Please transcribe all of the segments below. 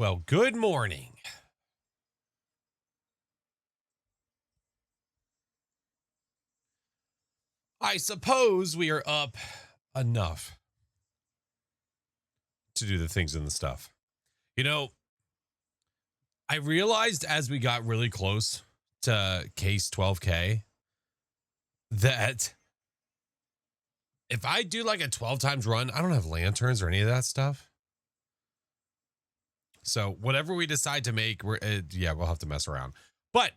Well, good morning. I suppose we are up enough to do the things and the stuff. You know, I realized as we got really close to case 12K that if I do like a 12 times run, I don't have lanterns or any of that stuff. So whatever we decide to make, we'll have to mess around. But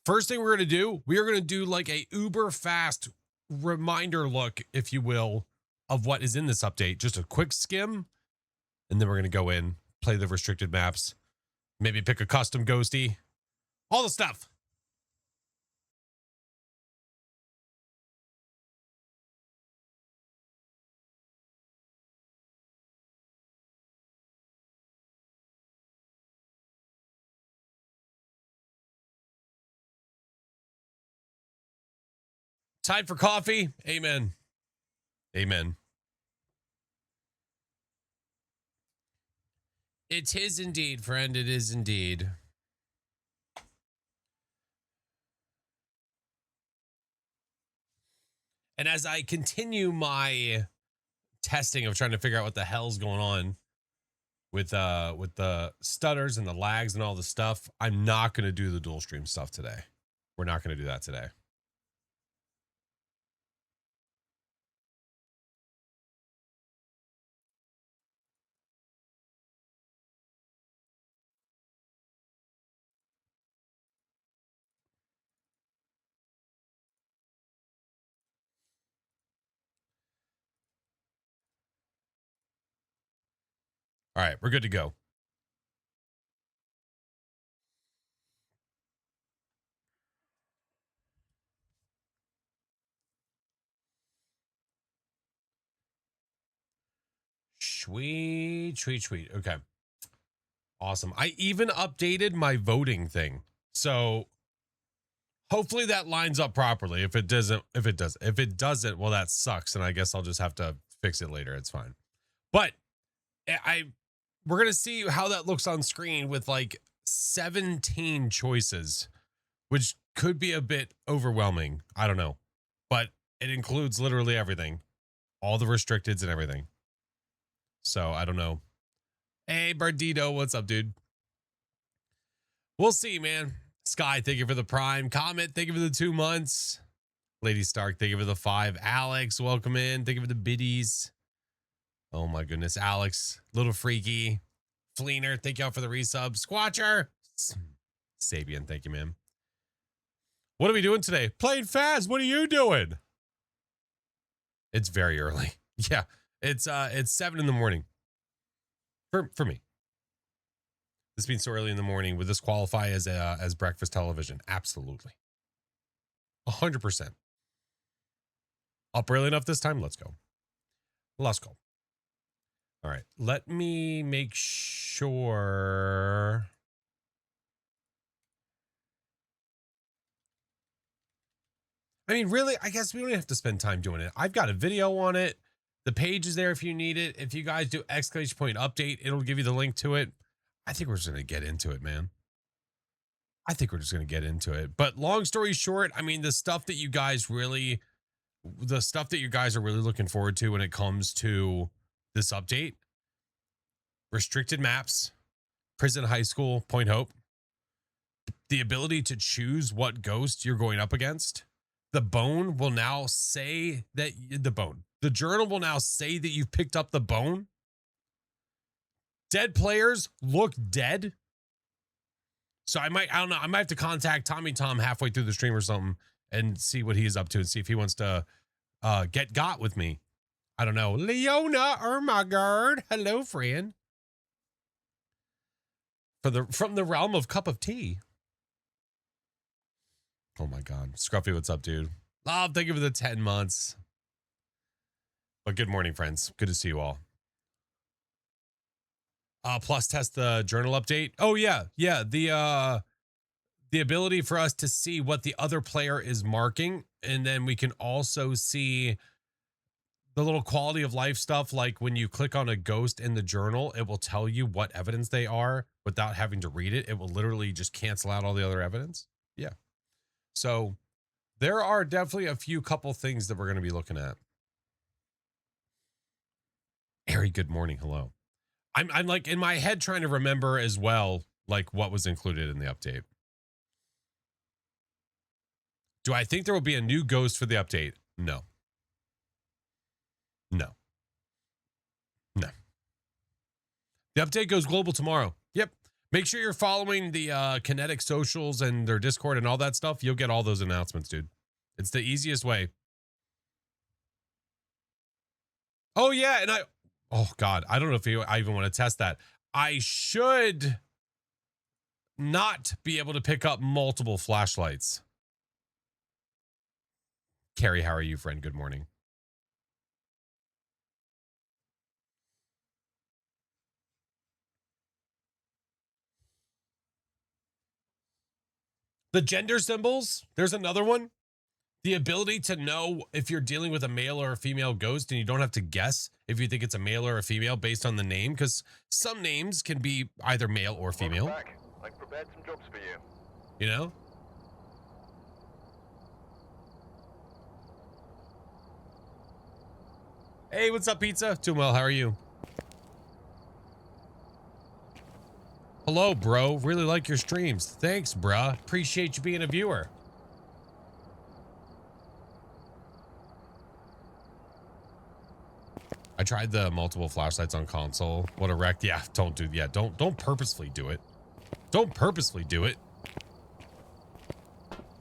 first thing we're going to do, we are going to do like a uber fast reminder look, if you will, of what is in this update. Just a quick skim. And then we're going to go in, play the restricted maps, maybe pick a custom ghosty, all the stuff. Time for coffee. Amen. Amen. It is indeed, friend. It is indeed. And as I continue my testing of trying to figure out what the hell's going on with the stutters and the lags and all the stuff, I'm not going to do the dual stream stuff today. We're not going to do that today. All right, we're good to go. Sweet, sweet, sweet. Okay. Awesome. I even updated my voting thing. So hopefully that lines up properly. If it doesn't, well, that sucks. And I guess I'll just have to fix it later. It's fine. But we're going to see how that looks on screen with like 17 choices, which could be a bit overwhelming. I don't know, but it includes literally everything, all the restricteds and everything. So I don't know. Hey, Bardito, what's up, dude? We'll see, man. Sky, thank you for the prime. Comet, thank you for the 2 months. Lady Stark, thank you for the 5. Alex, welcome in. Thank you for the biddies. Oh my goodness. Alex, Little Freaky. Fleener, thank y'all for the resub. Squatcher. Sabian, thank you, man. What are we doing today? Playing fast. What are you doing? It's very early. Yeah. It's 7 in the morning. For me. This being so early in the morning, would this qualify as breakfast television? Absolutely. 100%. Up early enough this time? Let's go. Let's go. All right. Let me make sure. I mean, really, I guess we don't have to spend time doing it. I've got a video on it. The page is there if you need it. If you guys do ! Update, it'll give you the link to it. I think we're just going to get into it, man. I think we're just going to get into it. But long story short, I mean, the stuff that you guys are really looking forward to when it comes to this update: restricted maps, prison, high school, Point Hope, the ability to choose what ghost you're going up against. The bone will now say that the journal will now say that you've picked up the bone. Dead players look dead. So I don't know. I might have to contact Tommy Tom halfway through the stream or something and see what he's up to and see if he wants to get got with me. I don't know. Leona Ermagard. Hello, friend. From the realm of cup of tea. Oh my God. Scruffy, what's up, dude? Love, thank you for the 10 months. But good morning, friends. Good to see you all. Plus test the journal update. Oh yeah. Yeah. The ability for us to see what the other player is marking. And then we can also see the little quality of life stuff, like when you click on a ghost in the journal, it will tell you what evidence they are without having to read it. It will literally just cancel out all the other evidence. Yeah. So there are definitely a few couple things that we're going to be looking at. Harry, good morning. Hello. I'm like in my head trying to remember as well, like what was included in the update. Do I think there will be a new ghost for the update? No. No. No. The update goes global tomorrow. Yep. Make sure you're following the Kinetic socials and their Discord and all that stuff. You'll get all those announcements, dude. It's the easiest way. Oh, yeah. And oh, God, I don't know if I even want to test that. I should not be able to pick up multiple flashlights. Carrie, how are you, friend? Good morning. The gender symbols, there's another one. The ability to know if you're dealing with a male or a female ghost and you don't have to guess if you think it's a male or a female based on the name, because some names can be either male or female. I've prepared some jobs for you. You know? Hey, what's up, pizza? Doing well, how are you? Hello, bro. Really like your streams. Thanks, bruh. Appreciate you being a viewer. I tried the multiple flashlights on console. What a wreck. Yeah, don't purposefully do it. Don't purposefully do it.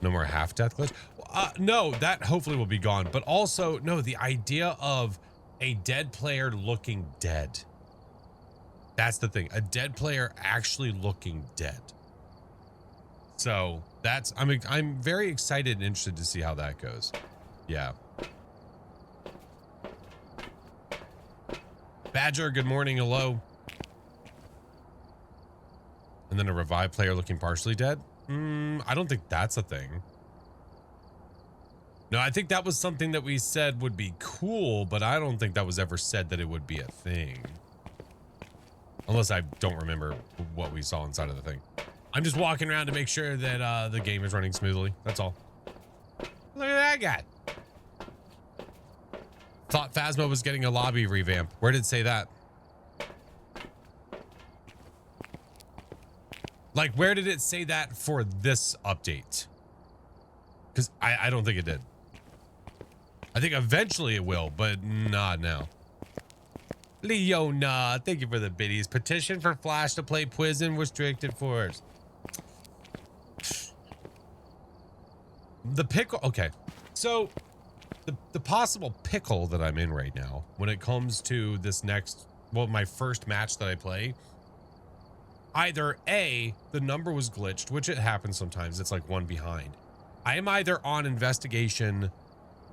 No more half death glitch. No, that hopefully will be gone. But also, no, the idea of a dead player looking dead. That's the thing. A dead player actually looking dead. So that's, I'm very excited and interested to see how that goes. Yeah. Badger, good morning. Hello. And then a revived player looking partially dead. I don't think that's a thing. No, I think that was something that we said would be cool, but I don't think that was ever said that it would be a thing. Unless I don't remember what we saw inside of the thing. I'm just walking around to make sure that the game is running smoothly. That's all. Look at that guy. Thought Phasma was getting a lobby revamp. Where did it say that? Like, where did it say that for this update? Because I don't think it did. I think eventually it will, but not now. Leona, thank you for the biddies. Petition for Flash to play Prison Restricted Force. The pickle. Okay. So the possible pickle that I'm in right now when it comes to this next, well, my first match that I play, either A, the number was glitched, which it happens sometimes. It's like one behind. I am either on investigation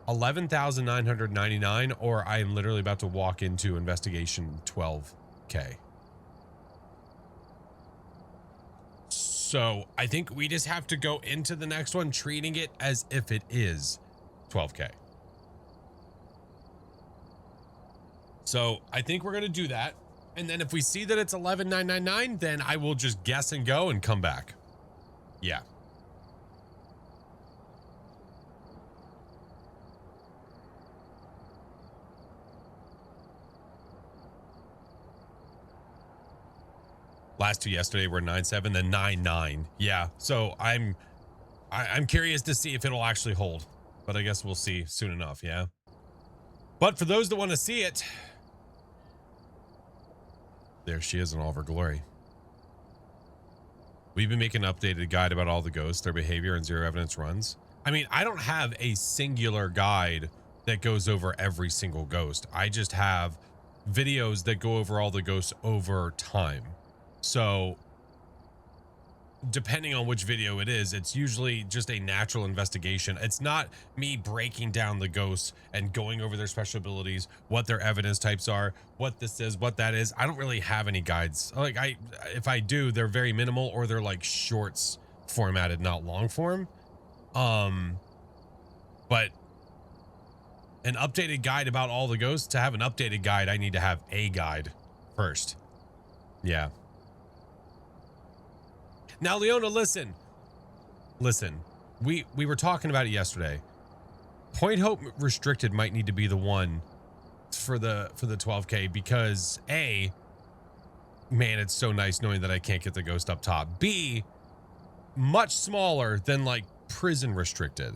11,999 or I am literally about to walk into investigation 12K. So I think we just have to go into the next one treating it as if it is 12K. So I think we're going to do that. And then if we see that it's 11,999, then I will just guess and go and come back. Yeah. Last two yesterday were 9-7, then 9-9. Yeah. So I'm curious to see if it'll actually hold, but I guess we'll see soon enough. Yeah. But for those that want to see it, there she is in all of her glory. We've been making an updated guide about all the ghosts, their behavior, and zero evidence runs. I mean, I don't have a singular guide that goes over every single ghost. I just have videos that go over all the ghosts over time. So depending on which video it is, it's usually just a natural investigation. It's not me breaking down the ghosts and going over their special abilities, what their evidence types are, what this is, what that is. I don't really have any guides. Like if I do, they're very minimal or they're like shorts formatted, not long form. But an updated guide about all the ghosts. To have an updated guide, I need to have a guide first. Yeah. Now, Leona, listen. We were talking about it yesterday. Point Hope restricted might need to be the one for the 12K because A, man, it's so nice knowing that I can't get the ghost up top. B, much smaller than like prison restricted.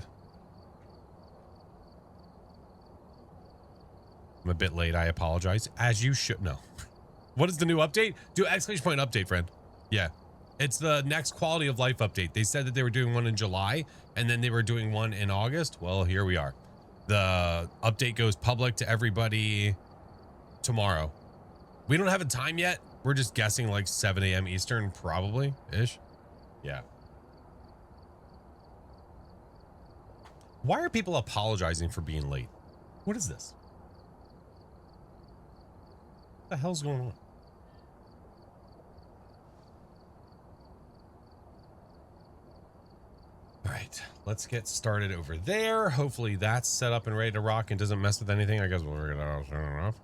I'm a bit late. I apologize. As you should. No. What is the new update? Do exclamation point update, friend. Yeah. It's the next quality of life update. They said that they were doing one in July and then they were doing one in August. Well, here we are. The update goes public to everybody tomorrow. We don't have a time yet. We're just guessing like 7 a.m. Eastern, probably ish. Yeah. Why are people apologizing for being late? What is this? What the hell's going on? All right, let's get started over there. Hopefully that's set up and ready to rock and doesn't mess with anything. I guess we'll figure it out soon enough.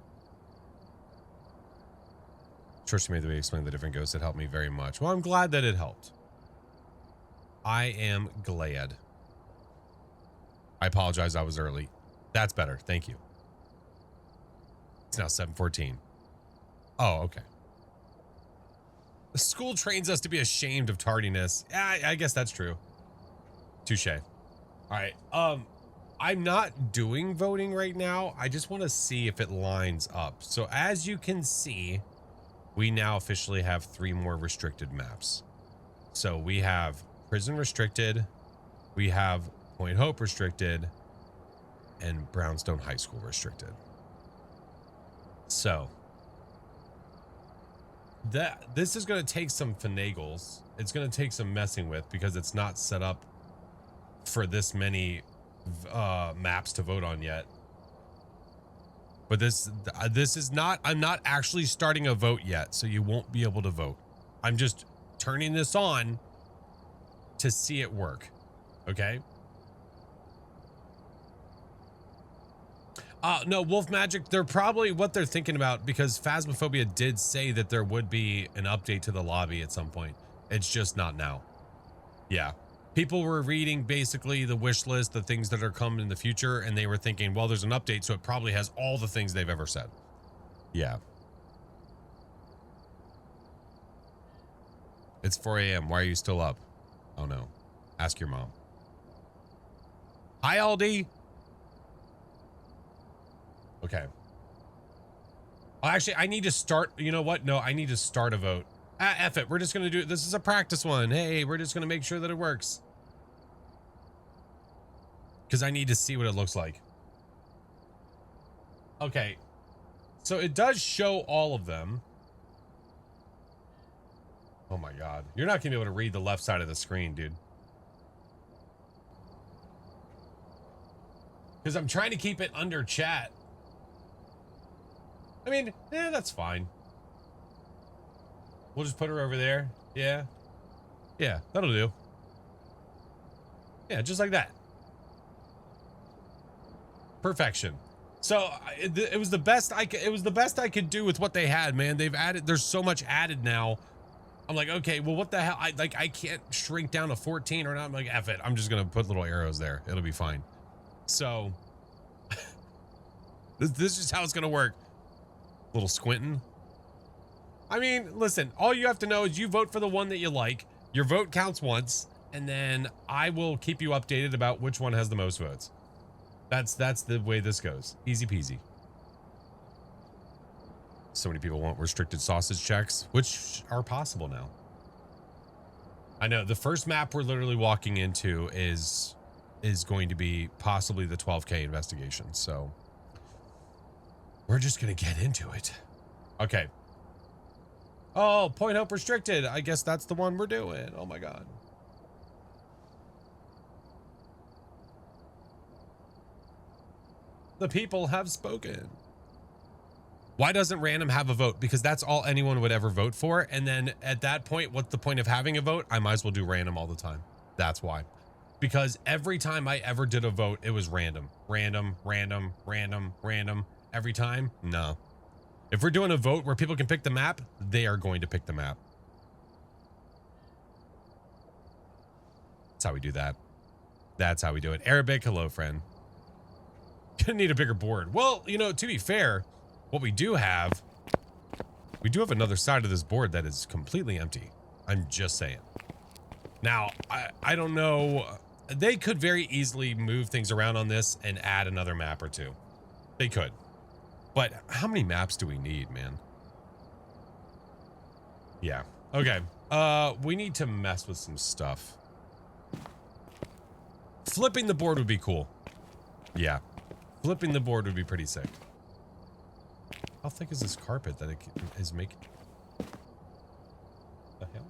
Trust me, the way you explained the different ghosts, it helped me very much. Well, I'm glad that it helped. I am glad. I apologize, I was early. That's better, thank you. It's now 7:14. Oh, okay. The school trains us to be ashamed of tardiness. I guess that's true. Touche. All right. I'm not doing voting right now. I just want to see if it lines up. So as you can see, we now officially have 3 more restricted maps. So we have prison restricted, we have Point Hope restricted, and Brownstone High School restricted. So this is going to take some finagles. It's going to take some messing with because it's not set up for this many maps to vote on yet. But this is not, I'm not actually starting a vote yet, so you won't be able to vote. I'm just turning this on to see it work. Okay? No, Wolf Magic, they're probably what they're thinking about, because Phasmophobia did say that there would be an update to the lobby at some point. It's just not now. Yeah. People were reading basically the wish list, the things that are coming in the future, and they were thinking, well, there's an update, so it probably has all the things they've ever said. Yeah. It's 4 a.m. Why are you still up? Oh, no. Ask your mom. Hi, Aldi. Okay. Oh, actually, I need to start. You know what? No, I need to start a vote. F it. We're just going to do it. This is a practice one. Hey, we're just going to make sure that it works. Because I need to see what it looks like. Okay. So it does show all of them. Oh my God. You're not going to be able to read the left side of the screen, dude. Because I'm trying to keep it under chat. I mean, that's fine. We'll just put her over there. Yeah. Yeah, that'll do. Yeah, just like that. Perfection. So it was the best I could do with what they had, man. They've added, there's so much added now. I'm like, okay, well, what the hell? I can't shrink down to 14 or not. I'm like, F it. I'm just going to put little arrows there. It'll be fine. So this is how it's going to work. Little squinting. I mean, listen, all you have to know is you vote for the one that you like. Your vote counts once, and then I will keep you updated about which one has the most votes. That's the way this goes. Easy peasy. So many people want restricted sausage checks, which are possible now. I know the first map we're literally walking into is going to be possibly the 12K investigation. So we're just going to get into it. Okay. Oh, Point Hope restricted. I guess that's the one we're doing. Oh my God. The people have spoken. Why doesn't random have a vote? Because that's all anyone would ever vote for. And then at that point, what's the point of having a vote? I might as well do random all the time. That's why. because every time I ever did a vote, it was random. Every time, no. If we're doing a vote where people can pick the map, they are going to pick the map. That's how we do that. That's how we do it. Arabic, hello, friend. Gonna need a bigger board. Well, you know, to be fair, what we do have another side of this board that is completely empty. I'm just saying. Now, I don't know. They could very easily move things around on this and add another map or two. They could. But how many maps do we need, man? Yeah. Okay. We need to mess with some stuff. Flipping the board would be cool. Yeah. Flipping the board would be pretty sick. How thick is this carpet that it is making? The hell?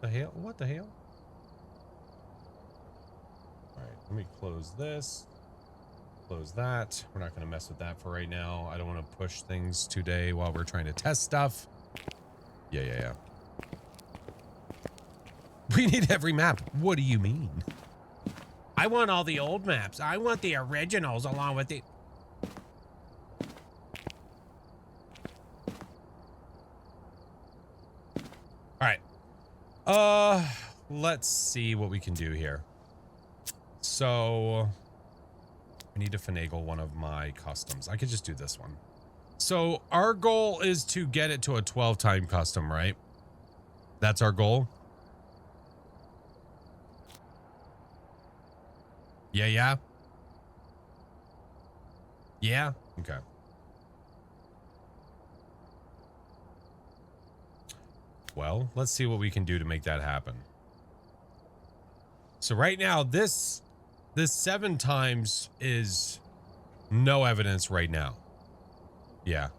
The hell? What the hell? All right, let me close this. Close that. We're not going to mess with that for right now. I don't want to push things today while we're trying to test stuff. Yeah. We need every map. What do you mean? I want all the old maps. I want the originals along with the... All right. Let's see what we can do here. So I need to finagle one of my customs. I could just do this one. So our goal is to get it to a 12-time custom, right? That's our goal. Yeah. Okay. Well, let's see what we can do to make that happen. So right now, this 7 times is no evidence right now. Yeah.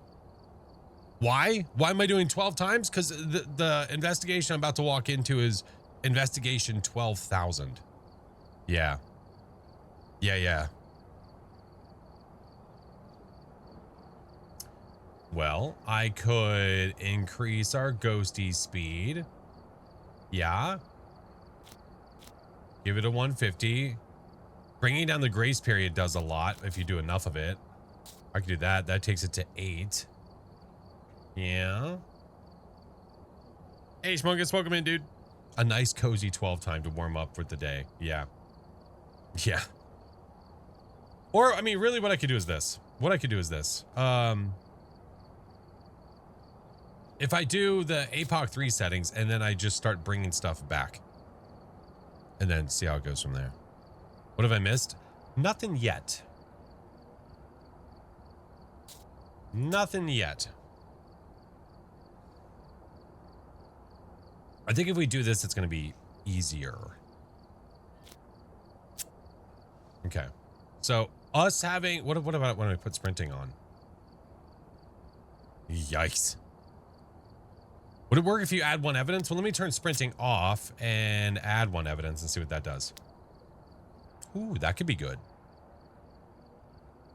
Why? Why am I doing 12 times? Because the investigation I'm about to walk into is investigation 12,000. Yeah. Well, I could increase our ghosty speed. Yeah. Give it a 150. Bringing down the grace period does a lot if you do enough of it. I could do that. That takes it to 8. Yeah. Hey, smoke him in, dude. A nice cozy 12 time to warm up for the day. Yeah. Or, I mean, really what I could do is this. If I do the APOC 3 settings and then I just start bringing stuff back and then see how it goes from there. What have I missed? Nothing yet. Nothing yet. I think if we do this, it's going to be easier. Okay. So us having, what about when I put sprinting on? Yikes. Would it work if you add 1 evidence? Well, let me turn sprinting off and add 1 evidence and see what that does. Ooh, that could be good.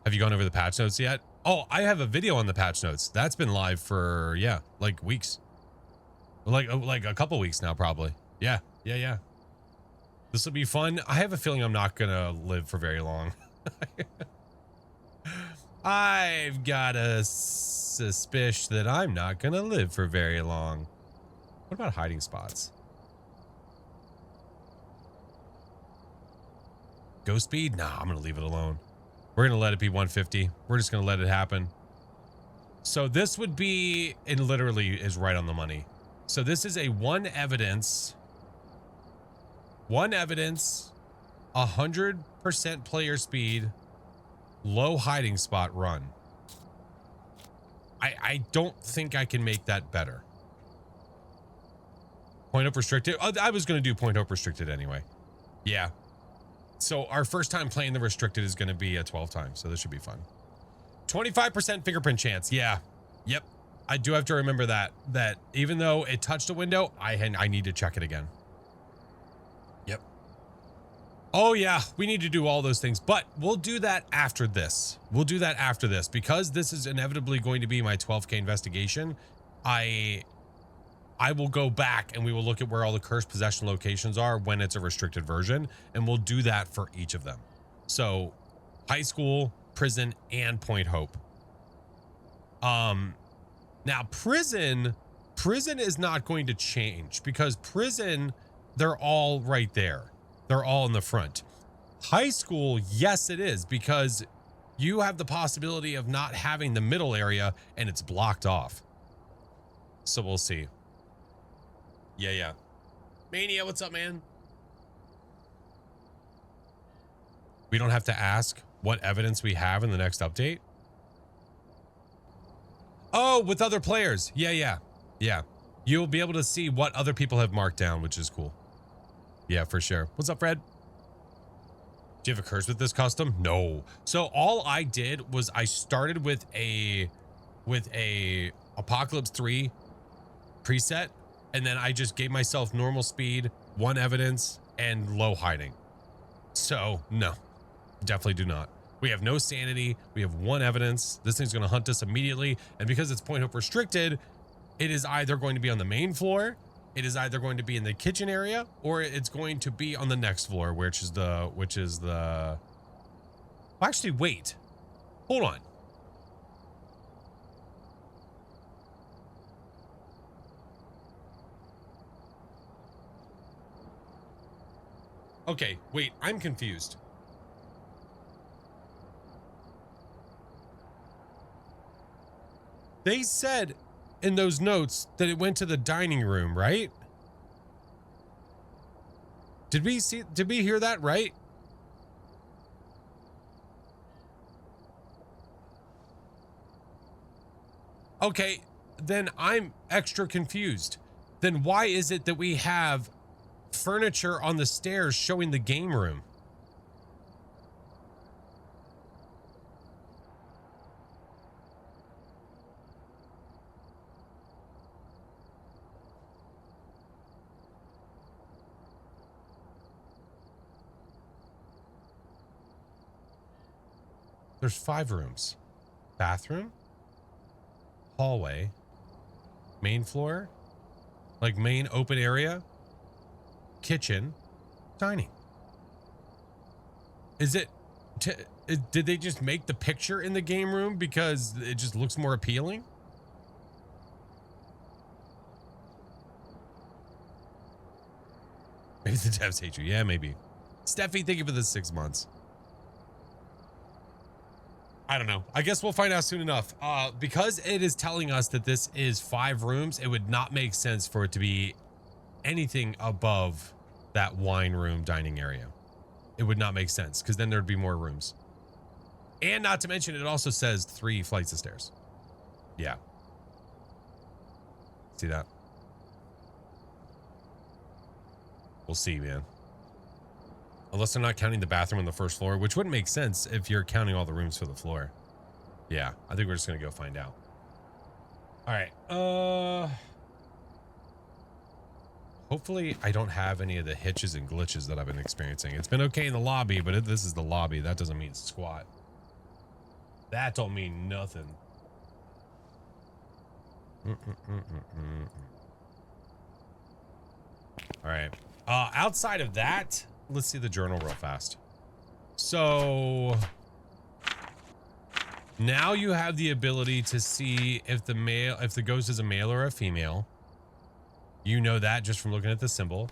Have you gone over the patch notes yet? Oh, I have a video on the patch notes. That's been live for, yeah, like weeks. Like a couple weeks now, probably. Yeah. This will be fun. I have a feeling I'm not going to live for very long. I've got a suspicion that I'm not going to live for very long. What about hiding spots? Ghost speed? Nah, I'm going to leave it alone. We're going to let it be 150. We're just going to let it happen. So this would be, it literally is right on the money. So this is a 1 evidence, 100% player speed, low hiding spot run. I don't think I can make that better. Point up restricted. Oh, I was going to do point up restricted anyway. Yeah. So our first time playing the restricted is going to be a 12 times. So this should be fun. 25% fingerprint chance. Yeah. Yep. I do have to remember that even though it touched a window, I need to check it again. Yep. Oh yeah, we need to do all those things, but we'll do that after this. Because this is inevitably going to be my 12K investigation. I I will go back and we will look at where all the cursed possession locations are when it's a restricted version, and we'll do that for each of them. So high school, prison, and Point Hope. Now prison is not going to change because prison, they're all right there. They're all in the front. High school, yes, it is, because you have the possibility of not having the middle area and it's blocked off. So we'll see. Yeah. Mania, what's up, man? We don't have to ask what evidence we have in the next update. Oh, with other players. Yeah. You'll be able to see what other people have marked down, which is cool. Yeah, for sure. What's up, Fred? Do you have a curse with this custom? No. So all I did was I started with a Apocalypse 3 preset, and then I just gave myself normal speed, 1 evidence, and low hiding. So no, definitely do not. We have no sanity. We have 1 evidence. This thing's going to hunt us immediately. And because it's Point Hope restricted, it is either going to be on the main floor, it is either going to be in the kitchen area, or it's going to be on the next floor, which is the, well, actually, wait, hold on. Okay, wait, I'm confused. They said in those notes that it went to the dining room, right? Did we hear that right? Okay, then I'm extra confused. Then why is it that we have furniture on the stairs showing the game room? There's 5 rooms. Bathroom, hallway, main floor, like main open area, kitchen, dining. Is it, did they just make the picture in the game room because it just looks more appealing? Maybe the devs hate you. Yeah, maybe. Steffi, thank you for the 6 months. I don't know. I guess we'll find out soon enough. Because it is telling us that this is 5 rooms, it would not make sense for it to be anything above that wine room dining area. It would not make sense because then there'd be more rooms. And not to mention, it also says 3 flights of stairs. Yeah. See that? We'll see, man. Unless they're not counting the bathroom on the first floor, which wouldn't make sense if you're counting all the rooms for the floor. Yeah, I think we're just gonna go find out. All right. Hopefully I don't have any of the hitches and glitches that I've been experiencing. It's been okay in the lobby, but this is the lobby. That doesn't mean squat. That don't mean nothing. All right. Outside of that, let's see the journal real fast. So now you have the ability to see if the ghost is a male or a female. You know that just from looking at the symbol.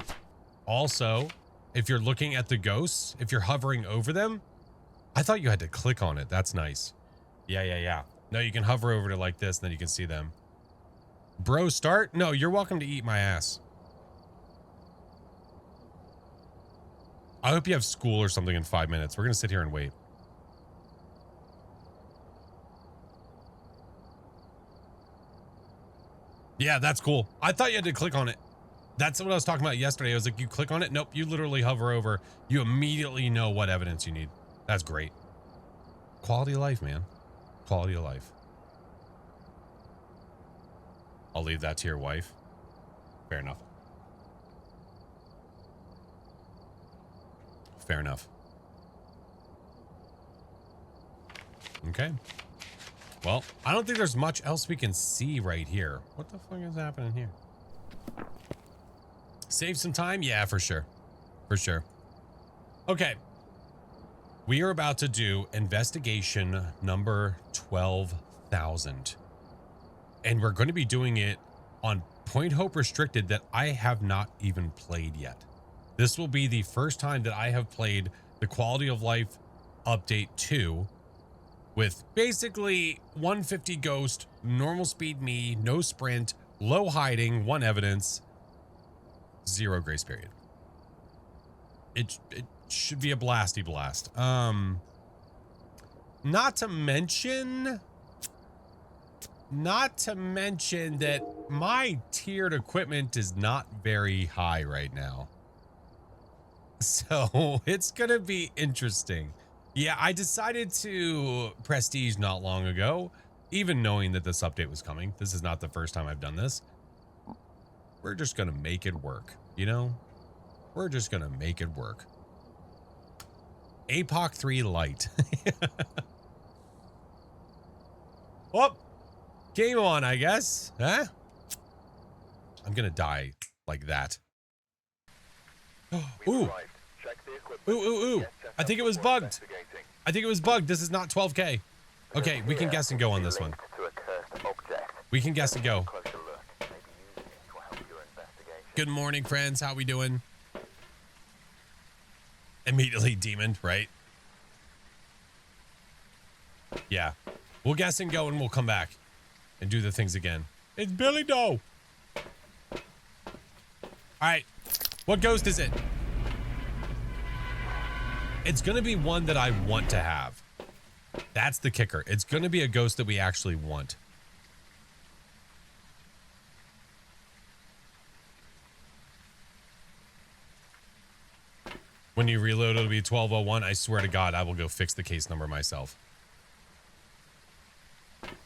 Also, if you're looking at the ghosts, if you're hovering over them, I thought you had to click on it. That's nice. Yeah. No, you can hover over to like this, and then you can see them. Bro, start? No, you're welcome to eat my ass. I hope you have school or something in 5 minutes. We're going to sit here and wait. Yeah, that's cool. I thought you had to click on it. That's what I was talking about yesterday. I was like, you click on it? Nope, you literally hover over. You immediately know what evidence you need. That's great. Quality of life, man. Quality of life. I'll leave that to your wife. Fair enough. Fair enough. Okay. Well, I don't think there's much else we can see right here. What the fuck is happening here? Save some time? Yeah, for sure. For sure. Okay. We are about to do investigation number 12,000. And we're going to be doing it on Point Hope Restricted that I have not even played yet. This will be the first time that I have played the Quality of Life Update 2 with basically 150 ghost, normal speed me, no sprint, low hiding, 1 evidence, 0 grace period. It should be a blasty blast. Not to mention that my tiered equipment is not very high right now. So it's gonna be interesting. Yeah, I decided to prestige not long ago, even knowing that this update was coming. This is not the first time I've done this. We're just gonna make it work, you know? We're just gonna make it work. APOC 3 Lite. Oh, game on, I guess. Huh? I'm gonna die like that. Ooh. Ooh. I think it was bugged. I think it was bugged. This is not 12K. Okay, we can guess and go on this one. We can guess and go. Good morning, friends. How we doing? Immediately demon, right? Yeah. We'll guess and go and we'll come back and do the things again. It's Billy Doe. All right. What ghost is it? It's going to be one that I want to have. That's the kicker. It's going to be a ghost that we actually want. When you reload, it'll be 1201. I swear to God, I will go fix the case number myself.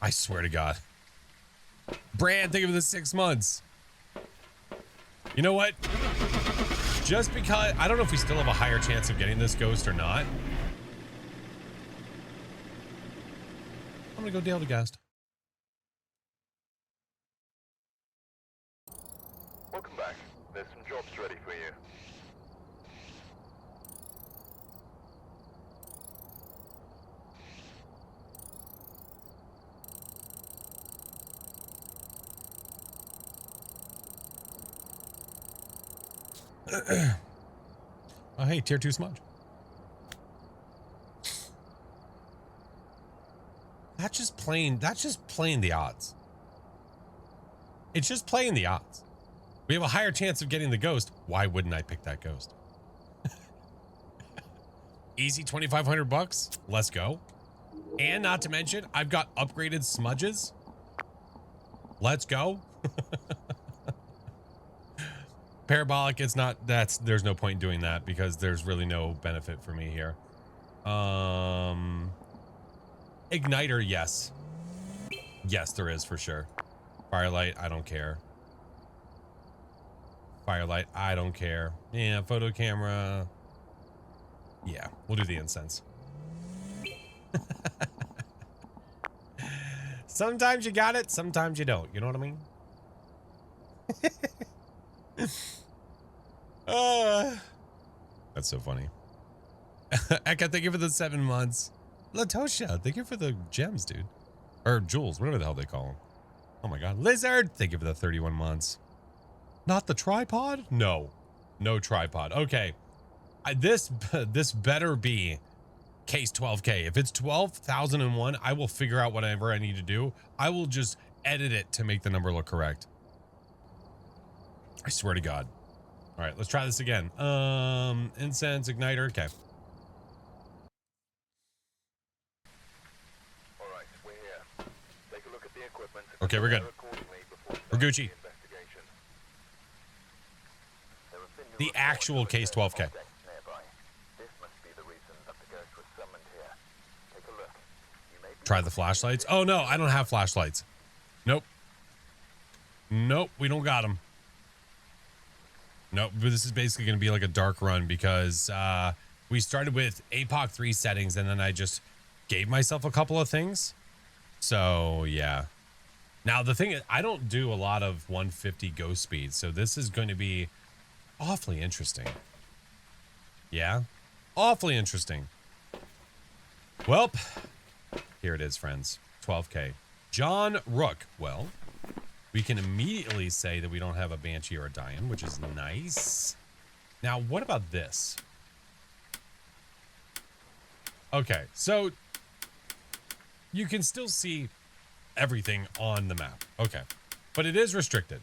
I swear to God. Brand, think of the 6 months. You know what? Just because, I don't know if we still have a higher chance of getting this ghost or not. I'm gonna go Dale DeGast. Welcome back. There's some jobs ready for you. Oh, hey, tier 2 smudge. That's just playing the odds. It's just playing the odds. We have a higher chance of getting the ghost. Why wouldn't I pick that ghost? Easy 2,500 bucks. Let's go. And not to mention, I've got upgraded smudges. Let's go. Parabolic, it's not, there's no point in doing that because there's really no benefit for me here. Igniter, yes. Yes, there is for sure. Firelight, I don't care. Firelight, I don't care. Yeah, photo camera. Yeah, we'll do the incense. Sometimes you got it, sometimes you don't. You know what I mean? That's so funny. Eka, thank you for the 7 months. Latosha, thank you for the gems, dude. Or jewels, whatever the hell they call them. Oh my God. Lizard, thank you for the 31 months. Not the tripod? No. No tripod. Okay. This better be case 12K. If it's 12,001, I will figure out whatever I need to do. I will just edit it to make the number look correct. I swear to God. All right, let's try this again. Incense, igniter, okay. All right, we're here. Take a look at the equipment. Okay, we're good. We're Gucci. The actual case 12K. Try the flashlights. Oh no, I don't have flashlights. Nope. Nope, we don't got them. Nope, but this is basically going to be like a dark run because we started with APOC 3 settings and then I just gave myself a couple of things. So yeah. Now the thing is, I don't do a lot of 150 ghost speed, so this is going to be Awfully interesting. Yeah, awfully interesting. Well, here it is, friends. 12K. John Rook. Well, we can immediately say that we don't have a Banshee or a Dian, which is nice. Now, what about this? Okay, so you can still see everything on the map. Okay, but it is restricted.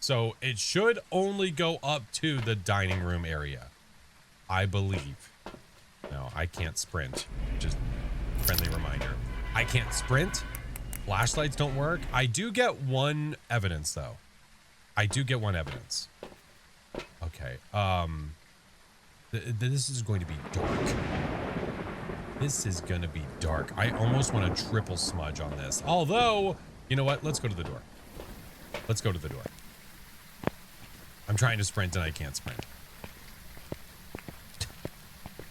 So it should only go up to the dining room area, I believe. No, I can't sprint. Just friendly reminder. I can't sprint. Flashlights don't work. I do get one evidence though. I do get one evidence. Okay. This is going to be dark. This is going to be dark. I almost want to triple smudge on this. Although, you know what? Let's go to the door. Let's go to the door. I'm trying to sprint and I can't sprint.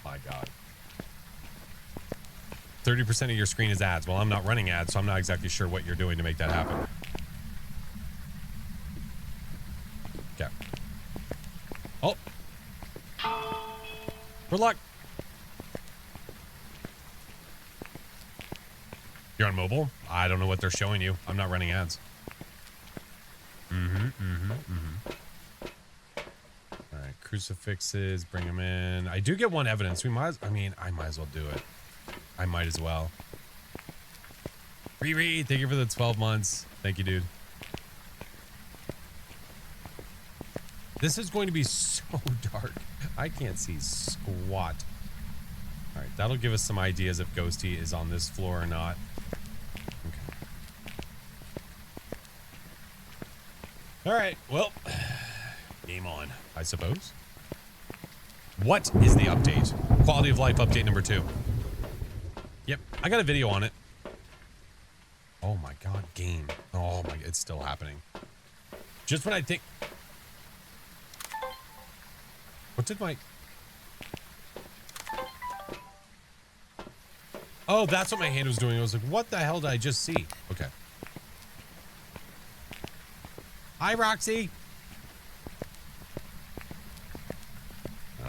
My God. 30% of your screen is ads. Well, I'm not running ads, so I'm not exactly sure what you're doing to make that happen. Okay. Oh. For luck. You're on mobile? I don't know what they're showing you. I'm not running ads. All right, crucifixes, bring them in. I do get one evidence. I might as well do it. I might as well. Riri, thank you for the 12 months. Thank you, dude. This is going to be so dark. I can't see squat. All right, that'll give us some ideas if Ghosty is on this floor or not. Okay. All right, well, game on, I suppose. What is the update? Quality of life update number 2. Yep, I got a video on it. Oh my God, game. Oh my, it's still happening. Just when I think... What did my... Oh, that's what my hand was doing. I was like, what the hell did I just see? Okay. Hi, Roxy.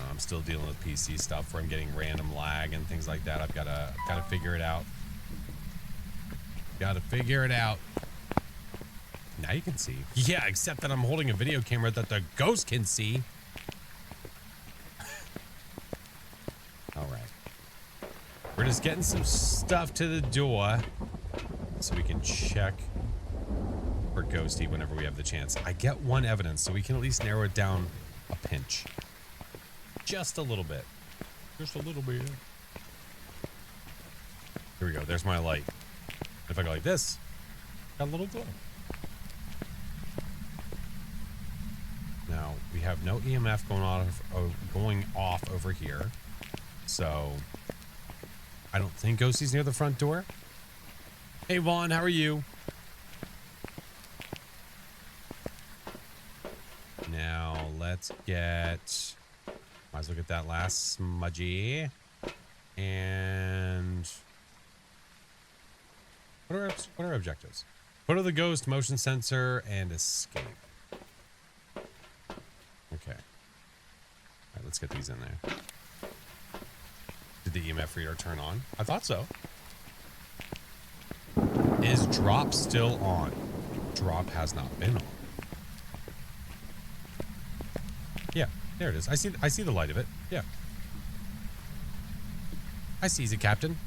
I'm still dealing with PC stuff where I'm getting random lag and things like that. I've got to figure it out. Got to figure it out. Now you can see. Yeah, except that I'm holding a video camera that the ghost can see. All right. We're just getting some stuff to the door so we can check for Ghosty whenever we have the chance. I get one evidence, so we can at least narrow it down a pinch. Just a little bit. Just a little bit. Here we go. There's my light. If I go like this, got a little glow. Now, we have no EMF going off over here. So, I don't think Ghosty's near the front door. Hey, Vaughn, how are you? Now, let's get... Might as well get that last smudgy. And... What are our objectives? Photo the ghost, motion sensor, and escape. Okay. All right, let's get these in there. Did the EMF reader turn on? I thought so. Is drop still on? Drop has not been on. Yeah, there it is. I see the light of it. Yeah. I sees it, Captain.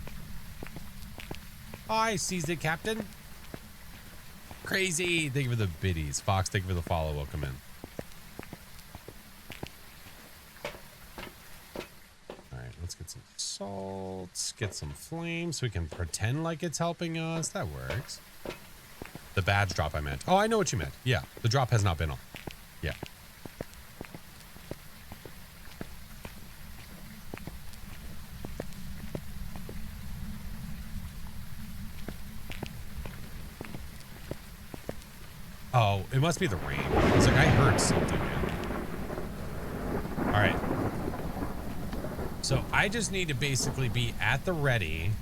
I sees it, Captain. Crazy. Thank you for the biddies. Fox, thank you for the follow. Welcome in. All right, let's get some salts, get some flames so we can pretend like it's helping us. That works. The badge drop I meant. Oh, I know what you meant. Yeah, the drop has not been on. Yeah. Oh, it must be the rain. I was like, I heard something, man. All right. So I just need to basically be at the ready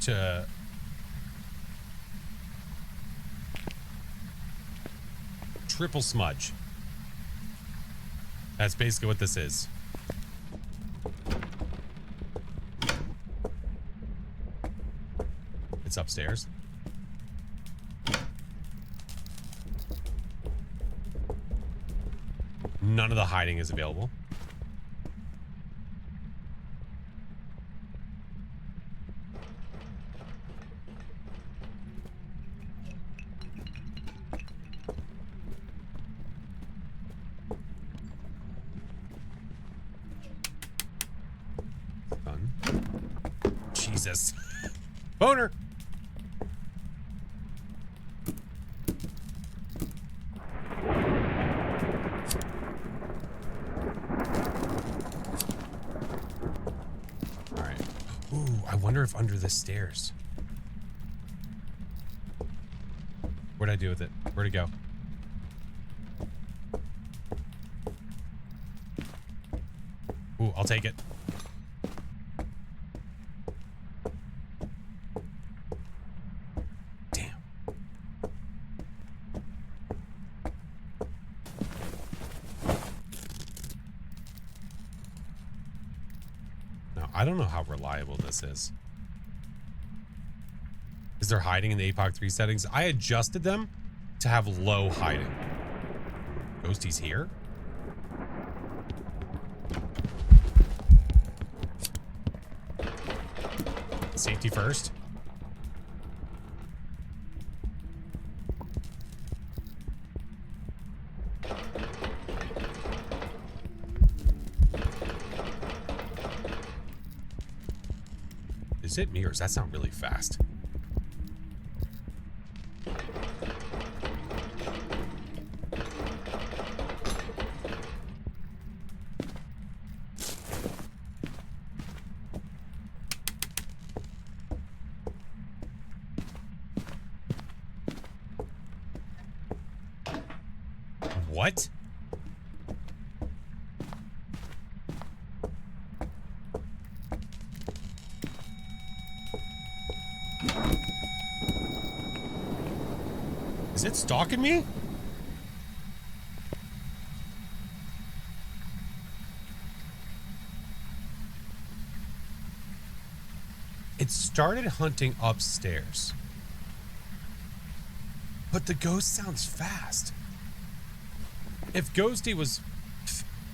to triple smudge. That's basically what this is. It's upstairs. None of the hiding is available. Done. Jesus. Boner. I wonder if under the stairs. What'd I do with it? Where'd it go? Ooh, I'll take it. Damn. Now, I don't know how reliable this is. Is there hiding in the APOC 3 settings? I adjusted them to have low hiding. Ghosty's here? Safety first. Is it me or does that sound really fast? What? Is it stalking me? It started hunting upstairs. But the ghost sounds fast. If Ghosty was...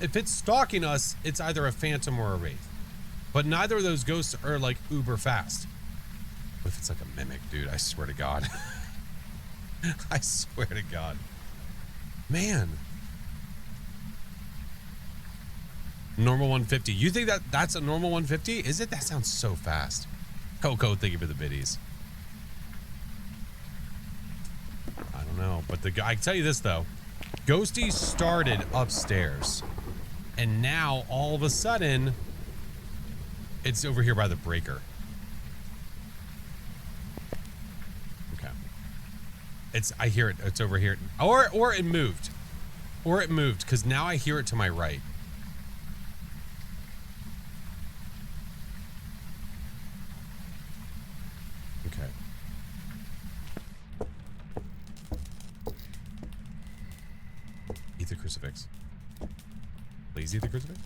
If it's stalking us, it's either a phantom or a wraith. But neither of those ghosts are like uber fast. What if it's like a mimic, dude? I swear to God. I swear to God. Man. Normal 150. You think that that's a normal 150? Is it? That sounds so fast. Coco, thank you for the biddies. I don't know. But the guy, I can tell you this, though. Ghosty started upstairs. And now, all of a sudden, it's over here by the breaker. Okay. I hear it. It's over here. Or it moved. Or it moved, because now I hear it to my right. Okay. Eat the crucifix. Please eat the crucifix.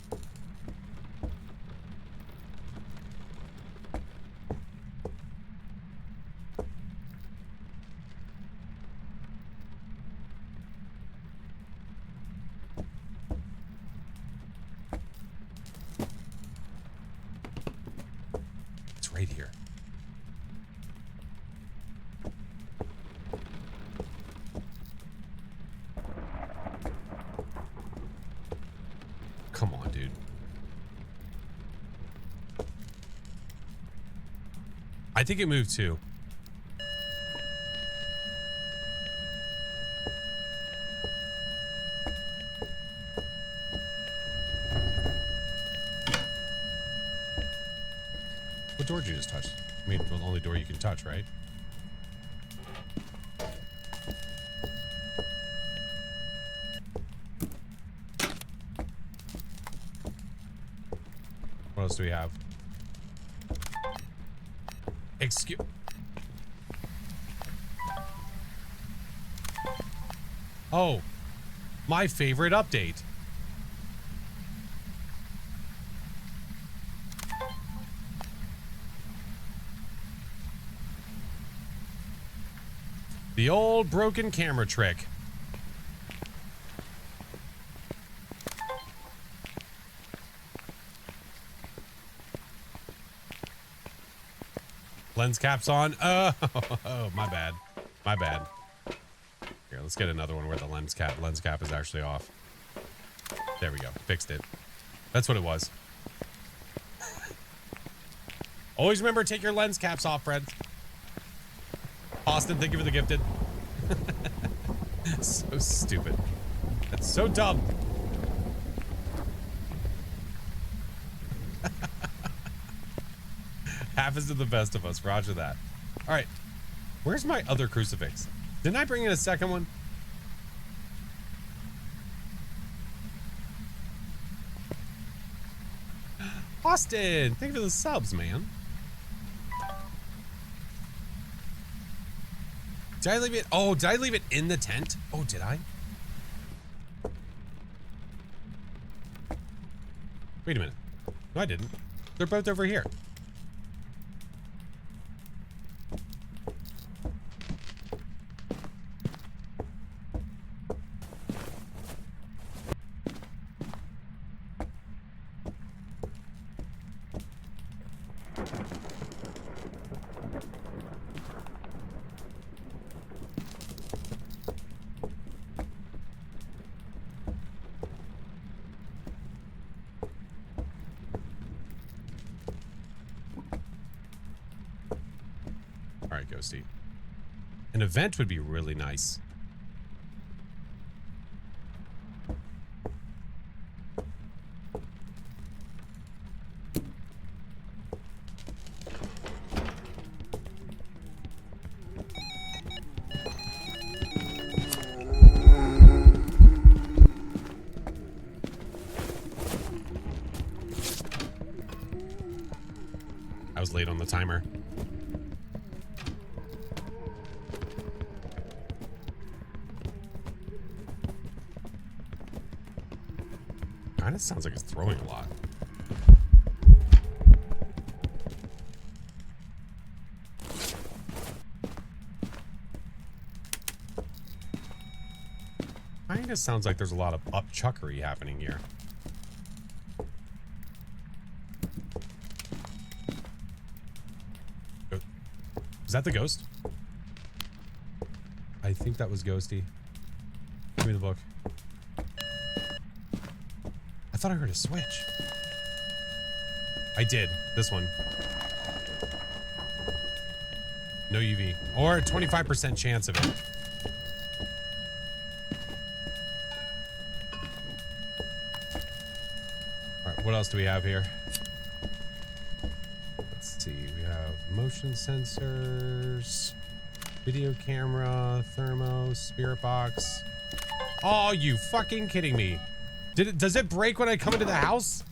It's right here. Come on, dude. I think it moved too. What door did you just touch? I mean, the only door you can touch, right? What else do we have? Excuse... Oh, My favorite update. The old broken camera trick. Lens caps on. Oh, my bad. My bad. Here, let's get another one where the lens cap is actually off. There we go. Fixed it. That's what it was. Always remember, take your lens caps off, friends. Austin, thank you for the gifted. So stupid. That's so dumb. Half is to the best of us. Roger that. All right. Where's my other crucifix? Didn't I bring in a second one? Austin, thank you for the subs, man. Did I leave it? Oh, did I leave it in the tent? Oh, did I? Wait a minute. No, I didn't. They're both over here. All right, Ghosty. An event would be really nice. I was late on the timer. Kind of sounds like it's throwing a lot. Kind of sounds like there's a lot of upchuckery happening here. Is that the ghost? I think that was Ghosty. Give me the book. I thought I heard a switch. I did. This one. No UV. Or a 25% chance of it. Alright, what else do we have here? Let's see. We have motion sensors, video camera, thermo, spirit box. Oh, you fucking kidding me. Does it break when I come into the house?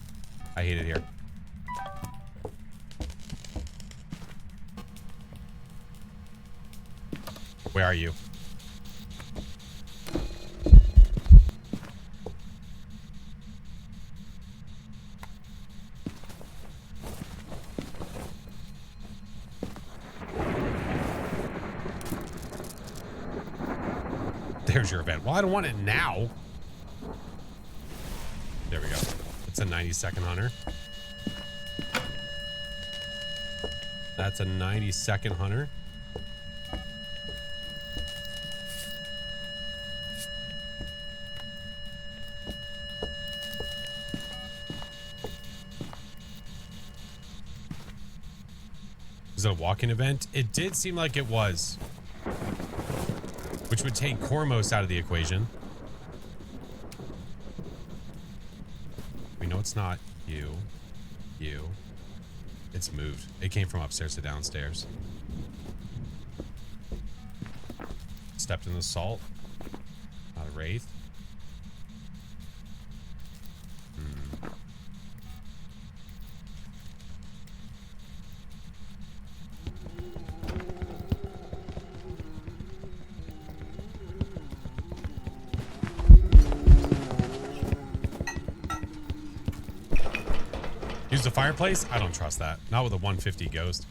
I hate it here. Where are you? There's your event. Well, I don't want it now. There we go. It's a 90-second hunter. That's a 90-second hunter. Is it a walk-in event? It did seem like it was. Which would take Cormos out of the equation. We know it's not you. You. It's moved. It came from upstairs to downstairs. Stepped in the salt. Not a wraith. Use the fireplace? I don't trust that. Not with a 150 Ghost.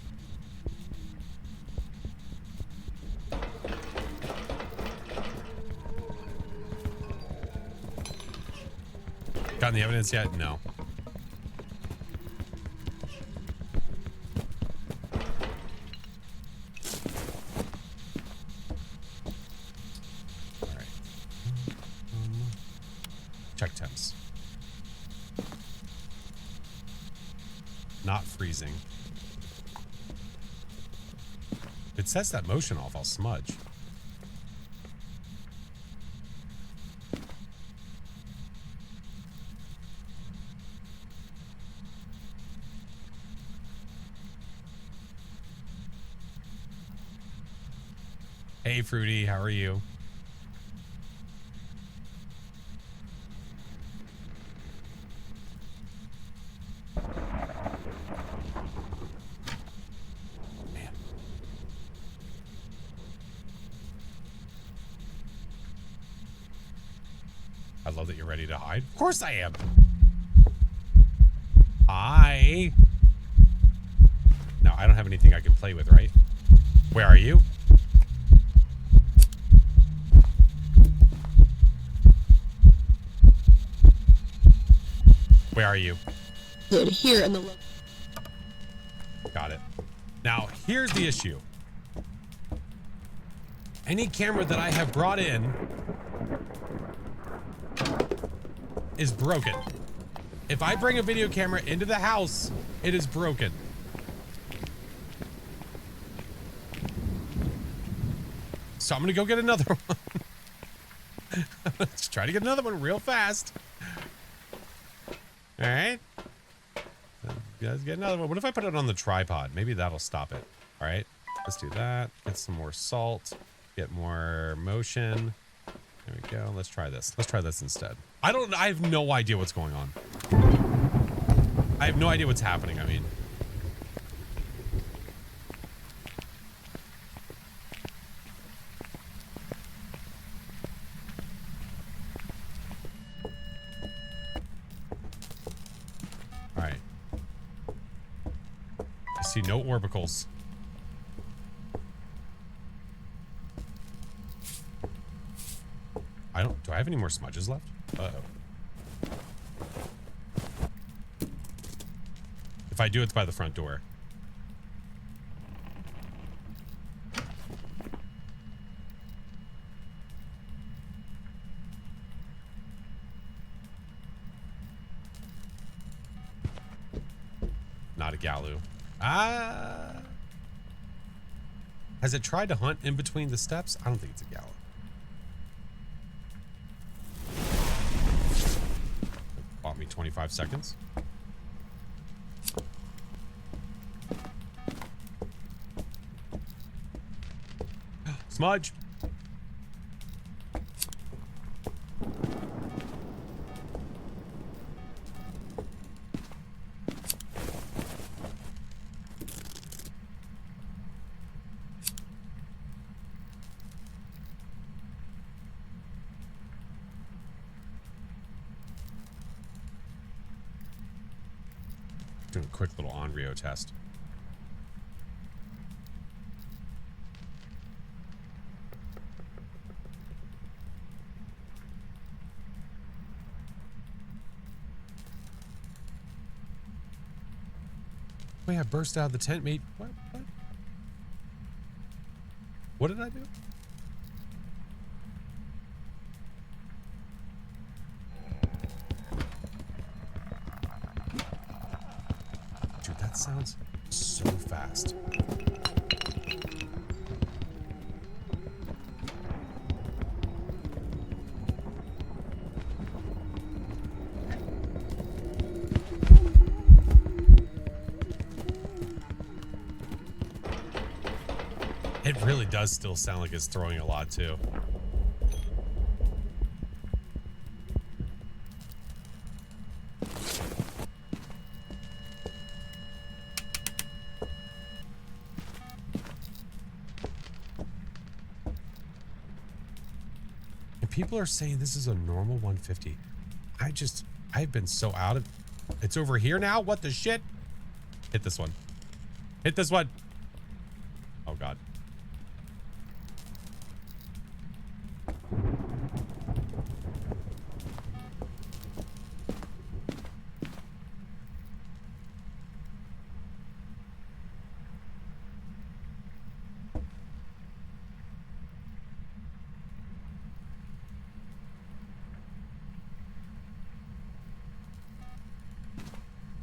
Gotten the evidence yet? No. All right. Check temps. Not freezing. If it sets that motion off, I'll smudge. Hey, Fruity, how are you? Man. I love that you're ready to hide. Of course I am. Hi. No, I don't have anything I can play with, right? Where are you? Where are you? Here in the. Got it. Now, here's the issue. Any camera that I have brought in is broken. If I bring a video camera into the house, it is broken. So I'm gonna go get another one. Let's try to get another one real fast. All right. Let's get another one. What if I put it on the tripod? Maybe that'll stop it. All right. Let's do that. Get some more salt. Get more motion. There we go. Let's try this. Let's try this instead. I have no idea what's going on. I have no idea what's happening. I mean. All right. I see no orbicals. Do I have any more smudges left? Uh-oh. If I do, it's by the front door. Not a Galoo. Ah. Has it tried to hunt in between the steps? I don't think it's a Galoo. Bought me 25 seconds. Smudge. Doing a quick little Onryo test. Wait, I burst out of the tent, mate. What? What did I do? Dude, that sounds so fast. It really does still sound like it's throwing a lot too. And people are saying this is a normal 150. I've been so out of It's over here now? What the shit? Hit this one. Hit this one. Oh, God.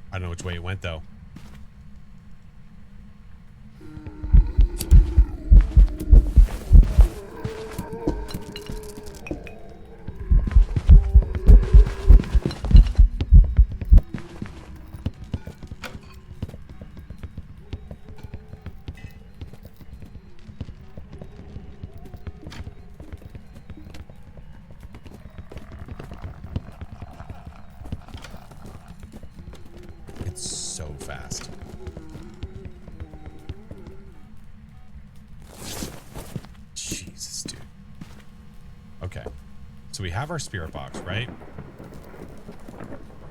I don't know which way it went, though. So fast. Jesus, dude. Okay. So we have our spirit box, right?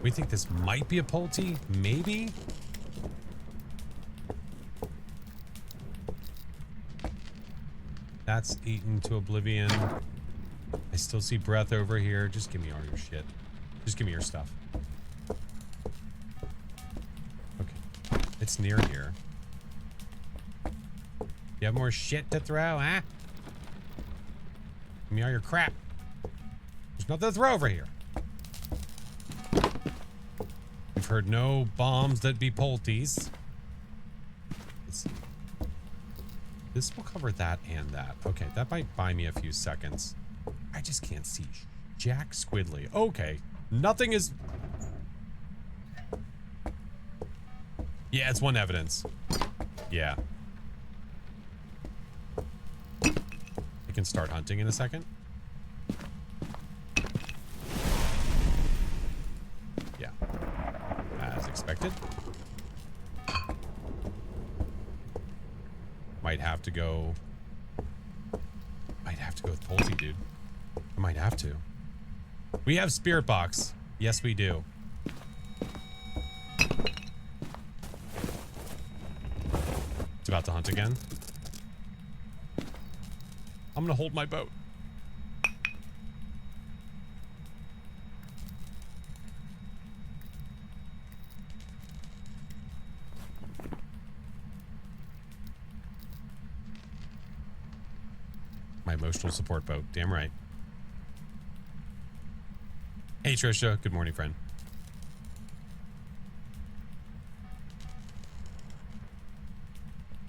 We think this might be a Pulte, maybe? That's eaten to oblivion. I still see breath over here. Just give me all your shit. Just give me your stuff. It's near here. You have more shit to throw, huh? Give me all your crap. There's nothing to throw over here. We've heard no bombs that be Pulties. Let's see. This will cover that and that. Okay, that might buy me a few seconds. I just can't see Jack Squidly. Okay, nothing is... Yeah, it's one evidence. Yeah. I can start hunting in a second. Yeah. As expected. Might have to go with Pulte, dude. I might have to. We have Spirit Box. Yes, we do. It's about to hunt again. I'm gonna hold my boat. My emotional support boat. Damn right. Hey, Trisha. Good morning, friend.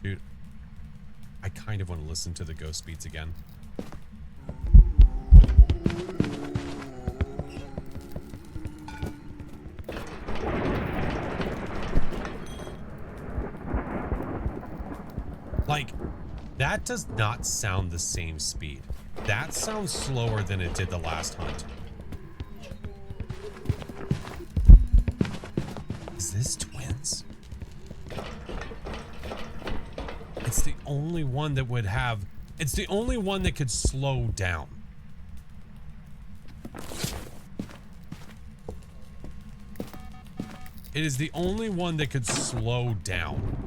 Dude, I kind of want to listen to the ghost beats again. Like, that does not sound the same speed. That sounds slower than it did the last hunt. Is this twins? It's the only one that would have... It's the only one that could slow down. It is the only one that could slow down.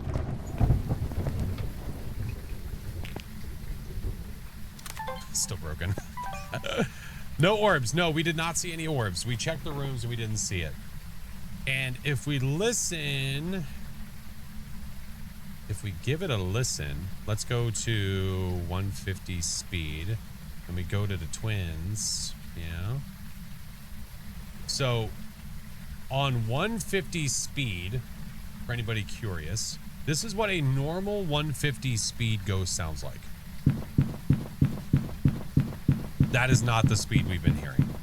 Still broken. No orbs. No, we did not see any orbs. We checked the rooms and we didn't see it. And if we listen... If we give it a listen, let's go to 150 speed. And we go to the twins. Yeah. So, on 150 speed, for anybody curious, this is what a normal 150 speed ghost sounds like. That is not the speed we've been hearing.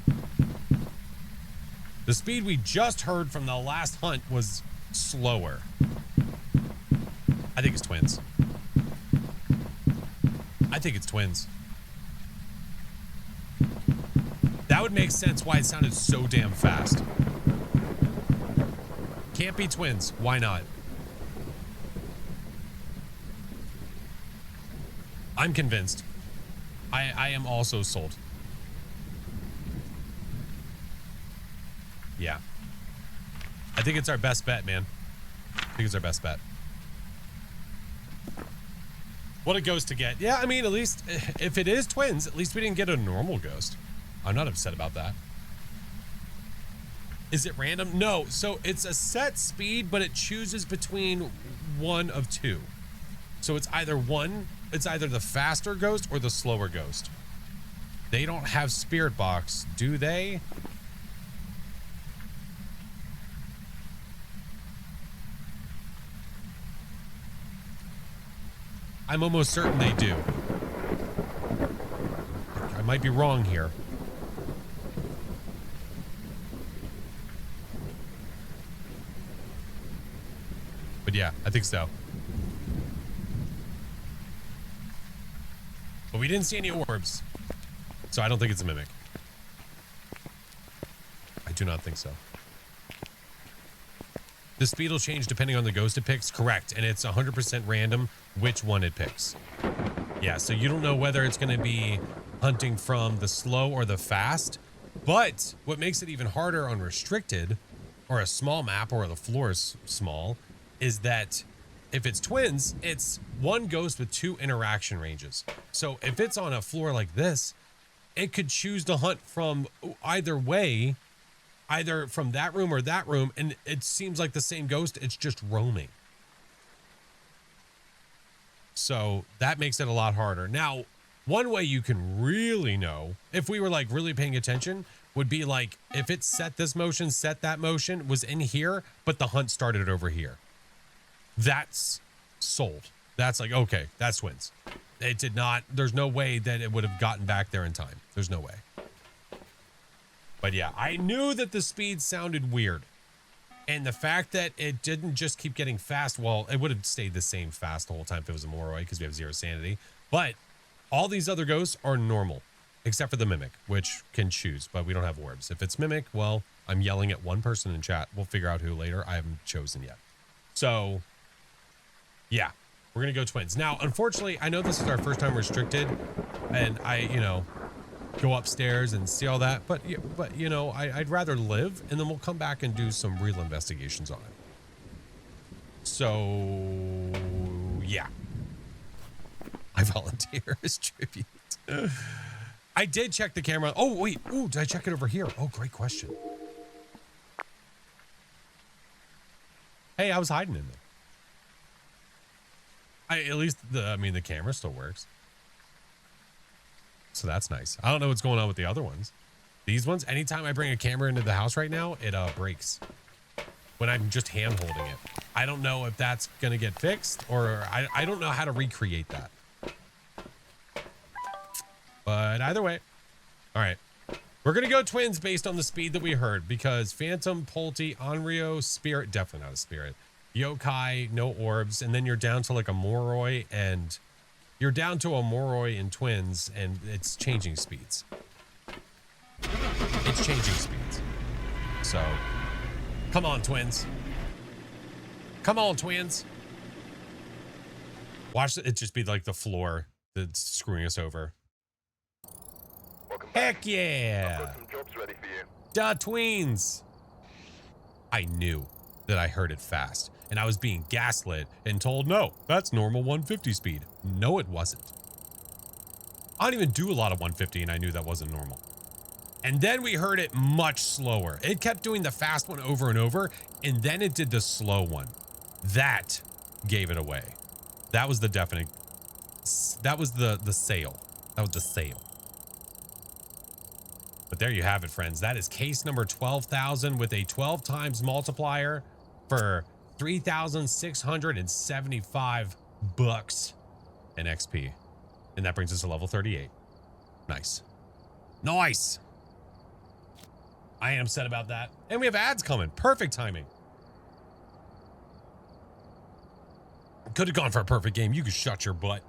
The speed we just heard from the last hunt was slower. I think it's twins. I think it's twins. That would make sense why it sounded so damn fast. Can't be twins. Why not? I'm convinced. I am also sold. I think it's our best bet, man. I think it's our best bet. What a ghost to get. Yeah, I mean, at least if it is twins, at least we didn't get a normal ghost. I'm not upset about that. Is it random? No. So it's a set speed, but it chooses between one of two. So it's either the faster ghost or the slower ghost. They don't have spirit box, do they? I'm almost certain they do. I might be wrong here. But yeah, I think so. But we didn't see any orbs. So I don't think it's a mimic. I do not think so. The speed will change depending on the ghost it picks. Correct. And it's 100% random which one it picks. Yeah, so you don't know whether it's going to be hunting from the slow or the fast. But what makes it even harder on restricted or a small map or the floor is small is that if it's twins, it's one ghost with two interaction ranges. So if it's on a floor like this, it could choose to hunt from either way, either from that room or that room, and it seems like the same ghost, it's just roaming. So that makes it a lot harder. Now, one way you can really know, if we were like really paying attention, would be like if it set this motion, set that motion, was in here, but the hunt started over here. That's sold. That's like, okay, that's twins. It did not, there's no way that it would have gotten back there in time. There's no way. But yeah, I knew that the speed sounded weird. And the fact that it didn't just keep getting fast, well, it would have stayed the same fast the whole time if it was a Moroi because we have 0 sanity. But all these other ghosts are normal, except for the Mimic, which can choose, but we don't have orbs. If it's Mimic, well, I'm yelling at one person in chat. We'll figure out who later. I haven't chosen yet. So, yeah, we're going to go twins. Now, unfortunately, I know this is our first time restricted, and go upstairs and see all that, but I'd rather live, and then we'll come back and do some real investigations on it. So yeah, I volunteer as tribute. I did check the camera. Oh wait, did I check it over here? Oh, great question. Hey, I was hiding in there. At least the camera still works. So that's nice. I don't know what's going on with the other ones. These ones, anytime I bring a camera into the house right now, it breaks when I'm just hand holding it. I don't know if that's going to get fixed, or I don't know how to recreate that. But either way. All right. We're going to go twins based on the speed that we heard, because Phantom, Polty, Onryo, Spirit, definitely not a Spirit. Yokai, no orbs. And then you're down to like a Moroi, and you're down to a Moroi in twins, and it's changing speeds. It's changing speeds. So, come on, twins. Come on, twins. Watch it just be like the floor that's screwing us over. Welcome back. Heck yeah. I've got some jobs ready for you. Duh, tweens. I knew that I heard it fast, and I was being gaslit and told, no, that's normal 150 speed. No, it wasn't. I don't even do a lot of 150, and I knew that wasn't normal. And then we heard it much slower. It kept doing the fast one over and over, and then it did the slow one. That gave it away. That was the definite, that was the sale. That was the sale. But there you have it, friends. That is case number 12,000 with a 12 times multiplier for 3,675 bucks in XP. And that brings us to level 38. Nice. Nice. I am upset about that. And we have ads coming. Perfect timing. Could have gone for a perfect game. You could shut your butt.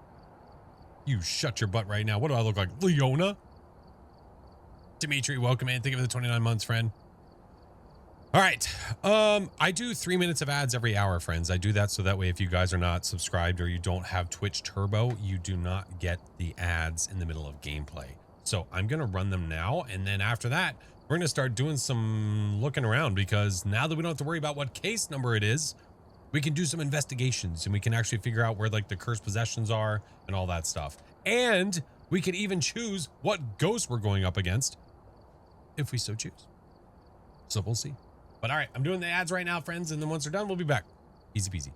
You shut your butt right now. What do I look like? Leona? Dimitri, welcome in. Thank you for the 29 months, friend. All right. I do 3 minutes of ads every hour, friends. I do that so that way if you guys are not subscribed or you don't have Twitch Turbo, you do not get the ads in the middle of gameplay. So I'm going to run them now. And then after that, we're going to start doing some looking around, because now that we don't have to worry about what case number it is, we can do some investigations and we can actually figure out where like the cursed possessions are and all that stuff. And we can even choose what ghost we're going up against if we so choose. So we'll see. But all right, I'm doing the ads right now, friends. And then once they're done, we'll be back. Easy peasy.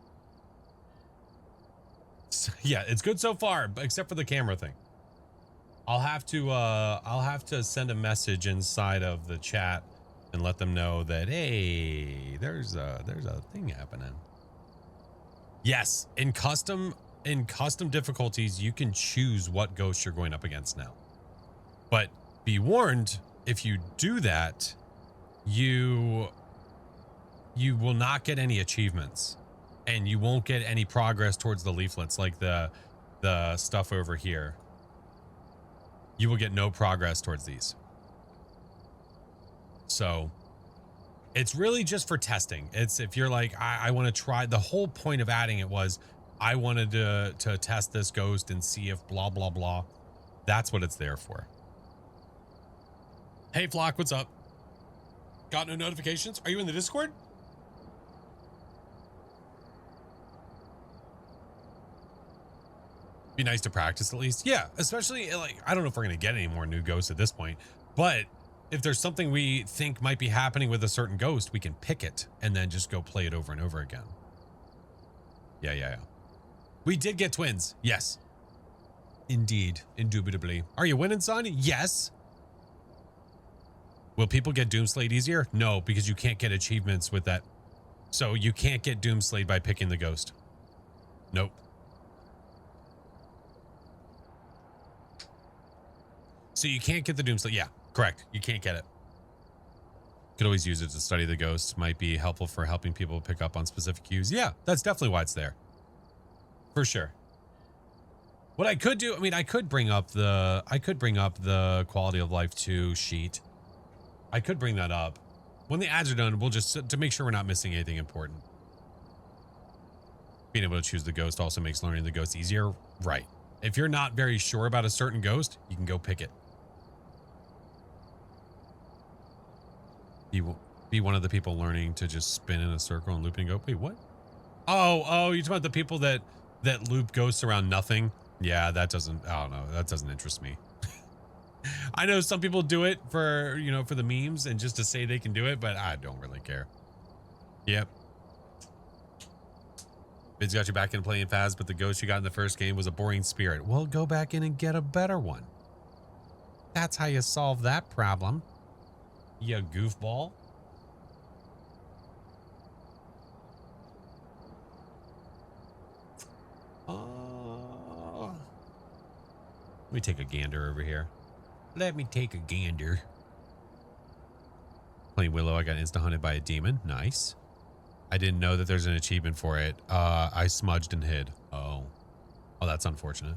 So, yeah, it's good so far, but except for the camera thing. I'll have to send a message inside of the chat and let them know that, hey, there's a thing happening. Yes, in custom difficulties, you can choose what ghost you're going up against now. But be warned, if you do that, you will not get any achievements, and you won't get any progress towards the leaflets, like the stuff over here. You will get no progress towards these. So it's really just for testing. It's if you're like, I want to try, the whole point of adding it was I wanted to test this ghost and see if blah, blah, blah. That's what it's there for. Hey, Flock, what's up? Got no notifications? Are you in the Discord? Be nice to practice at least. Yeah, especially like, I don't know if we're going to get any more new ghosts at this point, but if there's something we think might be happening with a certain ghost, we can pick it and then just go play it over and over again. Yeah. We did get twins. Yes. Indeed. Indubitably. Are you winning, son? Yes. Will people get Doomslayed easier? No, because you can't get achievements with that. So you can't get Doomslayed by picking the ghost. Nope. So you can't get the Doomslayed. Yeah, correct. You can't get it. Could always use it to study the ghosts. Might be helpful for helping people pick up on specific cues. Yeah, that's definitely why it's there. For sure. What I could do, I mean, I could bring up the quality of life 2 sheet. I could bring that up. When the ads are done, we'll just, to make sure we're not missing anything important. Being able to choose the ghost also makes learning the ghost easier. Right. If you're not very sure about a certain ghost, you can go pick it. You will be one of the people learning to just spin in a circle and loop and go, wait, what? Oh, you're talking about the people that loop ghosts around nothing? Yeah, that doesn't, I don't know. That doesn't interest me. I know some people do it for, for the memes and just to say they can do it, but I don't really care. Yep. Vid's got you back in playing Phas, but the ghost you got in the first game was a boring spirit. Well, go back in and get a better one. That's how you solve that problem. You goofball. Let me take a gander over here. Let me take a gander. Playing Willow, I got insta-hunted by a demon. Nice. I didn't know that there's an achievement for it. I smudged and hid. Oh, that's unfortunate.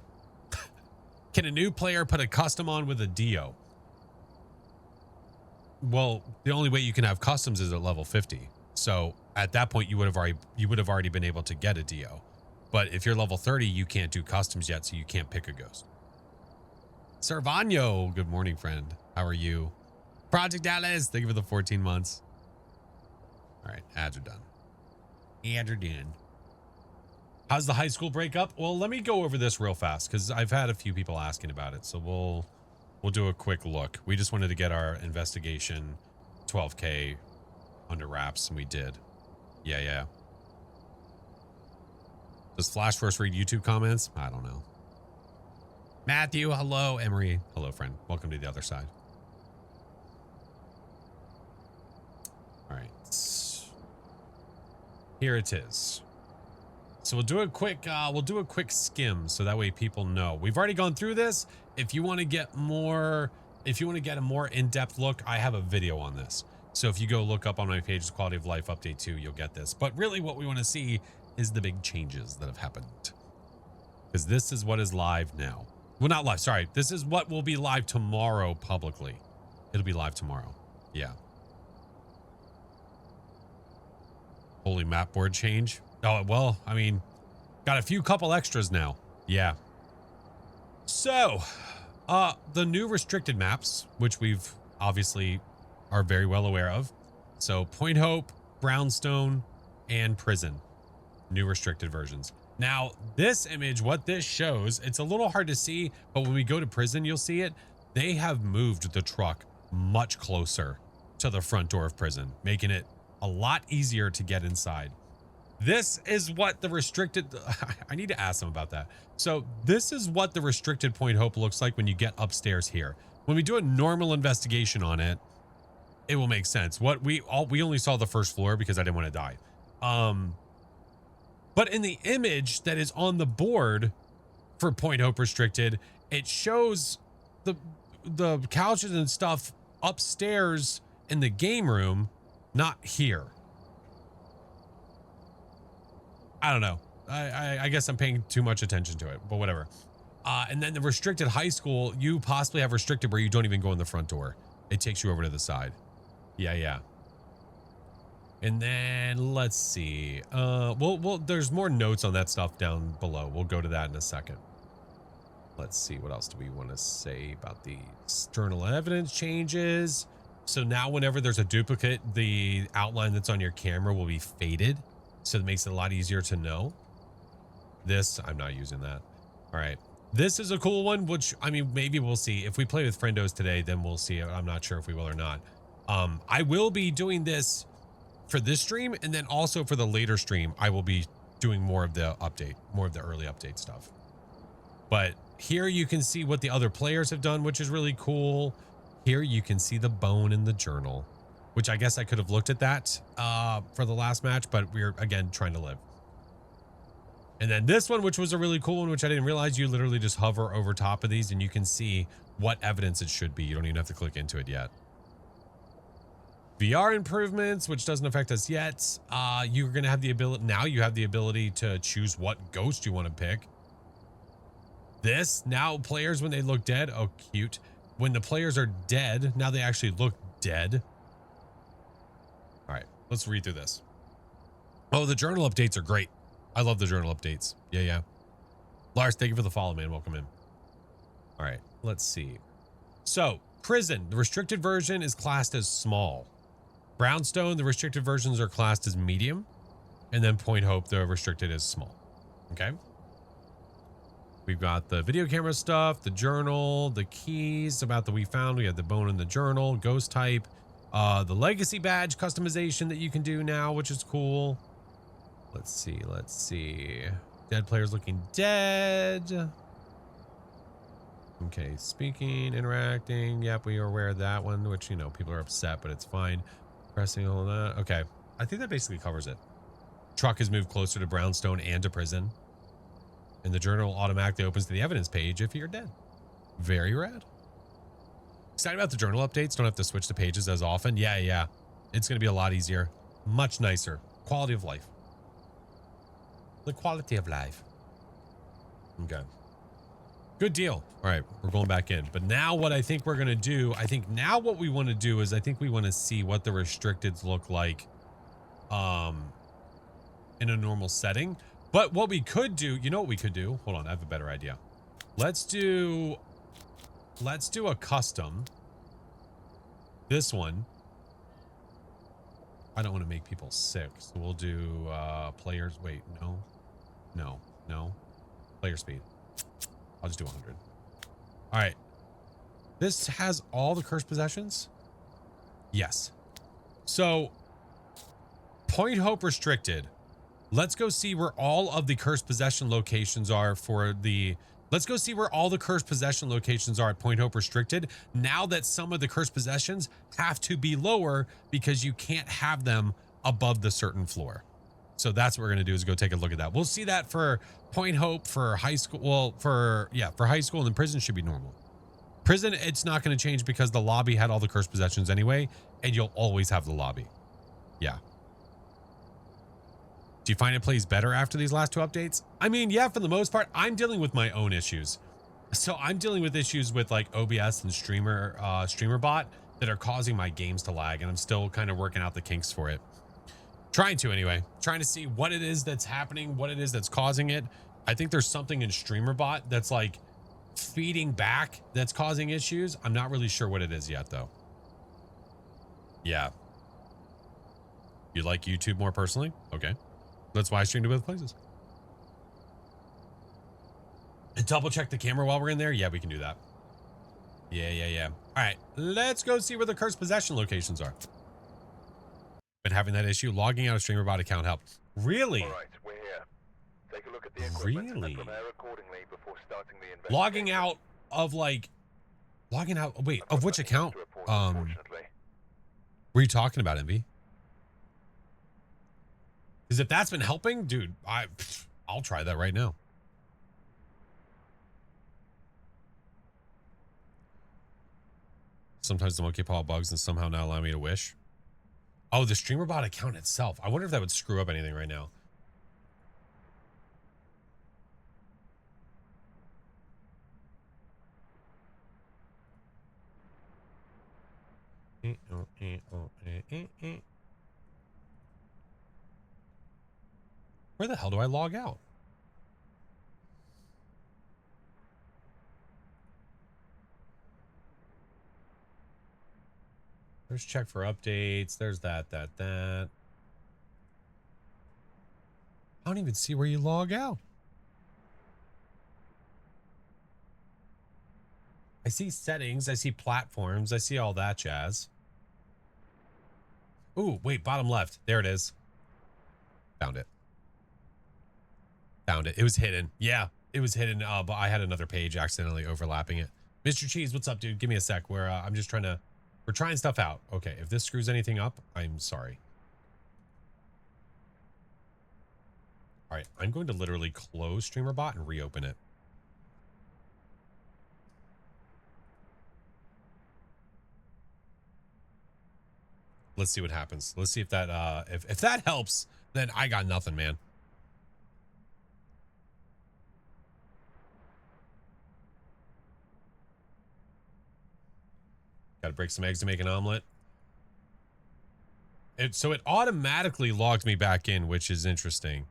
Can a new player put a custom on with a Dio? Well, the only way you can have customs is at level 50. So at that point, you would have already been able to get a Dio. But if you're level 30, you can't do customs yet, so you can't pick a ghost. Servano, good morning, friend. How are you? Project Alice, thank you for the 14 months. All right, ads are done. Ads are done. How's the high school breakup? Well, let me go over this real fast because I've had a few people asking about it. So we'll do a quick look. We just wanted to get our investigation 12K under wraps, and we did. Yeah. Does Flash first read YouTube comments? I don't know. Matthew, hello. Emery, hello, friend. Welcome to the other side. All right. Here it is. So we'll do a quick skim so that way people know. We've already gone through this. If you want to get a more in-depth look, I have a video on this. So if you go look up on my page, Quality of Life Update 2, you'll get this. But really what we want to see is the big changes that have happened. Because this is what is live now. Well, not live, sorry. This is what will be live tomorrow publicly. It'll be live tomorrow. Yeah. Holy map board change. Oh, well, I mean, got a couple extras now. Yeah. So, the new restricted maps, which we've obviously are very well aware of. So Point Hope, Brownstone, and Prison, new restricted versions. Now, this image, what this shows, it's a little hard to see, but when we go to Prison, you'll see it. They have moved the truck much closer to the front door of Prison, making it a lot easier to get inside. This is what the restricted, I need to ask them about that. So this is what the restricted Point Hope looks like when you get upstairs here. When we do a normal investigation on it, it will make sense. What we only saw the first floor because I didn't want to die. But in the image that is on the board for Point Hope restricted, it shows the couches and stuff upstairs in the game room, not here. I don't know. I guess I'm paying too much attention to it, but whatever. And then the restricted high school, you possibly have restricted where you don't even go in the front door. It takes you over to the side. Yeah. And then let's see. Well, there's more notes on that stuff down below. We'll go to that in a second. Let's see. What else do we want to say about these journal evidence changes? So now whenever there's a duplicate, the outline that's on your camera will be faded. So it makes it a lot easier to know. This, I'm not using that. All right. This is a cool one, which, I mean, maybe we'll see. If we play with Friendos today, then we'll see. I'm not sure if we will or not. I will be doing this for this stream, and then also for the later stream, I will be doing more of the early update stuff. But here you can see what the other players have done, which is really cool. Here you can see the bone in the journal, which I guess I could have looked at that for the last match, but we're, again, trying to live. And then this one, which was a really cool one, which I didn't realize, you literally just hover over top of these and you can see what evidence it should be. You don't even have to click into it yet. VR improvements, which doesn't affect us yet. You're going to have the ability, now you have the ability to choose what ghost you want to pick. This, now players, when they look dead, oh, cute. When the players are dead, now they actually look dead. All right, let's read through this. Oh, the journal updates are great. I love the journal updates. Yeah. Lars, thank you for the follow, man. Welcome in. All right, let's see. So, Prison, the restricted version is classed as small. Brownstone, the restricted versions are classed as medium. And then Point Hope, the restricted is small. Okay. We've got the video camera stuff, the journal, the keys about the we found. We have the bone in the journal, ghost type, the legacy badge customization that you can do now, which is cool. Let's see. Dead players looking dead. Okay, speaking, interacting. Yep, we are aware of that one, which, you know, people are upset, but it's fine. Pressing all that. Okay, I think that basically covers it. Truck has moved closer to Brownstone and to Prison. And the journal automatically opens to the evidence page if you're dead. Very rad. Excited about the journal updates. Don't have to switch the pages as often. Yeah. It's going to be a lot easier. Much nicer. Quality of life. The quality of life. Okay. Good deal. All right, we're going back in. But now what I think we're going to do, I think now what we want to do is I think we want to see what the restricteds look like in a normal setting. But what we could do, you know what we could do? Hold on, I have a better idea. Let's do a custom. This one. I don't want to make people sick, so we'll do players. Wait, no. Player speed. I'll just do 100. All right. This has all the cursed possessions? Yes. So, Point Hope restricted. Let's go see where all of the cursed possession locations are for the... Let's go see where all the cursed possession locations are at Point Hope restricted. Now that some of the cursed possessions have to be lower because you can't have them above the certain floor. So that's what we're going to do is go take a look at that. We'll see that for Point Hope, for high school. Well, for high school, and then Prison should be normal. Prison, it's not going to change because the lobby had all the cursed possessions anyway, and you'll always have the lobby. Yeah. Do you find it plays better after these last two updates? I mean, yeah, for the most part. I'm dealing with my own issues. So I'm dealing with issues with like OBS and StreamerBot that are causing my games to lag, and I'm still kind of working out the kinks for it. Trying to anyway. Trying to see what it is that's happening, what it is that's causing it. I think there's something in StreamerBot that's like feeding back that's causing issues. I'm not really sure what it is yet though. Yeah. You like YouTube more personally? Okay. That's why I stream to both places. And double check the camera while we're in there? Yeah, we can do that. Yeah. All right, let's go see where the cursed possession locations are. Been having that issue. Logging out a StreamerBot account helps. Really? All right, we're here. Take a look at the equipment Really? and prepare accordingly before starting the investigation. Logging out of like, wait, of which account? Were you talking about, Envy? Because if that's been helping, dude, I'll try that right now. Sometimes the monkey paw bugs and somehow not allow me to wish. Oh, the StreamerBot account itself. I wonder if that would screw up anything right now. Where the hell do I log out? There's check for updates. There's that. I don't even see where you log out. I see settings. I see platforms. I see all that jazz. Ooh, wait, bottom left. There it is. Found it. It was hidden. Yeah, it was hidden, but I had another page accidentally overlapping it. Mr. Cheese, what's up, dude? Give me a sec. We're trying stuff out. Okay, if this screws anything up, I'm sorry. All right, I'm going to literally close StreamerBot and reopen it. Let's see what happens. Let's see if that if that helps, then I got nothing, man. Got to break some eggs to make an omelet. So it automatically logged me back in, which is interesting.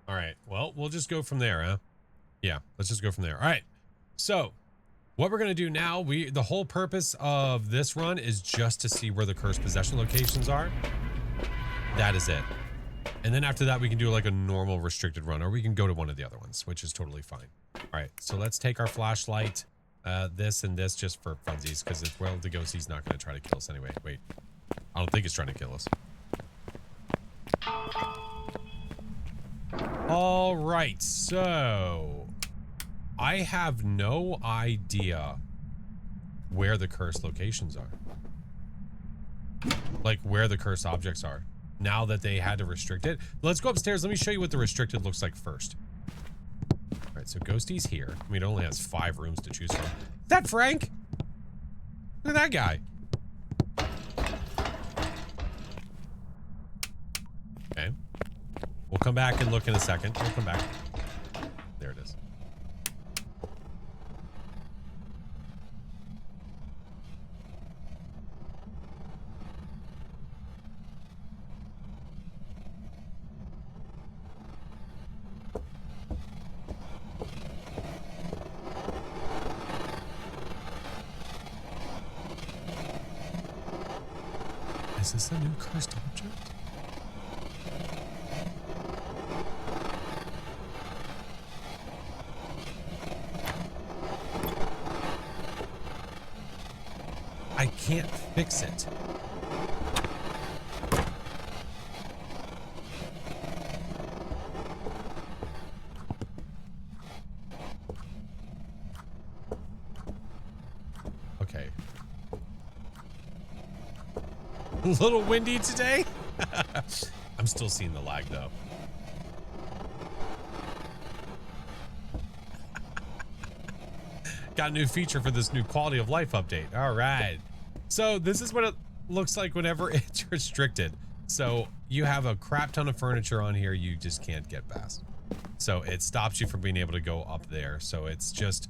All right. Well, we'll just go from there, huh? Yeah, let's just go from there. All right. So what we're going to do now, the whole purpose of this run is just to see where the cursed possession locations are. That is it. And then after that, we can do like a normal restricted run, or we can go to one of the other ones, which is totally fine. All right. So let's take our flashlight. This and this just for funsies, because if well the ghostie's not going to try to kill us anyway. Wait, I don't think it's trying to kill us. All right, so I have no idea where the cursed locations are, like where the cursed objects are. Now that they had to restrict it, let's go upstairs. Let me show you what the restricted looks like first. All right, so Ghosty's here. I mean, it only has 5 rooms to choose from. Is that Frank? Look at that guy. Okay. We'll come back and look in a second. We'll come back. There it is. Is this a new cursed object? I can't fix it. Okay. A little windy today. I'm still seeing the lag though. Got a new feature for this new quality of life update. All right. So this is what it looks like whenever it's restricted. So you have a crap ton of furniture on here you just can't get past. So it stops you from being able to go up there. So it's just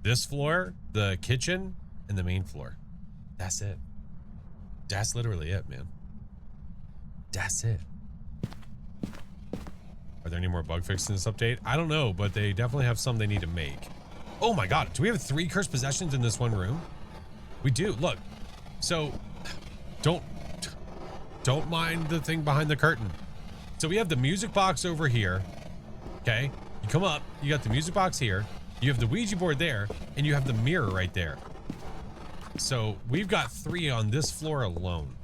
this floor, the kitchen, and the main floor. That's it. That's literally it, man. That's it. Are there any more bug fixes in this update? I don't know, but they definitely have some they need to make. Oh my god, do we have 3 cursed possessions in this one room? We do. Look, So don't mind the thing behind the curtain. So we have the music box over here. Okay. You come up, you got the music box here. You have the Ouija board there, and you have the mirror right there. So we've got 3 on this floor alone.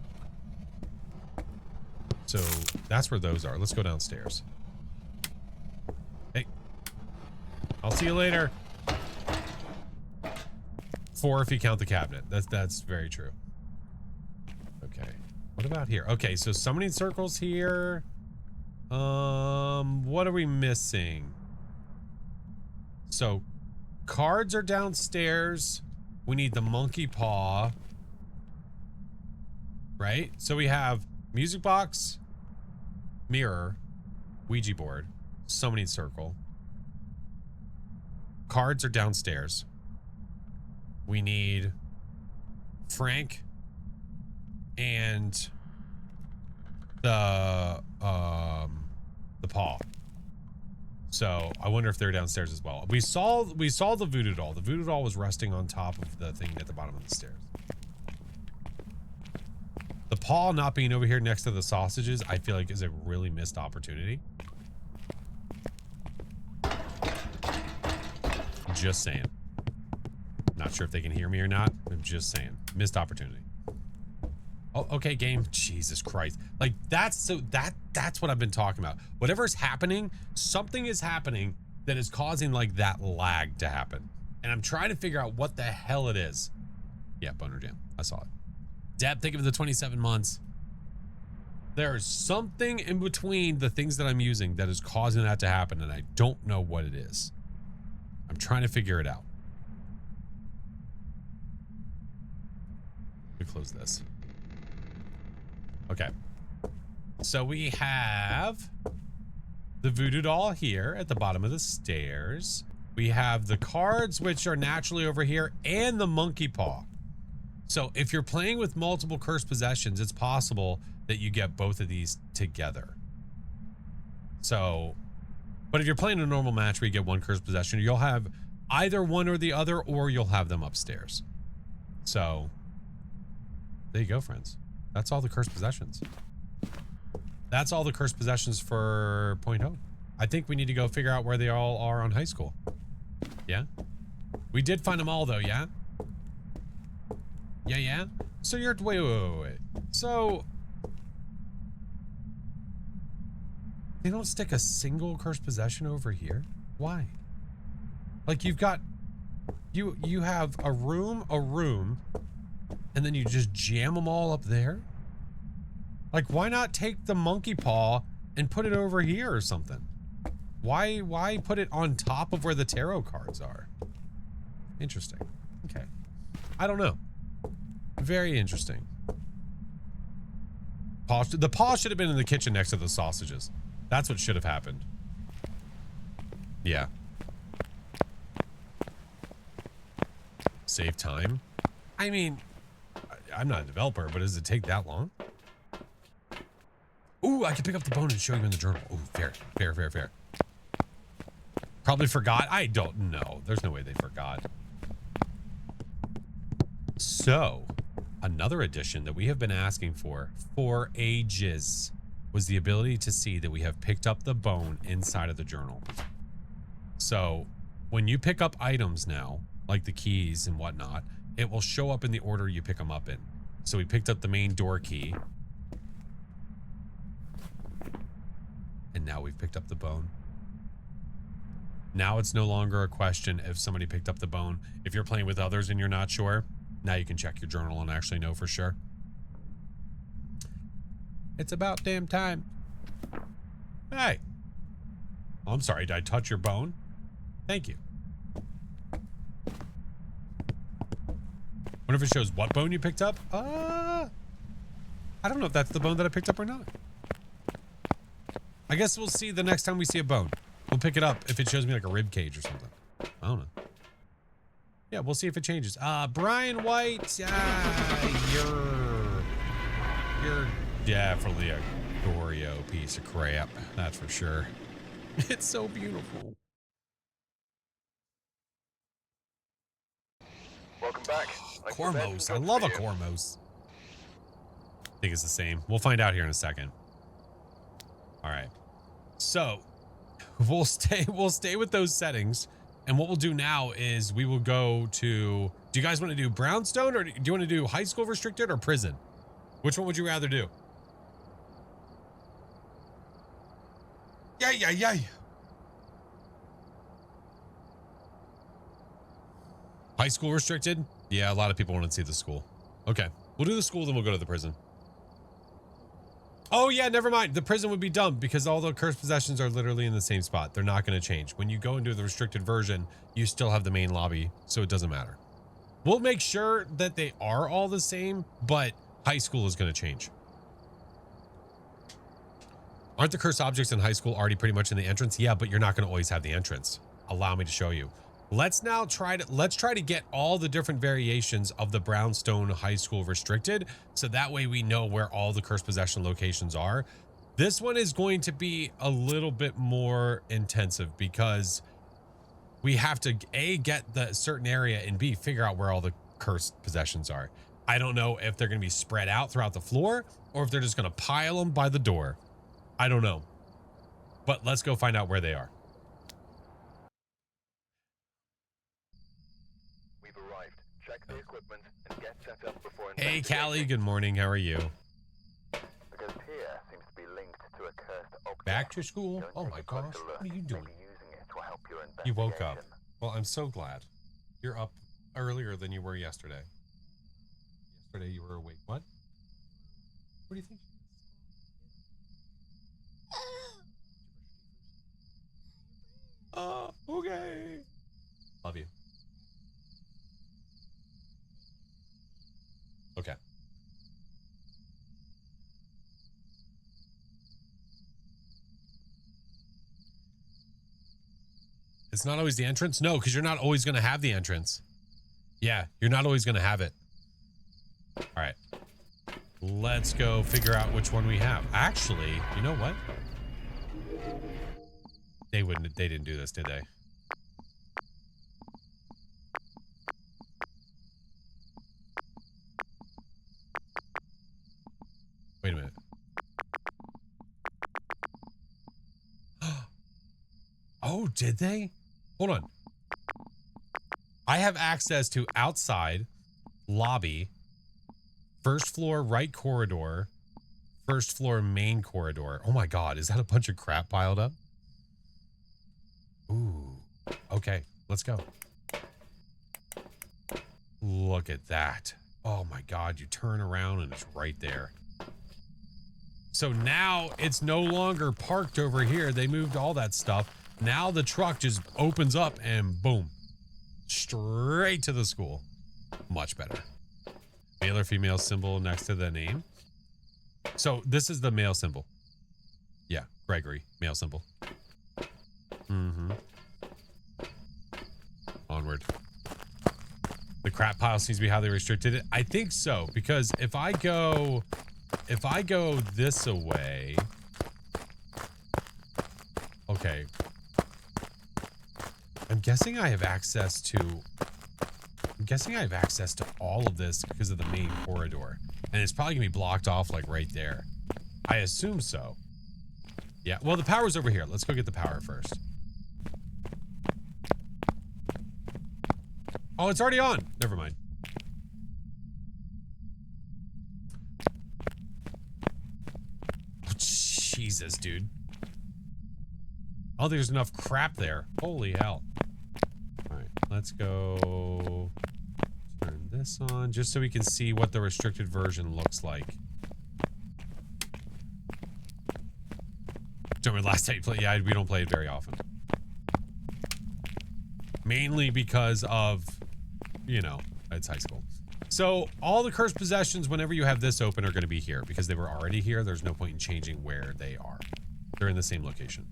So that's where those are. Let's go downstairs. Hey, I'll see you later. 4 if you count the cabinet. That's very true. Okay. What about here? Okay, so summoning circles here. What are we missing? So cards are downstairs. We need the monkey paw. Right? So we have music box, mirror, Ouija board, summoning circle. Cards are downstairs. We need Frank and the paw. So I wonder if they're downstairs as well. We saw the voodoo doll. The voodoo doll was resting on top of the thing at the bottom of the stairs. The paw not being over here next to the sausages, I feel like is a really missed opportunity. Just saying. Not sure if they can hear me or not. I'm just saying. Missed opportunity. Oh, okay, game. Jesus Christ. Like, that's what I've been talking about. Whatever's happening, something is happening that is causing, like, that lag to happen. And I'm trying to figure out what the hell it is. Yeah, Boner Jam. I saw it. Deb, think of the 27 months. There's something in between the things that I'm using that is causing that to happen, and I don't know what it is. I'm trying to figure it out. Let me close this. Okay. So we have the voodoo doll here at the bottom of the stairs. We have the cards, which are naturally over here, and the monkey paw. So if you're playing with multiple cursed possessions, it's possible that you get both of these together. So, but if you're playing a normal match where you get one cursed possession, you'll have either one or the other, or you'll have them upstairs. So there you go, friends. That's all the cursed possessions. That's all the cursed possessions for Point Hope. I think we need to go figure out where they all are on high school. Yeah? We did find them all, though, yeah? Yeah? So you're... Wait. So... They don't stick a single cursed possession over here? Why? Like, you've got... You have a room, and then you just jam them all up there? Like, why not take the monkey paw and put it over here or something? Why put it on top of where the tarot cards are? Interesting. Okay. I don't know. Very interesting. The paw should have been in the kitchen next to the sausages. That's what should have happened. Yeah. Save time? I mean... I'm not a developer, but does it take that long? Ooh, I can pick up the bone and show you in the journal. Ooh, fair. Probably forgot. I don't know. There's no way they forgot. So, another addition that we have been asking for ages was the ability to see that we have picked up the bone inside of the journal. So, when you pick up items now, like the keys and whatnot, it will show up in the order you pick them up in. So we picked up the main door key. And now we've picked up the bone. Now it's no longer a question if somebody picked up the bone. If you're playing with others and you're not sure, now you can check your journal and actually know for sure. It's about damn time. Hey. Oh, I'm sorry, did I touch your bone? Thank you. Wonder if it shows what bone you picked up? I don't know if that's the bone that I picked up or not. I guess we'll see the next time we see a bone. We'll pick it up if it shows me like a rib cage or something. I don't know. Yeah, we'll see if it changes. Brian White, you're definitely a Goryo piece of crap. That's for sure. It's so beautiful. Welcome back. Cormos. I love a Cormos. think it's the same. We'll find out here in a second. All right. So we'll stay with those settings. And what we'll do now is we will go to, do you guys want to do Brownstone, or do you want to do high school restricted or prison? Which one would you rather do? Yeah. High school restricted? Yeah, a lot of people want to see the school. Okay, we'll do the school, then we'll go to the prison. Oh yeah, never mind. The prison would be dumb because all the cursed possessions are literally in the same spot. They're not going to change. When you go into the restricted version, you still have the main lobby, so it doesn't matter. We'll make sure that they are all the same, but high school is going to change. Aren't the cursed objects in high school already pretty much in the entrance? Yeah, but you're not going to always have the entrance. Allow me to show you. Let's try to get all the different variations of the Brownstone High School restricted, so that way we know where all the cursed possession locations are. This one is going to be a little bit more intensive because we have to A, get the certain area, and B, figure out where all the cursed possessions are. I don't know if they're going to be spread out throughout the floor or if they're just going to pile them by the door. I don't know, but let's go find out where they are. Check the equipment and get set up before. Hey, Callie. Good morning. How are you? The ghost here seems to be linked to a cursed object. Back to school? Oh my gosh. What are you doing? You woke up. Well, I'm so glad. You're up earlier than you were yesterday. Yesterday you were awake. What? What do you think? Okay. Love you. Okay. It's not always the entrance? No, because you're not always going to have the entrance. Yeah, you're not always going to have it. All right. Let's go figure out which one we have. Actually, you know what? They didn't do this, did they? Wait a minute. Oh, did they? Hold on. I have access to outside, lobby, first floor right corridor, first floor main corridor. Oh my God, is that a bunch of crap piled up? Ooh, okay, let's go. Look at that. Oh my God, you turn around and it's right there. So now it's no longer parked over here. They moved all that stuff. Now the truck just opens up and boom, straight to the school. Much better. Male or female symbol next to the name. So this is the male symbol. Yeah, Gregory, male symbol. Mm-hmm. Onward. The crap pile seems to be how they restricted it. I think so, because if I go this away. Okay. I'm guessing I have access to all of this because of the main corridor. And it's probably gonna be blocked off like right there. I assume so. Yeah, well, the power's over here. Let's go get the power first. Oh, it's already on. Never mind. Oh, Jesus, dude. Oh, there's enough crap there. Holy hell. All right, let's go turn this on just so we can see what the restricted version looks like. Don't remember last time you played. Yeah, we don't play it very often. Mainly because of, you know, it's high school. So all the cursed possessions, whenever you have this open, are going to be here because they were already here. There's no point in changing where they are. They're in the same location.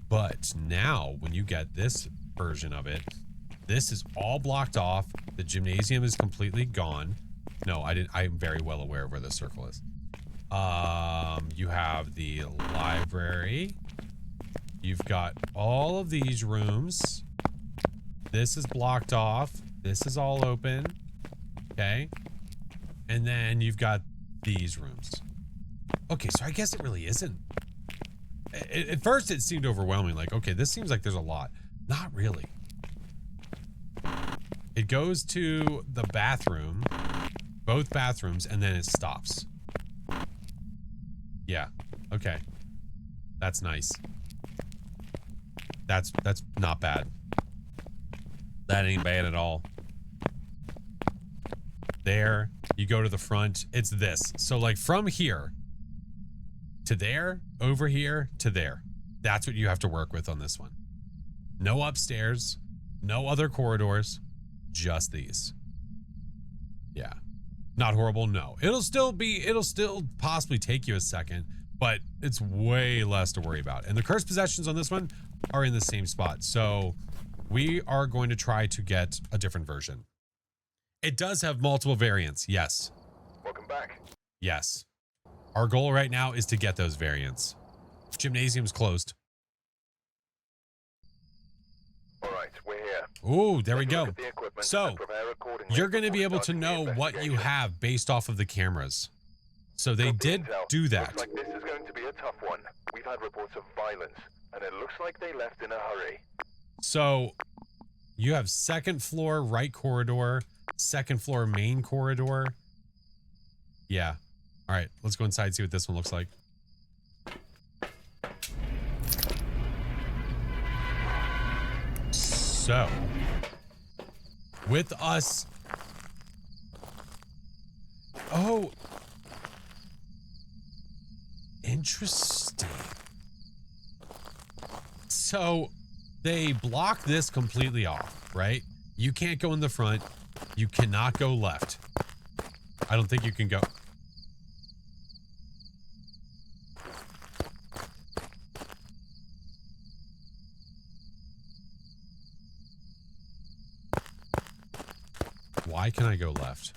But now when you get this version of it, this is all blocked off. The gymnasium is completely gone. No, I'm very well aware of where this circle is. You have the library. You've got all of these rooms. This is blocked off. This is all open. Okay. And then you've got these rooms. Okay, so I guess it really isn't. At first, it seemed overwhelming. Like, okay, this seems like there's a lot. Not really. It goes to the bathroom, both bathrooms, and then it stops. Yeah. Okay. That's nice. That's not bad. That ain't bad at all. There, you go to the front. It's this. So like from here to there, over here to there. That's what you have to work with on this one. No upstairs, no other corridors, just these. Yeah. Not horrible, no. It'll still possibly take you a second, but it's way less to worry about. And the cursed possessions on this one are in the same spot. So we are going to try to get a different version. It does have multiple variants, yes. Welcome back. Yes. Our goal right now is to get those variants. Gymnasium's closed. All right, we're here. Ooh, there we Take a look go. at the equipment So, and prepare accordingly you're going to be before able to starting the know what you investigation. have based off of the cameras. So they Copy did intel. do that. Looks like this is going to be a tough one. We've had reports of violence, and it looks like they left in a hurry. So you have second floor right corridor, second floor main corridor. Yeah. All right, let's go inside and see what this one looks like. So, with us... Oh. Interesting. So, they block this completely off, right? You can't go in the front. You cannot go left. I don't think you can go... Why can I go left?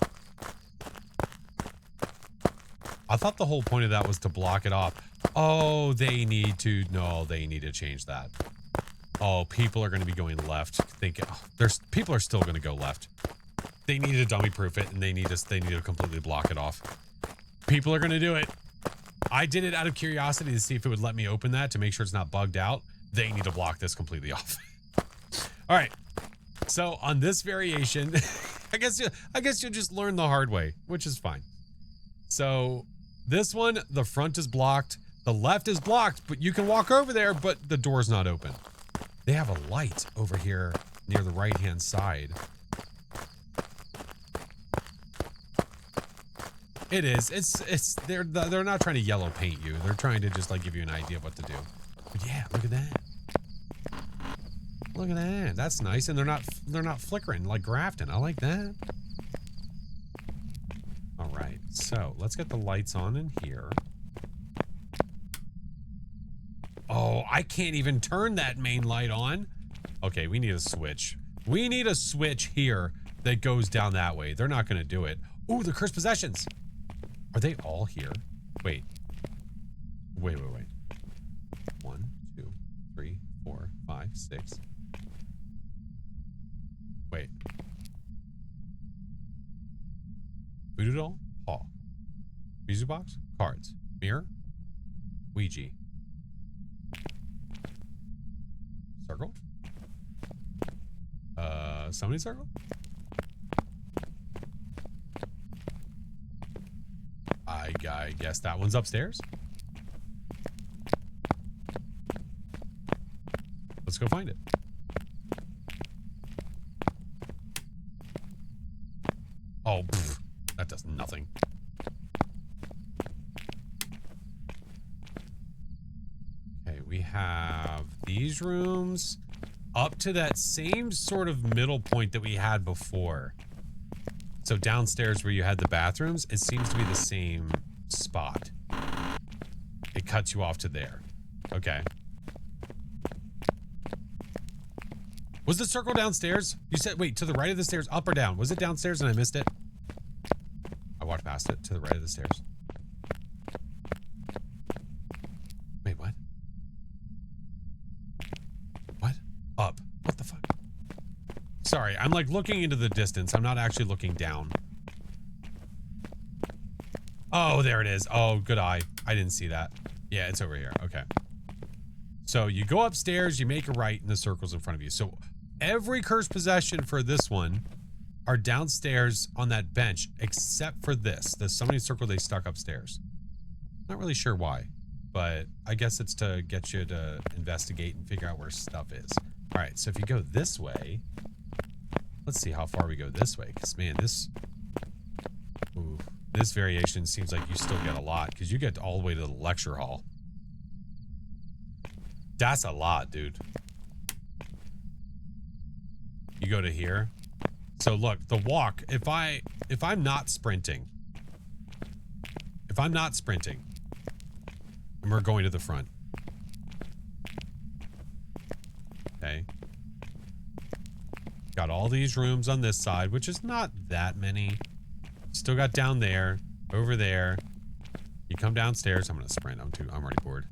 I thought the whole point of that was to block it off. Oh, they need to... No, they need to change that. Oh, people are going to be going left. Thinking, oh, people are still going to go left. They need to dummy proof it, and they need to completely block it off. People are going to do it. I did it out of curiosity to see if it would let me open that to make sure it's not bugged out. They need to block this completely off. All right. So on this variation, I guess you'll just learn the hard way, which is fine. So this one, the front is blocked. The left is blocked, but you can walk over there, but the door's not open. They have a light over here near the right-hand side. It is. They're not trying to yellow paint you. They're trying to just like give you an idea of what to do. But yeah, look at that. Look at that. That's nice, and they're not flickering like Grafton. I like that. All right, so let's get the lights on in here. Oh, I can't even turn that main light on. Okay, we need a switch. We need a switch here that goes down that way. They're not going to do it. Ooh, the cursed possessions. Are they all here? Wait. Wait. 1, 2, 3, 4, 5, 6. Wait. Voodoo doll? Paw. Music box? Cards. Mirror? Ouija. Circle? Summoning circle? I guess that one's upstairs. Let's go find it. Oh, pfft, that does nothing. Okay, we have these rooms up to that same sort of middle point that we had before. So downstairs where you had the bathrooms, it seems to be the same spot. It cuts you off to there. Okay. Was the circle downstairs? You said, wait, to the right of the stairs, up or down? Was it downstairs and I missed it? I walked past it to the right of the stairs. Wait, what? What? Up. What the fuck? Sorry, I'm like looking into the distance. I'm not actually looking down. Oh, there it is. Oh, good eye. I didn't see that. Yeah, it's over here. Okay. So you go upstairs, you make a right, and the circle's in front of you. So every cursed possession for this one are downstairs on that bench, except for this. The summoning circle they stuck upstairs. Not really sure why, but I guess it's to get you to investigate and figure out where stuff is. All right, so if you go this way, let's see how far we go this way. Because, man, this variation seems like you still get a lot because you get all the way to the lecture hall. That's a lot, dude. You go to here. So look, the walk, if I'm not sprinting, and we're going to the front. Okay. Got all these rooms on this side, which is not that many. Still got down there, over there. You come downstairs. I'm gonna sprint. I'm already bored.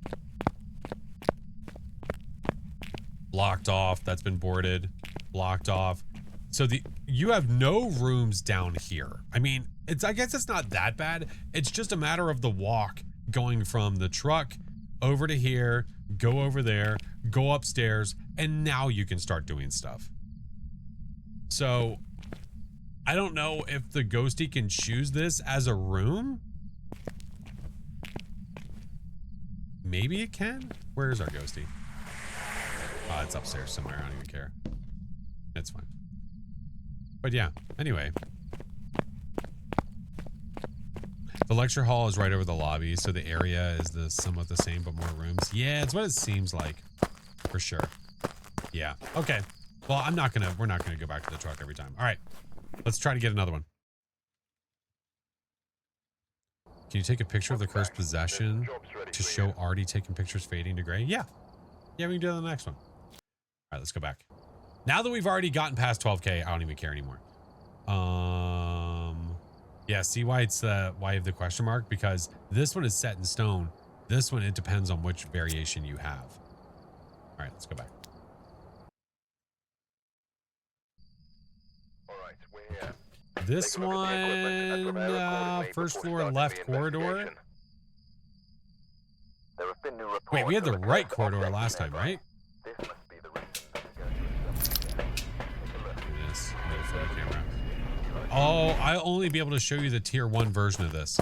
Blocked off. That's been boarded. Blocked off. So you have no rooms down here. I mean, I guess it's not that bad. It's just a matter of the walk going from the truck over to here, go over there, go upstairs, and now you can start doing stuff. So I don't know if the ghosty can choose this as a room. Maybe it can. Where's our ghosty? Oh, it's upstairs somewhere. I don't even care. It's fine. But yeah, anyway. The lecture hall is right over the lobby, so the area is somewhat the same, but more rooms. Yeah, it's what it seems like. For sure. Yeah. Okay. Well, we're not gonna go back to the truck every time. All right. Let's try to get another one. Can you take a picture of the cursed possession to show Artie taking pictures fading to gray? Yeah. Yeah, we can do that on the next one. All right, let's go back. Now that we've already gotten past 12K, I don't even care anymore. Yeah, see why it's why you have the question mark? Because this one is set in stone. This one, it depends on which variation you have. All right, let's go back. All right, we're here. This one, first floor left corridor. There have been new reports. Wait, we had the right corridor last time, right? This must be the reason. Look at this. No photo camera. Oh, I'll only be able to show you the tier 1 version of this.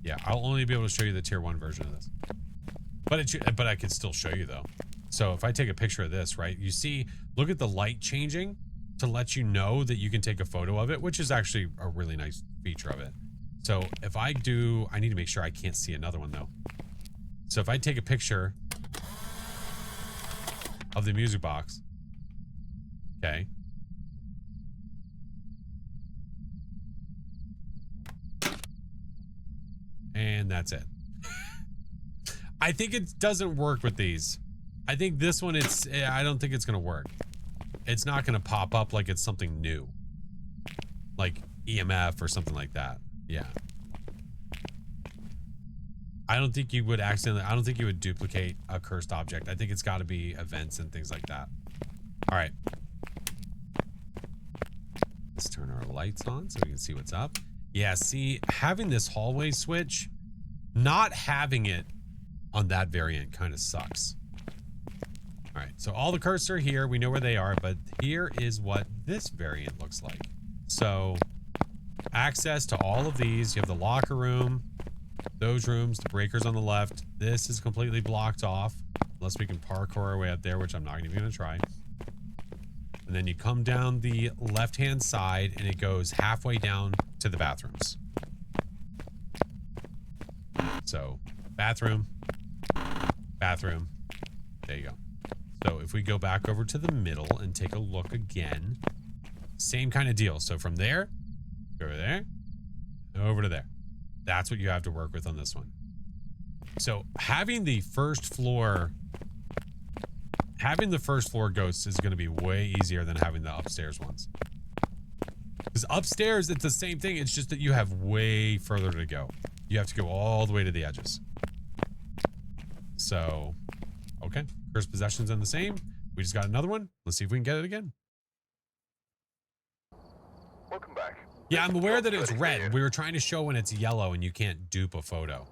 Yeah, I'll only be able to show you the tier 1 version of this. But I can still show you though. So if I take a picture of this, right? You see, look at the light changing to let you know that you can take a photo of it, which is actually a really nice feature of it. So if I need to make sure I can't see another one though. So if I take a picture of the music box, okay. And that's it. I think it doesn't work with these. I think this one, I don't think it's going to work. It's not going to pop up like it's something new. Like EMF or something like that. Yeah. I don't think you would duplicate a cursed object. I think it's got to be events and things like that. All right. Let's turn our lights on so we can see what's up. Yeah, see, having this hallway switch, not having it on that variant kind of sucks. All right, so all the cursors are here. We know where they are, but here is what this variant looks like. So access to all of these. You have the locker room, those rooms, the breakers on the left. This is completely blocked off unless we can parkour our way up there, which I'm not even going to try. And then you come down the left-hand side and it goes halfway down to the bathrooms. So bathroom, bathroom. There you go. So if we go back over to the middle and take a look again, same kind of deal. So from there, go over there, over to there. That's what you have to work with on this one. So having the first floor ghosts is going to be way easier than having the upstairs ones. Because upstairs, it's the same thing. It's just that you have way further to go. You have to go all the way to the edges. So, okay. Cursed possessions in the same. We just got another one. Let's see if we can get it again. Welcome back. Yeah, I'm aware that it's Ready for red. you. We were trying to show when it's yellow and you can't dupe a photo.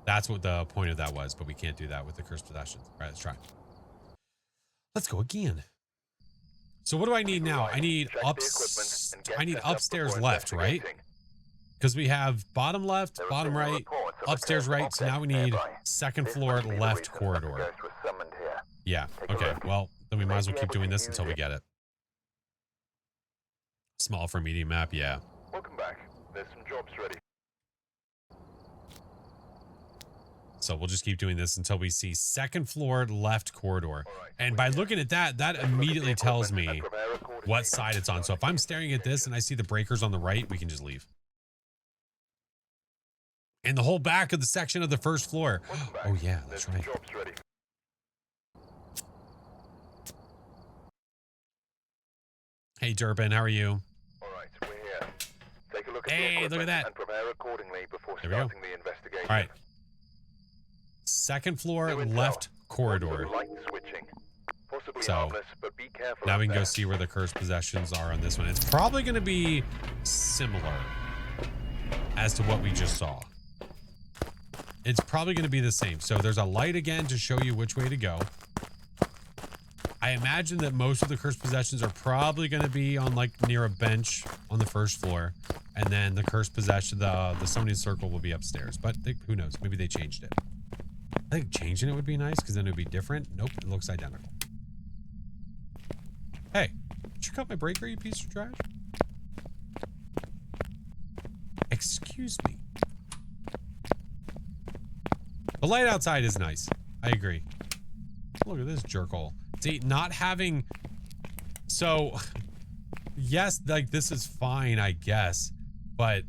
That's what the point of that was, but we can't do that with the cursed possessions. All right, let's try. Let's go again. So what do I need now? I need Check the equipment and get set up upstairs before left, right? investigating. Because we have bottom left, There have bottom been right, reports of a upstairs cursed right. So now we object need nearby. second This floor must be the left reason that the corridor. ghost was summoned here. Yeah. Take a Okay. look. Well, then we might as well May be keep able doing to this use until we it. get it. Small for medium map. Yeah. Welcome back. There's some jobs ready. So we'll just keep doing this until we see second floor left corridor. All right, And we're by here. looking at that, that Take a look at the immediately tells equipment me and prepare accordingly what to side it's on. So if start I'm staring at this and I see the breakers on the right, we can just leave. And the whole back of the section of the first floor. Welcome back. Oh yeah, There's that's some right. jobs ready. Hey Durbin, how are you? All right, we're here. Take a look at Hey, the look at equipment that. and prepare accordingly before There we go. starting the investigation. All right. Second floor New intel. left corridor. Lots of light switching. Possibly So, harmless, but be careful. Now out we can go there. see where the cursed possessions are on this one. It's probably going to be similar as to what we just saw. It's probably going to be the same. So there's a light again to show you which way to go. I imagine that most of the cursed possessions are probably going to be on like near a bench on the first floor. And then the cursed possession, the summoning circle will be upstairs. But who knows? Maybe they changed it. I think changing it would be nice because then it would be different. Nope, it looks identical. Hey, did you cut my breaker, you piece of trash? Excuse me. The light outside is nice. I agree. Look at this jerkhole. See, not having... So, yes, like, this is fine, I guess. But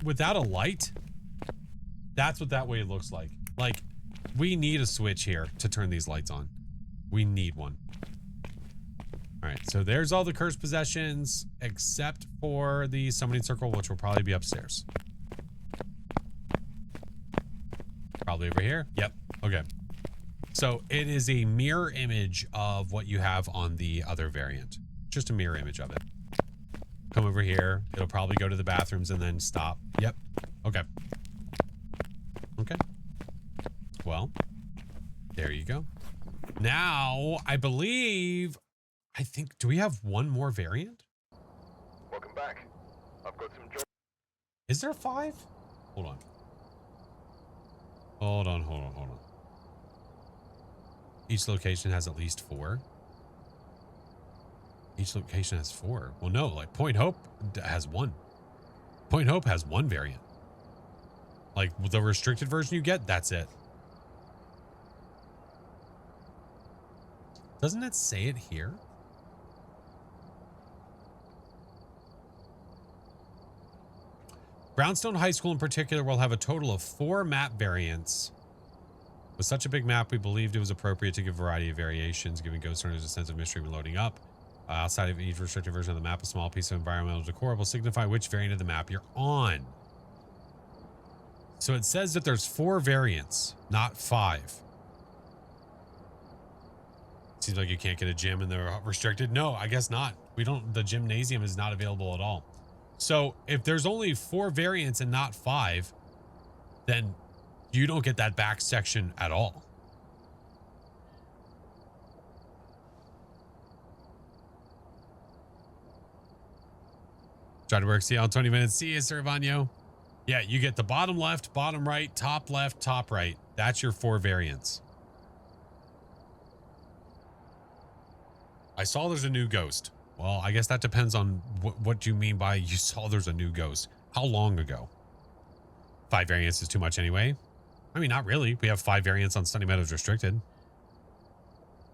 without a light, that's what that way looks like. Like, we need a switch here to turn these lights on. We need one. All right, so there's all the cursed possessions, except for the summoning circle, which will probably be upstairs. Probably over here. Yep. Okay. So it is a mirror image of what you have on the other variant. Just a mirror image of it. Come over here. It'll probably go to the bathrooms and then stop. Yep. Okay. Okay. Well, there you go. Now, I think, do we have one more variant? Welcome back. I've got some jobs. Is there 5? Hold on. Hold on. Each location has at least 4. Each location has 4. Well, no, like Point Hope has 1. Point Hope has 1 variant. Like the restricted version you get, that's it. Doesn't it say it here? Brownstone High School in particular will have a total of 4 map variants. With such a big map, we believed it was appropriate to give a variety of variations, giving ghost runners a sense of mystery when loading up. Outside of each restricted version of the map, a small piece of environmental decor will signify which variant of the map you're on. So it says that there's 4 variants, not 5. Seems like you can't get a gym and they're restricted. No, I guess not. The gymnasium is not available at all. So if there's only 4 variants and not 5, then you don't get that back section at all. Try to work. See you all in 20 minutes. See you, Servano. Yeah, you get the bottom left, bottom right, top left, top right. That's your 4 variants. I saw there's a new ghost. Well, I guess that depends on what you mean by you saw there's a new ghost. How long ago? 5 variants is too much anyway. I mean, not really. We have 5 variants on Sunny Meadows Restricted.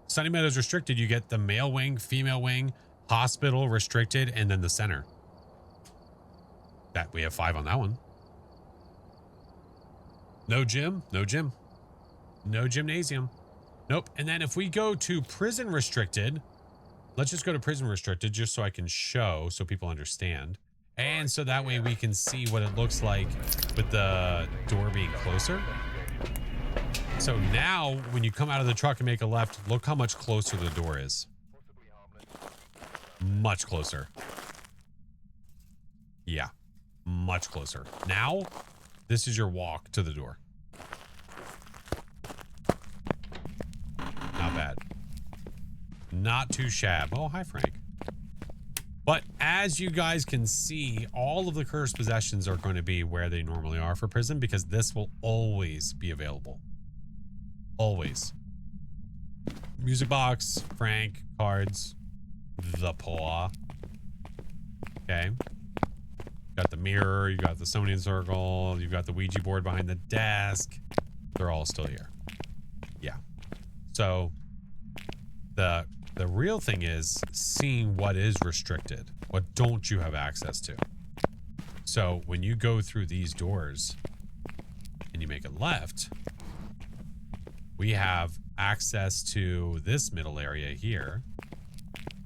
Sunny Meadows Restricted, you get the male wing, female wing, hospital restricted, and then the center. That we have 5 on that one. No gym, no gym. No gymnasium. Nope. And then if we go to prison restricted, let's just go to prison restricted just so I can show so people understand. And so that way we can see what it looks like with the door being closer. So now when you come out of the truck and make a left, look how much closer the door is. Much closer. Yeah, much closer. Now, this is your walk to the door. Not bad. Not too shab. Oh, hi, Frank. But as you guys can see, all of the cursed possessions are going to be where they normally are for prison because this will always be available. Always. Music box, Frank, cards, the paw. Okay. Got the mirror, you got the Sonian circle, you've got the Ouija board behind the desk. They're all still here. Yeah. So the real thing is seeing what is restricted. What don't you have access to? So when you go through these doors and you make a left, we have access to this middle area here.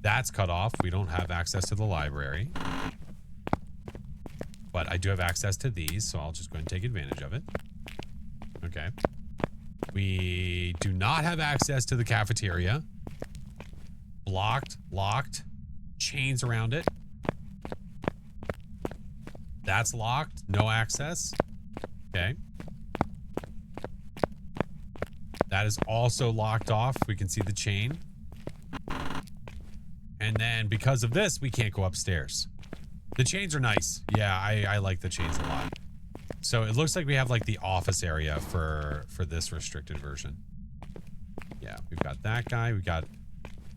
That's cut off. We don't have access to the library. But I do have access to these, so I'll just go ahead and take advantage of it. Okay. We do not have access to the cafeteria. Blocked, locked, chains around it. That's locked, no access. Okay. That is also locked off. We can see the chain. And then because of this, we can't go upstairs. The chains are nice. Yeah, I like the chains a lot. So it looks like we have like the office area for this restricted version. Yeah, we've got that guy. We've got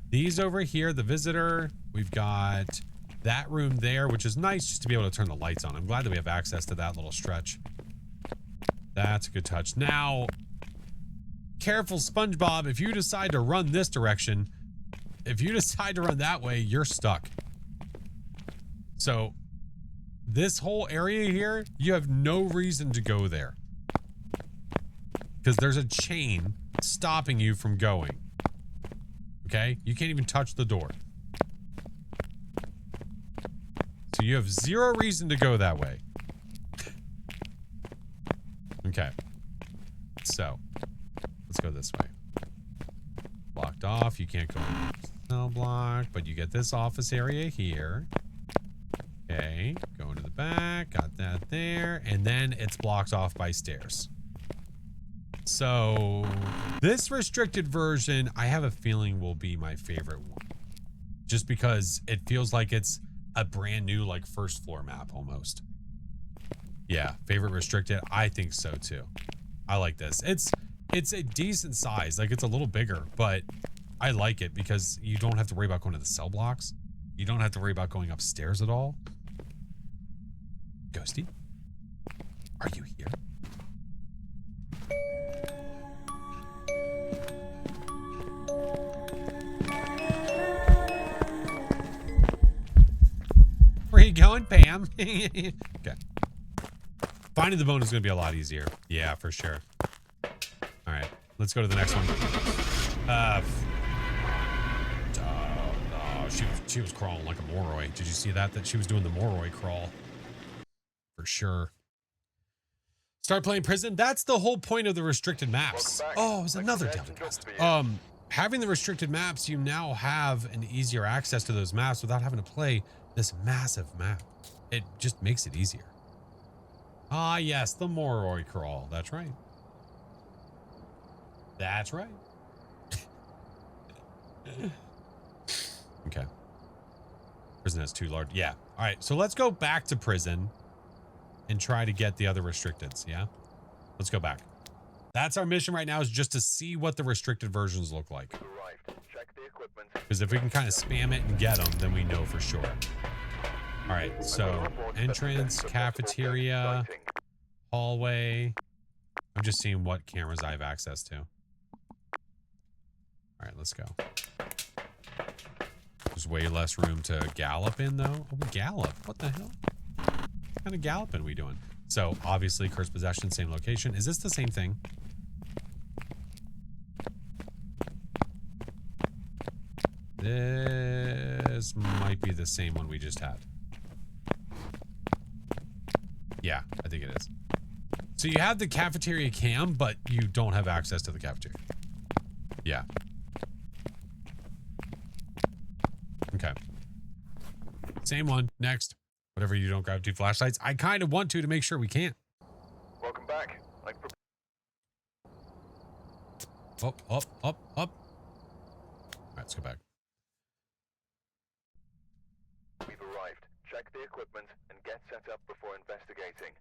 these over here, the visitor. We've got that room there, which is nice just to be able to turn the lights on. I'm glad that we have access to that little stretch. That's a good touch. Now, careful, SpongeBob. If you decide to run this direction, if you decide to run that way, you're stuck. So this whole area here, you have no reason to go there because there's a chain stopping you from going. Okay? You can't even touch the door. So you have zero reason to go that way. Okay. So let's go this way. Blocked off. You can't go in the cell block, but you get this office area here. Okay, go into the back, got that there, and then it's blocked off by stairs. So this restricted version, I have a feeling will be my favorite one. Just because it feels like it's a brand new, like, first floor map almost. Yeah, favorite restricted, I think so too. I like this. It's a decent size, like it's a little bigger, but I like it because you don't have to worry about going to the cell blocks. You don't have to worry about going upstairs at all. Ghosty, are you here? Where are you going, Pam? Okay. Finding the bone is going to be a lot easier. Yeah, for sure. All right, let's go to the next one. She was crawling like a Moroi. Did you see that? That she was doing the Moroi crawl. For sure. Start playing prison. That's the whole point of the restricted maps. Oh, it's another telecast. Having the restricted maps, you now have an easier access to those maps without having to play this massive map. It just makes it easier. Ah, yes, the Moroi crawl. That's right. That's right. Okay. Prison has too large. Yeah. All right. So let's go back to prison and try to get the other restricteds. Yeah. Let's go back. That's our mission right now, is just to see what the restricted versions look like. Because if we can kind of spam it and get them, then we know for sure. All right. So entrance, cafeteria, hallway. I'm just seeing what cameras I have access to. All right. Let's go. There's way less room to gallop in, though. Oh, we gallop. What the hell? What kind of galloping are we doing? So, obviously, cursed possession, same location. Is this the same thing? This might be the same one we just had. Yeah, I think it is. So you have the cafeteria cam, but you don't have access to the cafeteria. Yeah. Okay. Same one. Next. Whatever you don't grab 2 flashlights. I kind of want to make sure we can't. Welcome back. Up. All right, let's go back. We've arrived. Check the equipment and get set up before investigating.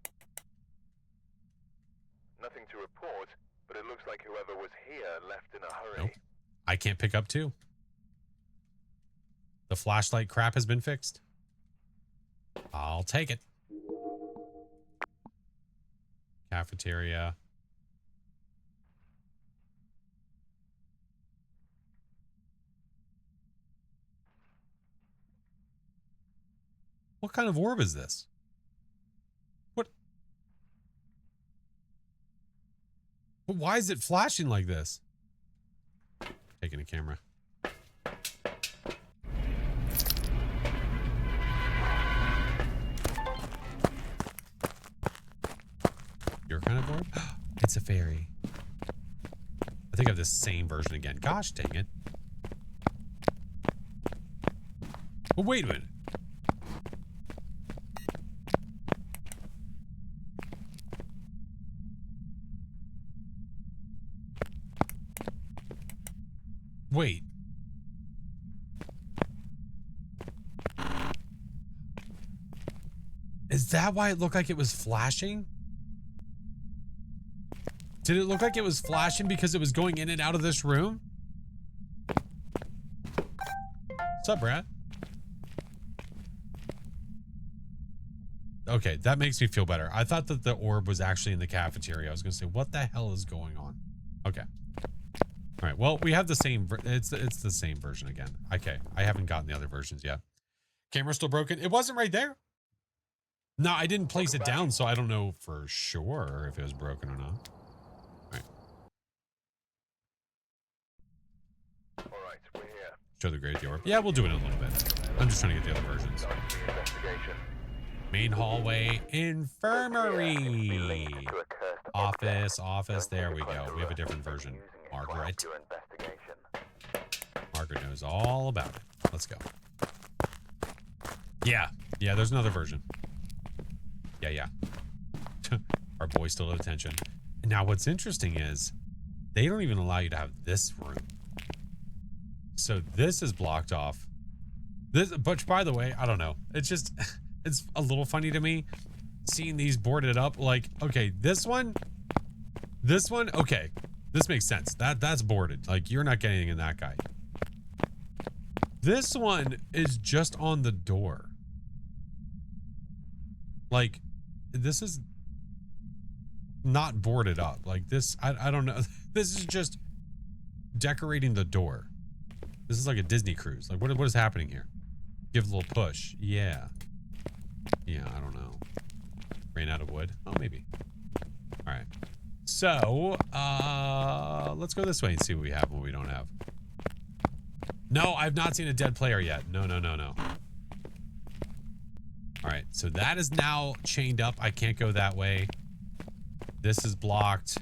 Nothing to report, but it looks like whoever was here left in a hurry. Nope. I can't pick up 2. The flashlight crap has been fixed. I'll take it. Cafeteria. What kind of orb is this? What? Why is it flashing like this? Taking a camera. Your kind of orb? It's a fairy. I think I have the same version again. Gosh dang it. Well, wait a minute. Wait. Is that why it looked like it was flashing? Did it look like it was flashing because it was going in and out of this room? What's up, Brad? Okay, that makes me feel better. I thought that the orb was actually in the cafeteria. I was going to say, what the hell is going on? Okay. All right, well, we have the same, it's the same version again. Okay, I haven't gotten the other versions yet. Camera's still broken. It wasn't right there. No, I didn't place it down, so I don't know for sure if it was broken or not. All right, we're here. Show the great orb. Yeah, we'll do it in a little bit. I'm just trying to get the other versions. Start the investigation. Main hallway, infirmary. Office. There we go. We have a different version. Margaret. Margaret knows all about it. Let's go. Yeah, there's another version. Yeah. Our boy's still at attention. And now what's interesting is they don't even allow you to have this room. So this is blocked off. This, but by the way, I don't know. It's just, it's a little funny to me seeing these boarded up. Like, okay, this one, okay, this makes sense. That's boarded. Like, you're not getting anything in that guy. This one is just on the door. Like, this is not boarded up. Like this, I don't know. This is just decorating the door. This is like a Disney cruise. Like, what is happening here? Give a little push. Yeah, I don't know. Ran out of wood. Oh, maybe. All right. So, let's go this way and see what we have and what we don't have. No, I've not seen a dead player yet. No. All right, so that is now chained up. I can't go that way. This is blocked.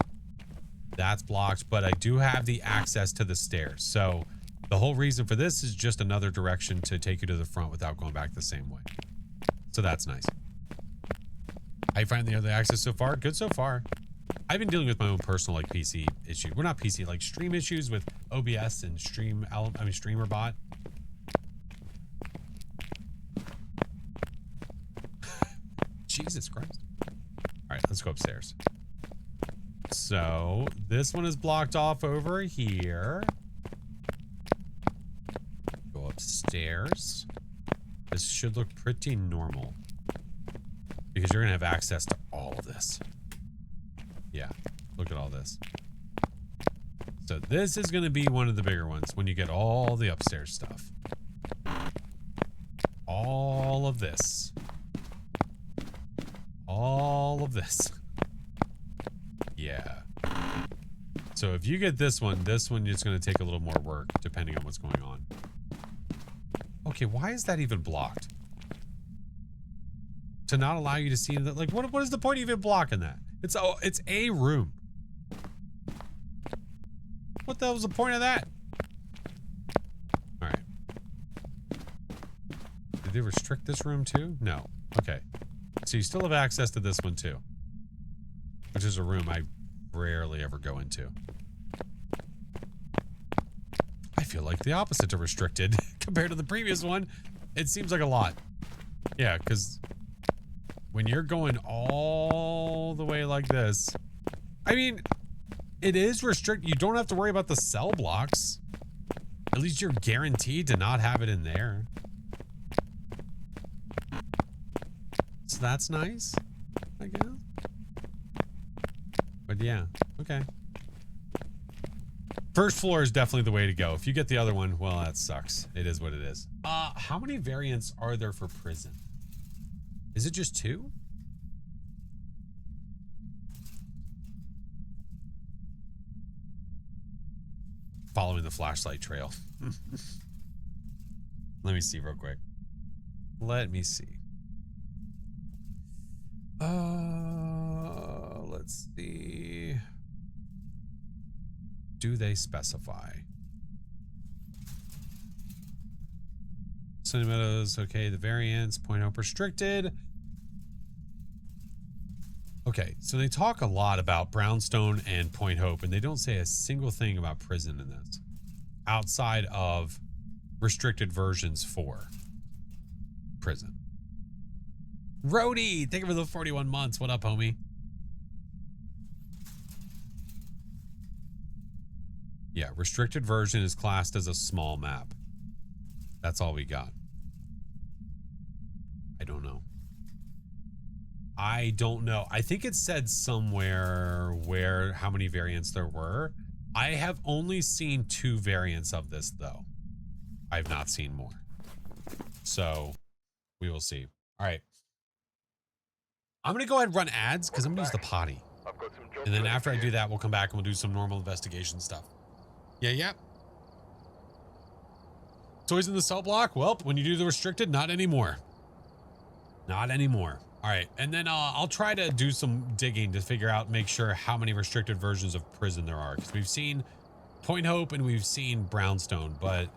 That's blocked, but I do have the access to the stairs. So the whole reason for this is just another direction to take you to the front without going back the same way. So that's nice. How you find the other access so far? Good so far. I've been dealing with my own personal like PC issue. We're not PC, like stream issues with OBS and StreamerBot. Jesus Christ. All right, let's go upstairs. So this one is blocked off over here. Go upstairs. This should look pretty normal because you're gonna have access to all of this. Yeah, look at all this. So this is gonna be one of the bigger ones when you get all the upstairs stuff. All of this. All of this. Yeah. So if you get this one is going to take a little more work depending on what's going on. Okay, why is that even blocked? To not allow you to see that, like, what is the point of even blocking that? It's a room. What the hell was the point of that? All right. they restrict this room too? No. Okay. So you still have access to this one too. Which is a room I rarely ever go into. I feel like the opposite to restricted compared to the previous one. It seems like a lot. Yeah, because when you're going all the way like this, I mean, it is restricted. You don't have to worry about the cell blocks. At least you're guaranteed to not have it in there. So that's nice, I guess. But yeah, okay. First floor is definitely the way to go. If you get the other one, well, that sucks. It is what it is. How many variants are there for prison? Is it just 2? Following the flashlight trail. Let me see real quick. Let me see. Let's see. Do they specify? Sunny Meadows, okay, the variants, Point Hope restricted. Okay, so they talk a lot about Brownstone and Point Hope, and they don't say a single thing about prison in this. Outside of restricted versions for prison. Rhodey, thank you for the 41 months. What up, homie? Yeah, restricted version is classed as a small map. That's all we got. I don't know. I don't know. I think it said somewhere where how many variants there were. I have only seen 2 variants of this, though. I've not seen more. So we will see. All right. I'm going to go ahead and run ads because I'm going to use the potty. I've got some jobs And then ready after for I you. do that, we'll come back and we'll do some normal investigation stuff. Yeah. Toys in the cell block? Well, when you do the restricted, not anymore. Not anymore. All right. And then I'll try to do some digging to figure out, make sure how many restricted versions of prison there are. Because we've seen Point Hope and we've seen Brownstone. But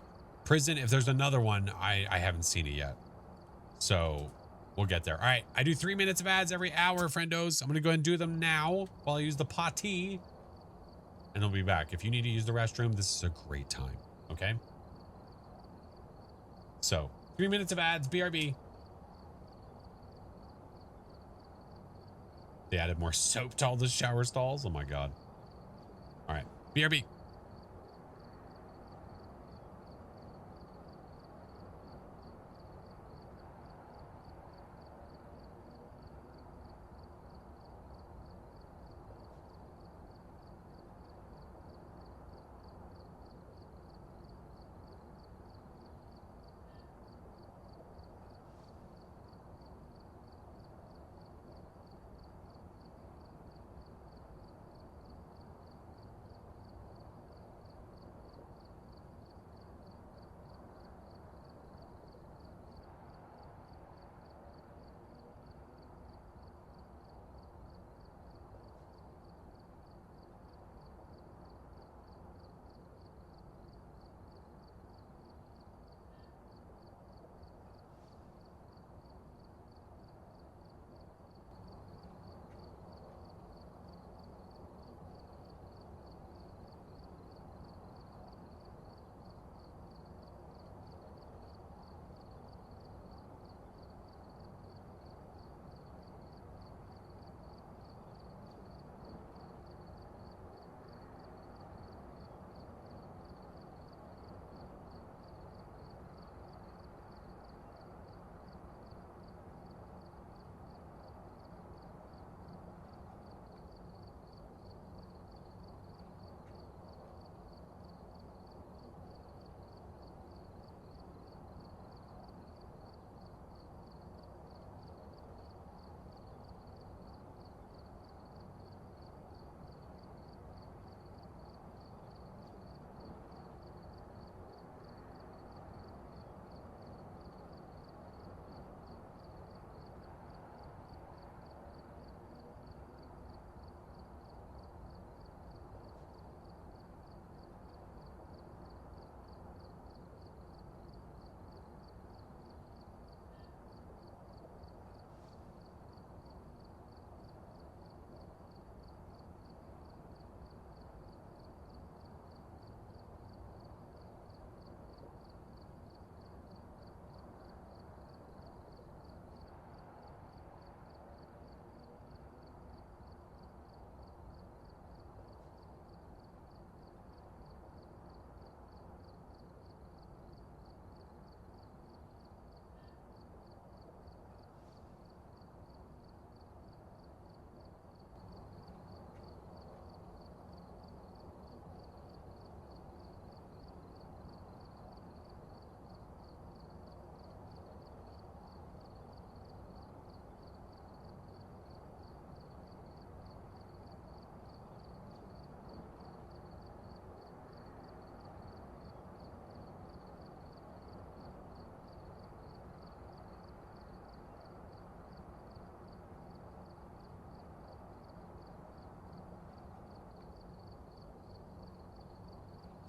prison, if there's another one, I haven't seen it yet. So we'll get there. All right. I do 3 minutes of ads every hour, friendos. I'm going to go ahead and do them now while I use the potty. And I'll be back. If you need to use the restroom, this is a great time. Okay? So, 3 minutes of ads, BRB. They added more soap to all the shower stalls. Oh my God. All right. BRB.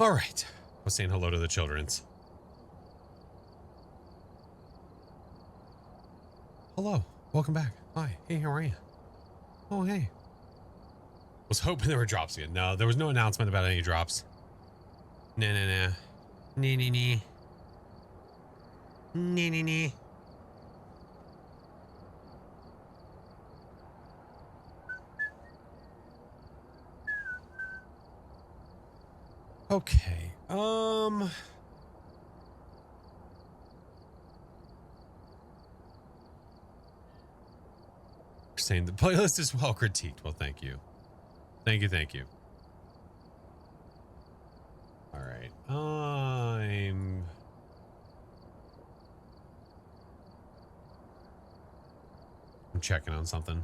All right. I was saying hello to the children's. Hello. Welcome back. Hi. Hey, how are you? Oh, hey. Was hoping there were drops again. No, there was no announcement about any drops. Nah. Nee. Okay. Saying the playlist is well critiqued. Well, thank you. Thank you. All right. I'm checking on something.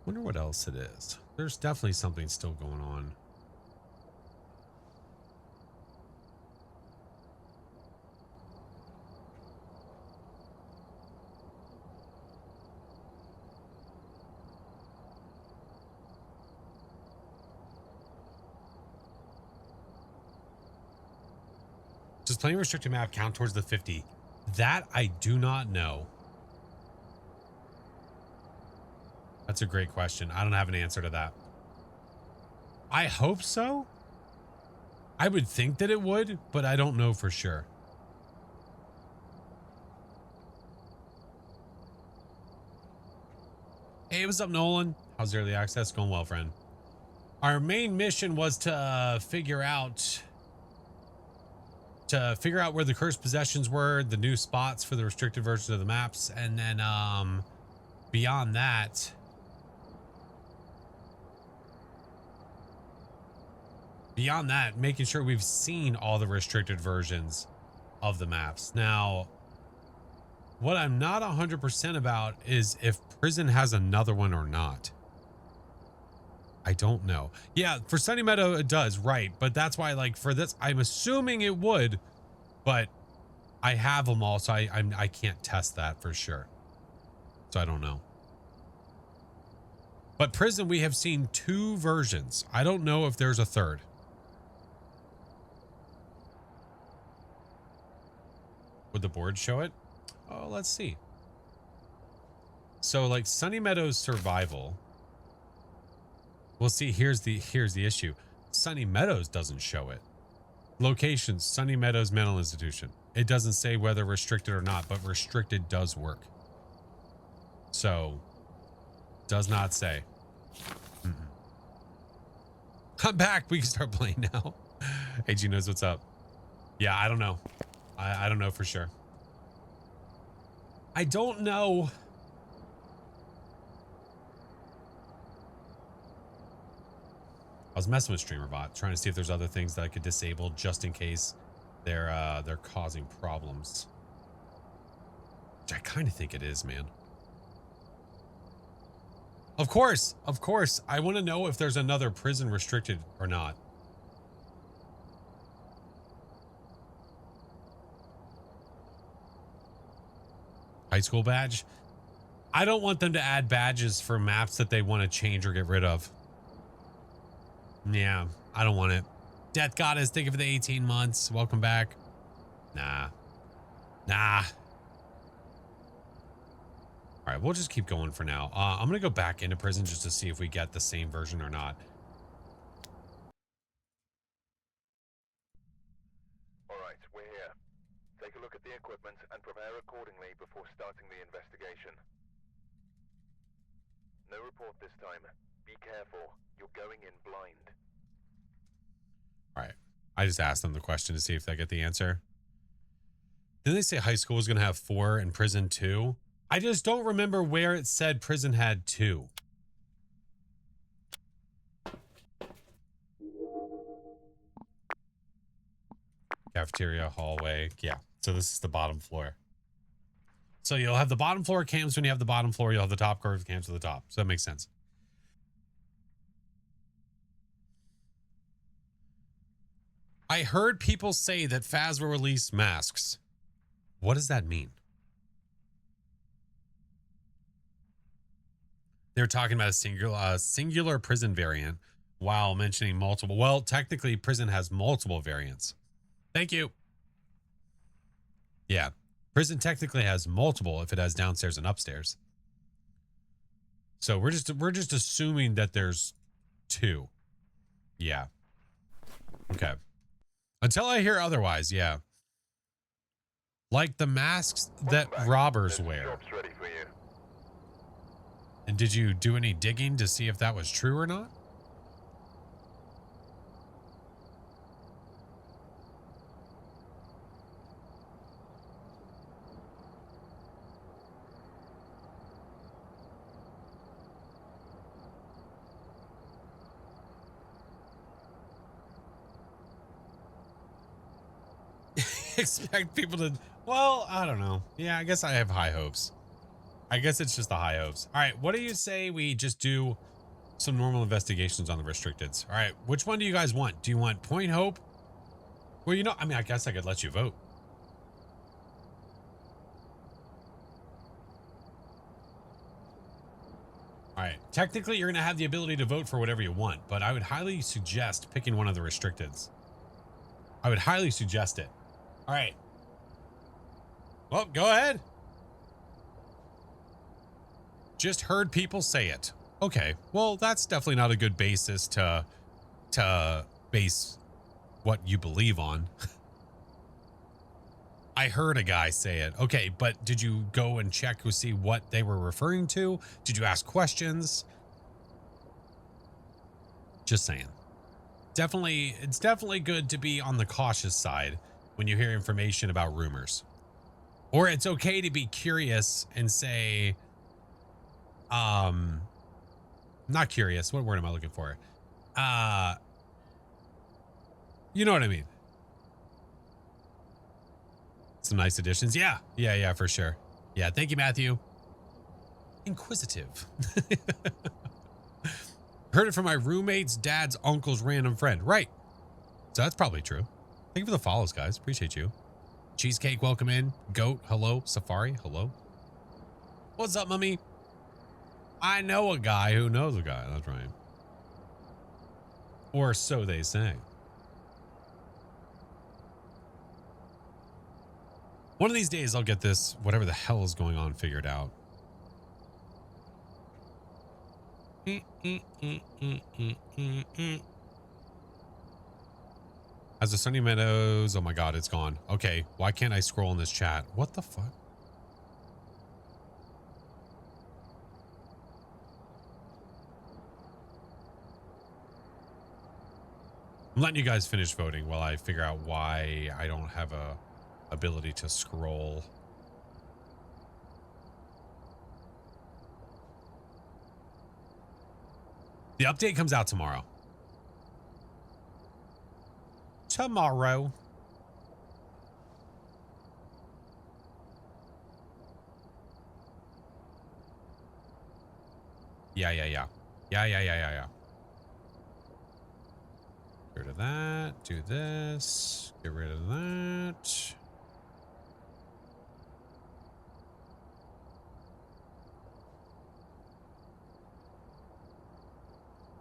Wonder what else it is. There's definitely something still going on. Does playing restricted map count towards the 50? That I do not know. That's a great question. I don't have an answer to that. I hope so. I would think that it would, but I don't know for sure. Hey, what's up, Nolan? How's early access going? Well, friend. Our main mission was to figure out where the cursed possessions were, the new spots for the restricted version of the maps, and then beyond that, making sure we've seen all the restricted versions of the maps. Now, what I'm not 100% about is if prison has another one or not. I don't know. Yeah, for Sunny Meadow it does, right? But that's why, like, for this, I'm assuming it would, but I have them all, so I can't test that for sure. So I don't know. But prison, we have seen 2 versions. I don't know if there's a third. Would the board show it? Oh, let's see. So like Sunny Meadows Survival. Well, see, here's the issue. Sunny Meadows doesn't show it. Locations, Sunny Meadows Mental Institution. It doesn't say whether restricted or not, but restricted does work. So, does not say. I'm back. We can start playing now. Hey, G knows what's up. Yeah, I don't know. I don't know for sure. I don't know. I was messing with StreamerBot, trying to see if there's other things that I could disable just in case they're causing problems. Which I kind of think it is, man. Of course. I want to know if there's another prison restricted or not. High school badge? I don't want them to add badges for maps that they want to change or get rid of. Yeah, I don't want it. Death Goddess, thank you for the 18 months. Welcome back. Nah. All right, we'll just keep going for now. I'm going to go back into prison just to see if we get the same version or not. All right, we're here. Take a look at the equipment and prepare accordingly before starting the investigation. No report this time. Be careful. You're going in blind. All right. I just asked them the question to see if they get the answer. Didn't they say high school was going to have 4 and prison 2? I just don't remember where it said prison had 2. Cafeteria, hallway. Yeah. So this is the bottom floor. So you'll have the bottom floor camps. When you have the bottom floor, you'll have the top floor camps at the top. So that makes sense. I heard people say that Faz will release masks. What does that mean? They're talking about a singular prison variant while mentioning multiple. Well, technically, prison has multiple variants. Thank you. Yeah, prison technically has multiple if it has downstairs and upstairs. So we're just assuming that there's two. Yeah. Okay. Until I hear otherwise, yeah. Like the masks that robbers wear. Job's ready for you. And did you do any digging to see if that was true or not? Expect people to, well, I don't know. Yeah, I guess I have high hopes. I guess it's just the high hopes. All right, what do you say we just do some normal investigations on the restricteds? All right, which one do you guys want? Do you want Point Hope? Well, you know, I mean, I guess I could let you vote. All right, technically you're going to have the ability to vote for whatever you want, but I would highly suggest picking one of the restricteds. I would highly suggest it. All right. Well, go ahead. Just heard people say it. Okay. Well, that's definitely not a good basis to base what you believe on. I heard a guy say it. Okay, but did you go and check to see what they were referring to? Did you ask questions? Just saying. It's definitely good to be on the cautious side when you hear information about rumors. Or it's okay to be curious and say, not curious. What word am I looking for? You know what I mean? Some nice additions. Yeah, for sure. Yeah, thank you, Matthew. Inquisitive. Heard it from my roommate's dad's uncle's random friend. Right. So that's probably true. Thank you for the follows, guys. Appreciate you. Cheesecake, welcome in. Goat, hello. Safari, hello. What's up, mummy? I know a guy who knows a guy. That's right. Or so they say. One of these days I'll get this, whatever the hell is going on, figured out. As the Sunny Meadows, oh my god, it's gone. Okay, why can't I scroll in this chat? What the fuck? I'm letting you guys finish voting while I figure out why I don't have a ability to scroll. The update comes out tomorrow. Tomorrow. Yeah. Yeah. Get rid of that. Do this. Get rid of that.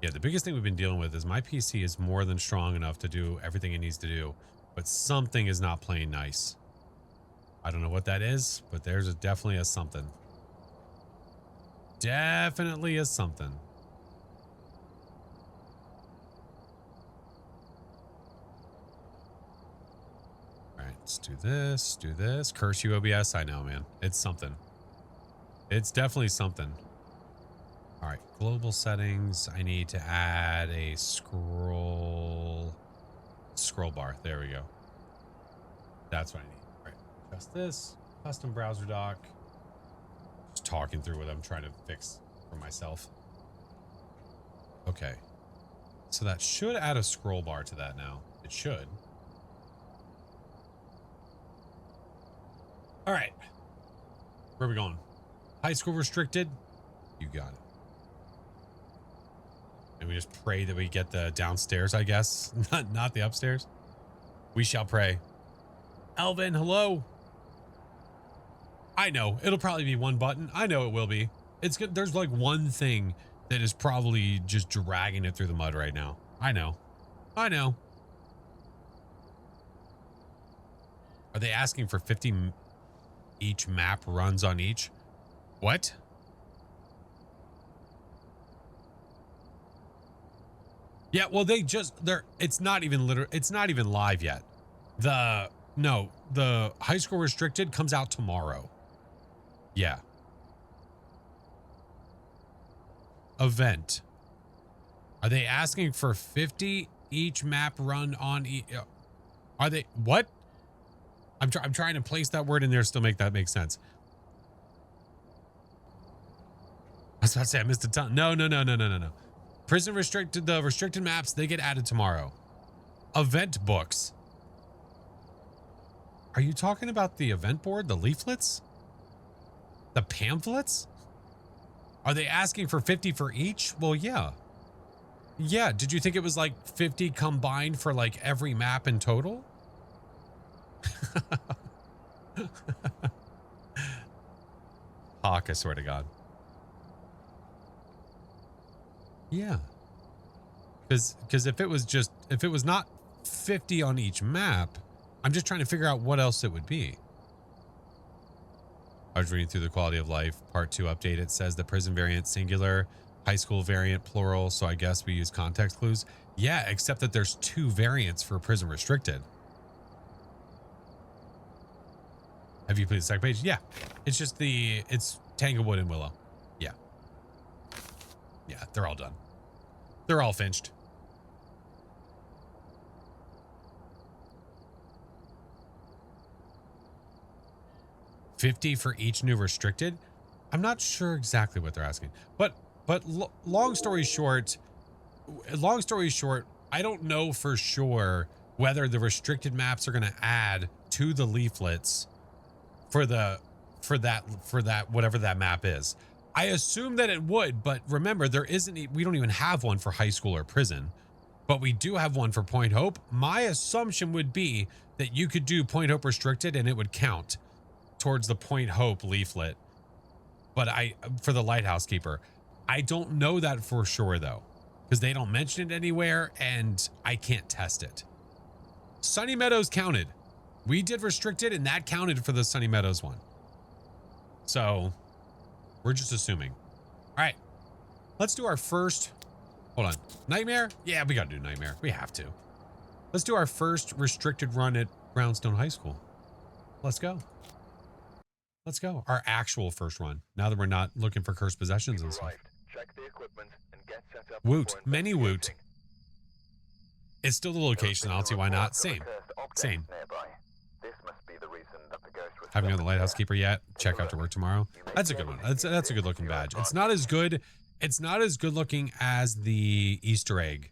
Yeah, the biggest thing we've been dealing with is my PC is more than strong enough to do everything it needs to do, but something is not playing nice. I don't know what that is, but there's definitely a something. Definitely a something. All right, let's do this, do this. Curse you, OBS. I know, man. It's something. It's definitely something. All right, global settings. I need to add a scroll bar. There we go. That's what I need. All right, adjust this. Custom browser dock. Just talking through what I'm trying to fix for myself. Okay. So that should add a scroll bar to that now. It should. All right. Where are we going? High school restricted? You got it. And we just pray that we get the downstairs, I guess. Not the upstairs. We shall pray. Alvin, hello. I know. It'll probably be one button. I know it will be. It's good. There's like one thing that is probably just dragging it through the mud right now. I know. I know. Are they asking for 50 each map runs on each? What? Yeah, well, it's not even live yet. The high school restricted comes out tomorrow. Yeah. Event. Are they asking for 50 each map run on are they what? I'm trying to place that word in there still make that make sense. I was about to say I missed a ton. No. Prison restricted, the restricted maps, they get added tomorrow. Event books. Are you talking about the event board, the leaflets? The pamphlets? Are they asking for 50 for each? Well, yeah. Yeah, did you think it was like 50 combined for like every map in total? Hawk, I swear to God. Yeah. Because if it was not 50 on each map, I'm just trying to figure out what else it would be. I was reading through the quality of life part 2 update. It says the prison variant singular, high school variant plural. So I guess we use context clues. Yeah, except that there's 2 variants for prison restricted. Have you played the second page? Yeah. It's just it's Tanglewood and Willow. Yeah. Yeah, they're all done. They're all finished. $50 for each new restricted. I'm not sure exactly what they're asking, but long story short, I don't know for sure whether the restricted maps are going to add to the leaflets for that whatever that map is. I assume that it would, but remember we don't even have one for high school or prison, but we do have one for Point Hope. My assumption would be that you could do Point Hope restricted and it would count towards the Point Hope leaflet. But for the Lighthouse Keeper, I don't know that for sure though, because they don't mention it anywhere and I can't test it. Sunny Meadows counted. We did restricted and that counted for the Sunny Meadows one. So we're just assuming. All right, let's do our first, hold on. Nightmare? Yeah, we got to do Nightmare. We have to. Let's do our first restricted run at Brownstone High School. Let's go. Let's go. Our actual first run. Now that we're not looking for cursed possessions and stuff. Check the equipment and get set up. Woot. Many woot. It's still the location. I don't see why not. Same. This must be the reason that the ghost was Haven't got the Lighthouse Keeper yet. Check after work tomorrow. That's a good one. That's a good looking badge. It's not as good. It's not as good looking as the Easter egg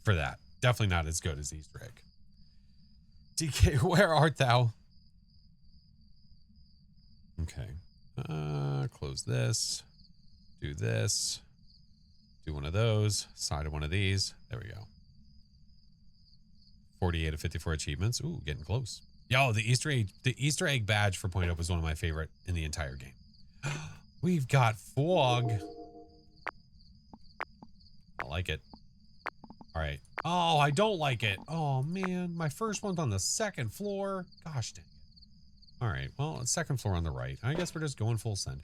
for that. Definitely not as good as the Easter egg. DK, where art thou? Okay. Close this. Do this. Do one of those. Side of one of these. There we go. 48 of 54 achievements. Ooh, getting close. Yo, the Easter egg badge for Point Hope is one of my favorite in the entire game. We've got fog. I like it. All right. Oh, I don't like it. Oh man, my first one's on the second floor. Gosh dang it. All right. Well, it's second floor on the right. I guess we're just going full send.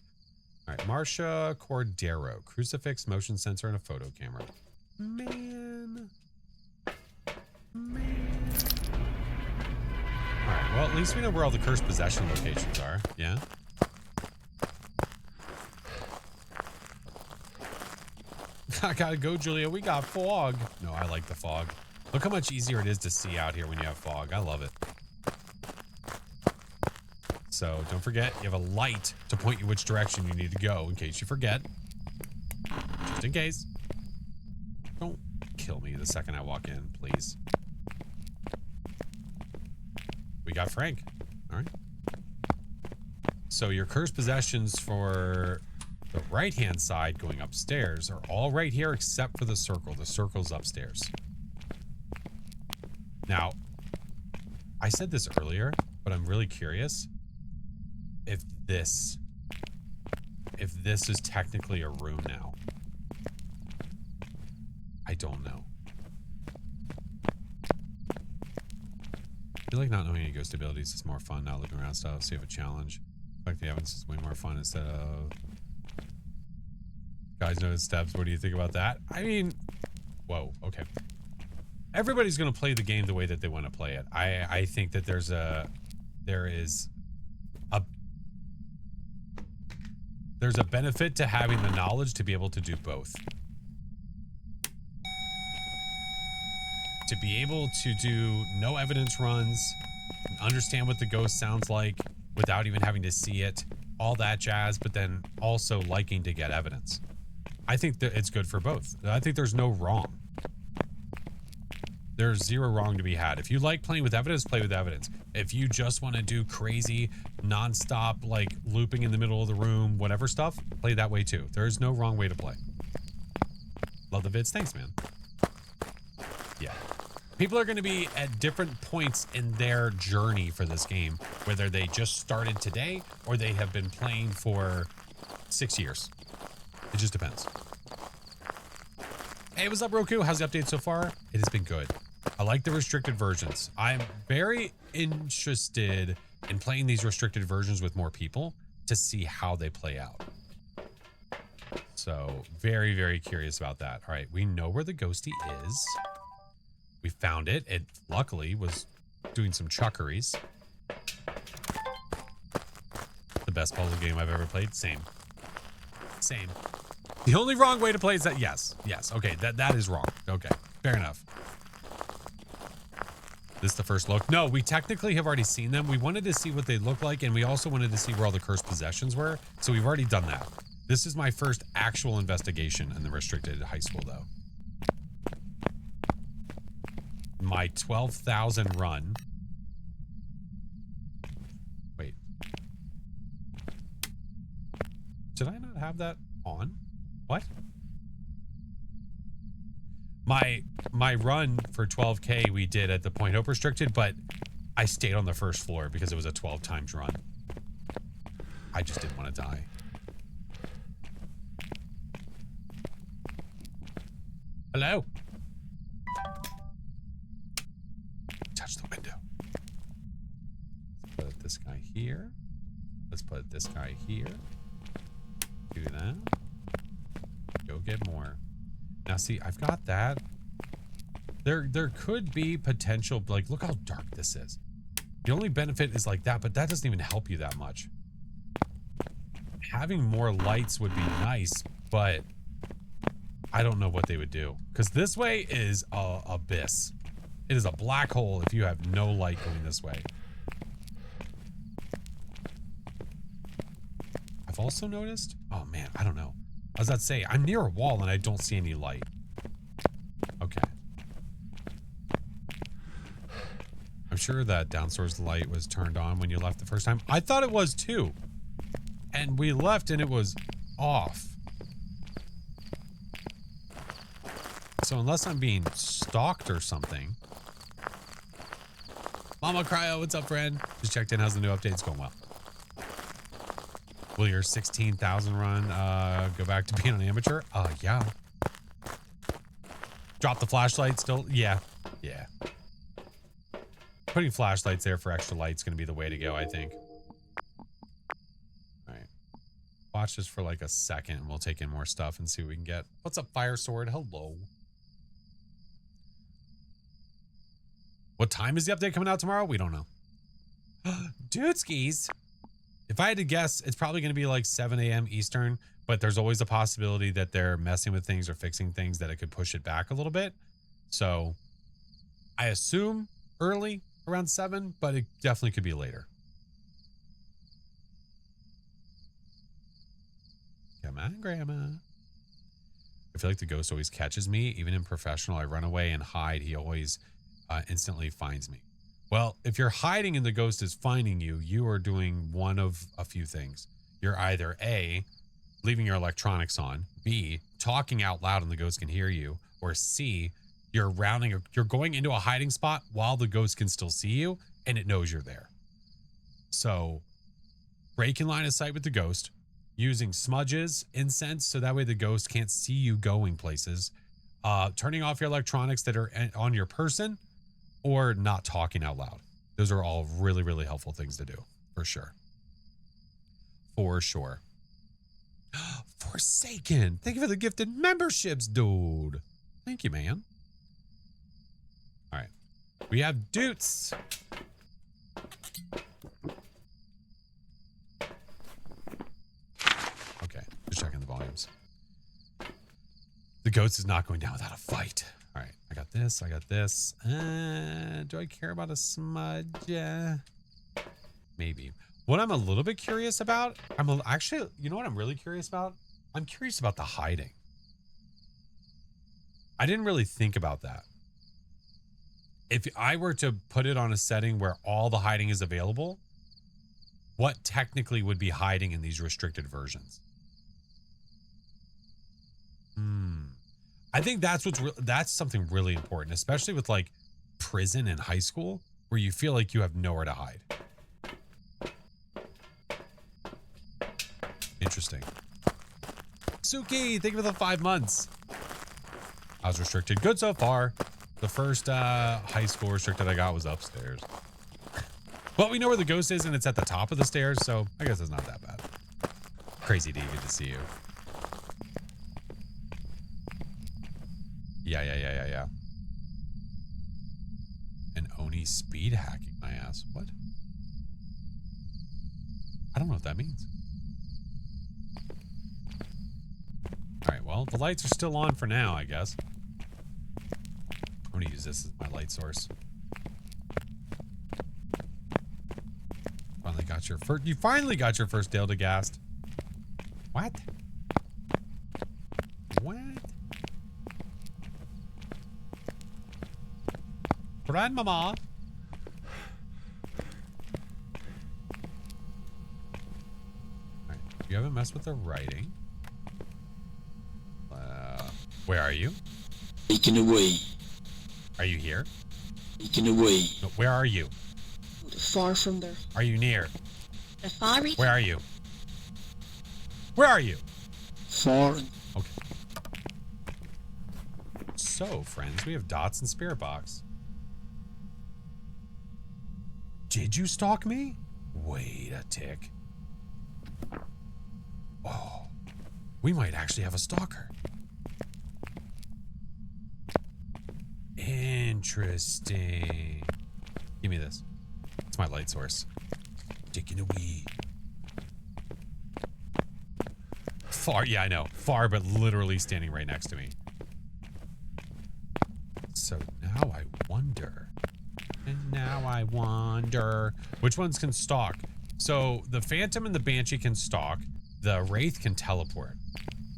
All right. Marcia Cordero, crucifix, motion sensor, and a photo camera. Man. Alright, well, at least we know where all the cursed possession locations are. Yeah? I gotta go, Julia. We got fog. No, I like the fog. Look how much easier it is to see out here when you have fog. I love it. So, don't forget, you have a light to point you which direction you need to go in case you forget. Just in case. Don't kill me the second I walk in, please. We got Frank. All right. So your cursed possessions for the right-hand side going upstairs are all right here except for the circle. The circle's upstairs. Now, I said this earlier, but I'm really curious if this if this is technically a room now. I don't know. I feel like not knowing any ghost abilities is more fun. Not looking around stuff. See if a challenge. Like the evidence is way more fun instead of guys know his steps. What do you think about that? I mean, whoa. Okay. Everybody's going to play the game the way that they want to play it. I think that there is a benefit to having the knowledge to be able to do both. To be able to do no evidence runs, understand what the ghost sounds like without even having to see it, all that jazz, but then also liking to get evidence. I think that it's good for both. I think there's no wrong. There's zero wrong to be had. If you like playing with evidence, play with evidence. If you just want to do crazy, nonstop, like looping in the middle of the room, whatever stuff, play that way too. There's no wrong way to play. Love the vids. Thanks, man. Yeah. People are going to be at different points in their journey for this game, whether they just started today or they have been playing for 6 years. It just depends. Hey, what's up, Roku? How's the update so far? It has been good. I like the restricted versions. I'm very interested in playing these restricted versions with more people to see how they play out. So very, very curious about that. All right, we know where the ghosty is. We found it. It luckily was doing some chuckeries. The best puzzle game I've ever played. Same. The only wrong way to play is that. Yes. Okay, that is wrong. Okay, fair enough. This is the first look. No, we technically have already seen them. We wanted to see what they look like, and we also wanted to see where all the cursed possessions were. So we've already done that. This is my first actual investigation in the restricted high school, though. My 12,000 run. Wait. Did I not have that on? What? My run for 12K we did at the Point Hope restricted, but I stayed on the first floor because it was a 12 times run. I just didn't want to die. Hello? Touch the window. Let's put this guy here. Let's put this guy here. Do that. Go get more. Now see, I've got that. There could be potential, like, look how dark this is. The only benefit is like that, but that doesn't even help you that much. Having more lights would be nice, but I don't know what they would do. Because this way is a abyss. It is a black hole if you have no light going this way. I've also noticed, oh man, I don't know. I was about to say, I'm near a wall and I don't see any light. Okay. I'm sure that downstairs light was turned on when you left the first time. I thought it was too. And we left and it was off. So unless I'm being stalked or something. Mama Cryo, what's up, friend? Just checked in. How's the new update? It's going well. Will your 16,000 run go back to being an amateur? Yeah. Drop the flashlight still? Yeah. Putting flashlights there for extra light is going to be the way to go, I think. All right. Watch this for like a second and we'll take in more stuff and see what we can get. What's up, Fire Sword? Hello. What time is the update coming out tomorrow? We don't know. Dude skis. If I had to guess, it's probably going to be like 7 a.m. Eastern, but there's always a possibility that they're messing with things or fixing things that it could push it back a little bit. So I assume early, around 7, but it definitely could be later. Come on, Grandma. I feel like the ghost always catches me. Even in professional, I run away and hide. He always instantly finds me. Well, if you're hiding and the ghost is finding you, you are doing one of a few things. You're either A, leaving your electronics on, B, talking out loud and the ghost can hear you, or C, you're going into a hiding spot while the ghost can still see you and it knows you're there. So break in line of sight with the ghost, using smudges, incense, so that way the ghost can't see you going places, turning off your electronics that are on your person, or not talking out loud. Those are all really, really helpful things to do, for sure. For sure. Forsaken. Thank you for the gifted memberships, dude. Thank you, man. All right. We have Doots. Okay. Just checking the volumes. The ghost is not going down without a fight. All right. I got this. I got this. Do I care about a smudge? Maybe. What I'm a little bit curious about, actually, you know what I'm really curious about? I'm curious about the hiding. I didn't really think about that. If I were to put it on a setting where all the hiding is available, what technically would be hiding in these restricted versions? I think that's that's something really important, especially with like prison and high school, where you feel like you have nowhere to hide. Interesting. Suki, thank you for the 5 months. I was restricted. Good so far. The first high school restricted I got was upstairs. But we know where the ghost is, and it's at the top of the stairs, so I guess it's not that bad. Crazy D, good to see you. Yeah. And Oni speed hacking my ass. What? I don't know what that means. All right, well, the lights are still on for now, I guess. I'm gonna use this as my light source. Finally got your first. You finally got your first Dale DeGast. What? What? Grandmama. Alright, you haven't messed with the writing. Where are you? Taken away. Are you here? Taken away. No, where are you? Far from there. Are you near? The far reach. Where are you? Where are you? Far. Okay. So, friends, we have dots and spirit box. Did you stalk me? Wait a tick. Oh, we might actually have a stalker. Interesting. Give me this. It's my light source. Taking a wee. Far, yeah, I know. Far, but literally standing right next to me. So now I wonder. And now I wonder. Which ones can stalk? So the Phantom and the Banshee can stalk. The Wraith can teleport.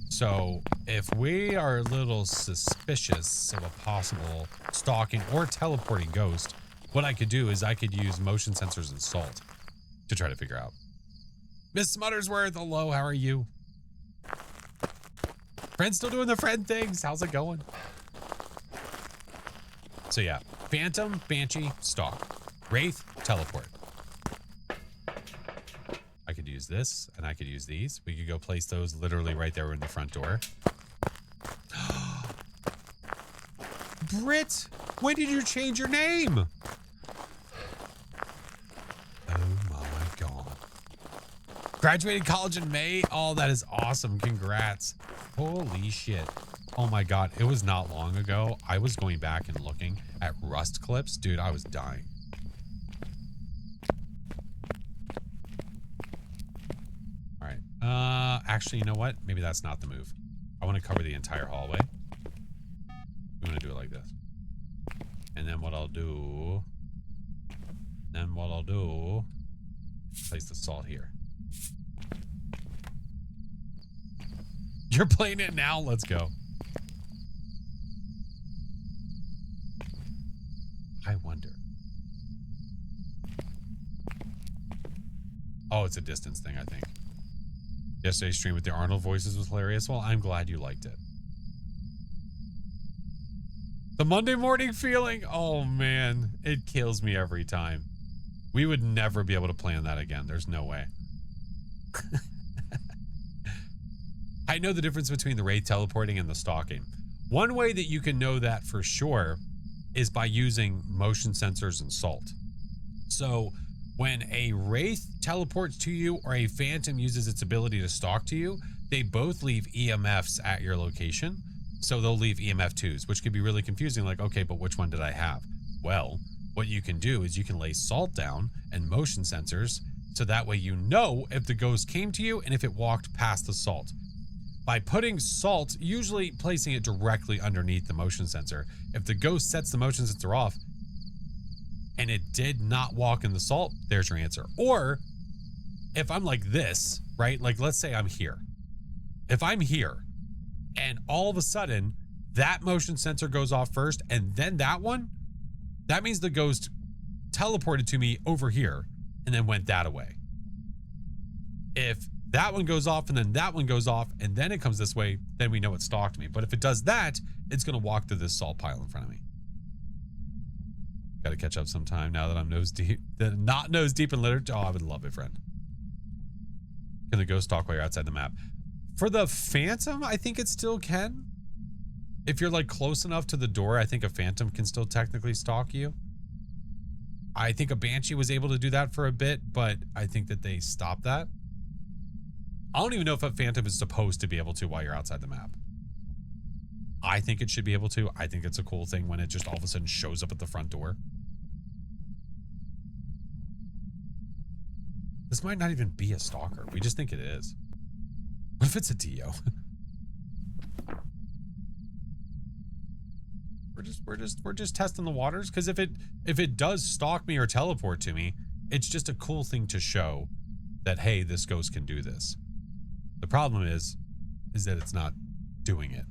So if we are a little suspicious of a possible stalking or teleporting ghost, what I could do is I could use motion sensors and salt to try to figure out. Miss Smuttersworth, hello, how are you? Friends still doing the friend things? How's it going? So yeah, Phantom, Banshee, stalk. Wraith, teleport. I could use this, and I could use these. We could go place those literally right there in the front door. Britt, when did you change your name? Oh my God. Graduated college in May? Oh, that is awesome. Congrats. Holy shit. Oh my God. It was not long ago. I was going back and looking at Rust clips. Dude, I was dying. All right. Actually, you know what? Maybe that's not the move. I want to cover the entire hallway. I'm going to do it like this. And then what I'll do... place the salt here. You're playing it now? Let's go. I wonder. Oh, it's a distance thing, I think. Yesterday's stream with the Arnold voices was hilarious. Well, I'm glad you liked it. The Monday morning feeling. Oh, man. It kills me every time. We would never be able to plan that again. There's no way. I know the difference between the wraith teleporting and the stalking. One way that you can know that for sure is by using motion sensors and salt. So when a wraith teleports to you or a phantom uses its ability to stalk to you, they both leave EMFs at your location. So they'll leave EMF 2s, which can be really confusing. Like, okay, but which one did I have? Well, what you can do is you can lay salt down and motion sensors, so that way you know if the ghost came to you and if it walked past the salt. By putting salt, usually placing it directly underneath the motion sensor, if the ghost sets the motion sensor off and it did not walk in the salt, there's your answer. Or if I'm like this, right? Like, let's say I'm here. If I'm here and all of a sudden that motion sensor goes off first and then that one, that means the ghost teleported to me over here and then went that way. If that one goes off and then that one goes off and then it comes this way, then we know it stalked me. But if it does that, it's going to walk through this salt pile in front of me. Got to catch up sometime now that I'm nose deep, not nose deep in literature. Oh, I would love it, friend. Can the ghost stalk while you're outside the map? For the phantom, I think it still can. If you're like close enough to the door, I think a phantom can still technically stalk you. I think a banshee was able to do that for a bit, but I think that they stopped that. I don't even know if a phantom is supposed to be able to while you're outside the map. I think it should be able to. I think it's a cool thing when it just all of a sudden shows up at the front door. This might not even be a stalker. We just think it is. What if it's a Dio? We're just testing the waters, because if it does stalk me or teleport to me, it's just a cool thing to show that, hey, this ghost can do this. The problem is that it's not doing it.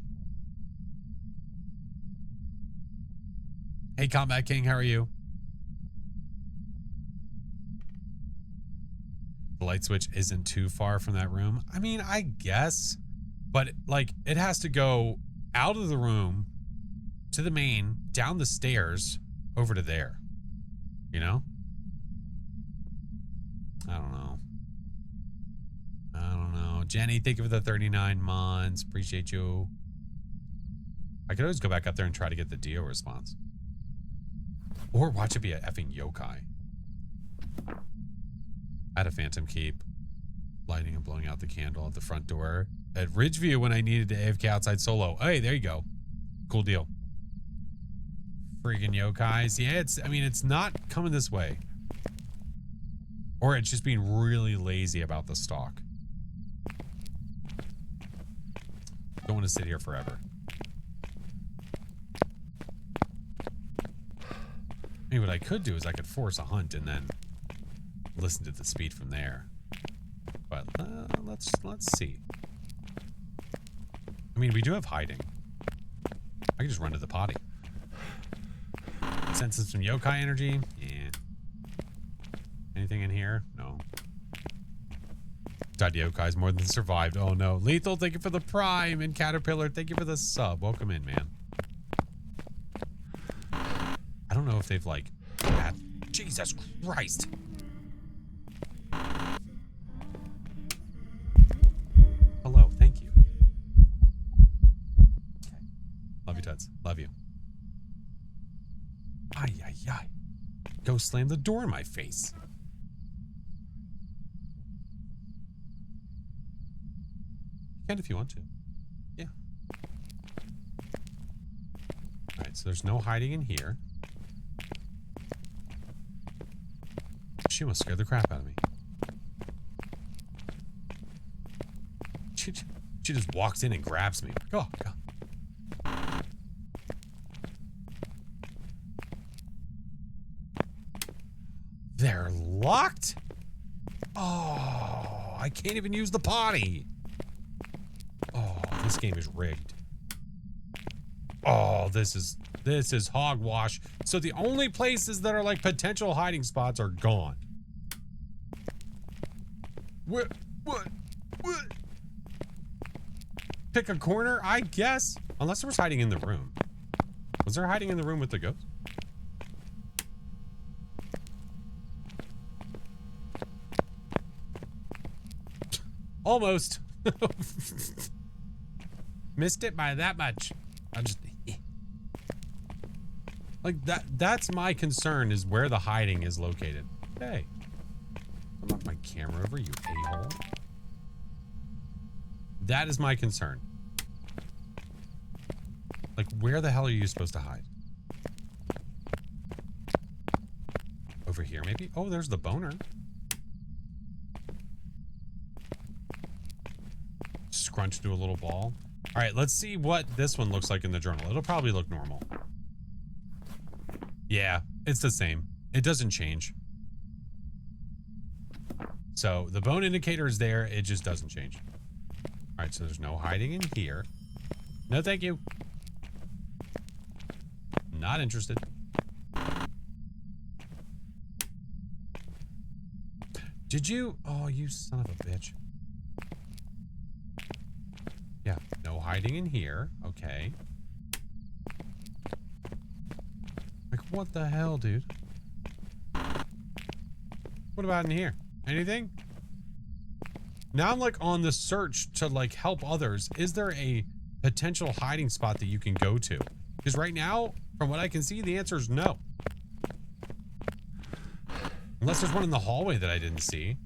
Hey, Combat King, how are you? The light switch isn't too far from that room. I mean, I guess, but like it has to go out of the room to the main, down the stairs, over to there. You know? I don't know. Jenny, thank you for the 39 months. Appreciate you. I could always go back up there and try to get the Dio response. Or watch it be a effing yokai. I had a phantom keep lighting and blowing out the candle at the front door at Ridgeview when I needed to AFK outside solo. Hey, there you go. Cool deal. Freaking yokais. Yeah, it's not coming this way. Or it's just being really lazy about the stalk. Don't want to sit here forever. I mean, what I could do is I could force a hunt and then listen to the speed from there. But let's see. I mean, we do have hiding. I can just run to the potty. Sensing some yokai energy? Yeah. Anything in here? No. Died yokais more than survived. Oh no. Lethal, thank you for the prime. And Caterpillar, thank you for the sub. Welcome in, man. I don't know if they've like had... Jesus Christ. Hello, thank you. Okay. Love you, Tuds. Love you. Ay, ay, ay. Go slam the door in my face. You can if you want to. Yeah. Alright, so there's no hiding in here. She almost scared the crap out of me. She just walks in and grabs me. Oh, God. They're locked? Oh, I can't even use the potty. Oh, this game is rigged. Oh, this is hogwash. So the only places that are like potential hiding spots are gone. What? Pick a corner, I guess. Unless there was hiding in the room. Was there hiding in the room with the ghost? Almost. Missed it by that much. I'm just like that's my concern, is where the hiding is located. Hey. I'm up my camera over, you a-hole. That is my concern. Like, where the hell are you supposed to hide? Over here, maybe? Oh, there's the boner. Scrunch to a little ball. All right, let's see what this one looks like in the journal. It'll probably look normal. Yeah, it's the same. It doesn't change. So the bone indicator is there. It just doesn't change. All right, so there's no hiding in here. No, thank you. Not interested. Did you? Oh, you son of a bitch. Yeah, no hiding in here. Okay. Like, what the hell, dude? What about in here? Anything? Now I'm like on the search to like help others. Is there a potential hiding spot that you can go to? Because right now, from what I can see, the answer is no. Unless there's one in the hallway that I didn't see.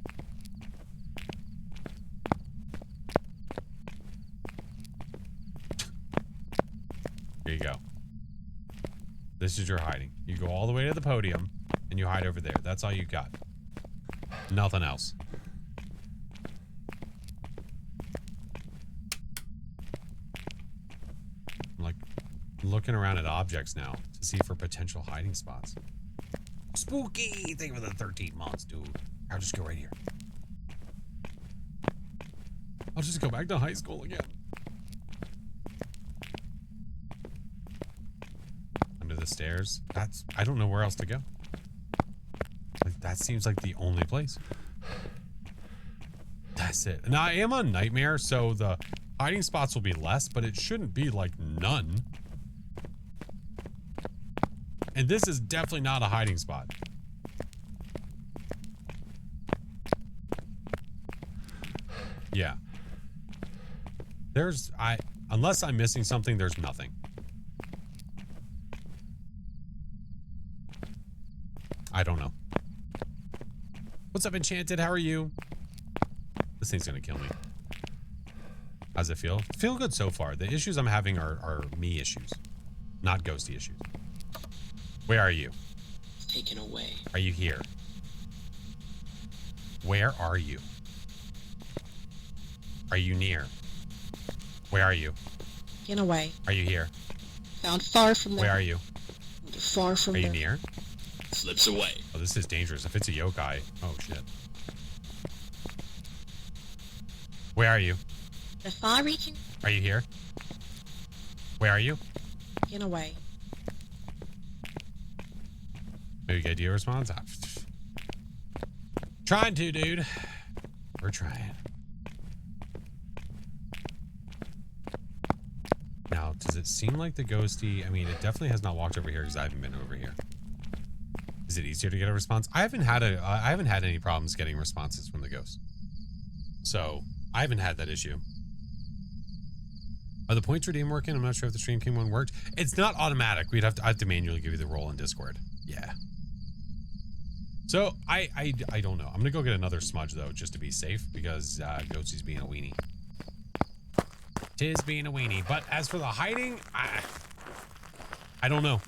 Here you go. This is your hiding. You go all the way to the podium and you hide over there. That's all you got. Nothing else. I'm like looking around at objects now to see for potential hiding spots. Spooky! Thank you for the 13 months, dude. I'll just go right here. I'll just go back to high school again. Under the stairs. I don't know where else to go. Like, that seems like the only place. That's it. Now I am on Nightmare, so the hiding spots will be less, but it shouldn't be like none. And this is definitely not a hiding spot. Yeah. Unless I'm missing something, there's nothing. I don't know. What's up, Enchanted? How are you? This thing's gonna kill me. How's it feel? Feel good so far. The issues I'm having are me issues, not ghosty issues. Where are you? Taken away. Are you here? Where are you? Are you near? Where are you? Taken away. Are you here? Found far from there. Where are you? Far from Are there. you near? Slips away. Oh, this is dangerous. If it's a yokai. Oh, shit. Where are you? The far reaching. Are you here? Where are you? Taken away. Maybe get you a response? Trying to, dude. We're trying. Now, does it seem like the ghosty? I mean, it definitely has not walked over here because I haven't been over here. Is it easier to get a response? I haven't had any problems getting responses from the ghost. So I haven't had that issue. Are the points redeem working? I'm not sure if the stream king one worked. It's not automatic. I have to manually give you the role in Discord. Yeah. So I don't know. I'm gonna go get another smudge though, just to be safe, because Ghosty's being a weenie. Tis being a weenie. But as for the hiding, I don't know.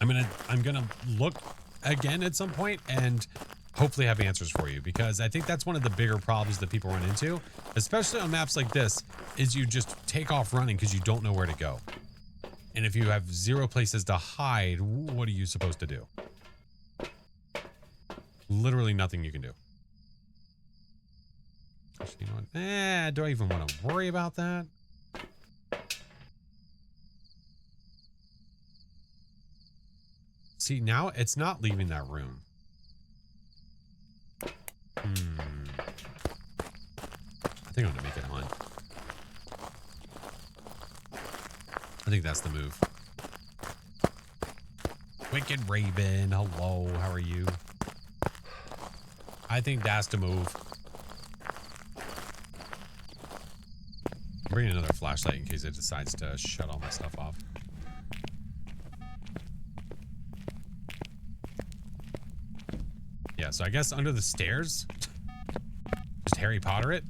I'm gonna look again at some point and hopefully have answers for you, because I think that's one of the bigger problems that people run into, especially on maps like this, is you just take off running because you don't know where to go. And if you have zero places to hide, what are you supposed to do? Literally nothing you can do. Actually, you know what? Do I even want to worry about that? See, now it's not leaving that room. I think I'm gonna make it hunt. I think that's the move. Wicked Raven, hello, how are you? I think that's the move. I'm bringing another flashlight in case it decides to shut all my stuff off. Yeah, so I guess under the stairs, just Harry Potter it.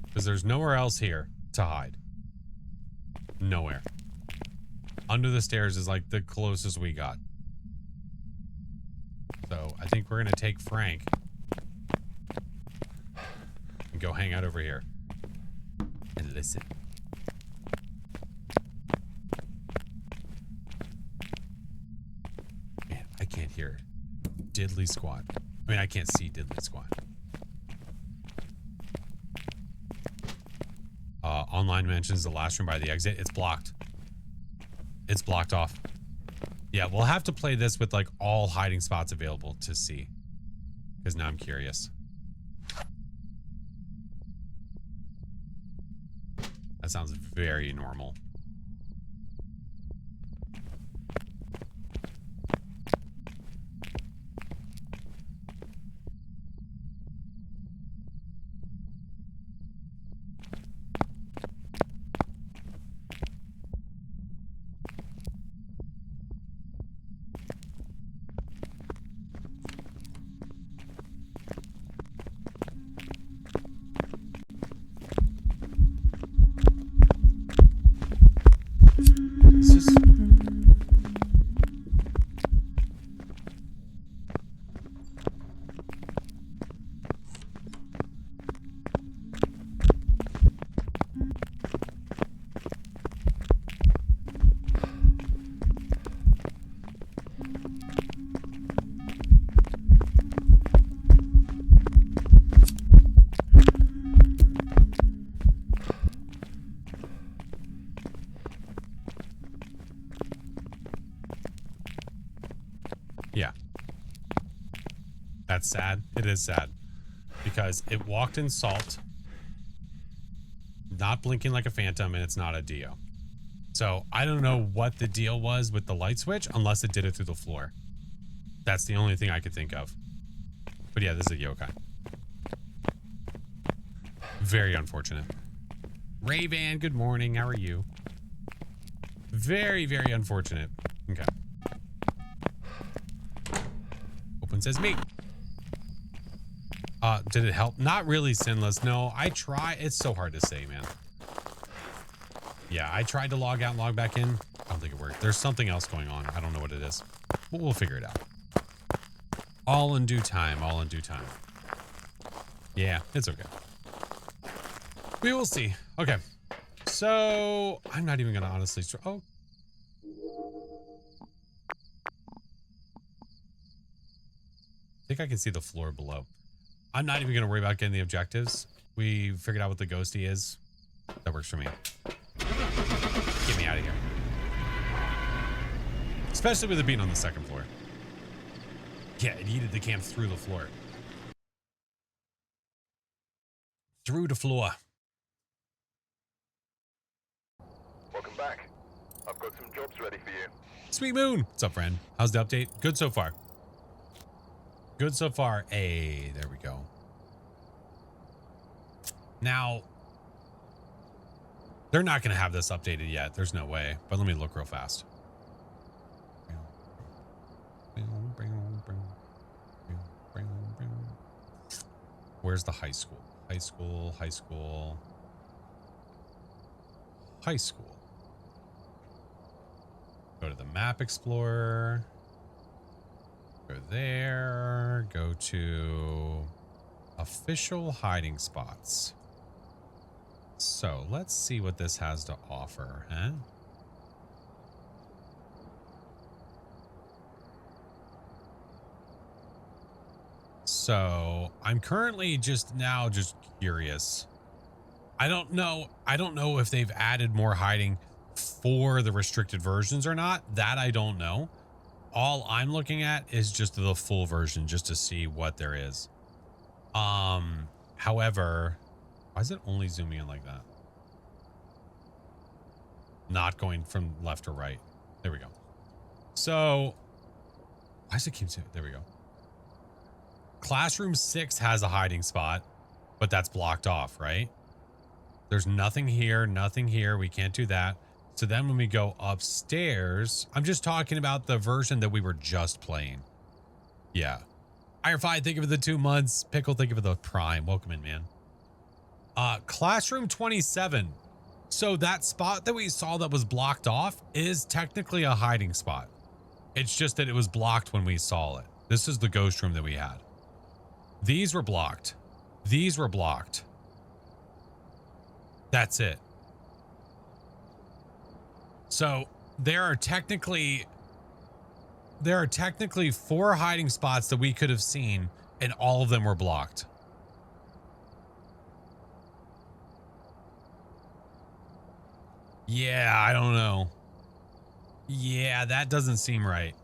Because there's nowhere else here to hide. Nowhere. Under the stairs is like the closest we got. So I think we're going to take Frank and go hang out over here and listen. Man, I can't hear diddly squat. I mean, I can't see diddly squat. Online mentions the last room by the exit. It's blocked. It's blocked off. Yeah, we'll have to play this with like all hiding spots available to see. Because now I'm curious. That sounds very normal. It's just... Yeah. That's sad. It is sad. Because it walked in salt. Not blinking like a phantom, and it's not a Dio. So I don't know what the deal was with the light switch unless it did it through the floor. That's the only thing I could think of. But yeah, this is a yokai. Very unfortunate. Ray-Ban, good morning. How are you? Very, very unfortunate. Okay. Open says me. Did it help? Not really, Sinless. No, I try. It's so hard to say, man. Yeah, I tried to log out and log back in. I don't think it worked. There's something else going on. I don't know what it is. But we'll figure it out. All in due time. All in due time. Yeah, it's okay. We will see. Okay. So, I'm not even going to honestly... Oh. I think I can see the floor below. I'm not even going to worry about getting the objectives. We figured out what the ghosty is. That works for me. Get me out of here. Especially with it being on the second floor. Yeah, it yeeted the camp through the floor. Through the floor. Welcome back. I've got some jobs ready for you. Sweet Moon. What's up, friend? How's the update? Good so far. Good so far. Hey, there we go. Now, they're not going to have this updated yet. There's no way. But let me look real fast. Where's the high school? High school, high school, high school. Go to the map explorer. Go there. Go to official hiding spots. So let's see what this has to offer, huh? So I'm currently just curious. I don't know if they've added more hiding for the restricted versions or not. That I don't know. All I'm looking at is just the full version just to see what there is. However, why is it only zooming in like that? Not going from left to right. There we go. So why does it keep zooming? There we go. Classroom 6 has a hiding spot, but that's blocked off, right? There's nothing here, nothing here. We can't do that. So then when we go upstairs, I'm just talking about the version that we were just playing. Yeah. Firefly, think of it the 2 months. Pickle, think of it the prime. Welcome in, man. Classroom 27. So that spot that we saw that was blocked off is technically a hiding spot. It's just that it was blocked when we saw it. This is the ghost room that we had. These were blocked. These were blocked. That's it. So there are technically 4 hiding spots that we could have seen, and all of them were blocked. Yeah, I don't know. Yeah, that doesn't seem right.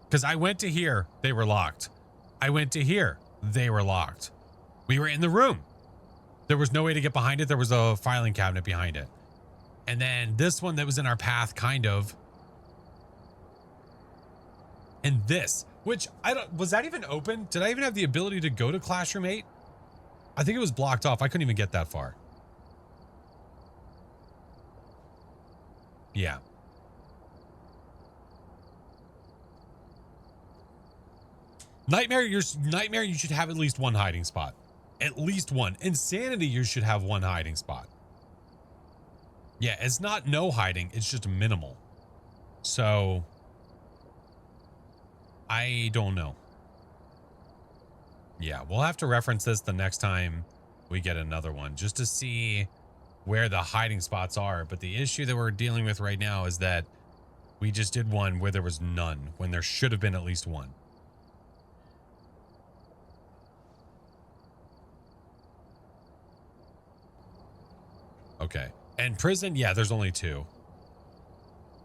Because I went to here, they were locked. I went to here, they were locked. We were in the room. There was no way to get behind it. There was a filing cabinet behind it. And then this one that was in our path, kind of. And this, which was that even open? Did I even have the ability to go to Classroom 8? I think it was blocked off. I couldn't even get that far. Yeah. Nightmare, you should have at least one hiding spot. At least one. Insanity, you should have one hiding spot. Yeah, it's not no hiding. It's just minimal. So, I don't know. Yeah, we'll have to reference this the next time we get another one, just to see where the hiding spots are. But the issue that we're dealing with right now is that we just did one where there was none, when there should have been at least one. Okay. And prison, yeah, there's only 2.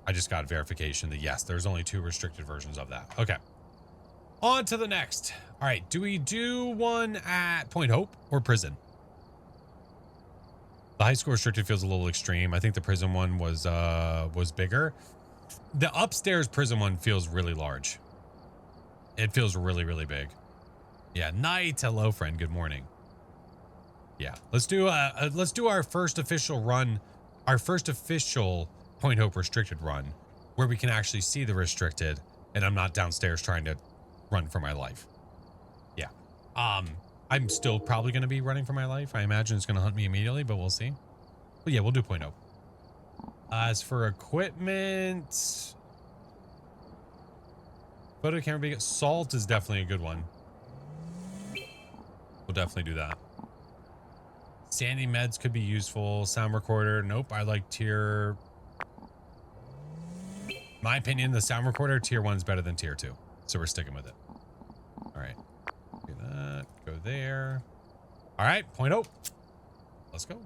I just got verification that yes, there's only 2 restricted versions of that. Okay. On to the next. All right. Do we do one at Point Hope or prison? The high school restricted feels a little extreme. I think the prison one was bigger. The upstairs prison one feels really large. It feels really, really big. Yeah. Night. Hello, friend. Good morning. Yeah, let's do our first official run, our first official Point Hope restricted run, where we can actually see the restricted, and I'm not downstairs trying to run for my life. Yeah, I'm still probably going to be running for my life. I imagine it's going to hunt me immediately, but we'll see. But yeah, we'll do Point Hope. As for equipment, photo camera, salt is definitely a good one. We'll definitely do that. Sandy meds could be useful. Sound recorder. Nope. I like tier. My opinion, the sound recorder tier 1 is better than tier 2. So we're sticking with it. All right. Do that. Go there. All right. Point Hope. Let's go.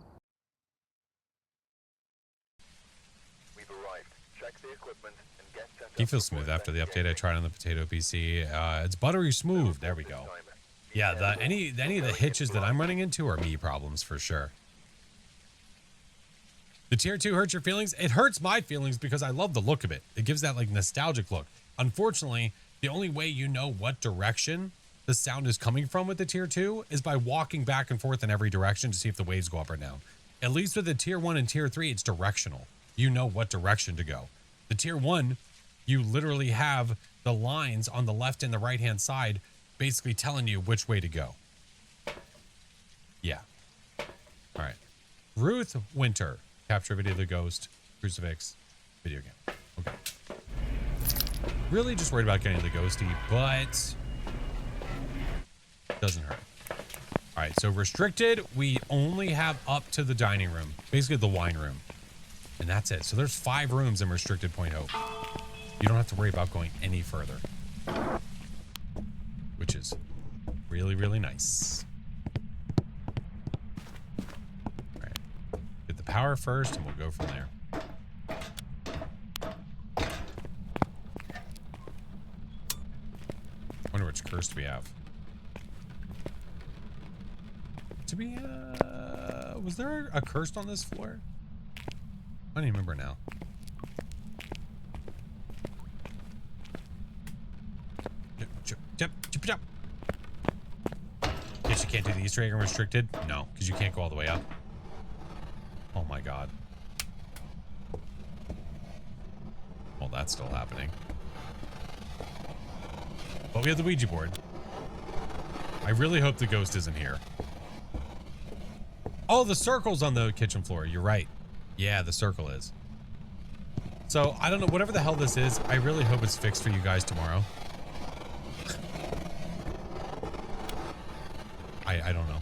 We've arrived. Check the equipment and get set He up feels smooth before after the update I investigating. tried on the Potato PC. It's buttery smooth. There we go. Yeah, any of the hitches that I'm running into are me problems for sure. The tier 2 hurts your feelings? It hurts my feelings because I love the look of it. It gives that like nostalgic look. Unfortunately, the only way you know what direction the sound is coming from with the tier 2 is by walking back and forth in every direction to see if the waves go up or down. At least with the tier 1 and tier 3, it's directional. You know what direction to go. The tier 1, you literally have the lines on the left and the right hand side basically telling you which way to go. Yeah. All right. Ruth Winter. Capture video of the ghost. Crucifix. Video game. Okay. Really just worried about getting the ghosty, but doesn't hurt. All right. So restricted, we only have up to the dining room. Basically the wine room. And that's it. So there's 5 rooms in restricted Point Hope. You don't have to worry about going any further. Which is really, really nice. All right. Get the power first and we'll go from there. Wonder which curse do we have. Did we, was there a curse on this floor? I don't even remember now. Guess you can't do the Easter egg unrestricted? No, because you can't go all the way up. Oh my god. Well, that's still happening. But we have the Ouija board. I really hope the ghost isn't here. Oh, the circle's on the kitchen floor. You're right. Yeah, the circle is. So, I don't know. Whatever the hell this is, I really hope it's fixed for you guys tomorrow. I don't know.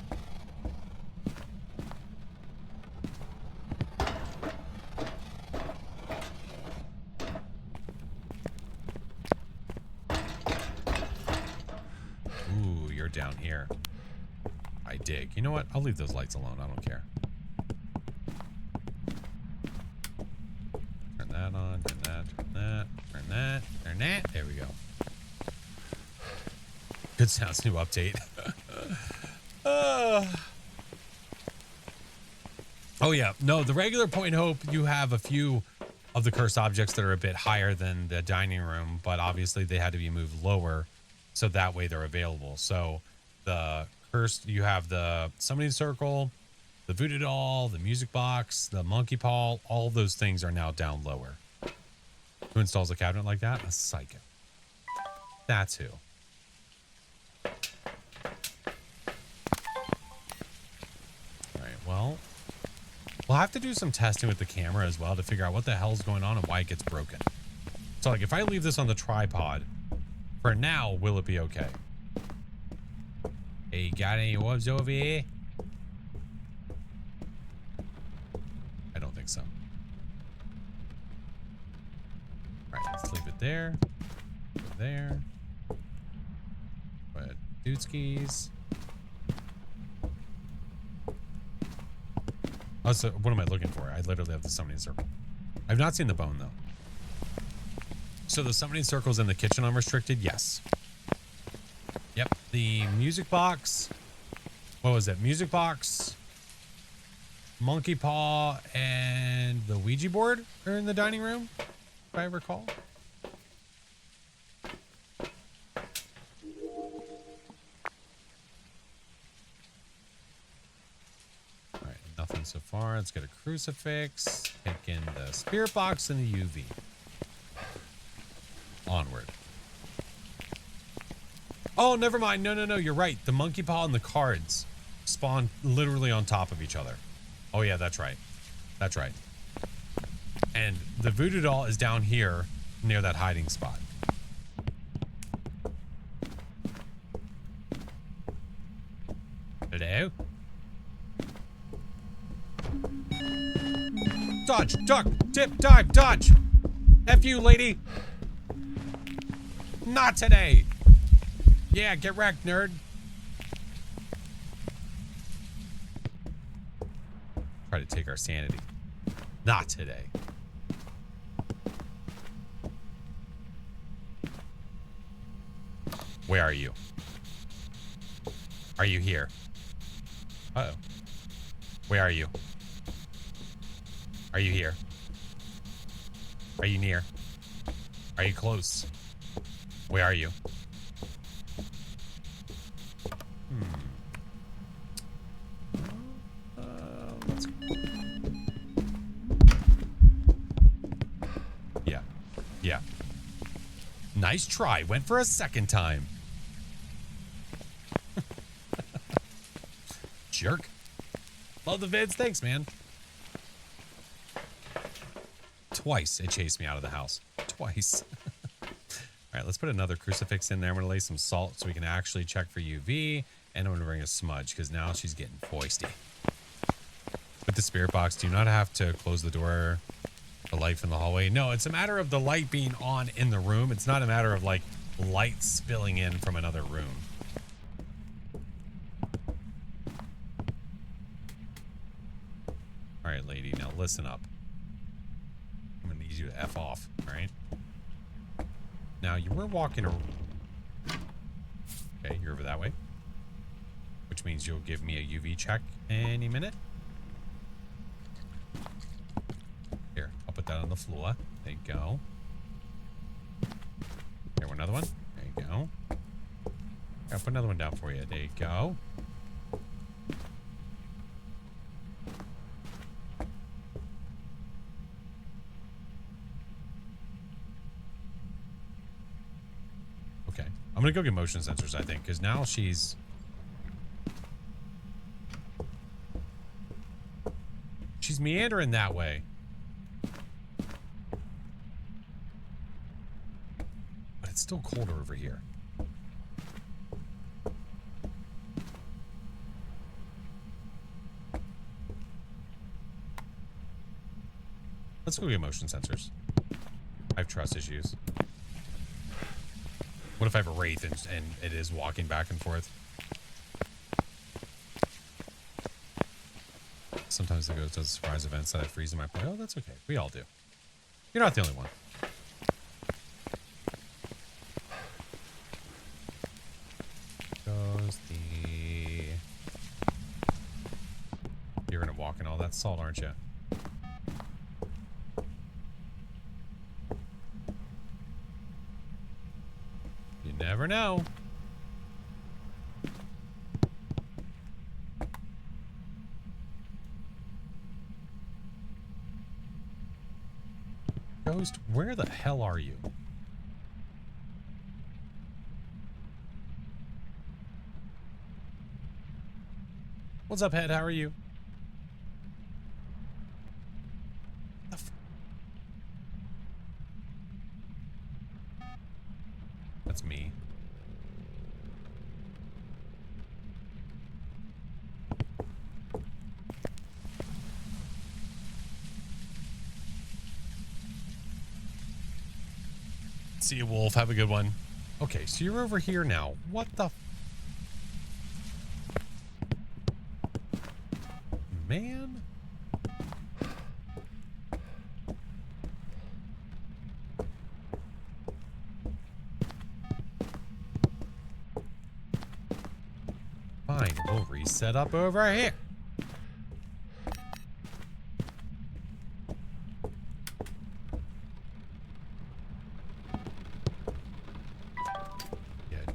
Ooh, you're down here. I dig. You know what? I'll leave those lights alone. I don't care. Turn that on. Turn that. Turn that. Turn that. Turn that. There we go. Good sounds. New update. Oh yeah, no, the regular Point Hope, you have a few of the cursed objects that are a bit higher than the dining room, but obviously they had to be moved lower so that way they're available. So the cursed, you have the summoning circle, the voodoo doll, the music box, the monkey paw, all those things are now down lower. Who installs a cabinet like that? A psycho. That's who. Well, we'll have to do some testing with the camera as well to figure out what the hell's going on and why it gets broken. So, like, if I leave this on the tripod, for now, will it be okay? Hey, got any wolves over here? I don't think so. All right, let's leave it there. Go there. Put Dootskis. Oh, so what am I looking for? I literally have the summoning circle. I've not seen the bone, though. So the summoning circle's in the kitchen unrestricted? Yes. Yep. The music box. What was it? Music box, monkey paw, and the Ouija board are in the dining room, if I recall. Nothing so far. Let's get a crucifix. Take in the spirit box and the UV. Onward. Oh, never mind. No. You're right. The monkey paw and the cards spawn literally on top of each other. Oh, yeah, that's right. That's right. And the voodoo doll is down here near that hiding spot. Hello? Dodge, duck, dip, dive, dodge. F you, lady. Not today. Yeah, get wrecked, nerd. Try to take our sanity. Not today. Where are you? Are you here? Uh-oh. Where are you? Are you here? Are you near? Are you close? Where are you? Let's... Yeah. Nice try. Went for a second time. Jerk. Love the vids. Thanks, man. Twice it chased me out of the house. Twice. All right, let's put another crucifix in there. I'm going to lay some salt so we can actually check for UV. And I'm going to bring a smudge because now she's getting foisty. With the spirit box, do you not have to close the door, the light from the hallway? No, it's a matter of the light being on in the room. It's not a matter of like light spilling in from another room. All right, lady, now listen up. I'm gonna need you to F off, all right? Now, you were walking around. Okay, you're over that way. Which means you'll give me a UV check any minute. Here, I'll put that on the floor. There you go. Here, another one. There you go. put another one down for you. There you go. Okay. I'm going to go get motion sensors, I think, because now she's... She's meandering that way. But it's still colder over here. Let's go get motion sensors. I have trust issues. What if I have a wraith and it is walking back and forth? Sometimes the ghost does surprise events that I freeze in my play. Oh, that's okay. We all do. You're not the only one. Goes the... You're gonna walk in all that salt, aren't you? You never know. Ghost, where the hell are you? What's up, Head? How are you? That's me. See you, Wolf. Have a good one. Okay, so you're over here now. What the... Man? Fine, we'll reset up over here.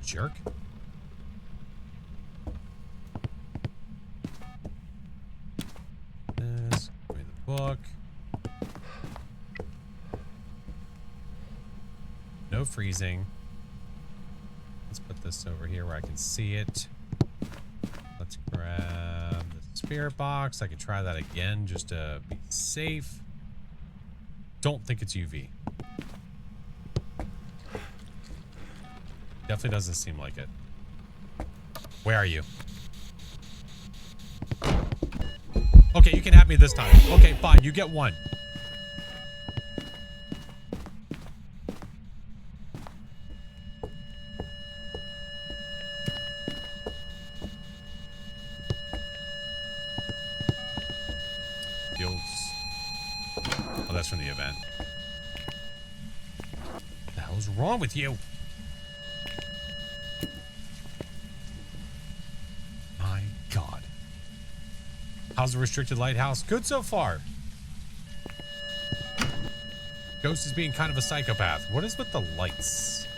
Jerk. This, give me the book. No freezing. Let's put this over here where I can see it. Let's grab the spirit box. I can try that again just to be safe. Don't think it's UV. Definitely doesn't seem like it. Where are you? Okay, you can have me this time. Okay, fine. You get one. Guilds. Oh, that's from the event. What the hell's wrong with you? How's the restricted lighthouse? Good so far. Ghost is being kind of a psychopath. What is with the lights?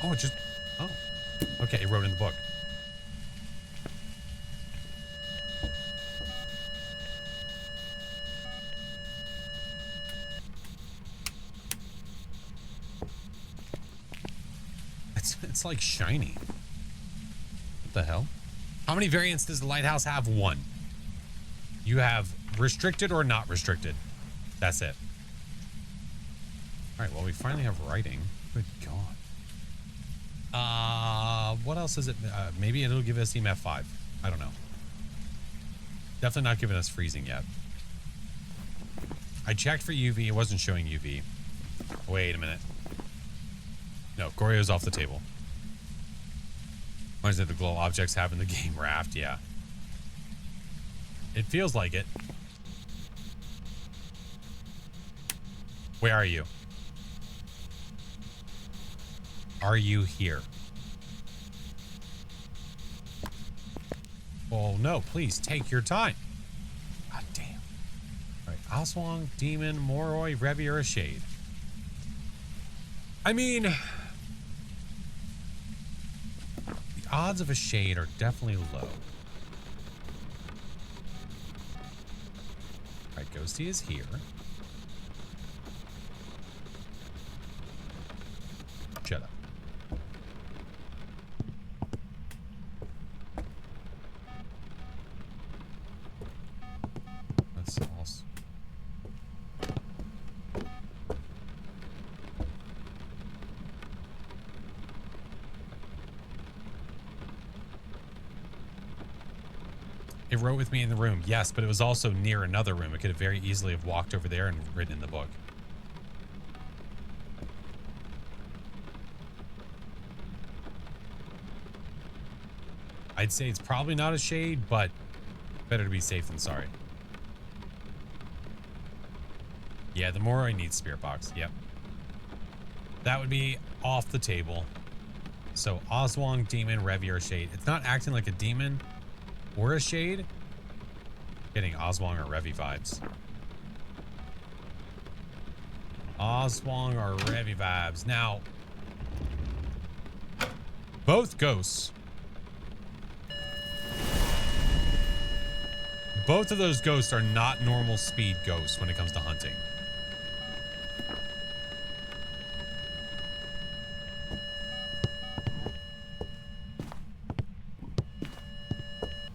Oh, it just... Oh. Okay, it wrote in the book. It's like shiny. The hell? How many variants does the lighthouse have? One. You have restricted or not restricted. That's it. All right, well, we finally have writing. Good God. What else is it? Maybe it'll give us EMF 5. I don't know. Definitely not giving us freezing yet. I checked for UV. It wasn't showing UV. Wait a minute. No, Goryo's off the table. Why is it the glow objects have in the game raft? Yeah. It feels like it. Where are you? Are you here? Oh, no, please take your time. God damn. All right, Aswang, Demon, Moroi, Revi, or a Shade. I mean, the odds of a shade are definitely low. Alright, Ghosty is here. Shut up. That's awesome. It wrote with me in the room, yes, but it was also near another room. It could have very easily have walked over there and written in the book. I'd say it's probably not a shade, but better to be safe than sorry. Yeah, the more I need spirit box. Yep. That would be off the table. So Oswong, demon, Revy, or shade. It's not acting like a demon or a shade. Getting Oswong or Revy vibes. Oswong or Revy vibes. Now, both ghosts. Both of those ghosts are not normal speed ghosts when it comes to hunting.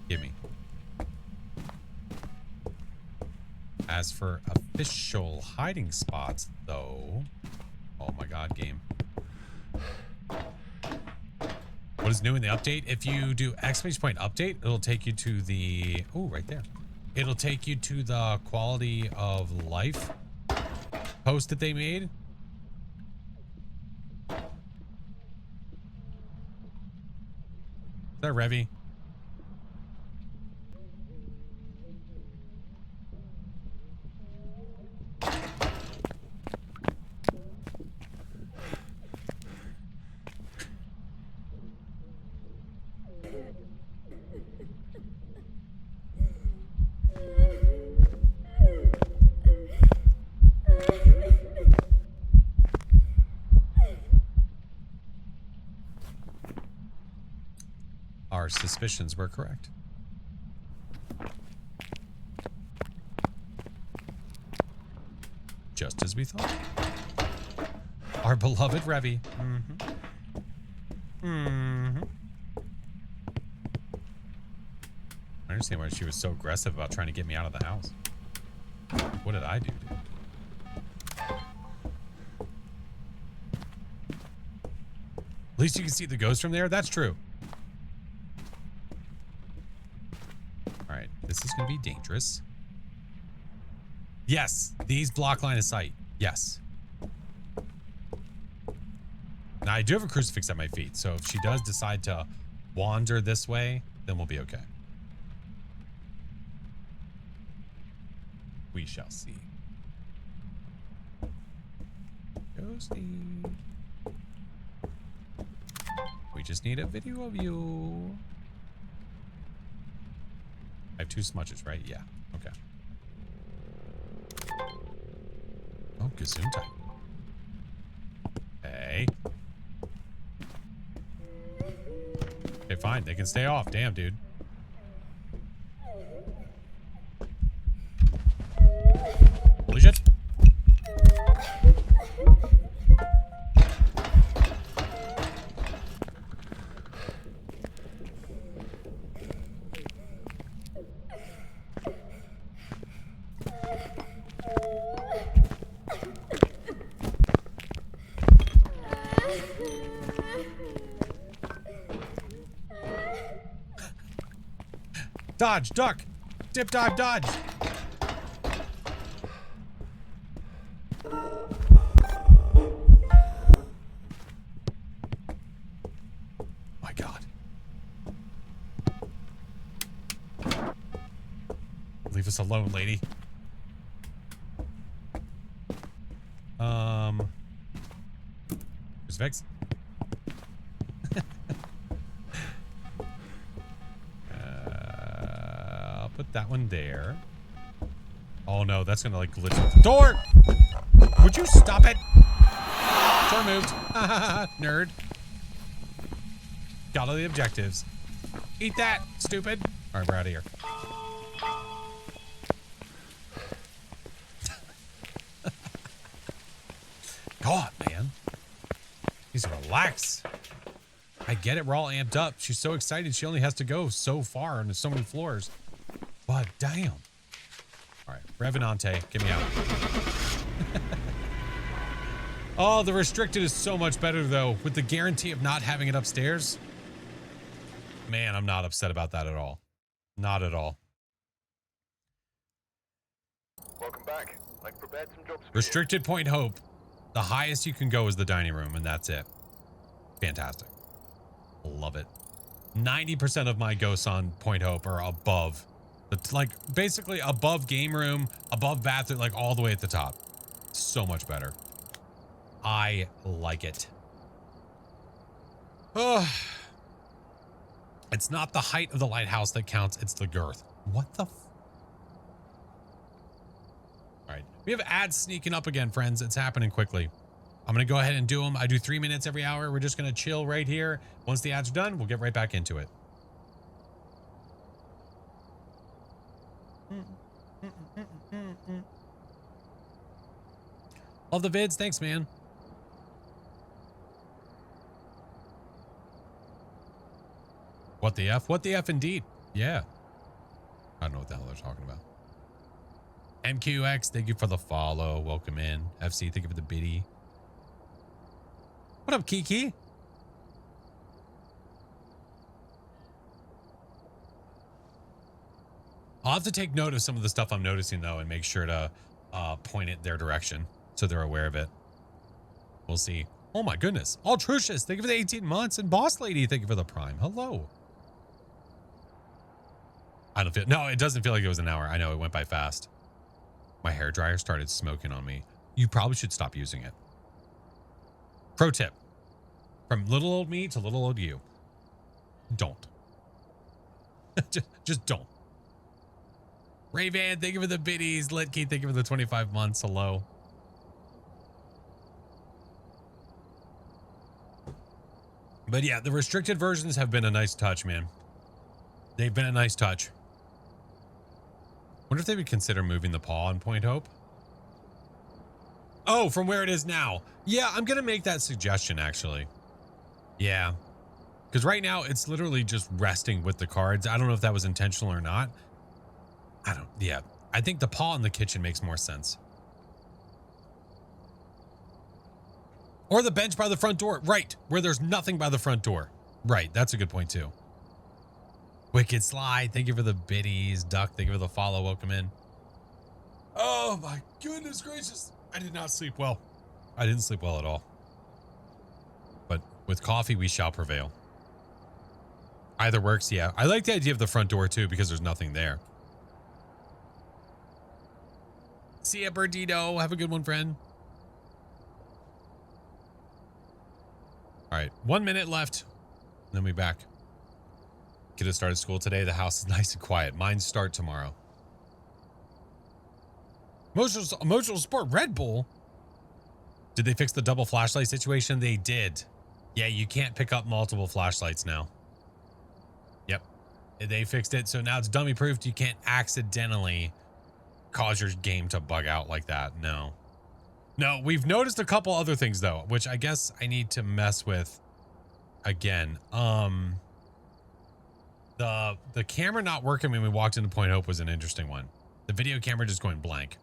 Gimme. As for official hiding spots, though... Oh my god, game. What is new in the update? If you do exclamation point update, it'll take you to the... Oh, right there. It'll take you to the quality of life post that they made. Is that Revy? Our suspicions were correct. Just as we thought. Our beloved Revy. I understand why she was so aggressive about trying to get me out of the house. What did I do, dude? At least you can see the ghost from there. That's true. Alright, this is going to be dangerous. Yes, these block line of sight. Yes. Now, I do have a crucifix at my feet, so if she does decide to wander this way, then we'll be okay. We shall see. Ghosty. We just need a video of you. I have 2 smudges, right? Yeah. Okay. Oh, Gazoon type. Hey. Okay, fine. They can stay off. Damn, dude. Holy shit. Dodge, duck, dip, dive, dodge. My God. Leave us alone, lady. Where's Vex? Put that one there. Oh no, that's gonna like glitch with the door. Would you stop it? Door moved. Nerd. Got all the objectives. Eat that, stupid. All right, we're out of here. God, man. He's relax. I get it. We're all amped up. She's so excited. She only has to go so far and there's so many floors. But damn. All right, Revenante, get me out. Oh, the restricted is so much better though, with the guarantee of not having it upstairs. Man, I'm not upset about that at all. Not at all. Welcome back. I've prepared some jobs for Restricted Point Hope. The highest you can go is the dining room, and that's it. Fantastic. Love it. 90% of my ghosts on Point Hope are above. Like, basically above game room, above bathroom, like all the way at the top. So much better. I like it. Oh. It's not the height of the lighthouse that counts, it's the girth. What the f— All right, we have ads sneaking up again, friends. It's happening quickly. I'm gonna go ahead and do them. I do 3 minutes every hour. We're just gonna chill right here. Once the ads are done, we'll get right back into it. Love the vids. Thanks, man. What the F? What the F indeed. Yeah. I don't know what the hell they're talking about. MQX, thank you for the follow. Welcome in. FC, thank you for the biddy. What up, Kiki? I'll have to take note of some of the stuff I'm noticing, though, and make sure to point it their direction so they're aware of it. We'll see. Oh, my goodness. Altrucious, thank you for the 18 months. And Boss Lady, thank you for the Prime. Hello. I don't feel— no, it doesn't feel like it was an hour. I know it went by fast. My hairdryer started smoking on me. You probably should stop using it. Pro tip. From little old me to little old you. Don't. just don't. Ray-Van, thank you for the biddies. Litke, thank you for the 25 months. Hello. But yeah, the restricted versions have been a nice touch, man. They've been a nice touch. Wonder if they would consider moving the paw on Point Hope. Oh, from where it is now. Yeah, I'm going to make that suggestion, actually. Yeah. Because right now, it's literally just resting with the cards. I don't know if that was intentional or not. Yeah. I think the paw in the kitchen makes more sense. Or the bench by the front door. Right. Where there's nothing by the front door. Right. That's a good point, too. Wicked Slide, thank you for the biddies. Duck, thank you for the follow. Welcome in. Oh my goodness gracious. I did not sleep well. I didn't sleep well at all. But with coffee, we shall prevail. Either works, yeah. I like the idea of the front door too because there's nothing there. See ya, Berdito. Have a good one, friend. All right, 1 minute left. Then we back. Kid has started school today. The house is nice and quiet. Mine start tomorrow. Emotional Sport Red Bull. Did they fix the double flashlight situation? They did. Yeah, you can't pick up multiple flashlights now. Yep. They fixed it. So now it's dummy proofed. You can't accidentally cause your game to bug out like that. No. No, we've noticed a couple other things though, which I guess I need to mess with again. The camera not working when we walked into Point Hope was an interesting one. The video camera just going blank.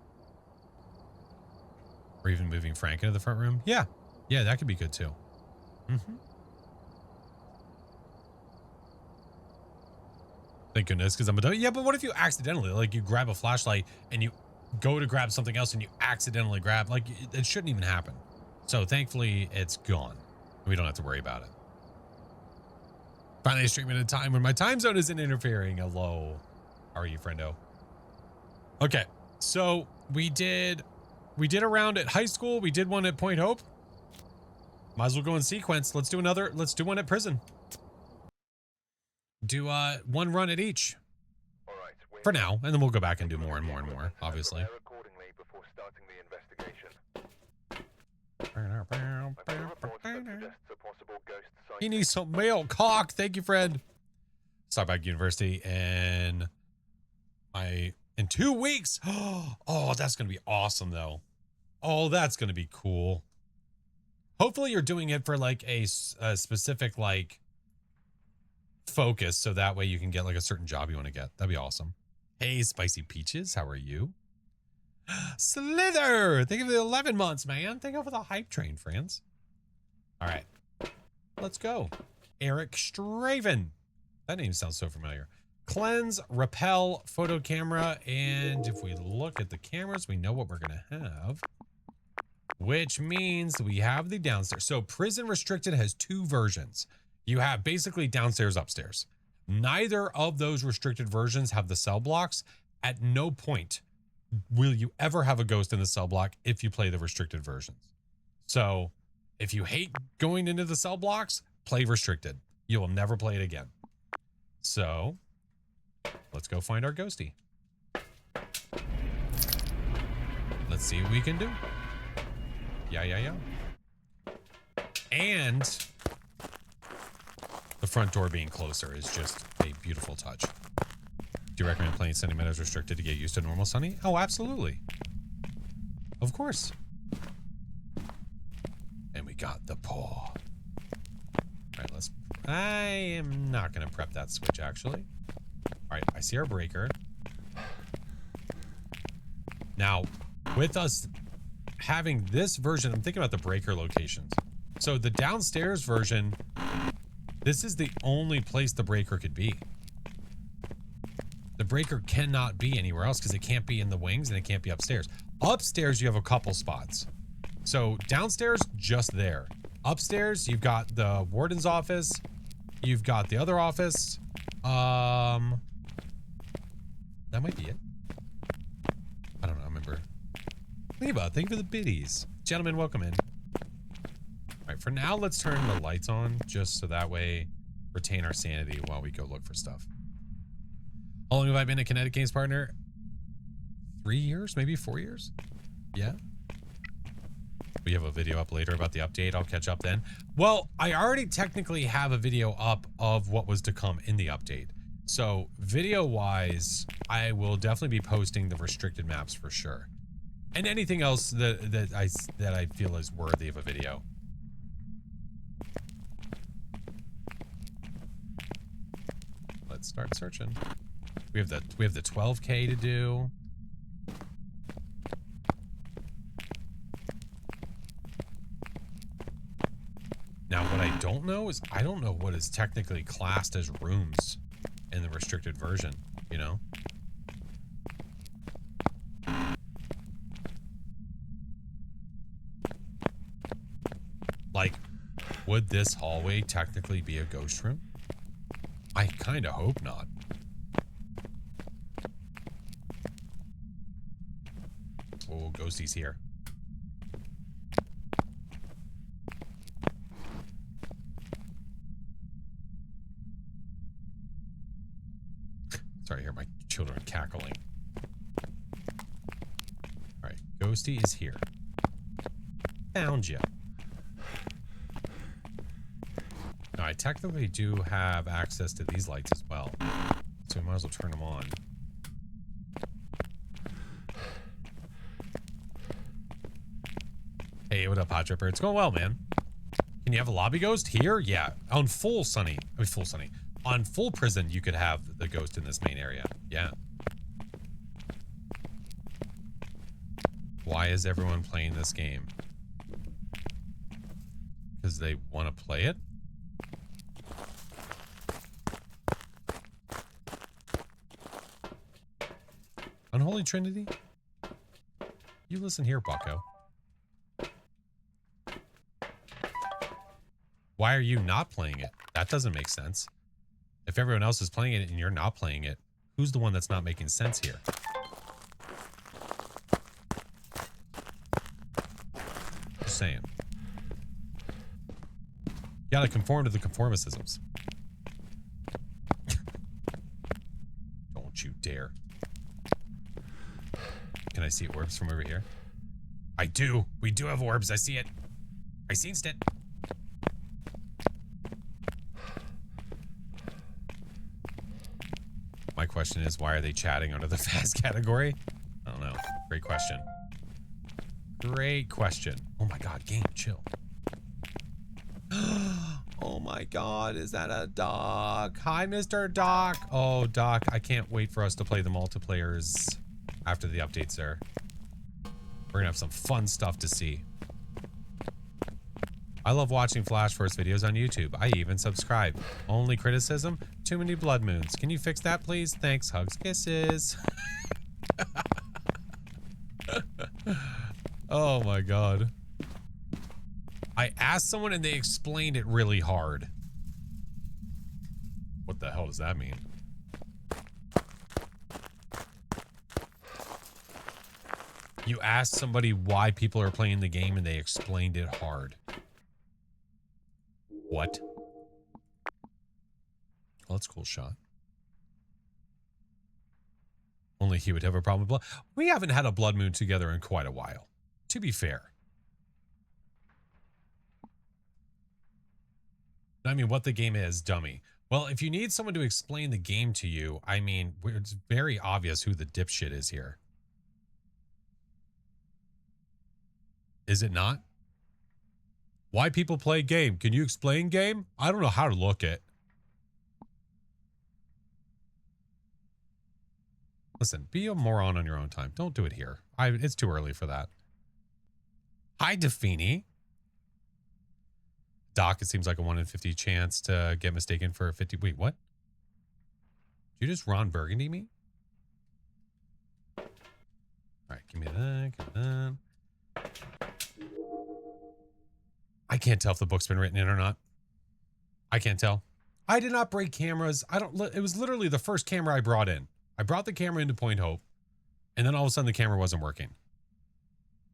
Or even moving Frank into the front room. Yeah. Yeah, that could be good too. Thank goodness, because I'm a— yeah, but what if you accidentally, like, you grab a flashlight and you go to grab something else and you accidentally grab, like, it shouldn't even happen. So thankfully it's gone. We don't have to worry about it. Finally streaming at a time when my time zone isn't interfering. Hello. How are you, friendo? Okay. So we did a round at high school. We did one at Point Hope. Might as well go in sequence. Let's do another. Let's do one at prison. Do one run at each. All right, For now, and then we'll go back and do more and more and more, obviously. Prepare accordingly before starting the investigation. I've got a report that suggests a possible ghost He sighting. needs some milk. Cock. Thank you, friend. Starbuck University in 2 weeks. Oh, that's going to be awesome, though. Oh, that's going to be cool. Hopefully you're doing it for like a specific like focus, so that way you can get like a certain job you want to get. That'd be awesome. Hey, Spicy Peaches, how are you? Slither, thank you for the 11 months, man. Thank you for the hype train, friends. All right, let's go. Eric Straven. That name sounds so familiar. Cleanse, repel, photo camera, and if we look at the cameras, we know what we're gonna have. Which means we have the downstairs. So Prison Restricted has 2 versions. You have basically downstairs, upstairs. Neither of those restricted versions have the cell blocks. At no point will you ever have a ghost in the cell block if you play the restricted versions. So if you hate going into the cell blocks, play restricted. You will never play it again. So let's go find our ghosty. Let's see what we can do. Yeah. And the front door being closer is just a beautiful touch. Do you recommend playing Sunny Meadows Restricted to get used to normal Sunny? Oh, absolutely. Of course. And we got the paw. All right, I am not going to prep that switch, actually. All right, I see our breaker. Now, with us having this version, I'm thinking about the breaker locations. So the downstairs version, this is the only place the breaker could be. The breaker cannot be anywhere else because it can't be in the wings and it can't be upstairs. Upstairs, you have a couple spots. So downstairs, just there. Upstairs, you've got the warden's office. You've got the other office. That might be it. I don't know, I remember. Leva, thank you for the biddies. Gentlemen, welcome in. All right, for now, let's turn the lights on just so that way retain our sanity while we go look for stuff. How long have I been a Kinetic Games partner? 3 years, maybe 4 years? Yeah. We have a video up later about the update. I'll catch up then. Well, I already technically have a video up of what was to come in the update. So video-wise, I will definitely be posting the restricted maps for sure. And anything else that I feel is worthy of a video. Let's start searching. We have the 12K to do. Now, what I don't know is I don't know what is technically classed as rooms in the restricted version, you know? Like, would this hallway technically be a ghost room? I kind of hope not. Oh, ghosties here. Sorry, I hear my children cackling. All right, ghosty is here. Found you. Now, I technically do have access to these lights as well, so we might as well turn them on. Hey, what up, Hot Dripper? It's going well, man. Can you have a lobby ghost here? Yeah, on full Sunny. I mean, full Sunny. On full Prison, you could have the ghost in this main area. Yeah. Why is everyone playing this game? Because they want to play it? Unholy Trinity? You listen here, bucko. Why are you not playing it? That doesn't make sense. If everyone else is playing it and you're not playing it, who's the one that's not making sense here? Just saying. You gotta conform to the conformicisms. Don't you dare. Can I see orbs from over here? I do. We do have orbs. I see it. I seen it. My question is, why are they chatting under the fast category? I don't know. Great question. Great question. Oh my god, game, chill. Oh my god, is that a Doc? Hi, Mr. Doc. Oh, Doc, I can't wait for us to play the multiplayers after the updates there. We're gonna have some fun stuff to see. I love watching Flash Force videos on YouTube. I even subscribe. Only criticism? Too many blood moons. Can you fix that, please? Thanks, hugs, kisses. Oh my god. I asked someone and they explained it really hard. What the hell does that mean? You asked somebody why people are playing the game and they explained it hard. What? Well, that's a cool shot. Only he would have a problem with blood. We haven't had a blood moon together in quite a while, to be fair. I mean, what the game is, dummy. Well, if you need someone to explain the game to you, I mean, it's very obvious who the dipshit is here. Is it not? Why people play game? Can you explain game? I don't know how to look it. Listen, be a moron on your own time. Don't do it here. It's too early for that. Hi, Defini. Doc, it seems like a 1 in 50 chance to get mistaken for a 50. Wait, what? Did you just Ron Burgundy me? All right, give me that. Give me that. I can't tell if the book's been written in or not. I can't tell. I did not break cameras. It was literally the first camera I brought in. I brought the camera into Point Hope, and then all of a sudden the camera wasn't working.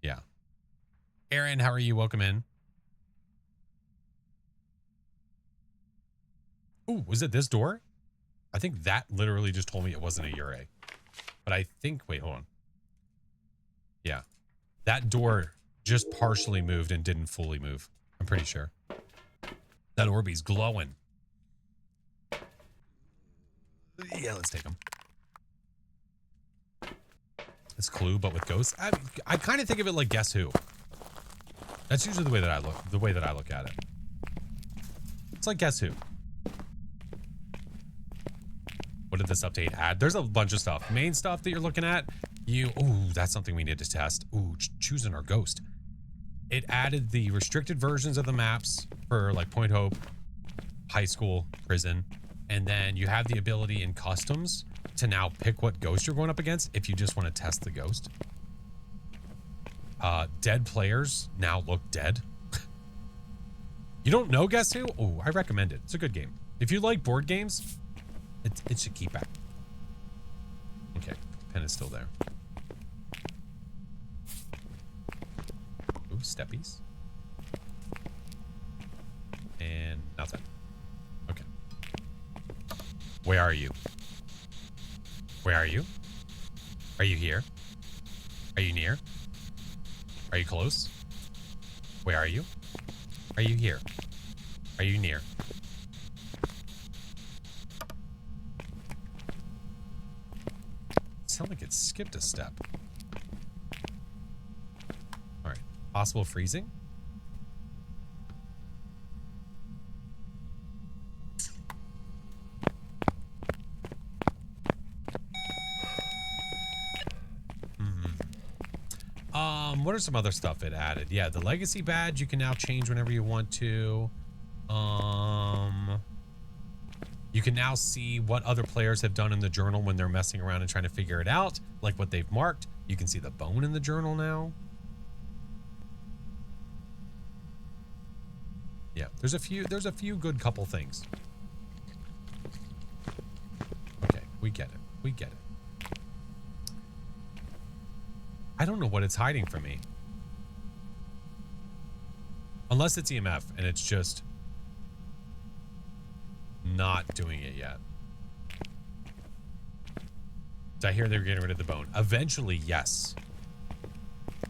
Yeah. Aaron, how are you? Welcome in. Ooh, was it this door? I think that literally just told me it wasn't a Ure. But I think, wait, hold on. Yeah. That door just partially moved and didn't fully move. I'm pretty sure. That Orbeez glowing. Yeah, let's take him. It's Clue, but with ghosts. I kind of think of it like Guess Who. That's usually the way that I look at it. It's like Guess Who. What did this update add? There's a bunch of stuff. Main stuff that you're looking at. Ooh, that's something we need to test. Ooh, choosing our ghost. It added the restricted versions of the maps for like Point Hope, high school, prison. And then you have the ability in customs to now pick what ghost you're going up against if you just want to test the ghost. Dead players now look dead. You don't know Guess Who? Oh, I recommend it. It's a good game. If you like board games, it should keep back. Okay, pen is still there. Ooh, steppies. And nothing. Okay. Where are you? Where are you? Are you here? Are you near? Are you close? Where are you? Are you here? Are you near? Sound like it skipped a step. All right. Possible freezing? What are some other stuff it added? Yeah, the legacy badge you can now change whenever you want to. You can now see what other players have done in the journal when they're messing around and trying to figure it out, like what they've marked. You can see the bone in the journal now. Yeah, there's a few good couple things. Okay, we get it. We get it. I don't know what it's hiding from me. Unless it's EMF and it's just not doing it yet. Did I hear they were getting rid of the bone? Eventually, yes.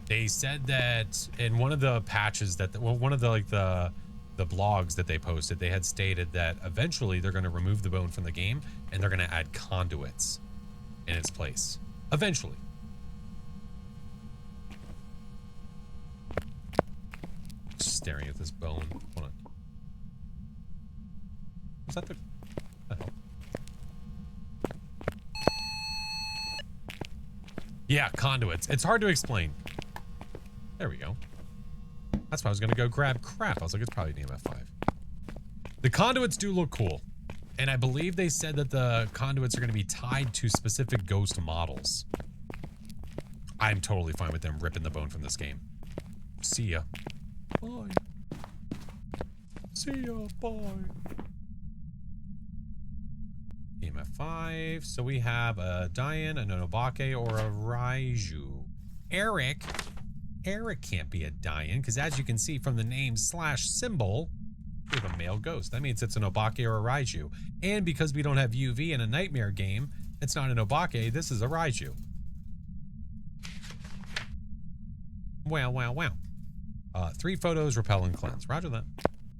They said that in one of the patches that, well, one of the like the blogs that they posted, they had stated that eventually they're going to remove the bone from the game and they're going to add conduits in its place. Eventually. Just staring at this bone. Hold on. Was that the hell? Yeah, conduits. It's hard to explain. There we go. That's why I was gonna go grab crap. I was like, it's probably an EMF 5. The conduits do look cool. And I believe they said that the conduits are gonna be tied to specific ghost models. I'm totally fine with them ripping the bone from this game. See ya. Bye. See ya. Bye. EMF 5. So we have a Dian, a Nonobake, or a Raiju. Eric can't be a Dian, because as you can see from the name / symbol, we have a male ghost. That means it's an Obake or a Raiju. And because we don't have UV in a Nightmare game, it's not an Obake, this is a Raiju. Wow. 3 photos, repel and cleanse. Roger that.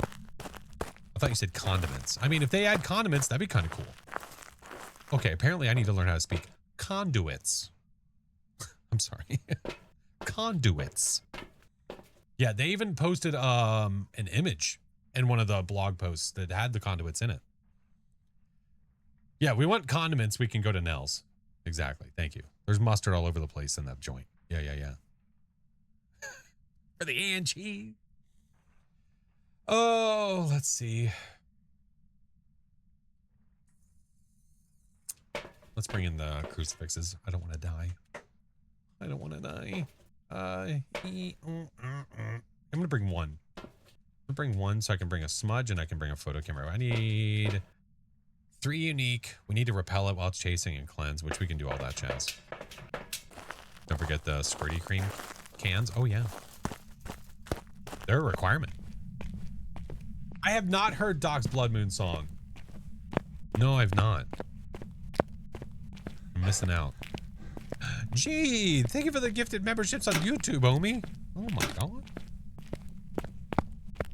I thought you said condiments. I mean, if they add condiments, that'd be kind of cool. Okay, apparently I need to learn how to speak conduits. I'm sorry. Conduits. Yeah, they even posted an image in one of the blog posts that had the conduits in it. Yeah, we want condiments, we can go to Nell's. Exactly. Thank you. There's mustard all over the place in that joint. Yeah. For the Angie. Oh, let's see. Let's bring in the crucifixes. I don't want to die. I don't want to die. I'm going to bring one. I'm going to bring one so I can bring a smudge and I can bring a photo camera. I need 3 unique. We need to repel it while it's chasing and cleanse, which we can do all that jazz. Don't forget the squirty cream cans. Oh, yeah. They're a requirement. I have not heard Doc's Blood Moon song. No, I've not. I'm missing out. Gee, thank you for the gifted memberships on YouTube, homie. Oh my god.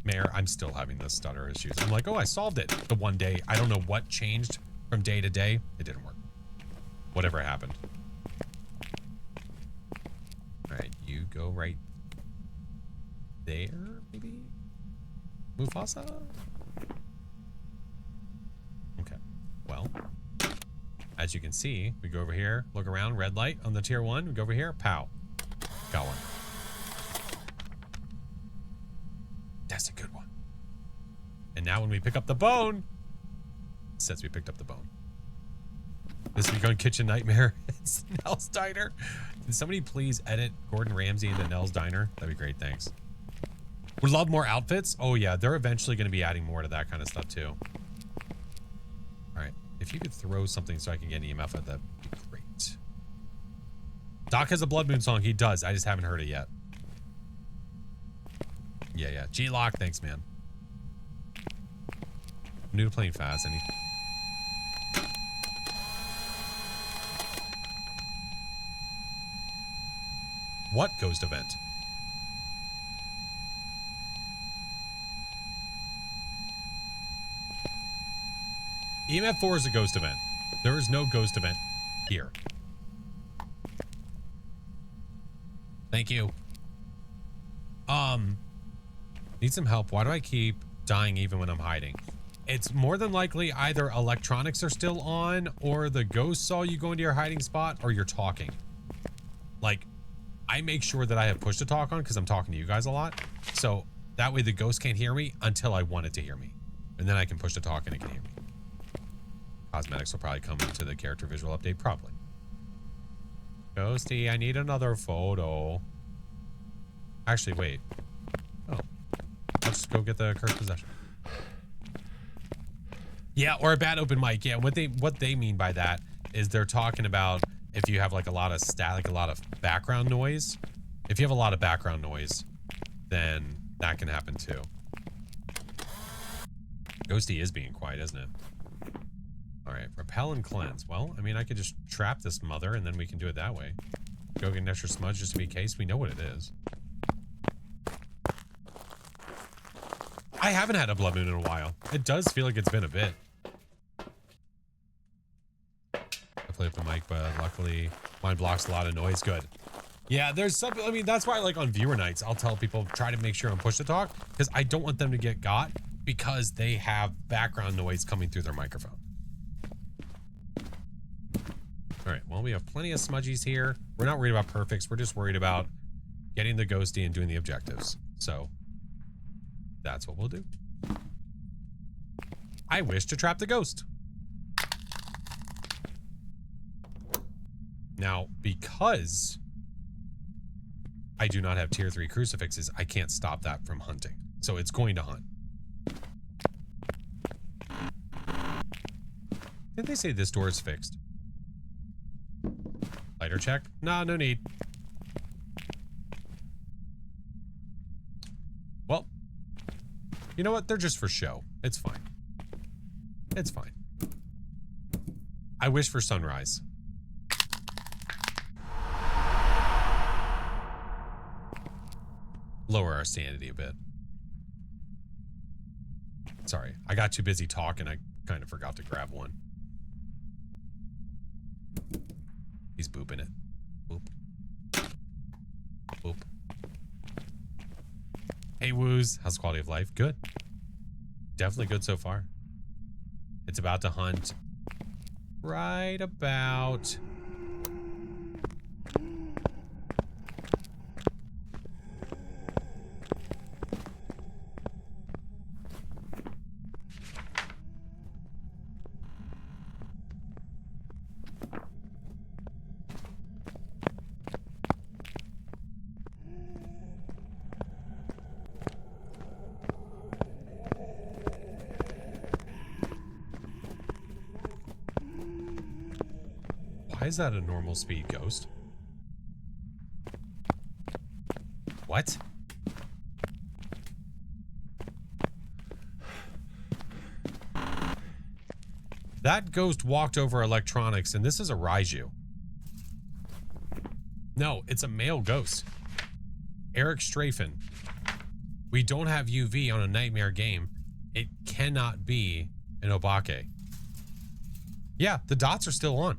Mayor, I'm still having the stutter issues. I'm like, oh, I solved it the one day. I don't know what changed from day to day. It didn't work. Whatever happened. All right, you go right there, maybe? Mufasa? Okay, well, as you can see, we go over here, look around, red light on the tier 1, we go over here, pow. Got one. That's a good one. And now when we pick up the bone, it says we picked up the bone. This week on Kitchen Nightmare, it's Nell's Diner. Can somebody please edit Gordon Ramsay into Nell's Diner? That'd be great, thanks. Would love more outfits. Oh yeah, they're eventually going to be adding more to that kind of stuff too. All right, if you could throw something so I can get an EMF, that'd be great. Doc has a Blood Moon song. He does. I just haven't heard it yet. Yeah. G-Lock, thanks, man. I'm new to playing fast. I need... What ghost event? EMF 4 is a ghost event. There is no ghost event here. Thank you. Need some help. Why do I keep dying even when I'm hiding? It's more than likely either electronics are still on or the ghost saw you go into your hiding spot or you're talking. Like, I make sure that I have push to talk on because I'm talking to you guys a lot. So that way the ghost can't hear me until I want it to hear me. And then I can push to talk and it can hear me. Cosmetics will probably come into the character visual update, probably. Ghosty, I need another photo. Actually, wait. Oh. Let's go get the cursed possession. Yeah, or a bad open mic. Yeah, what they mean by that is they're talking about if you have like a lot of static, a lot of background noise. If you have a lot of background noise, then that can happen too. Ghosty is being quiet, isn't it? All right, repel and cleanse. Well, I mean, I could just trap this mother and then we can do it that way. Go get an extra smudge just to be a case. We know what it is. I haven't had a blood moon in a while. It does feel like it's been a bit. I play with the mic, but luckily mine blocks a lot of noise. Good. Yeah, there's something. I mean, that's why, like, on viewer nights, I'll tell people try to make sure I'm push to talk because I don't want them to get got because they have background noise coming through their microphone. All right. Well, we have plenty of smudgies here. We're not worried about perfects. We're just worried about getting the ghosty and doing the objectives. So that's what we'll do. I wish to trap the ghost. Now, because I do not have tier 3 crucifixes, I can't stop that from hunting. So it's going to hunt. Did they say this door is fixed? Lighter check? Nah, no need. Well, you know what? They're just for show. It's fine. It's fine. I wish for sunrise. Lower our sanity a bit. Sorry, I got too busy talking. I kind of forgot to grab one. He's booping it. Boop. Boop. Hey, Woos. How's the quality of life? Good. Definitely good so far. It's about to hunt right about... Why is that a normal speed ghost? What? That ghost walked over electronics, and this is a Raiju. No, it's a male ghost. Eric Strafen. We don't have UV on a nightmare game. It cannot be an Obake. Yeah, the dots are still on.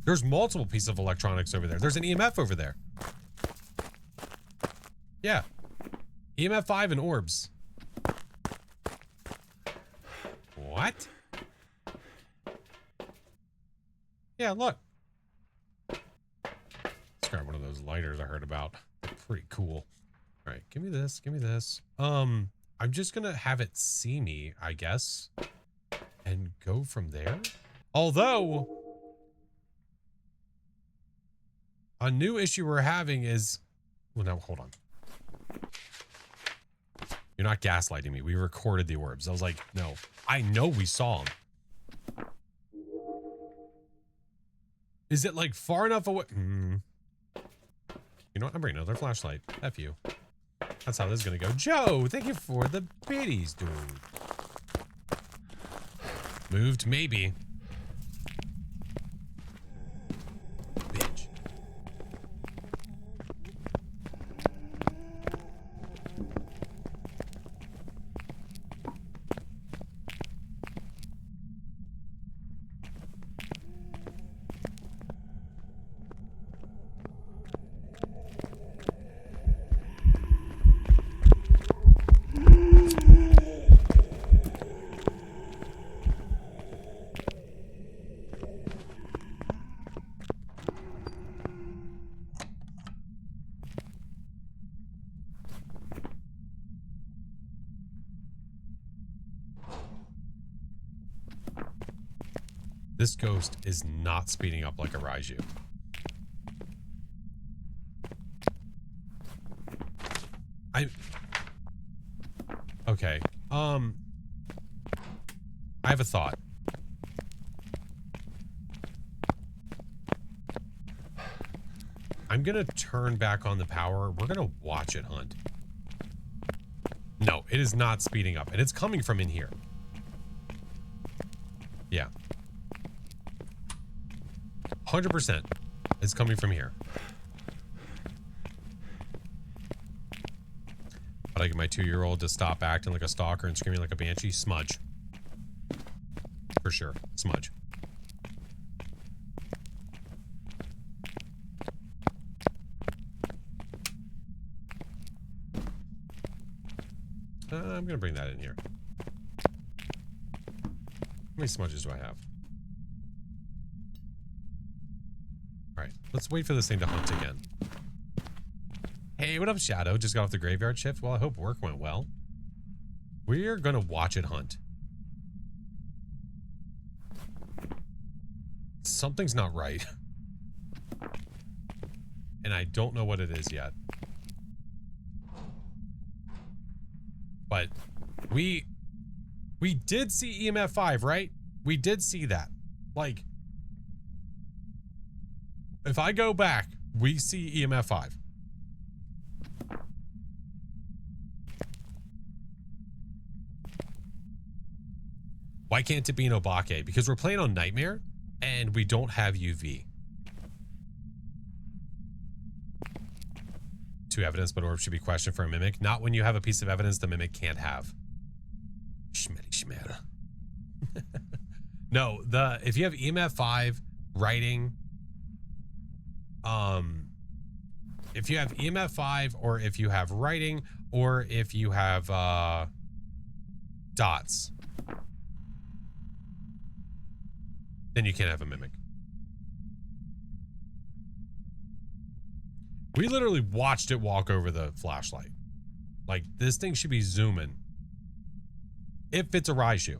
There's multiple pieces of electronics over there. There's an EMF over there. Yeah. EMF 5 and orbs. What? Yeah, look. Let's grab one of those lighters I heard about. They're pretty cool. All right, give me this. Give me this. I'm just gonna have it see me, I guess, and go from there. Although, a new issue we're having is, well, no, hold on. You're not gaslighting me. We recorded the orbs. I was like, no, I know we saw them. Is it like far enough away? You know what? I'm bringing another flashlight. F you. That's how this is going to go. Joe, thank you for the biddies, dude. Moved, maybe. Bitch. This ghost is not speeding up like a Raiju. Okay. I have a thought. I'm gonna turn back on the power. We're gonna watch it hunt. No, it is not speeding up, and it's coming from in here. Yeah. 100% is coming from here. But I get my 2-year-old to stop acting like a stalker and screaming like a banshee. Smudge. For sure. Smudge. I'm going to bring that in here. How many smudges do I have? Alright, let's wait for this thing to hunt again. Hey, what up, Shadow? Just got off the graveyard shift? Well, I hope work went well. We're going to watch it hunt. Something's not right. And I don't know what it is yet. But we did see EMF 5, right? We did see that. Like, if I go back, we see EMF 5. Why can't it be an Obake? Because we're playing on Nightmare and we don't have UV. 2 evidence, but orb should be questioned for a mimic. Not when you have a piece of evidence the mimic can't have. Schmitty schmatter. No, if you have EMF 5 writing, if you have EMF 5 or if you have writing or if you have dots, then you can't have a mimic. We literally watched it walk over the flashlight. Like, this thing should be zooming. If it's a Raiju.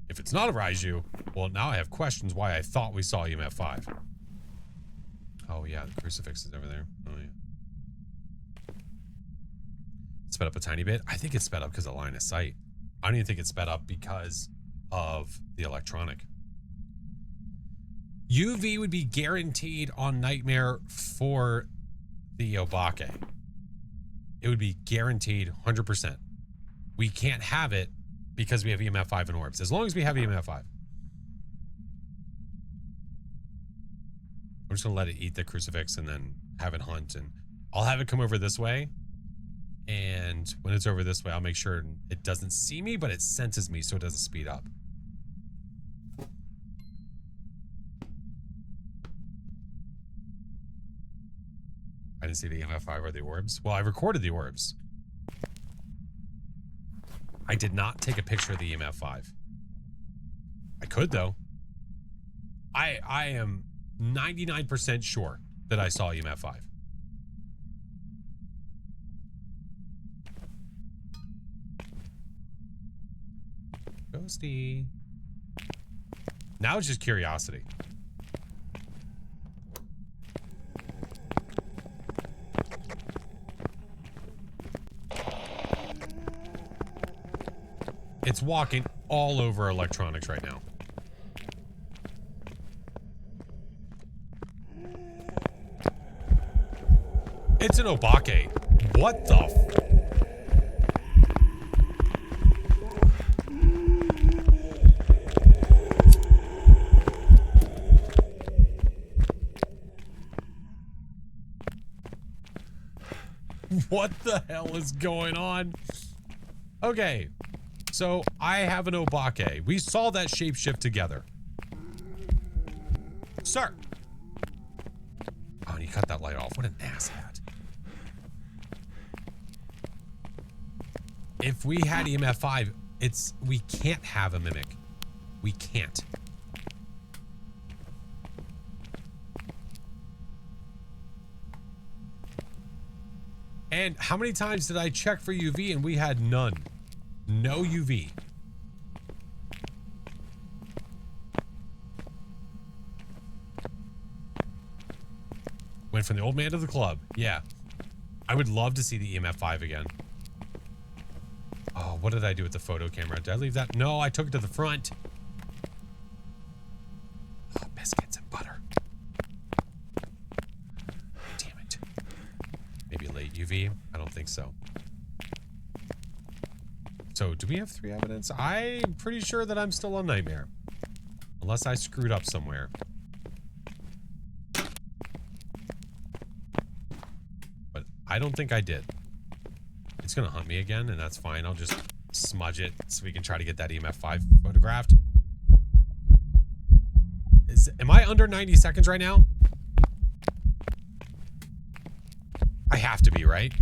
If it's not a Raiju, well, now I have questions why I thought we saw EMF 5. Oh, yeah, the crucifix is over there. Oh, yeah. Sped up a tiny bit. I think it's sped up because of line of sight. I don't even think it's sped up because of the electronic. UV would be guaranteed on Nightmare for the Obake. It would be guaranteed 100%. We can't have it because we have EMF 5 and orbs. As long as we have EMF 5. I'm just going to let it eat the crucifix and then have it hunt. And I'll have it come over this way. And when it's over this way, I'll make sure it doesn't see me, but it senses me so it doesn't speed up. I didn't see the EMF 5 or the orbs. Well, I recorded the orbs. I did not take a picture of the EMF 5. I could, though. I am 99% sure that I saw EMF 5. Ghosty. Now it's just curiosity. It's walking all over electronics right now. It's an Obake. What the What the hell is going on? Okay. So, I have an Obake. We saw that shapeshift together. Sir! Oh, and you cut that light off. What an asshat. If we had EMF 5, we can't have a mimic. We can't. And how many times did I check for UV and we had none? No UV. Went from the old man to the club. Yeah. I would love to see the EMF 5 again. Oh, what did I do with the photo camera? Did I leave that? No, I took it to the front. Oh, biscuits and butter. Damn it. Maybe late UV? I don't think so. So, do we have 3 evidence? I'm pretty sure that I'm still on Nightmare. Unless I screwed up somewhere. But I don't think I did. It's gonna hunt me again, and that's fine. I'll just smudge it so we can try to get that EMF 5 photographed. Am I under 90 seconds right now? I have to be, right?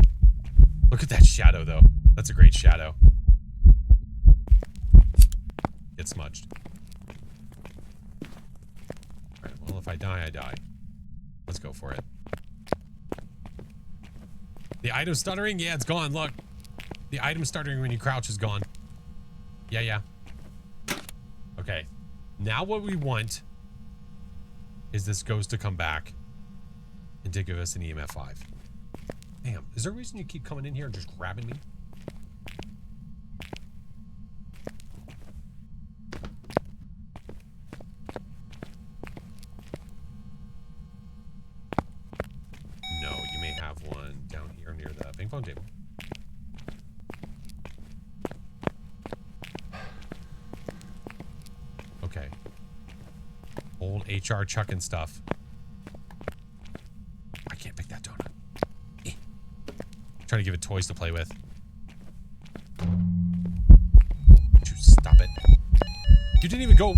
Look at that shadow, though. That's a great shadow. Get smudged. Alright, well, if I die, I die. Let's go for it. The item stuttering? Yeah, it's gone. Look. The item stuttering when you crouch is gone. Yeah. Okay. Now what we want is this ghost to come back and to give us an EMF 5. Damn, is there a reason you keep coming in here and just grabbing me? No, you may have one down here near the ping pong table. Okay. Old HR chucking stuff. I can't pick that donut. Trying to give it toys to play with. Would you stop it? You didn't even go.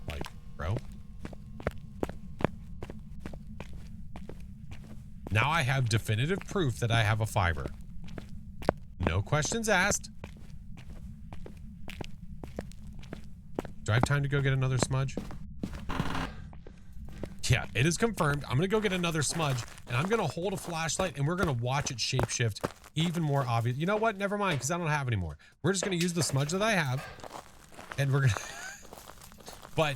Like, bro. Now I have definitive proof that I have a fiber. No questions asked. Do I have time to go get another smudge? Yeah, it is confirmed. I'm going to go get another smudge, and I'm going to hold a flashlight, and we're going to watch it shapeshift even more obvious. You know what? Never mind, because I don't have any more. We're just going to use the smudge that I have, and we're going to... But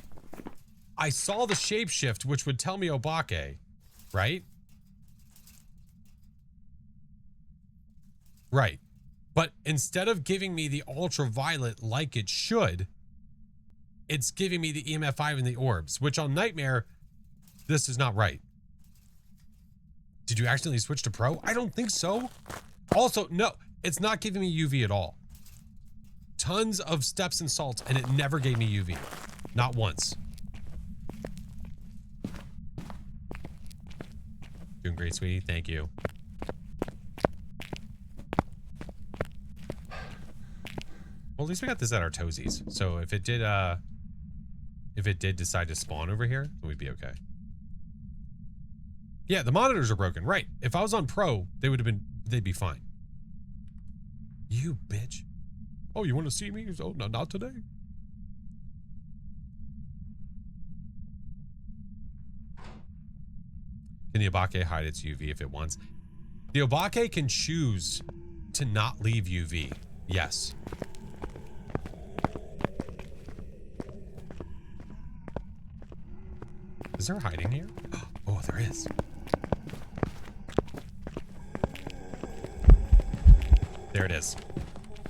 I saw the shapeshift, which would tell me Obake, right? Right. But instead of giving me the ultraviolet like it should, it's giving me the EMF 5 and the orbs, which on Nightmare, this is not right. Did you accidentally switch to Pro? I don't think so. Also, no, it's not giving me UV at all. Tons of steps and salts, and it never gave me UV. Not once. Doing great, sweetie. Thank you. Well, at least we got this at our toesies. So if it did decide to spawn over here, we'd be okay. Yeah, the monitors are broken. Right. If I was on Pro, they'd be fine. You bitch. Oh, you want to see me? Oh, no, not today. Can the Obake hide its UV if it wants? The Obake can choose to not leave UV. Yes. Is there hiding here? Oh, there is. There it is.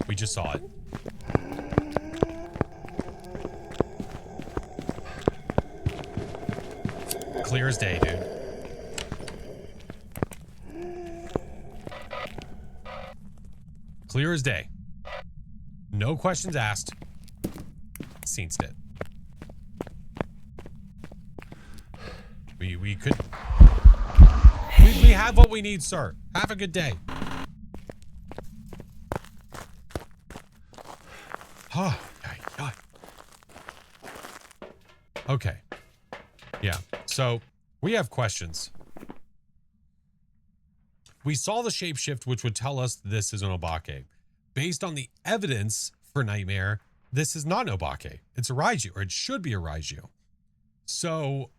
We just saw it. Clear as day, dude. Clear as day. No questions asked. Scenes it. We could... We have what we need, sir. Have a good day. Okay. Yeah. So, we have questions. We saw the shapeshift, which would tell us this is an Obake. Based on the evidence for Nightmare, this is not an Obake. It's a Raiju, or it should be a Raiju. So...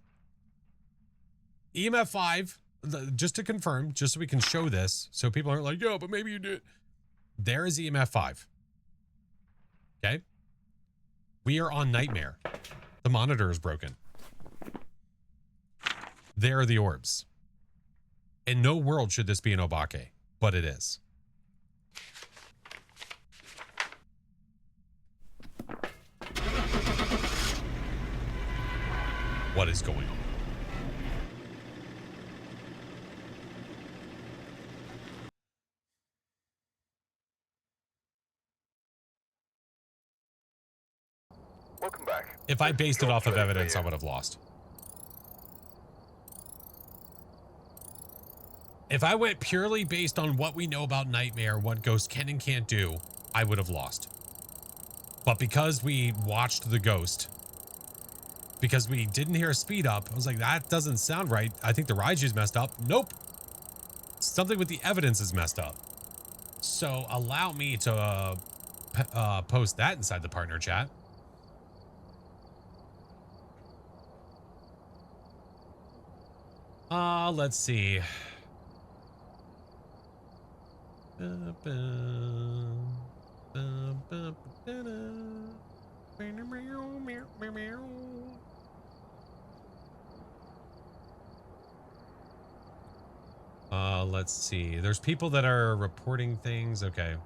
EMF 5, just to confirm, just so we can show this, so people aren't like, yo, but maybe you did. There is EMF 5. Okay? We are on Nightmare. The monitor is broken. There are the orbs. In no world should this be an Obake, but it is. What is going on? If I based it off of evidence, I would have lost. If I went purely based on what we know about Nightmare, what Ghost can and can't do, I would have lost. But because we watched the Ghost, because we didn't hear a speed up, I was like, that doesn't sound right. I think the Raiju's messed up. Nope. Something with the evidence is messed up. So allow me to post that inside the partner chat. Let's see. Let's see. There's people that are reporting things. Okay.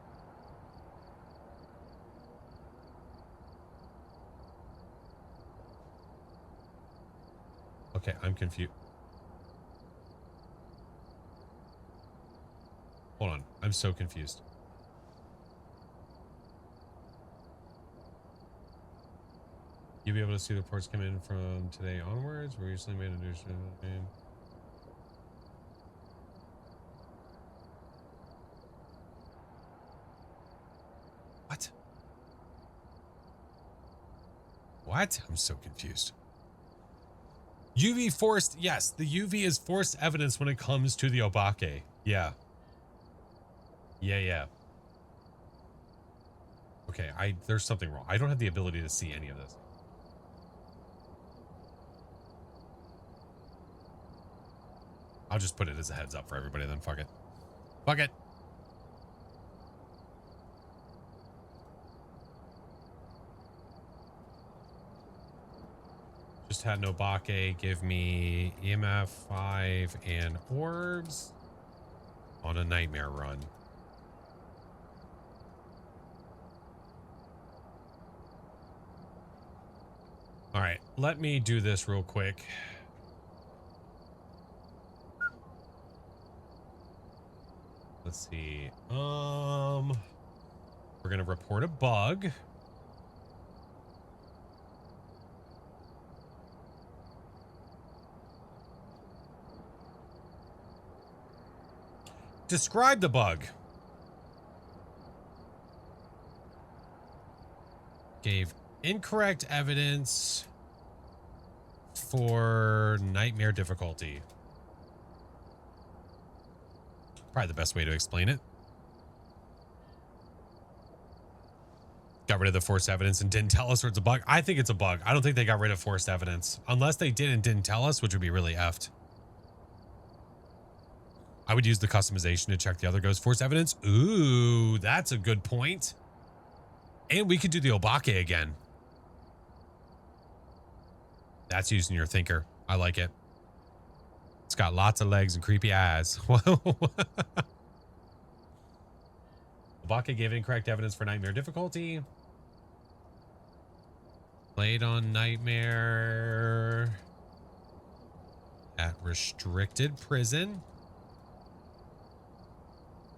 Okay, I'm confused. Hold on. I'm so confused. You'll be able to see the reports come in from today onwards. We recently made a new name. What? What? I'm so confused. UV forced. Yes, the UV is forced evidence when it comes to the Obake. Yeah. Yeah. Okay, there's something wrong. I don't have the ability to see any of this. I'll just put it as a heads up for everybody then. Fuck it. Fuck it. Just had no Obake. Give me EMF 5 and orbs on a Nightmare run. All right, let me do this real quick. Let's see. We're gonna report a bug. Describe the bug. Gave incorrect evidence for Nightmare difficulty. Probably the best way to explain it. Got rid of the forced evidence and didn't tell us, or it's a bug. I think it's a bug. I don't think they got rid of forced evidence. Unless they did and didn't tell us, which would be really effed. I would use the customization to check the other ghost force evidence. Ooh, that's a good point. And we could do the Obake again. That's using your thinker. I like it. It's got lots of legs and creepy eyes. Obake gave incorrect evidence for Nightmare difficulty. Played on Nightmare at restricted prison.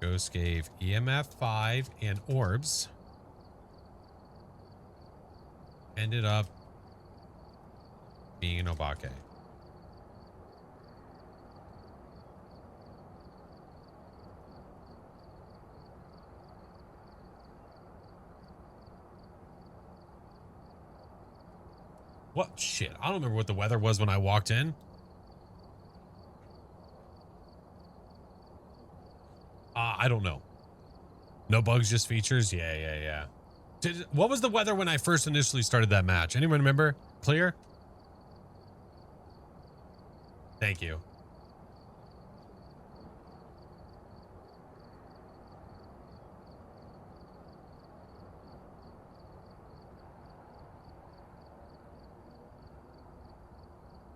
Ghost gave EMF 5 and orbs. Ended up being an Obake. What? Shit. I don't remember what the weather was when I walked in. I don't know. No bugs, just features? Yeah. What was the weather when I first initially started that match? Anyone remember? Clear? Thank you.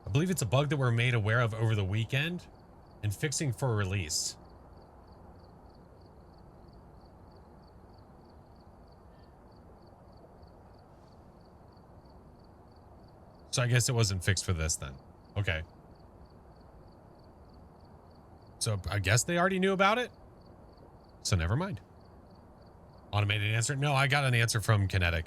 I believe it's a bug that we're made aware of over the weekend and fixing for release. So I guess it wasn't fixed for this then. Okay. So I guess they already knew about it. So never mind. Automated answer. No, I got an answer from Kinetic.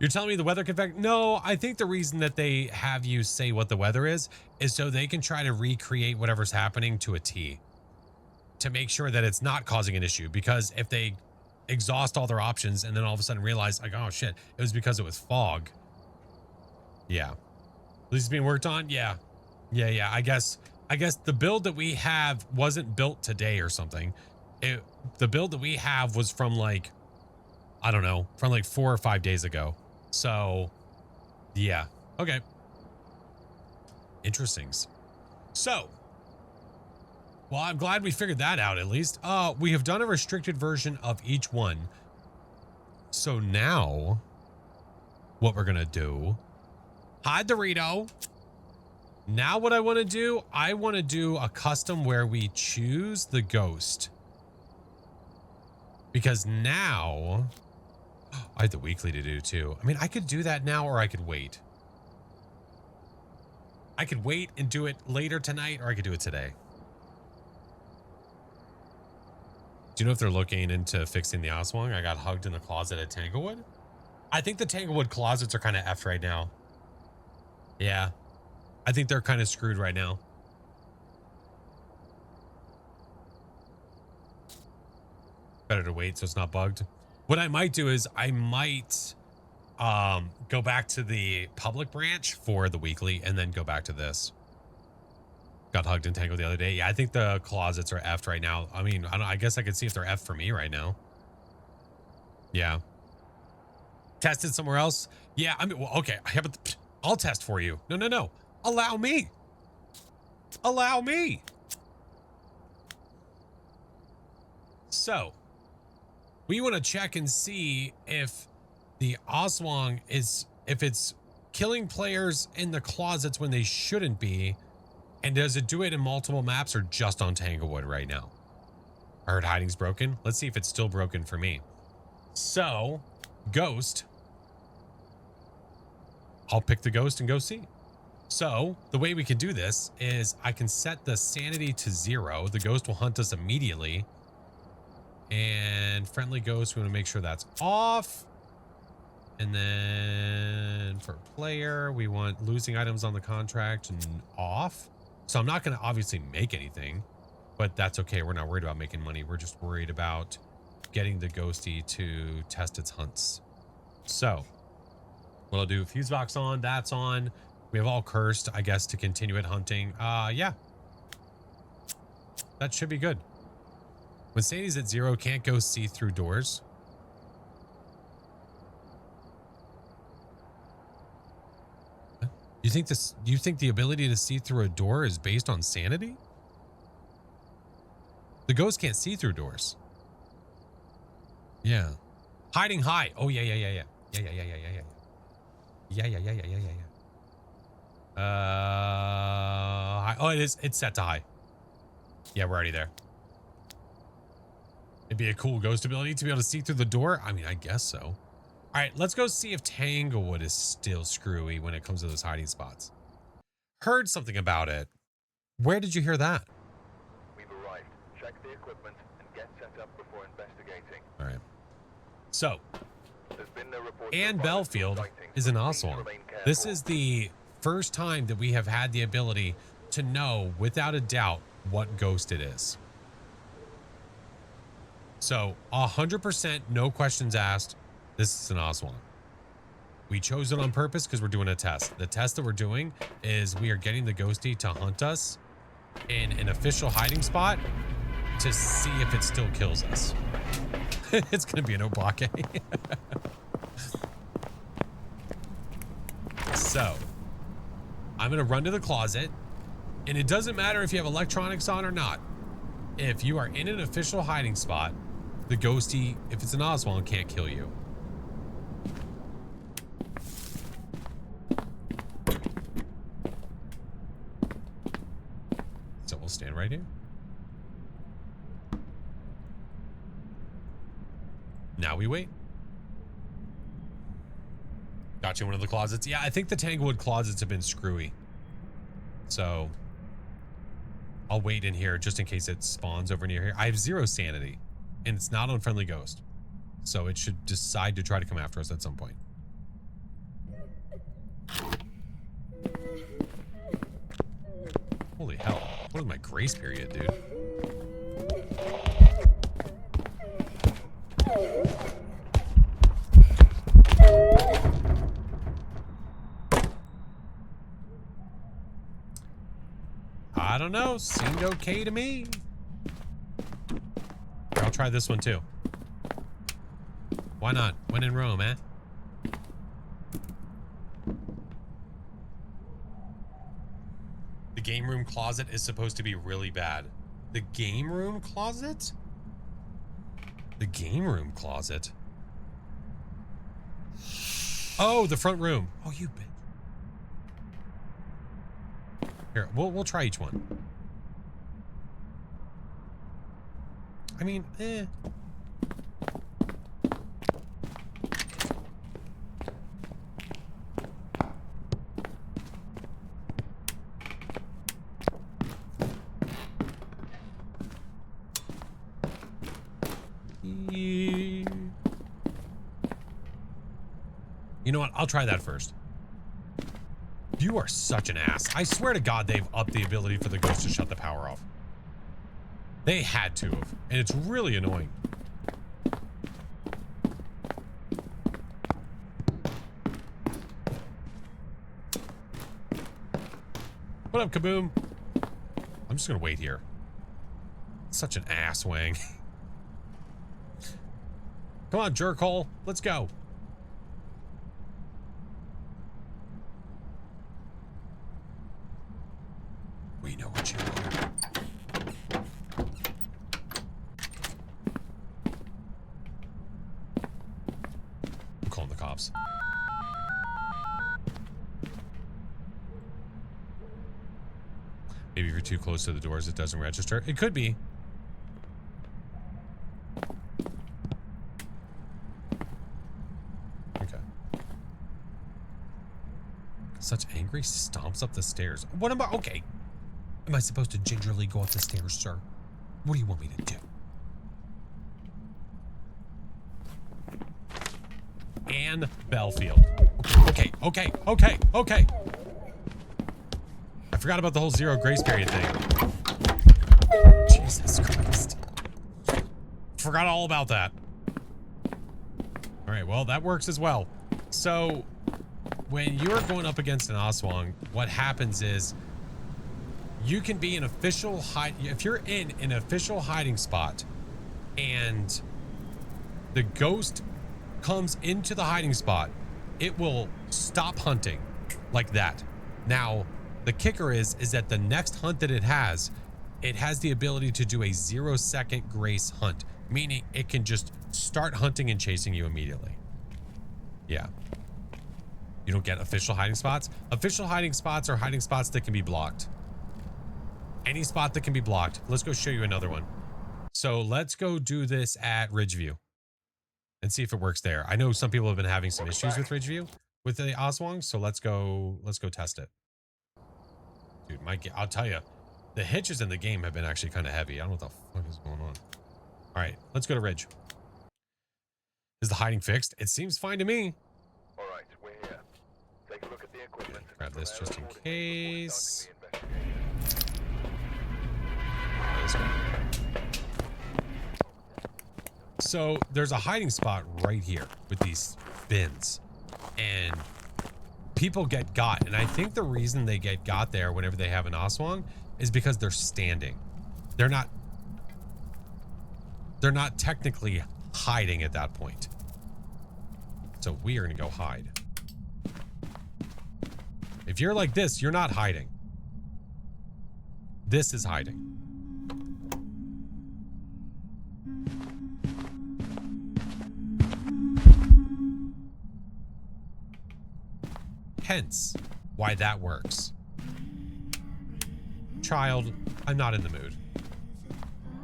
You're telling me the weather convect? No, I think the reason that they have you say what the weather is so they can try to recreate whatever's happening to a T to make sure that it's not causing an issue. Because if they exhaust all their options and then all of a sudden realize like, oh shit, it was because it was fog. Yeah. At least it's being worked on. Yeah. Yeah. I guess the build that we have wasn't built today or something. The build that we have was from like, I don't know, from like 4 or 5 days ago. So, yeah. Okay. Interesting. So, well, I'm glad we figured that out at least. We have done a restricted version of each one. So now, what we're going to do, hi Dorito. Now what I want to do, I want to do a custom where we choose the ghost. Because now... I have the weekly to do too. I mean, I could do that now or I could wait. I could wait and do it later tonight or I could do it today. Do you know if they're looking into fixing the Aswang? I got hugged in the closet at Tanglewood. I think the Tanglewood closets are kind of effed right now. Yeah. I think they're kind of screwed right now. Better to wait so it's not bugged. What I might do is I might go back to the public branch for the weekly and then go back to this. Got hugged and tangled the other day. Yeah, I think the closets are effed right now. I mean, I guess I could see if they're effed for me right now. Yeah. Tested somewhere else? Yeah, I mean, well, okay. I'll test for you. No. Allow me. Allow me. So... we want to check and see if the Aswang if it's killing players in the closets when they shouldn't be. And does it do it in multiple maps or just on Tanglewood right now? I heard hiding's broken. Let's see if it's still broken for me. So, ghost. I'll pick the ghost and go see. So, the way we can do this is I can set the sanity to 0. The ghost will hunt us immediately. And friendly ghost, we want to make sure that's off. And then for player, we want losing items on the contract and off. So I'm not going to obviously make anything, but that's okay. We're not worried about making money. We're just worried about getting the ghosty to test its hunts. So what I'll do, fuse box on, that's on. We have all cursed, I guess, to continue it hunting. Yeah. That should be good. When sanity's at 0, can't go see through doors. You think the ability to see through a door is based on sanity? The ghost can't see through doors. Yeah. Hiding high. Oh yeah. Yeah. Oh, it's set to high. Yeah, we're already there. It'd be a cool ghost ability to be able to see through the door. I mean, I guess so. All right, let's go see if Tanglewood is still screwy when it comes to those hiding spots. Heard something about it. Where did you hear that? We've arrived. Check the equipment and get set up before investigating. All right. So, There's been no report Anne of Belfield sightings, is an but please Aswang. remain careful. This is the first time that we have had the ability to know without a doubt what ghost it is. So 100%, no questions asked. This is an Aswang. We chose it on purpose because we're doing a test. The test that we're doing is we are getting the ghosty to hunt us in an official hiding spot to see if it still kills us. It's going to be an Obake. So I'm going to run to the closet, and it doesn't matter if you have electronics on or not. If you are in an official hiding spot, the ghosty, if it's an Aswang, can't kill you. So we'll stand right here. Now we wait. Got you in one of the closets. Yeah, I think the Tanglewood closets have been screwy. So I'll wait in here just in case it spawns over near here. I have 0 sanity, and it's not on friendly ghost. So it should decide to try to come after us at some point. was my grace period, dude. I don't know. Seemed okay to me. Here, I'll try this one too. Why not? When in Rome, eh? The game room closet is supposed to be really bad. The game room closet? The game room closet? Oh, the front room. Oh, you bitch. Here, we'll try each one. I mean, eh. You know what? I'll try that first. You are such an ass. I swear to God, they've upped the ability for the ghost to shut the power off. They had to have. And it's really annoying. What up, Kaboom? I'm just gonna wait here. Such an ass, Wang. Come on, jerkhole. Let's go. We know what you are. I'm calling the cops. Maybe if you're too close to the doors, it doesn't register. It could be. Okay. Such angry stomps up the stairs. What am I? Okay. Am I supposed to gingerly go up the stairs, sir? What do you want me to do? Anne Belfield. Okay. I forgot about the whole zero grace period thing. Jesus Christ. Forgot all about that. All right, well, that works as well. So, when you're going up against an Aswang, what happens is you can be an official if you're in an official hiding spot and the ghost comes into the hiding spot, it will stop hunting like that. Now, the kicker is that the next hunt that it has the ability to do a 0-second grace hunt, meaning it can just start hunting and chasing you immediately. Yeah. You don't get official hiding spots? Official hiding spots are hiding spots that can be blocked. Any spot that can be blocked. Let's go show you another one. So let's go do this at Ridgeview and see if it works there. I know some people have been having some issues with Ridgeview with the Aswang, so let's go test it. Dude, I'll tell you, the hitches in the game have been actually kind of heavy. I don't know what the fuck is going on. All right, let's go to Ridge. Is the hiding fixed? It seems fine to me. All right, we're here. Take a look at the equipment. Grab this just in case. So there's a hiding spot right here with these bins, and people get got. And I think the reason they get got there whenever they have an Aswang is because they're standing. They're not technically hiding at that point. So we are going to go hide. If you're like this, you're not hiding. This is hiding. Hence, why that works. Child, I'm not in the mood.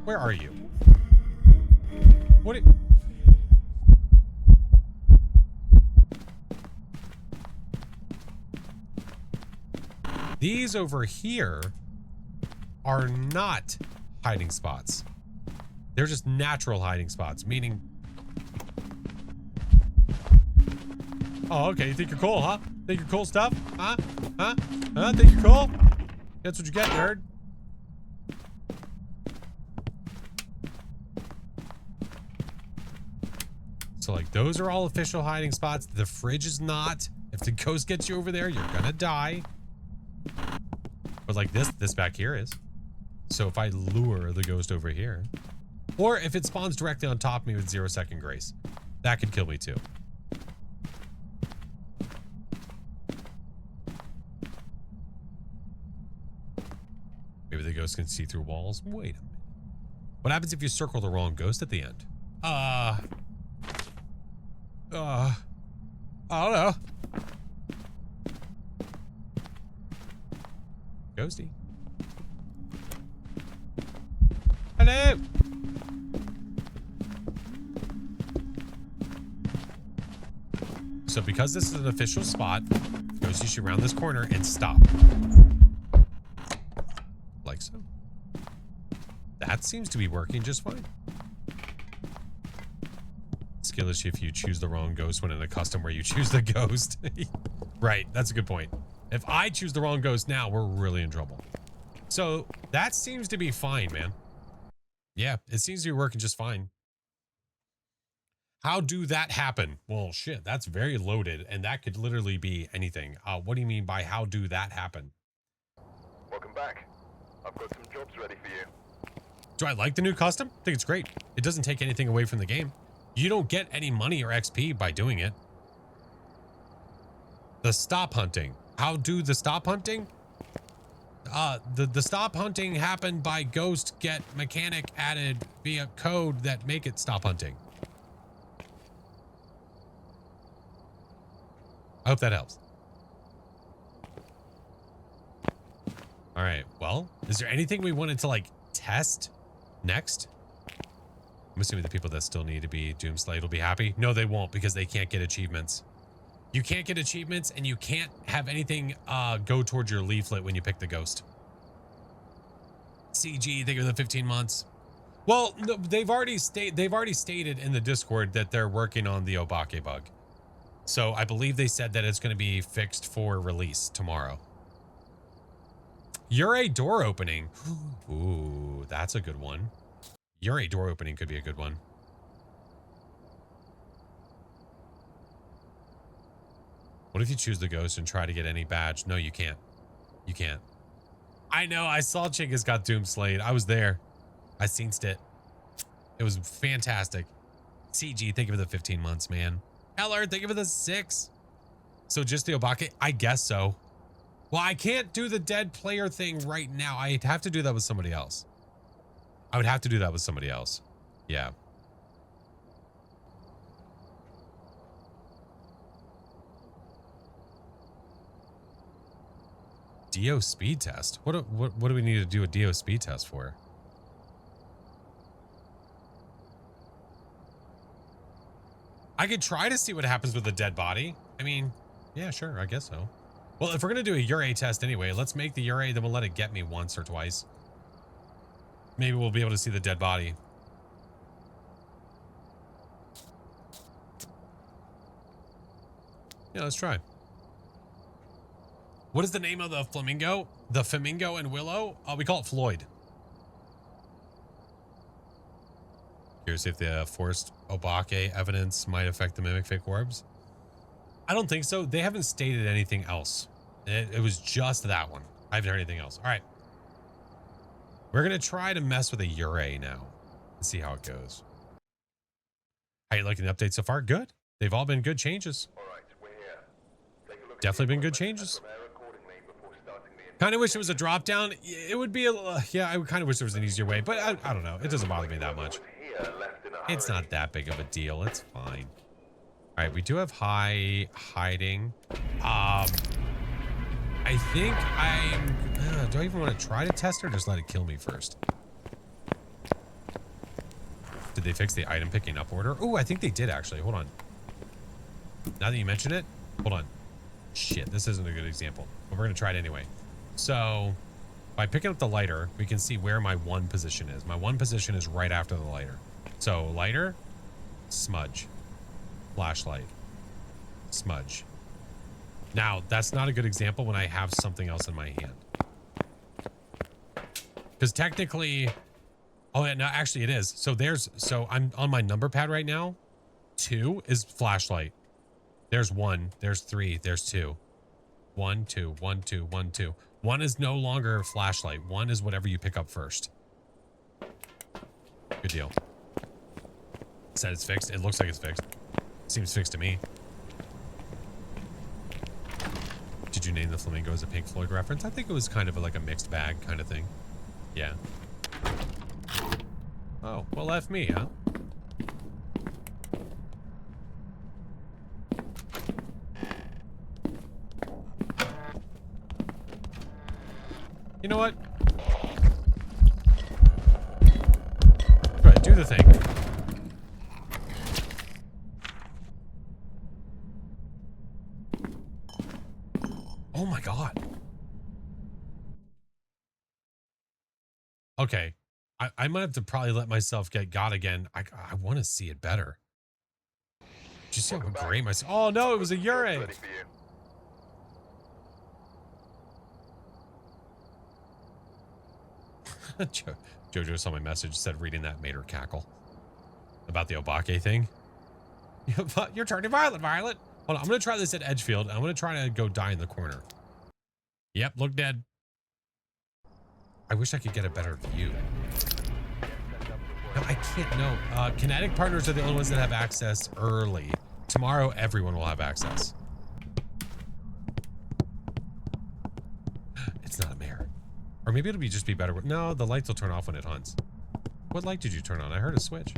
Where are you? What? These over here are not hiding spots. They're just natural hiding spots, meaning... Oh, okay. You think you're cool, huh? Think you're cool stuff? Huh? Think you're cool? That's what you get, nerd. So like those are all official hiding spots. The fridge is not. If the ghost gets you over there, you're gonna die. But like this back here is. So if I lure the ghost over here, or if it spawns directly on top of me with 0-second grace, that could kill me too. Maybe the ghost can see through walls. Wait a minute. What happens if you circle the wrong ghost at the end? I don't know. Ghosty. Hello. So because this is an official spot, Ghosty should round this corner and stop. Like so. That seems to be working just fine. Skill issue if you choose the wrong ghost when in a custom where you choose the ghost. Right, that's a good point. If I choose the wrong ghost now, we're really in trouble. So that seems to be fine, man. Yeah, it seems to be working just fine. How do that happen? Well, shit, that's very loaded, and that could literally be anything. What do you mean by how do that happen? Welcome back. I've got some jobs ready for you. Do I like the new custom? I think it's great. It doesn't take anything away from the game. You don't get any money or XP by doing it. The stop hunting. How do the stop hunting? The stop hunting happened by ghost get mechanic added via code that make it stop hunting. I hope that helps. All right, well, is there anything we wanted to like test next? I'm assuming the people that still need to be Doomslayed will be happy. No, they won't because they can't get achievements. You can't get achievements and you can't have anything go towards your leaflet when you pick the ghost. CG, think of the 15 months. Well, no, they've already stated in the Discord that they're working on the Obake bug. So I believe they said that it's going to be fixed for release tomorrow. Yurei door opening. Ooh, that's a good one. Yurei door opening could be a good one. What if you choose the ghost and try to get any badge? No, you can't. You can't. I know. I saw Chingus got Doomslayed. I was there. I seenst it. It was fantastic. CG, think of the 15 months, man. Eller, think of the 6. So just the Obake? I guess so. Well, I can't do the dead player thing right now. I'd have to do that with somebody else. I would have to do that with somebody else. Yeah. DO speed test? What do we need to do a DO speed test for? I could try to see what happens with a dead body. I mean, yeah, sure, I guess so. Well, if we're going to do a Yurei test anyway, let's make the Yurei, then we'll let it get me once or twice. Maybe we'll be able to see the dead body. Yeah, let's try. What is the name of the flamingo? The flamingo and willow? We call it Floyd. Curious if the forced Obake evidence might affect the mimic fake orbs. I don't think so. They haven't stated anything else. It was just that one. I haven't heard anything else. All right. We're going to try to mess with a Yurei now and see how it goes. How you liking the update so far? Good. They've all been good changes. All right, we're here. Take a look Definitely at been the good equipment changes. and prepare accordingly before starting the Kind of wish it was a drop down. It would be a yeah, I kind of wish there was an easier way, but I don't know. It doesn't bother me that much. here left in a It's hurry. not that big of a deal. It's fine. All right, we do have high hiding. I think do I even want to try to test or just let it kill me first? Did they fix the item picking up order? Oh, I think they did actually. Hold on. Now that you mention it, hold on. Shit, this isn't a good example, but we're gonna try it anyway. So by picking up the lighter, we can see where my one position is. My one position is right after the lighter. So lighter, smudge, flashlight, smudge. Now, that's not a good example when I have something else in my hand. Because technically, oh yeah, no, actually it is. So I'm on my number pad right now. 2 is flashlight. There's 1. There's 3. There's 2. 1, 2, 1, 2, 1, 2. 1 is no longer a flashlight. 1 is whatever you pick up first. Good deal. Said it's fixed. It looks like it's fixed. Seems fixed to me. Did you name the flamingo as a Pink Floyd reference? I think it was kind of like a mixed bag kind of thing. Yeah. Oh, well, F me, huh? You know what? Go ahead, do the thing. Oh my god. Okay. I might have to probably let myself get got again. I want to see it better. Did you see how gray my... Oh no, it was a Ure. Ready for you. Jojo saw my message, said reading that made her cackle. About the Obake thing. You're turning violet, Violet. Hold on, I'm going to try this at Edgefield. I'm going to try to go die in the corner. Yep, look dead. I wish I could get a better view. No, I can't. No. Kinetic partners are the only ones that have access early. Tomorrow, everyone will have access. It's not a mare. Or maybe it'll just be better. No, the lights will turn off when it hunts. What light did you turn on? I heard a switch.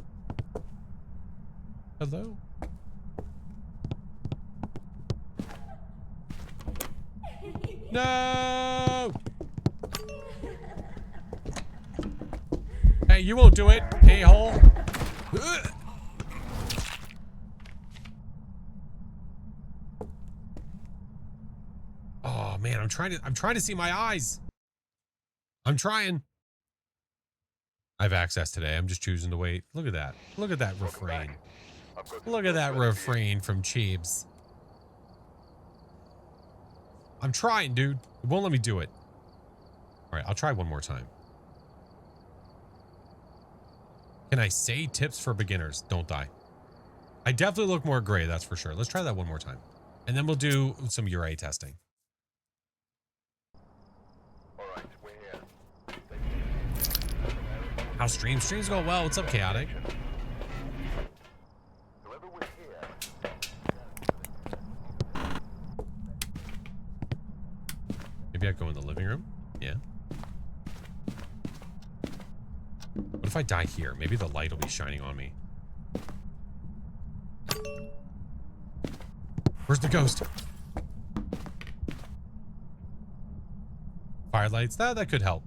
Hello? No! Hey, you won't do it, a-hole. Oh man, I'm trying to see my eyes. I'm trying. I have access today. I'm just choosing to wait. Look at that. Look at that refrain. Look at that refrain from Cheebs. I'm trying, dude. It won't let me do it. All right, I'll try one more time. Can I say tips for beginners? Don't die. I definitely look more gray, that's for sure. Let's try that one more time. And then we'll do some Ure testing. All right, we're here. How's streams? Streams go well. What's up, Chaotic? Whoever was here. Maybe I go in the living room? Yeah. What if I die here? Maybe the light will be shining on me. Where's the ghost? Firelights? That could help.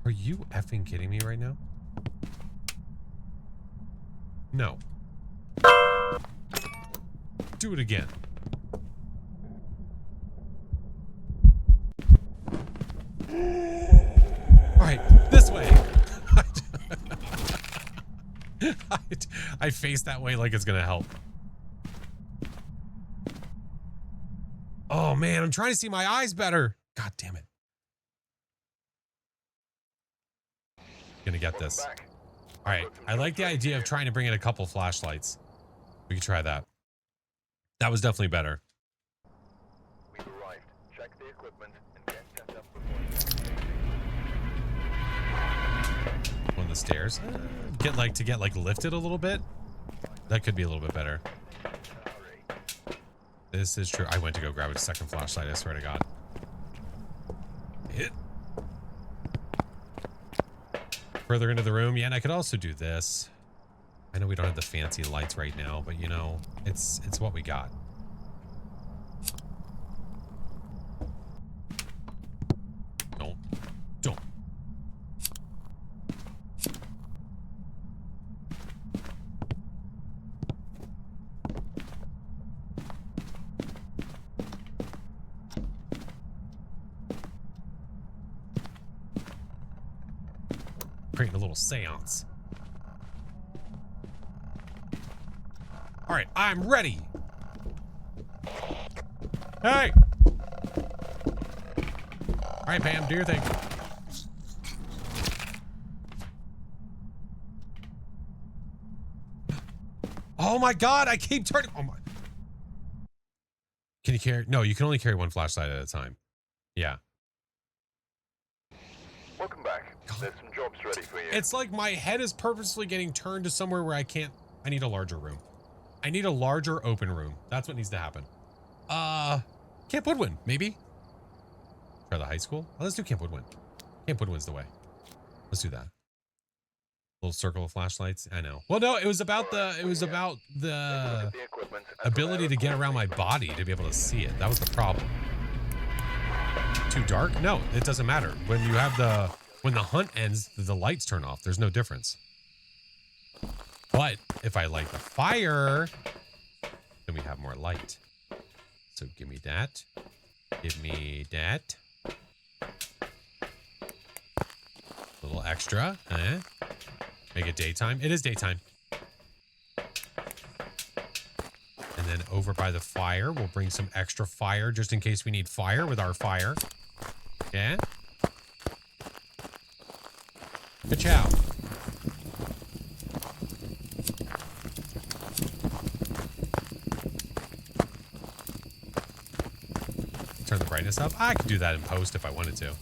Are you effing kidding me right now? No. Do it again. All right, this way. I face that way like it's gonna help. Oh man, I'm trying to see my eyes better. God damn it. Gonna get this. All right, I like the idea of trying to bring in a couple flashlights. We could try that. That was definitely better. We've arrived. Check the equipment and get set up before On the stairs. Get like lifted a little bit. That could be a little bit better. This is true. I went to go grab a second flashlight, I swear to God. Hit. Further into the room. Yeah, and I could also do this. I know we don't have the fancy lights right now, but you know, it's what we got. Don't. creating a little seance. All right, I'm ready. Hey! All right, Pam, do your thing. Oh my God, I keep turning. Oh my. Can you carry? No, you can only carry one flashlight at a time. Yeah. Welcome back. There's some jobs ready for you. It's like my head is purposefully getting turned to somewhere where I can't. I need a larger room. I need a larger open room. That's what needs to happen. Camp Woodwind, maybe? Try the high school? Oh, let's do Camp Woodwind. Camp Woodwind's the way. Let's do that. Little circle of flashlights. I know. Well, no, it was about the ability to get around my body to be able to see it. That was the problem. Too dark? No, it doesn't matter. When you have when the hunt ends, the lights turn off. There's no difference. But if I light the fire, then we have more light. So give me that. Give me that. A little extra. Make it daytime. It is daytime. And then over by the fire, we'll bring some extra fire just in case we need fire with our fire. Yeah. Ka-chow. Turn the brightness up. I could do that in post if I wanted to.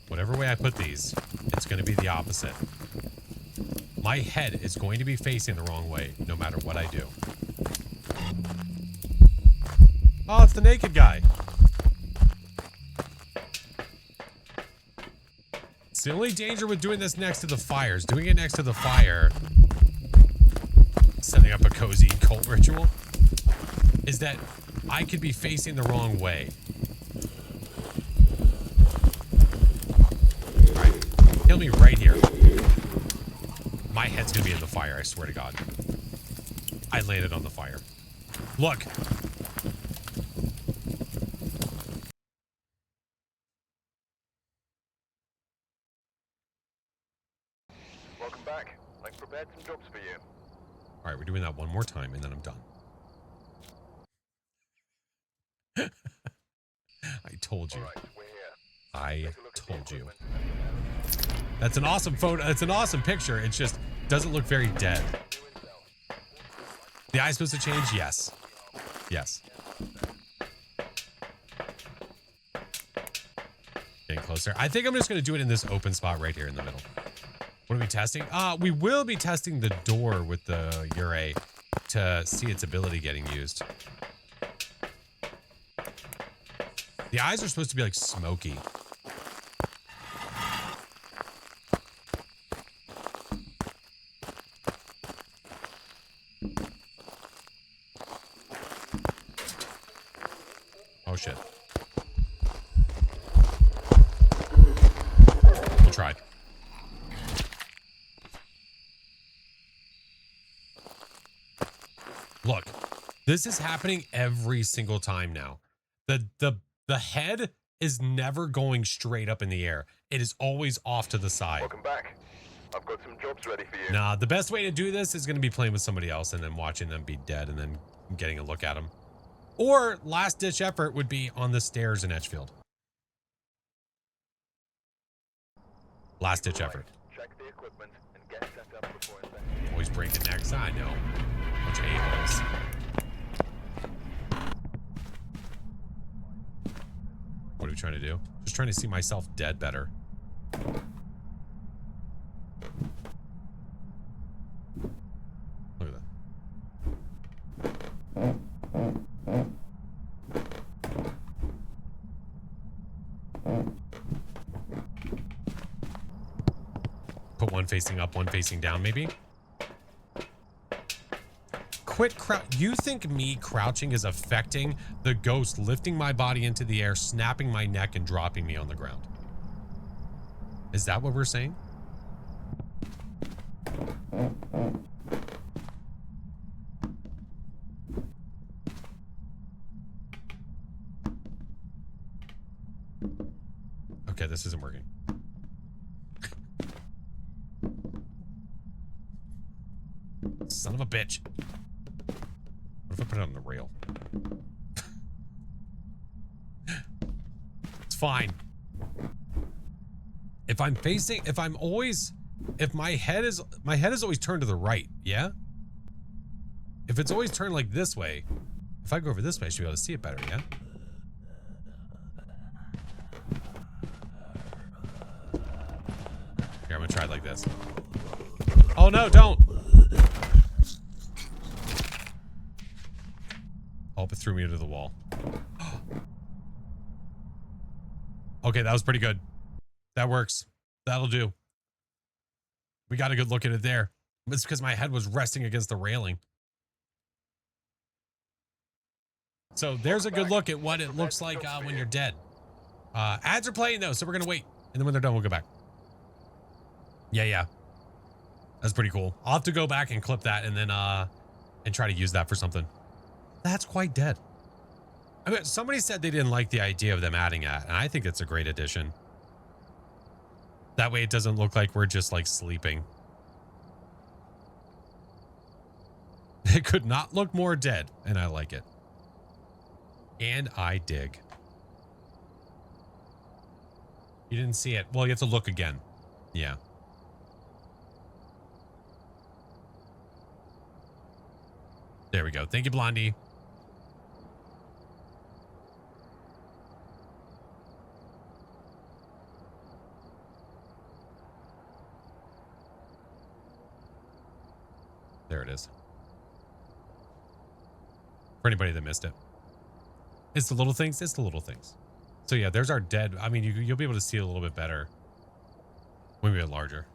Whatever way I put these, it's going to be the opposite. My head is going to be facing the wrong way no matter what I do. Oh, it's the naked guy. It's the only danger with doing this next to the fires. Doing it next to the fire, setting up a cozy cult ritual, is that I could be facing the wrong way. All right, kill me right here. My head's gonna be in the fire, I swear to God. I landed on the fire. Look. Welcome back. I've prepared some jobs for you. All right, we're doing that one more time, and then I'm done. I told you. All right, we're here. I Take a look at the told you. equipment and prepare That's an awesome photo. It's an awesome picture. It just doesn't look very dead. The eye's supposed to change? Yes. Yes. Getting closer. I think I'm just going to do it in this open spot right here in the middle. What are we testing? We will be testing the door with the Ure to see its ability getting used. The eyes are supposed to be like smoky. Oh shit. We'll try. Look, this is happening every single time now. The head is never going straight up in the air. It is always off to the side. Welcome back. I've got some jobs ready for you. Nah, the best way to do this is going to be playing with somebody else and then watching them be dead and then getting a look at them. Or last ditch effort would be on the stairs in Edgefield. Last ditch effort. Check the equipment and get set up before investigating. Always breaking necks. I know. Bunch of a-holes. What are we trying to do? Just trying to see myself dead better. Look at that. Put one facing up, one facing down, maybe? Quit you think me crouching is affecting the ghost lifting my body into the air, snapping my neck, and dropping me on the ground? Is that what we're saying? Okay, this isn't working. Son of a bitch. What if I put it on the rail? It's fine. If I'm facing, if my head is always turned to the right, yeah? If it's always turned like this way, if I go over this way, I should be able to see it better, yeah? Here, I'm gonna try it like this. Oh no, don't! Oh, it threw me into the wall. Okay, that was pretty good. That works. That'll do. We got a good look at it there. It's because my head was resting against the railing. So there's a good look at what it looks like when you're dead. Ads are playing though, so we're gonna wait. And then when they're done, we'll go back. Yeah. That's pretty cool. I'll have to go back and clip that and then and try to use that for something. That's quite dead. I mean, somebody said they didn't like the idea of them adding that, and I think it's a great addition. That way it doesn't look like we're just like sleeping. It could not look more dead, and I like it. And I dig. You didn't see it. Well, you have to look again. Yeah. There we go. Thank you, Blondie. There it is. For anybody that missed it. It's the little things. It's the little things. So yeah, there's our dead. I mean, you'll be able to see it a little bit better when we get larger.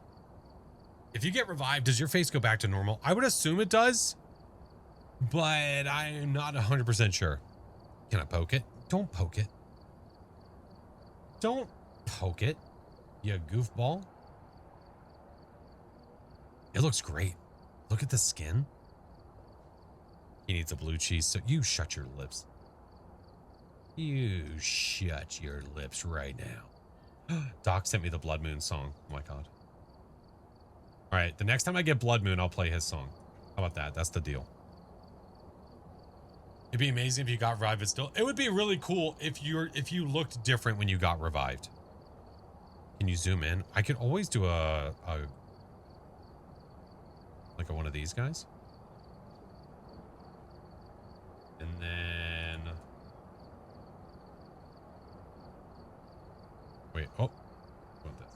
If you get revived, does your face go back to normal? I would assume it does, but I'm not 100% sure. Can I poke it? Don't poke it. Don't poke it, you goofball. It looks great. Look at the skin. He needs a blue cheese, so you shut your lips. You shut your lips right now. Doc sent me the Blood Moon song. Oh my god. All right, the next time I get Blood Moon, I'll play his song. How about that? That's the deal. It'd be amazing if you got revived, but still, it would be really cool if you looked different when you got revived. Can you zoom in? I could always do like one of these guys. And then wait, oh, what this?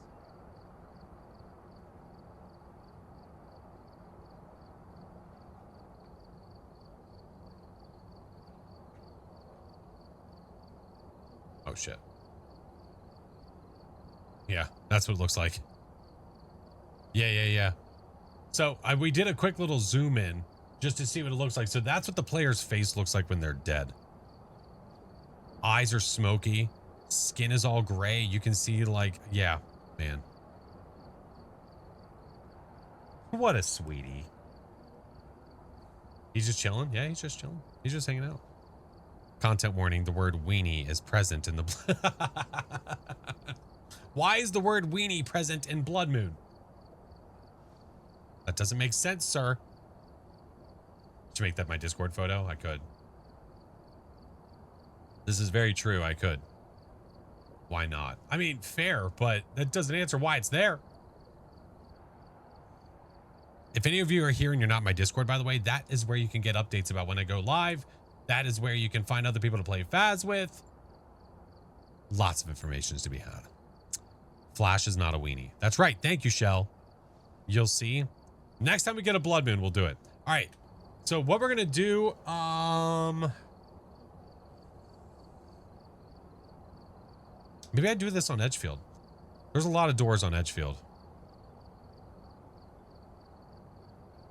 Oh shit. Yeah, that's what it looks like. Yeah. So we did a quick little zoom in just to see what it looks like. So that's what the player's face looks like when they're dead. Eyes are smoky. Skin is all gray. You can see like, yeah, man. What a sweetie. He's just chilling. Yeah, he's just chilling. He's just hanging out. Content warning, the word weenie is present in the... Why is the word weenie present in Blood Moon? That doesn't make sense, sir. Should make that my Discord photo? I could. This is very true. I could. Why not? I mean, fair, but that doesn't answer why it's there. If any of you are here and you're not in my Discord, by the way, that is where you can get updates about when I go live. That is where you can find other people to play Faz with. Lots of information is to be had. Flash is not a weenie. That's right. Thank you, Shell. You'll see. Next time we get a Blood Moon, we'll do it. All right. So what we're going to do, maybe I do this on Edgefield. There's a lot of doors on Edgefield.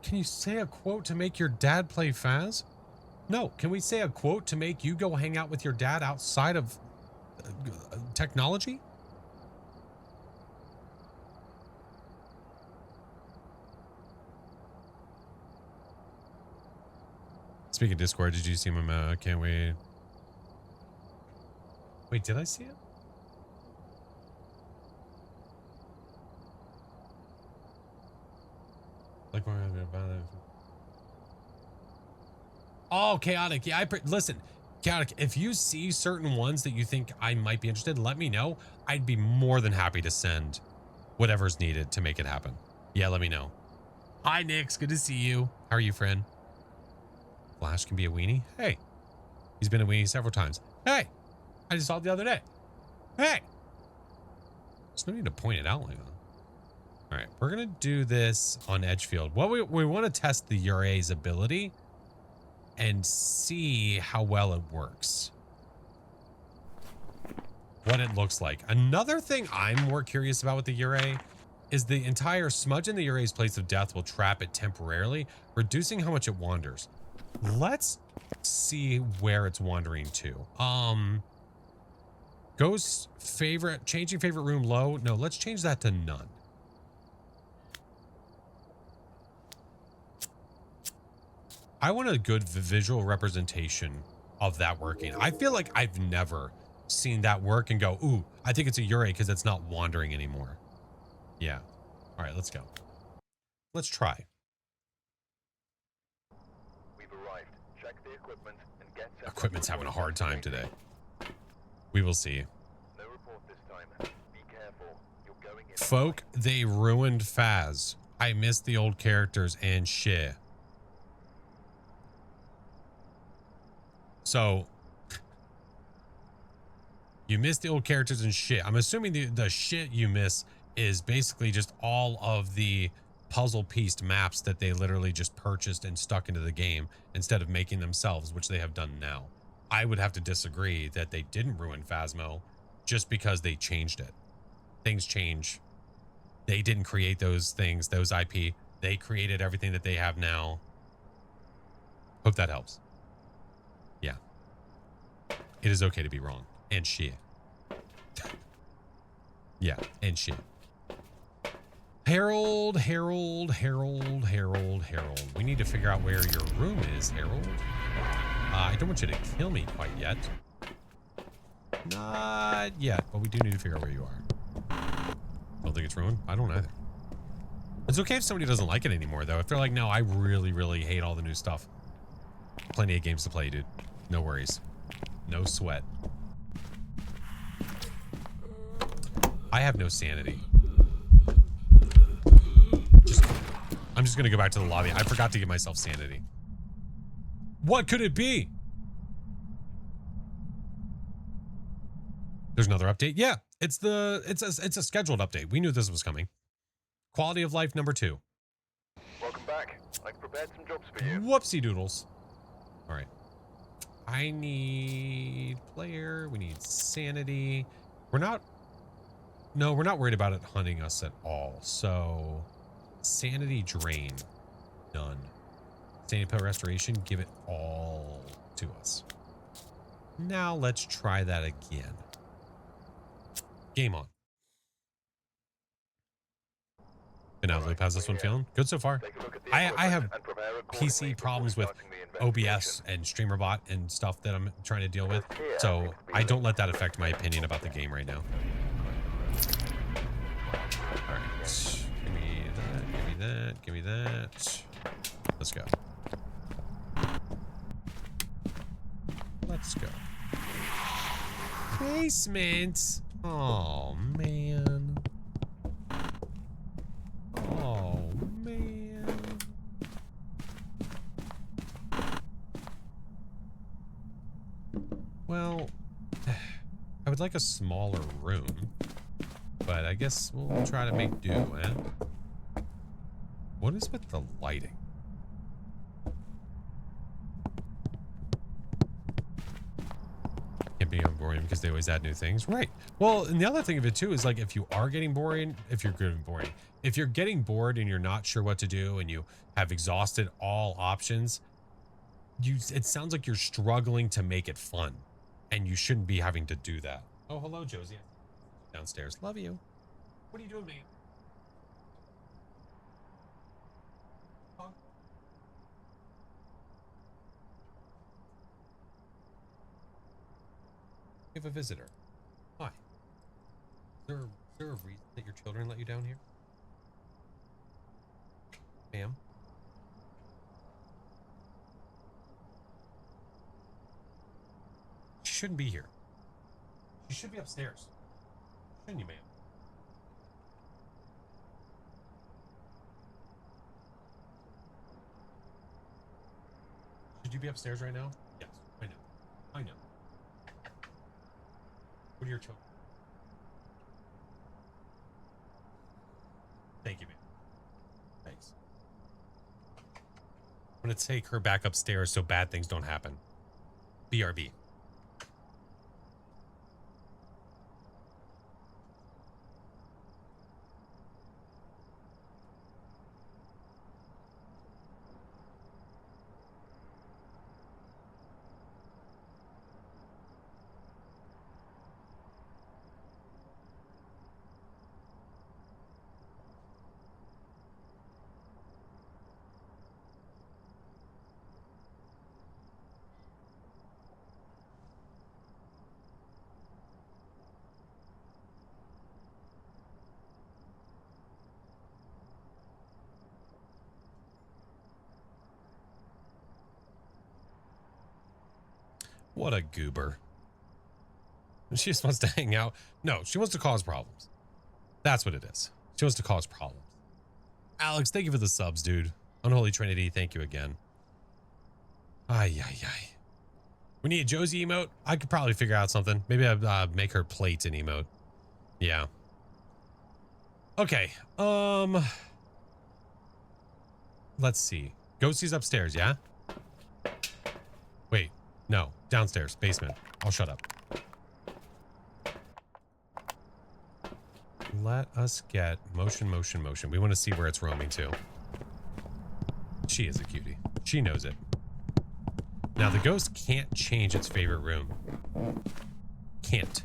Can you say a quote to make your dad play Faz? No. Can we say a quote to make you go hang out with your dad outside of technology? Speaking of Discord, did you see my can't wait. Wait, did I see it? Like, oh, chaotic. Yeah, listen, chaotic. If you see certain ones that you think I might be interested, let me know. I'd be more than happy to send whatever's needed to make it happen. Yeah, let me know. Hi, Nix. Good to see you. How are you, friend? Flash can be a weenie. Hey, he's been a weenie several times. Hey, I just saw it the other day. Hey, there's no need to point it out like that. All right, we're gonna do this on Edgefield. Well, we want to test the Urae's ability and see how well it works. What it looks like. Another thing I'm more curious about with the Urae is the entire smudge in the Urae's place of death will trap it temporarily, reducing how much it wanders. Let's see where it's wandering to. Ghost favorite, changing favorite room low. No, let's change that to none. I want a good visual representation of that working. I feel like I've never seen that work and go, ooh, I think it's a Urae because it's not wandering anymore. Yeah. All right, let's go. Let's try. We've arrived. Check the equipment and get set up. Equipment's having a hard time today. We will see. No report this time. Be careful. You're going in. Folk, they ruined Faz. I miss the old characters and shit. So, you miss the old characters and shit. I'm assuming the shit you miss is basically just all of the puzzle pieced maps that they literally just purchased and stuck into the game instead of making themselves, which they have done now. I would have to disagree that they didn't ruin Phasmo just because they changed it. Things change. They didn't create those things, those IP. They created everything that they have now. Hope that helps. Yeah. It is okay to be wrong. And shit. Yeah, and shit. Harold. We need to figure out where your room is, Harold. I don't want you to kill me quite yet. Not yet, but we do need to figure out where you are. Don't think it's ruined? I don't either. It's okay if somebody doesn't like it anymore, though. If they're like, no, I really hate all the new stuff. Plenty of games to play, dude. No worries. No sweat. I have no sanity. I'm just gonna go back to the lobby. I forgot to give myself sanity. What could it be? There's another update. Yeah, it's a scheduled update. We knew this was coming. Quality of life number 2. Welcome back. I've prepared some jobs for you. Whoopsie doodles. All right. I need player. We need sanity. We're not worried about it hunting us at all. So sanity drain, none. Sanity pill restoration, give it all to us. Now let's try that again. Game on. And now how's this one feeling? Good so far. I have PC problems with OBS and StreamerBot and stuff that I'm trying to deal with. So I don't let that affect my opinion about the game right now. All right. Give me that. Give me that. Let's go. Let's go. Basement. Oh, man. Oh, man. Well, I would like a smaller room, but I guess we'll try to make do, eh? What is with the lighting? Can't be boring because they always add new things. Right. Well, and the other thing of it too is like if you are getting boring, if you're getting bored and you're not sure what to do and you have exhausted all options, it sounds like you're struggling to make it fun and you shouldn't be having to do that. Oh, hello, Josie. Downstairs. Love you. What are you doing, man? We have a visitor. Hi. Is there a reason that your children let you down here? Ma'am. She shouldn't be here. She should be upstairs. Shouldn't you, ma'am? Should you be upstairs right now? Yes, I know. I know. What are your children? Thank you, ma'am. Thanks. I'm gonna take her back upstairs so bad things don't happen. BRB. What a goober. She just wants to hang out. No, she wants to cause problems. That's what it is. She wants to cause problems. Alex, thank you for the subs, dude. Unholy Trinity, thank you again. Ay. We need a Josie emote. I could probably figure out something. Maybe I'd make her plate an emote. Yeah. Okay. Let's see. Ghostie's upstairs, yeah? Wait. No. Downstairs. Basement. I'll shut up. Let us get motion. We want to see where it's roaming to. She is a cutie. She knows it. Now, the ghost can't change its favorite room. Can't.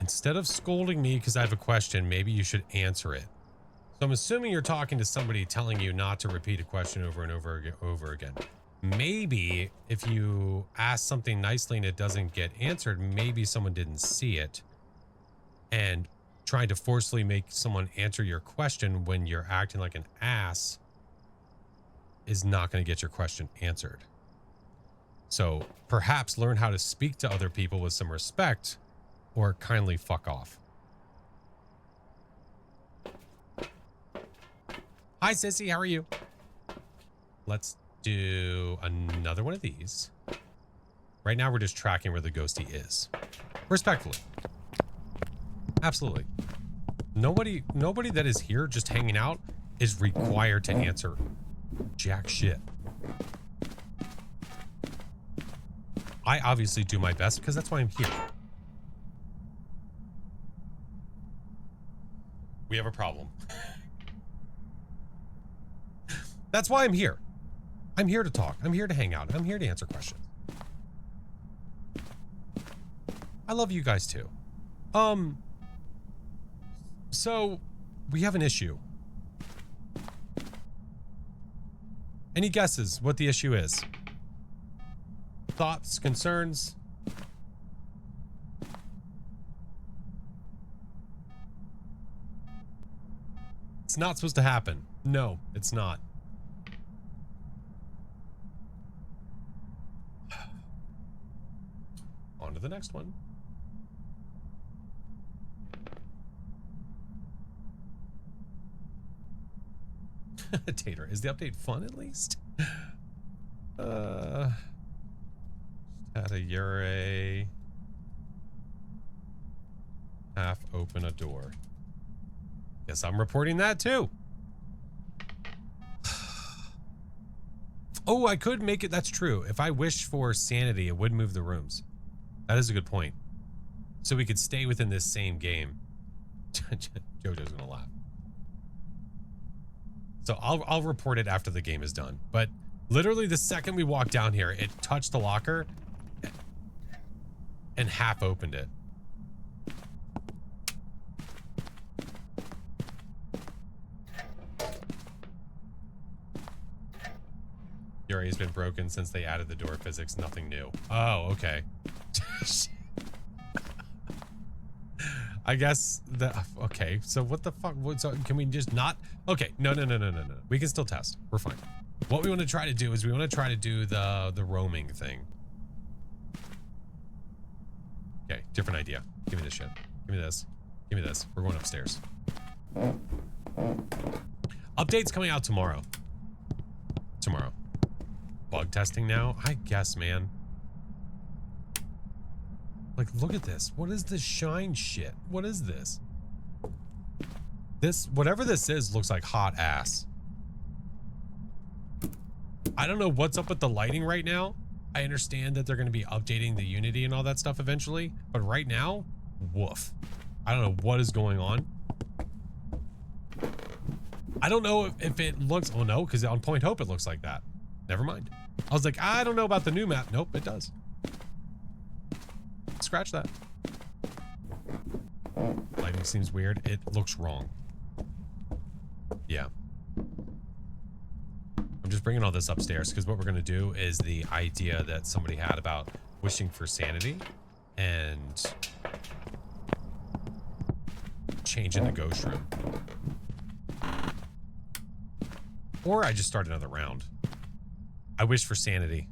Instead of scolding me because I have a question, maybe you should answer it. So I'm assuming you're talking to somebody telling you not to repeat a question over and over again. Maybe if you ask something nicely and it doesn't get answered, maybe someone didn't see it. And trying to forcefully make someone answer your question when you're acting like an ass is not going to get your question answered. So perhaps learn how to speak to other people with some respect, or kindly fuck off. Hi, Sissy. How are you? Let's do another one of these. Right now, we're just tracking where the ghostie is. Respectfully. Absolutely. Nobody that is here just hanging out is required to answer jack shit. I obviously do my best because that's why I'm here. We have a problem. That's why I'm here. I'm here to talk. I'm here to hang out. I'm here to answer questions. I love you guys too. So we have an issue. Any guesses what the issue is? Thoughts, concerns? It's not supposed to happen. No, it's not. On to the next one. Tater, is the update fun at least? Tadayure. Half open a door. Guess I'm reporting that too. Oh, I could make it. That's true. If I wish for sanity, it would move the rooms. That is a good point. So we could stay within this same game. Jojo's gonna laugh. So I'll report it after the game is done. But literally the second we walked down here, it touched the locker and half opened it. area has been broken since they added the door physics. Nothing new. Oh, okay. I guess okay. So what the fuck? So can we just not? Okay. No. We can still test. We're fine. What we want to try to do is we want to try to do the roaming thing. Okay. Different idea. Give me this shit. Give me this. Give me this. We're going upstairs. Update's coming out tomorrow. Tomorrow. Bug testing now? I guess, man. Like, look at this. What is this shine shit? What is this? This, whatever this is, looks like hot ass. I don't know what's up with the lighting right now. I understand that they're going to be updating the Unity and all that stuff eventually. But right now, woof. I don't know what is going on. I don't know if it looks... Oh, no, because on Point Hope, it looks like that. Never mind. I was like, I don't know about the new map. Nope, it does. Scratch that. Lighting seems weird. It looks wrong. Yeah. I'm just bringing all this upstairs because what we're going to do is the idea that somebody had about wishing for sanity and changing the ghost room. Or I just start another round. I wish for sanity.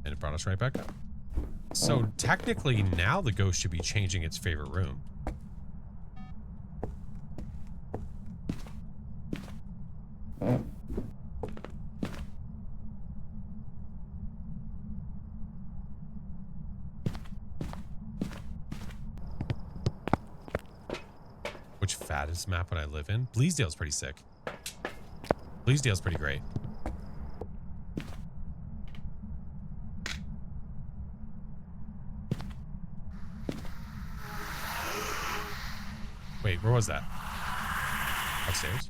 And it brought us right back up. So technically now the ghost should be changing its favorite room. Which fattest map would I live in? Bleasdale's pretty sick. Bleasdale's pretty great. Wait, where was that? Upstairs?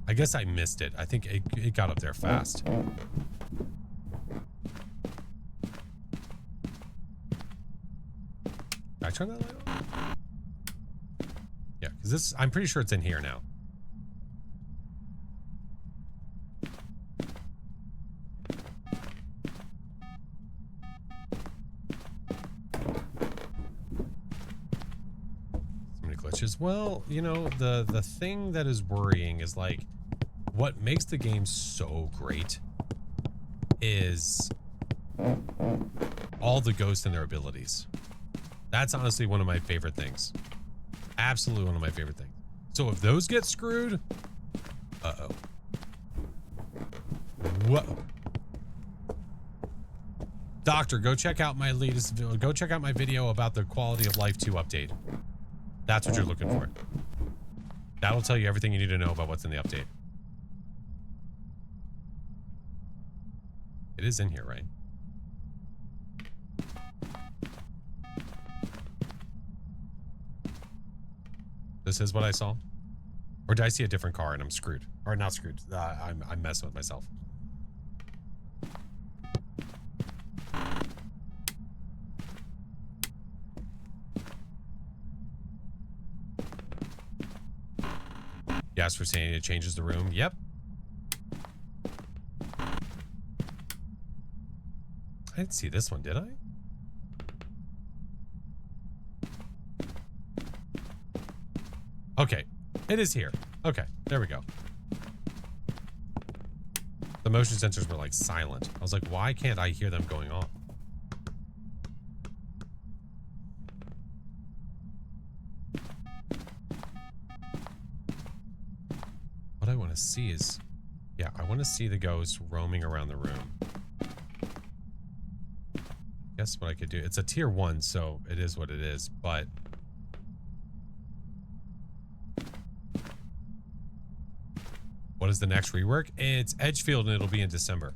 I guess I missed it. I think it got up there fast. Did I turn that light on? Yeah, because this, I'm pretty sure it's in here now. Well, you know, the thing that is worrying is like what makes the game so great is all the ghosts and their abilities. That's honestly one of my favorite things. Absolutely one of my favorite things. So if those get screwed, uh-oh. What? Doctor, go check out my latest video. Go check out my video about the Quality of Life 2 update. That's what you're looking for. That'll tell you everything you need to know about what's in the update. It is in here, right? This is what I saw? Or did I see a different car and I'm screwed? Or not screwed. I'm messing with myself. Yes, for saying it changes the room. Yep. I didn't see this one, did I? Okay. It is here. Okay. There we go. The motion sensors were like silent. I was like, why can't I hear them going off? What I want to see is, yeah, I want to see the ghost roaming around the room. Guess what I could do? It's a tier 1, so it is what it is, but what is the next rework? It's Edgefield and it'll be in December.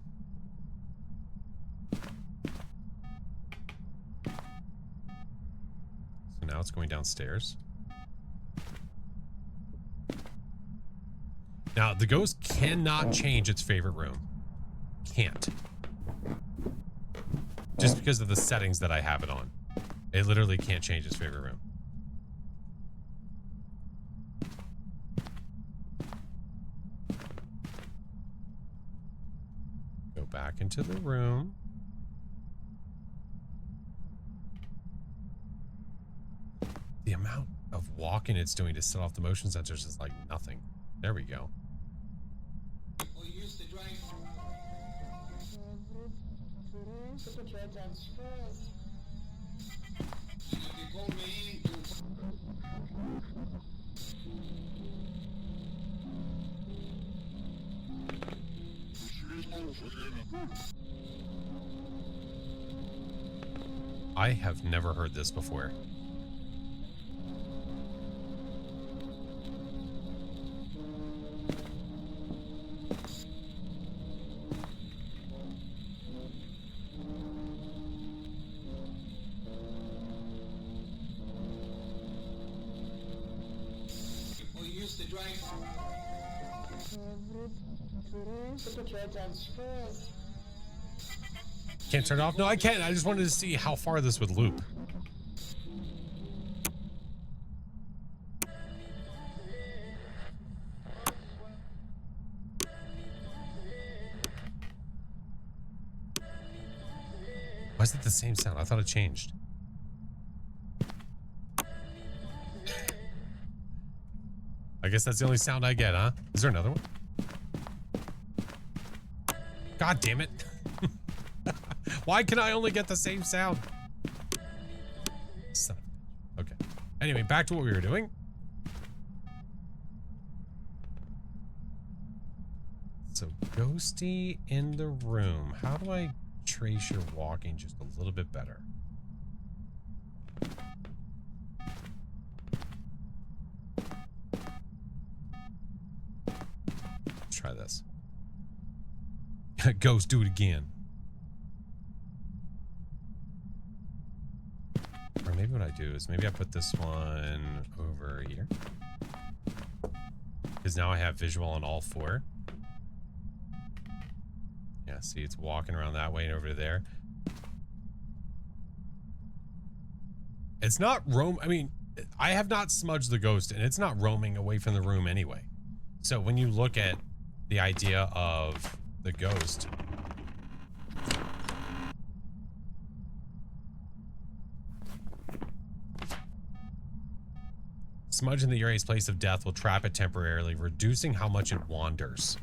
So now it's going downstairs. Now, the ghost cannot change its favorite room. Can't. Just because of the settings that I have it on. It literally can't change his favorite room. Go back into the room. The amount of walking it's doing to set off the motion sensors is like nothing. There we go. I have never heard this before. Can't turn it off? No, I can't. I just wanted to see how far this would loop. Why is it the same sound? I thought it changed. I guess that's the only sound I get, huh? Is there another one? God damn it. Why can I only get the same sound? Son of a bitch. Okay. Anyway, back to what we were doing. So, Ghosty in the room. How do I trace your walking just a little bit better? Let's try this. Ghost, do it again. Or maybe what I do is maybe I put this one over here. Because now I have visual on all four. Yeah, see, it's walking around that way and over there. It's not I mean, I have not smudged the ghost, and it's not roaming away from the room anyway. So when you look at the idea of the ghost, smudge in the Uri's place of death will trap it temporarily, reducing how much it wanders.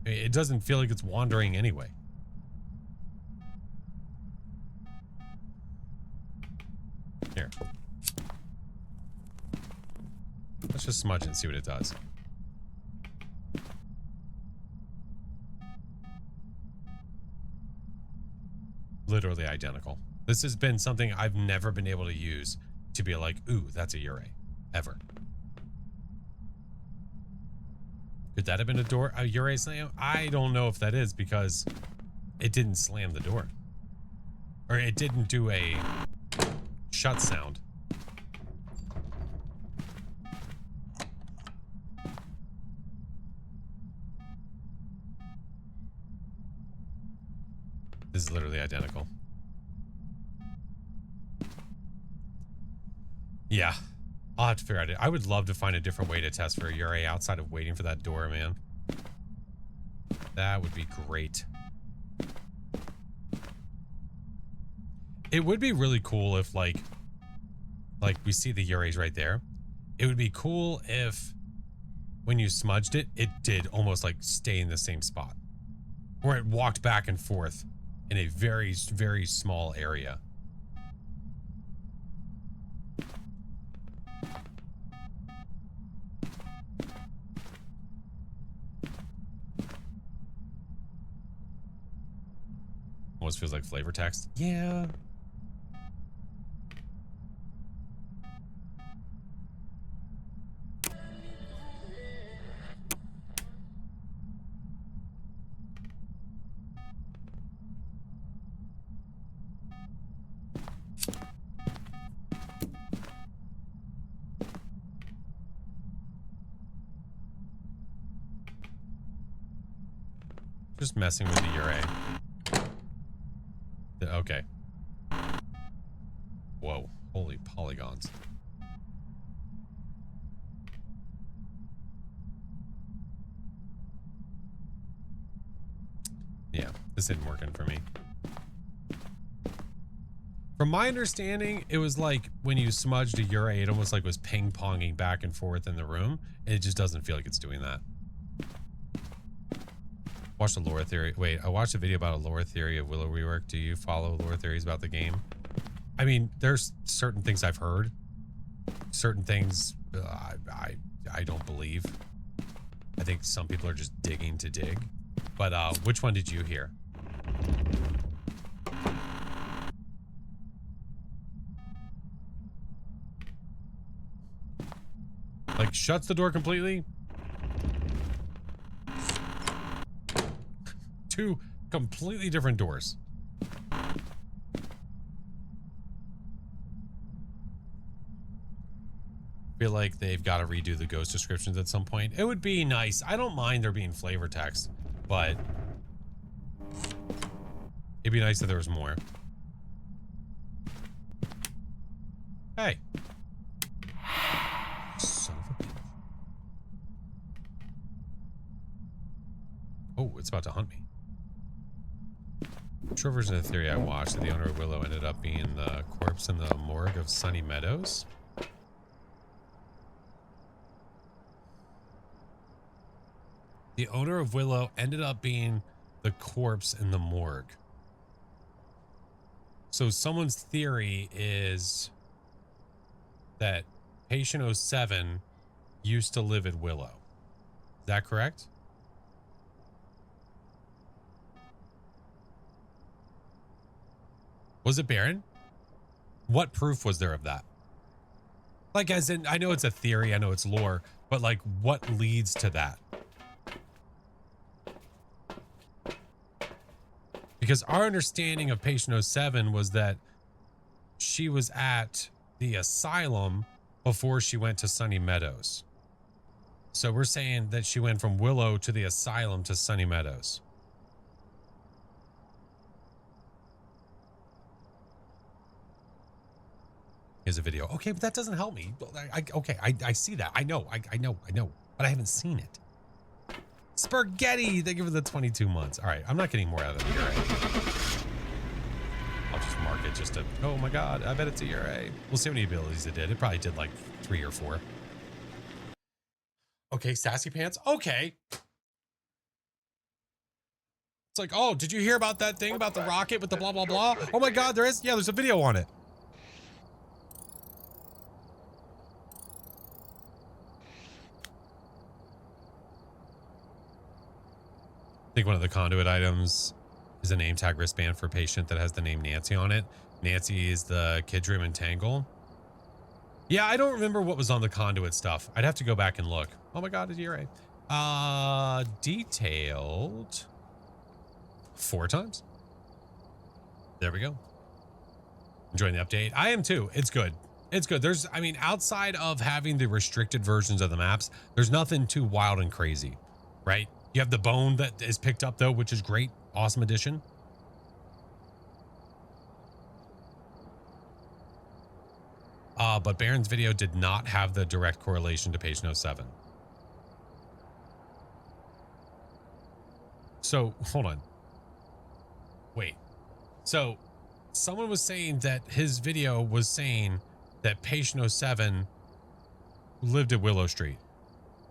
It doesn't feel like it's wandering anyway. Here. Let's just smudge it and see what it does. Literally identical. This has been something I've never been able to use to be like, ooh, that's a Uri. Ever. Could that have been a Uri slam? I don't know if that is, because it didn't slam the door. Or it didn't do a shut sound. This is literally identical. Yeah. I'll have to figure out it. I would love to find a different way to test for a Uri outside of waiting for that door, man. That would be great. It would be really cool if, like we see the Uris right there. It would be cool if when you smudged it, it did almost like stay in the same spot. Or it walked back and forth in a very, very small area. Almost feels like flavor text. Yeah. Just messing with the Uri. Okay. Whoa. Holy polygons. Yeah, this isn't working for me. From my understanding, it was like when you smudged a Ura, it almost like was ping-ponging back and forth in the room. And it just doesn't feel like it's doing that. Watch the lore theory. Wait, I watched a video about a lore theory of Willow rework. Do you follow lore theories about the game? I mean, there's certain things I've heard. Certain things I don't believe. I think some people are just digging to dig. But which one did you hear? Like, shuts the door completely? Two completely different doors. Feel like they've got to redo the ghost descriptions at some point. It would be nice. I don't mind there being flavor text, but it'd be nice if there was more. Hey. Son of a bitch. Oh, it's about to hunt me. True version of the theory I watched that the owner of Willow ended up being the corpse in the morgue of Sunny Meadows. The owner of Willow ended up being the corpse in the morgue. So someone's theory is that Patient 07 used to live at Willow. Is that correct? Was it Baron? What proof was there of that? Like, as in, I know it's a theory, I know it's lore, but like, what leads to that? Because our understanding of Patient 07 was that she was at the asylum before she went to Sunny Meadows. So we're saying that she went from Willow to the asylum to Sunny Meadows. Here's a video. Okay, but that doesn't help me. I see that. I know, but I haven't seen it. Spaghetti, thank you for the 22 months. All right, I'm not getting more out of the Ura. I'll just mark it just to, oh my God, I bet it's a Ura. We'll see how many abilities it did. It probably did like 3 or 4. Okay, Sassy Pants. Okay. It's like, oh, did you hear about that thing about the rocket with the blah, blah, blah? Oh my God, there is? Yeah, there's a video on it. I think one of the conduit items is a name tag wristband for a patient that has the name Nancy on it. Nancy is the Kid Dream and Tangle. Yeah, I don't remember what was on the conduit stuff. I'd have to go back and look. Oh my God, it's Ura. Detailed 4 times. There we go. Enjoying the update. I am too. It's good. It's good. There's, I mean, outside of having the restricted versions of the maps, there's nothing too wild and crazy, right? You have the bone that is picked up though, which is great. Awesome addition. But Baron's video did not have the direct correlation to Patient 07. So hold on. Wait. So someone was saying that his video was saying that Patient 07 lived at Willow Street,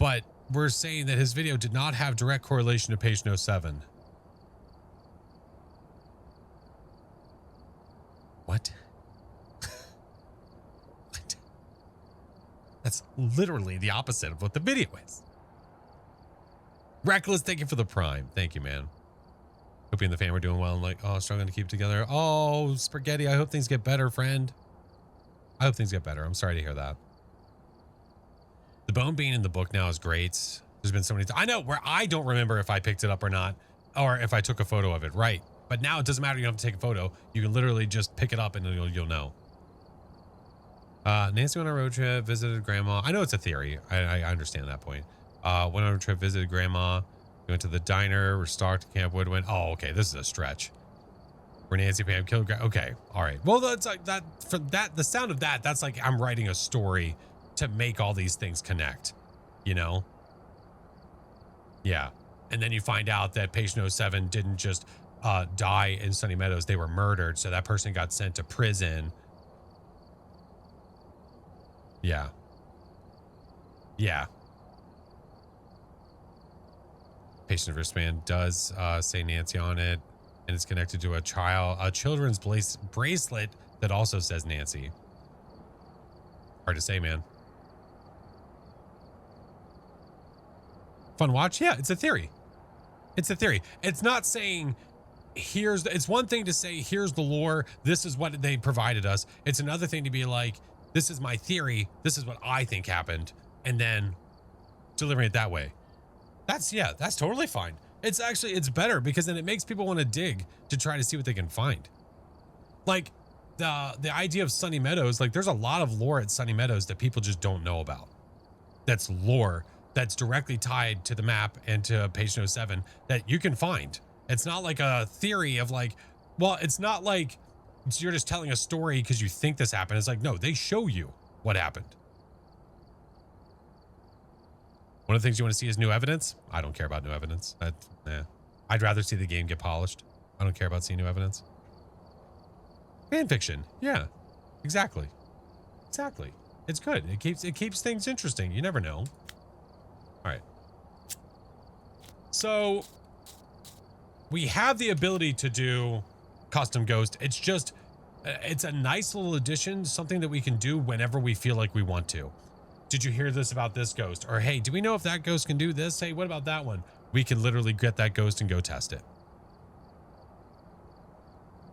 but we're saying that his video did not have direct correlation to Patient 07. What? What? That's literally the opposite of what the video is. Reckless, thank you for the prime. Thank you, man. Hope you and the fam are doing well and like, oh, struggling to keep together. Oh, Spaghetti, I hope things get better, friend. I hope things get better. I'm sorry to hear that. The bone being in the book now is great. There's been so many I know where I don't remember if I picked it up or not, or if I took a photo of it. Right. But now it doesn't matter. You don't have to take a photo. You can literally just pick it up and you'll know. Nancy went on a road trip, visited grandma. I know it's a theory. I understand that point. Went on a trip, visited grandma. We went to the diner, restocked Camp Woodwind. Oh, okay. This is a stretch. Where Nancy Pam killed. Okay, all right. Well, that's like that. For that, the sound of that, that's like I'm writing a story to make all these things connect. You know? Yeah. And then you find out that Patient 07 didn't just die in Sunny Meadows; they were murdered. So that person got sent to prison. Yeah. Yeah. Patient wristband does say Nancy on it, and it's connected to a children's bracelet that also says Nancy. Hard to say, man. Fun watch? Yeah, it's a theory. It's a theory. It's not saying it's one thing to say, here's the lore, this is what they provided us. It's another thing to be like, this is my theory, this is what I think happened, and then delivering it that way. That's totally fine. It's better because then it makes people want to dig to try to see what they can find. Like the idea of Sunny Meadows, like there's a lot of lore at Sunny Meadows that people just don't know about. That's lore that's directly tied to the map and to Patient 07 that you can find. It's not like a theory of like, well, it's not like you're just telling a story because you think this happened. It's like, no, they show you what happened. One of the things you want to see is new evidence. I don't care about new evidence. I'd rather see the game get polished. I don't care about seeing new evidence. Fan fiction. Yeah, exactly. Exactly. It's good. It keeps things interesting. You never know. All right. So we have the ability to do custom ghost. It's just, it's a nice little addition, something that we can do whenever we feel like we want to. Did you hear this about this ghost? Or, hey, do we know if that ghost can do this? Hey, what about that one? We can literally get that ghost and go test it.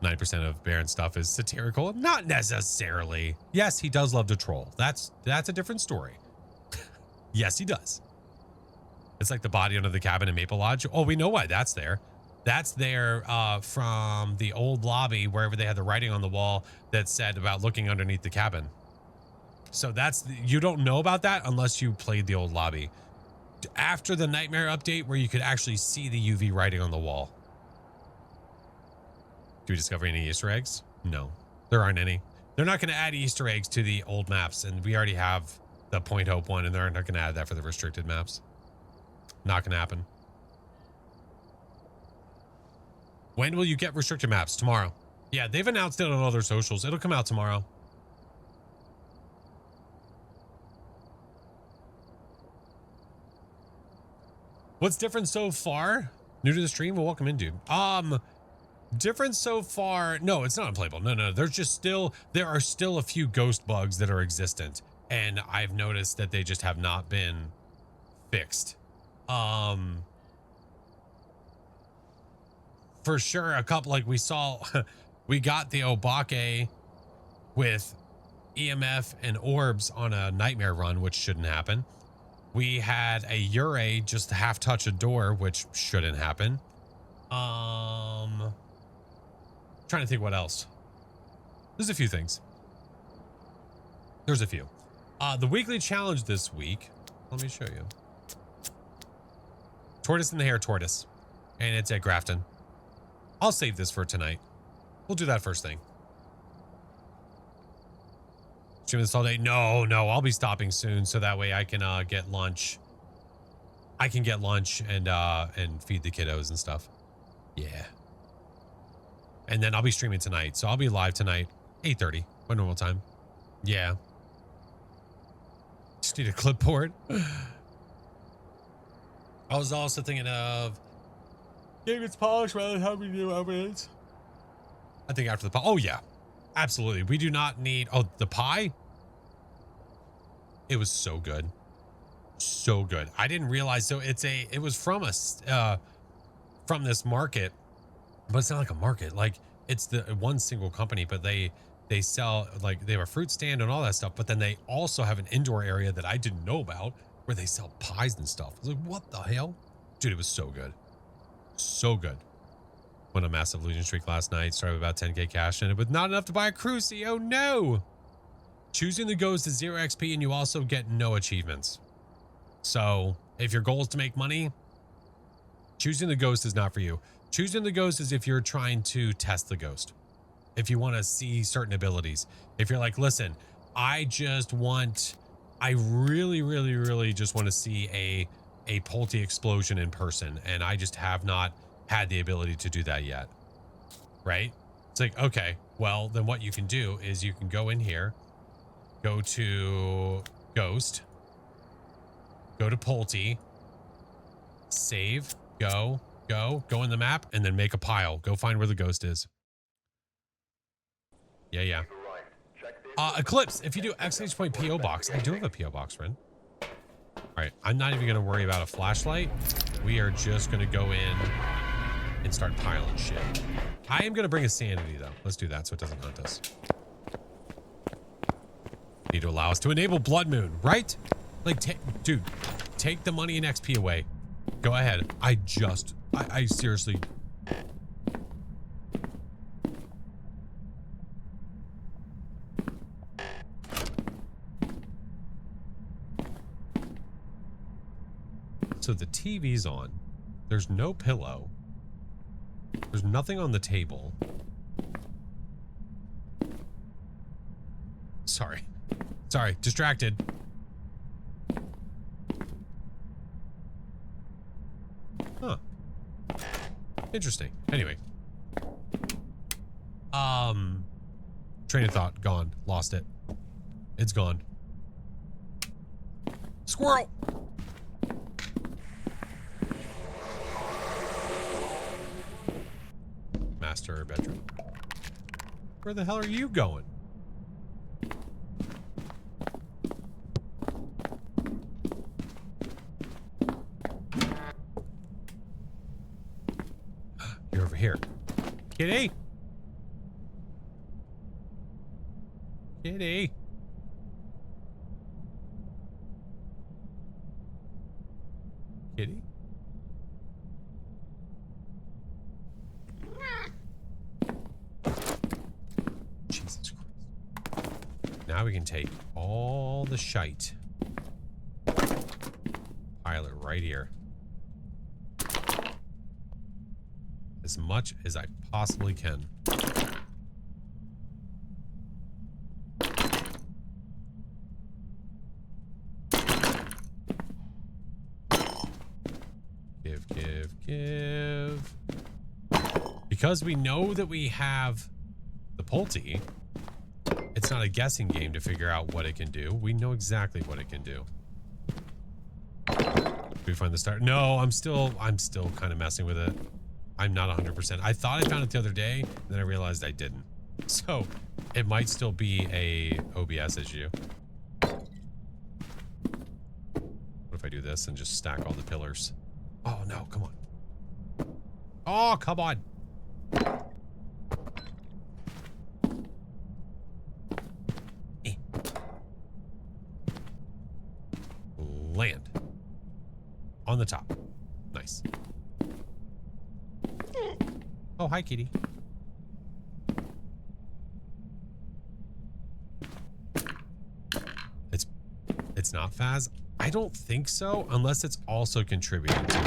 9% of Baron's stuff is satirical. Not necessarily. Yes, he does love to troll. That's a different story. Yes, he does. It's like the body under the cabin in Maple Lodge. Oh, we know why that's there. That's there from the old lobby, wherever they had the writing on the wall that said about looking underneath the cabin. So you don't know about that unless you played the old lobby. After the Nightmare update where you could actually see the UV writing on the wall. Do we discover any Easter eggs? No, there aren't any. They're not going to add Easter eggs to the old maps, and we already have the Point Hope one, and they're not going to add that for the restricted maps. Not going to happen. When will you get restricted maps? Tomorrow. Yeah, they've announced it on all their socials. It'll come out tomorrow. What's different so far? New to the stream? Well, welcome in, dude. Different so far. No, it's not unplayable. No. There are still a few ghost bugs that are existent. And I've noticed that they just have not been fixed. For sure, a couple, like we saw, we got the Obake with EMF and orbs on a nightmare run, which shouldn't happen. We had a Ure just half touch a door, which shouldn't happen. Trying to think what else. There's a few things. There's a few. The weekly challenge this week. Let me show you. Tortoise in the Hair Tortoise. And it's at Grafton. I'll save this for tonight. We'll do that first thing. Stream this all day? No, I'll be stopping soon, so that way I can get lunch. I can get lunch and feed the kiddos and stuff. Yeah. And then I'll be streaming tonight, so I'll be live tonight, 8:30, my normal time. Yeah. Just need a clipboard. I was also thinking of getting its polish rather than having new evidence. I think after the pie. Oh yeah, absolutely. We do not need. Oh, the pie. It was so good, so good. I didn't realize. So it was from us, from this market, but it's not like a market. Like it's the one single company, but they sell, like they have a fruit stand and all that stuff. But then they also have an indoor area that I didn't know about where they sell pies and stuff. I was like, what the hell, dude? It was so good. So good. Went on a massive losing streak last night. Started with about 10k cash in it, but not enough to buy a crucie. Oh no. Choosing the ghost is 0 XP and you also get no achievements. So if your goal is to make money, choosing the ghost is not for you. Choosing the ghost is if you're trying to test the ghost. If you want to see certain abilities. If you're like, listen, I really, really, really just want to see a Polty explosion in person, and I just have not had the ability to do that yet. Right? It's like, okay, well, then what you can do is you can go in here, go to Ghost, go to Polty, save, go in the map, and then make a pile. Go find where the ghost is. Yeah. Eclipse, if you do ! PO box. I do have a PO box, Ren. All right, I'm not even going to worry about a flashlight. We are just going to go in and start piling shit. I am going to bring a sanity, though. Let's do that so it doesn't hunt us. Need to allow us to enable Blood Moon, right? Like, dude, take the money and XP away. Go ahead. I seriously... So the TV's on. There's no pillow. There's nothing on the table. Sorry, distracted. Huh. Interesting. Anyway. Train of thought, gone. Lost it. It's gone. Squirrel! Master bedroom. Where the hell are you going? You're over here. Kitty! Kitty! Kitty? Jesus Christ. Now we can take all the shite. Pile it right here. As much as I possibly can. Give. Because we know that we have the Polty, it's not a guessing game to figure out what it can do. We know exactly what it can do. Did we find the start? No, I'm still kind of messing with it. I'm not 100%. I thought I found it the other day, and then I realized I didn't. So it might still be a OBS issue. What if I do this and just stack all the pillars? Oh no, come on. Oh, come on. Land. On the top. Nice. Oh, hi, kitty. It's not Faz? I don't think so, unless it's also contributing to it.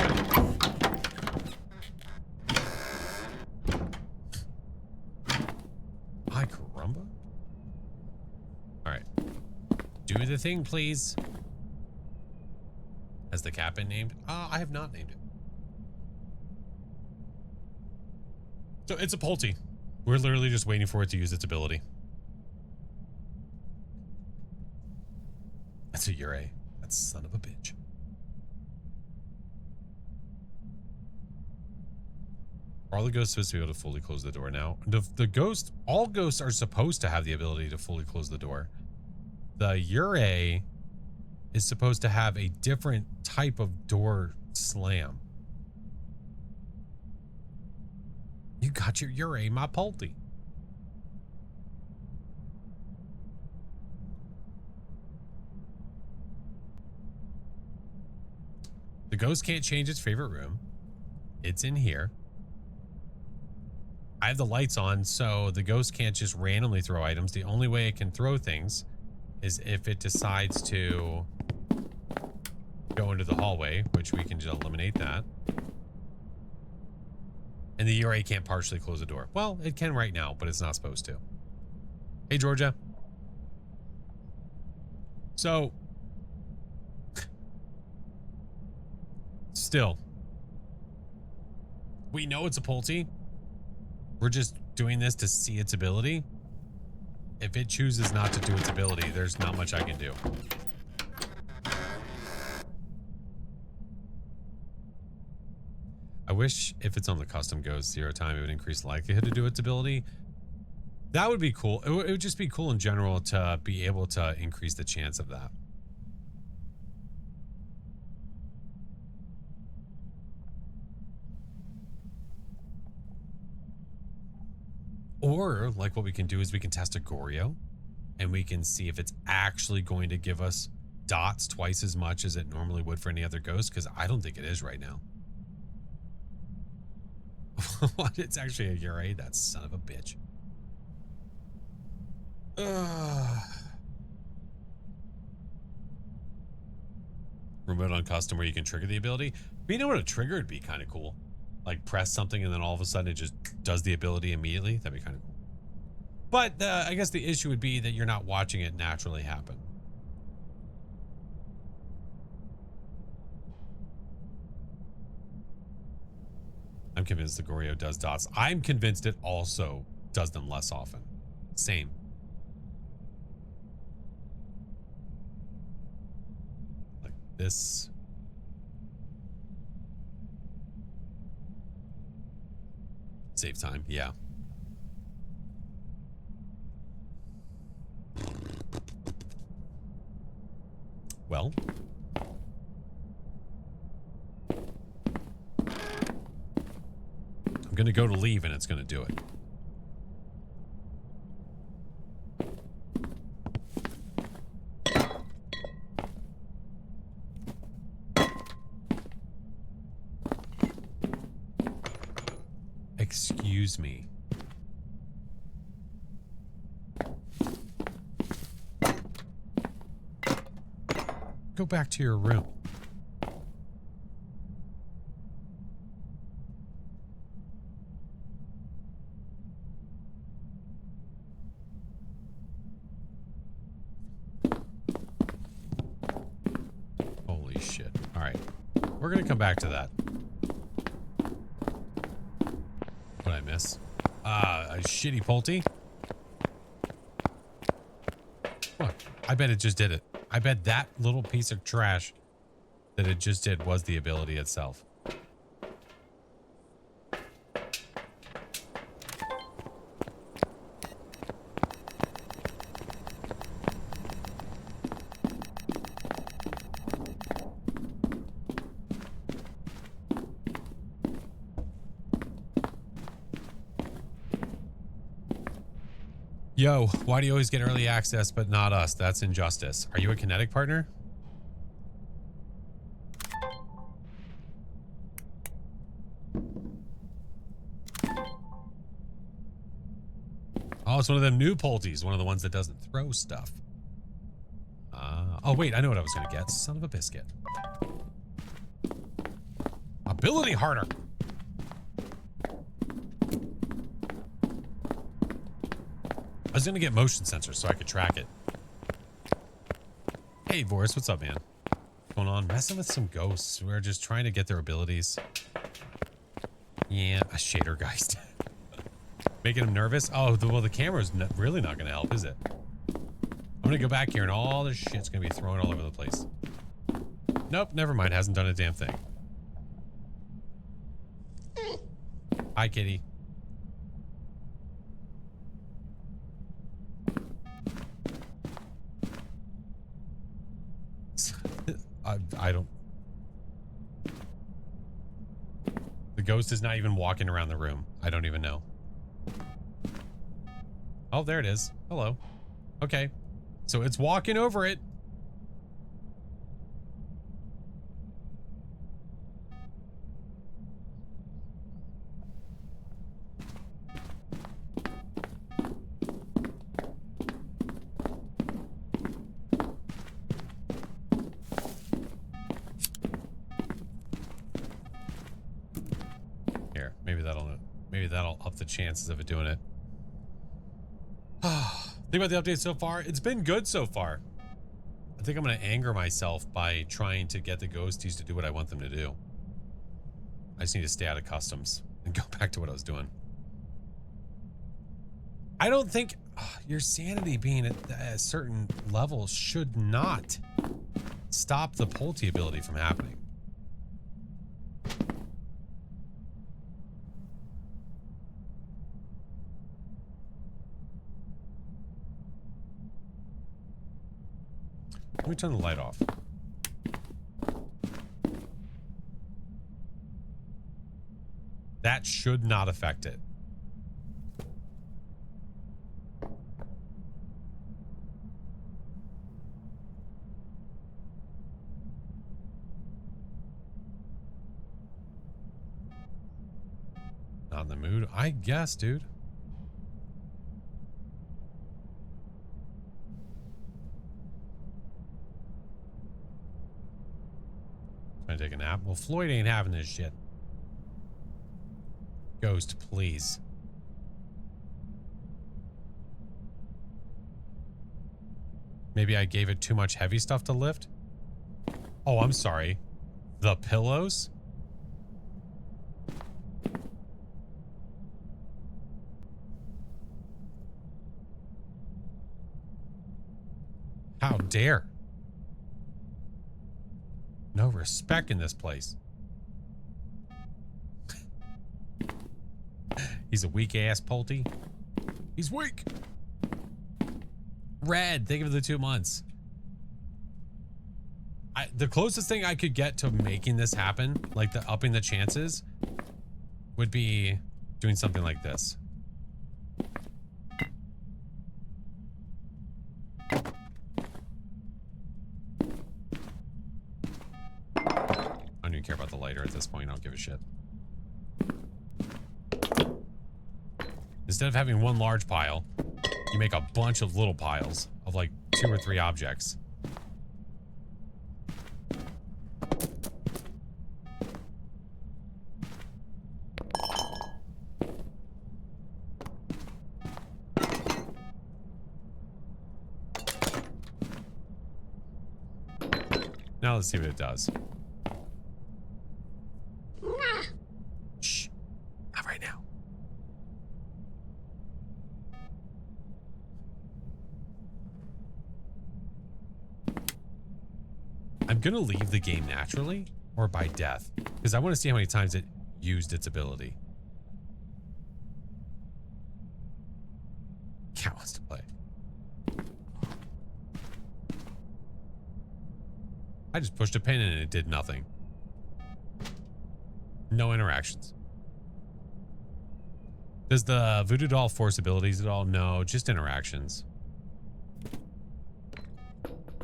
Hi, caramba. Alright. Do the thing, please. Has the cat been named? I have not named it. So it's a Polty. We're literally just waiting for it to use its ability. That's a Ure. That son of a bitch. Are all the ghosts supposed to be able to fully close the door now? The ghost, all ghosts are supposed to have the ability to fully close the door. The Ure is supposed to have a different type of door slam. You got your Ure, my Polty. The ghost can't change its favorite room. It's in here. I have the lights on, so the ghost can't just randomly throw items. The only way it can throw things is if it decides to go into the hallway, which we can just eliminate that. And the ERA can't partially close the door. Well, it can right now, but it's not supposed to. Hey, Georgia. So, still, we know it's a Pulte. We're just doing this to see its ability. If it chooses not to do its ability, there's not much I can do. I wish if it's on the custom ghost 0 time, it would increase the likelihood to do its ability. That would be cool. It would just be cool in general to be able to increase the chance of that. Or, like, what we can do is we can test a Goryo, and we can see if it's actually going to give us dots twice as much as it normally would for any other ghost, because I don't think it is right now. What? It's actually a URA? That son of a bitch. Remote on custom where you can trigger the ability. Being able to trigger would be kind of cool. Like press something and then all of a sudden it just does the ability immediately. That'd be kind of cool. But I guess the issue would be that you're not watching it naturally happen. I'm convinced the Goryo does dots. I'm convinced it also does them less often. Same. Like this. Save time, yeah. Well. I'm going to go to leave and it's going to do it. Excuse me. Go back to your room. Holy shit. All right. We're going to come back to that. What did I miss? A shitty Pulte. What? I bet it just did it. I bet that little piece of trash that it just did was the ability itself. Yo, why do you always get early access but not us? That's injustice. Are you a Kinetic partner? Oh, it's one of them new Pultes. One of the ones that doesn't throw stuff. Oh, wait. I know what I was going to get. Son of a biscuit. Ability harder. I was going to get motion sensors so I could track it. Hey, Boris, what's up, man? What's going on? Messing with some ghosts. We're just trying to get their abilities. Yeah, a shader geist. Making him nervous? Oh, well, the camera's really not going to help, is it? I'm going to go back here and all this shit's going to be thrown all over the place. Nope, never mind. Hasn't done a damn thing. Hi, kitty. I don't. The ghost is not even walking around the room. I don't even know. Oh, there it is. Hello. Okay. So it's walking over it. Maybe that'll up the chances of it doing it. Think about the update so far. It's been good so far. I think I'm going to anger myself by trying to get the ghosties to do what I want them to do. I just need to stay out of customs and go back to what I was doing. I don't think your sanity being at a certain level should not stop the Pulte ability from happening. Let me turn the light off. That should not affect it. Not in the mood, I guess, dude. Trying to take a nap. Well, Floyd ain't having this shit. Ghost, please. Maybe I gave it too much heavy stuff to lift. Oh, I'm sorry. The pillows? How dare? No respect in this place. He's a weak ass Pulte. He's weak. Red, thank you for the 2 months. The closest thing I could get to making this happen, like the upping the chances, would be doing something like this. I don't even care about the lighter at this point. I don't give a shit. Instead of having one large pile, you make a bunch of little piles of like 2 or 3 objects. Now let's see what it does. Shh. Not right now. I'm gonna leave the game naturally or by death because I want to see how many times it used its ability. Cat wants to play. I just pushed a pin in and it did nothing. No interactions. Does the Voodoo Doll force abilities at all? No, just interactions.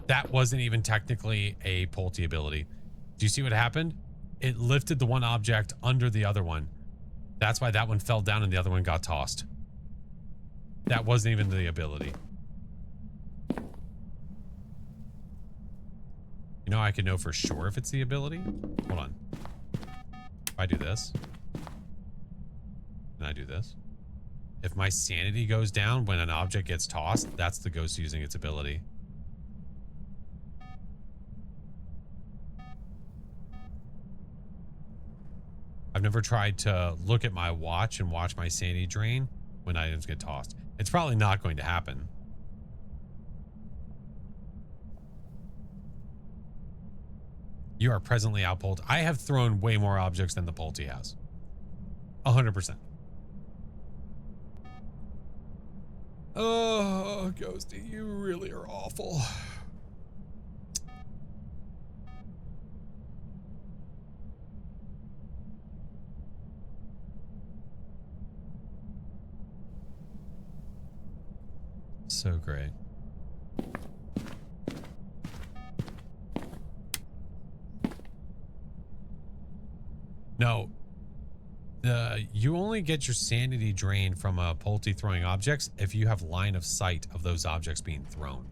That wasn't even technically a Pulte ability. Do you see what happened? It lifted the one object under the other one. That's why that one fell down and the other one got tossed. That wasn't even the ability. You know, I can know for sure if it's the ability. Hold on. If I do this, and I do this, if my sanity goes down when an object gets tossed, that's the ghost using its ability. I've never tried to look at my watch and watch my sanity drain when items get tossed. It's probably not going to happen. You are presently outpulled. I have thrown way more objects than the Pulte has. 100%. Oh, Ghosty, you really are awful. So great. No, you only get your sanity drained from a Pulte throwing objects if you have line of sight of those objects being thrown.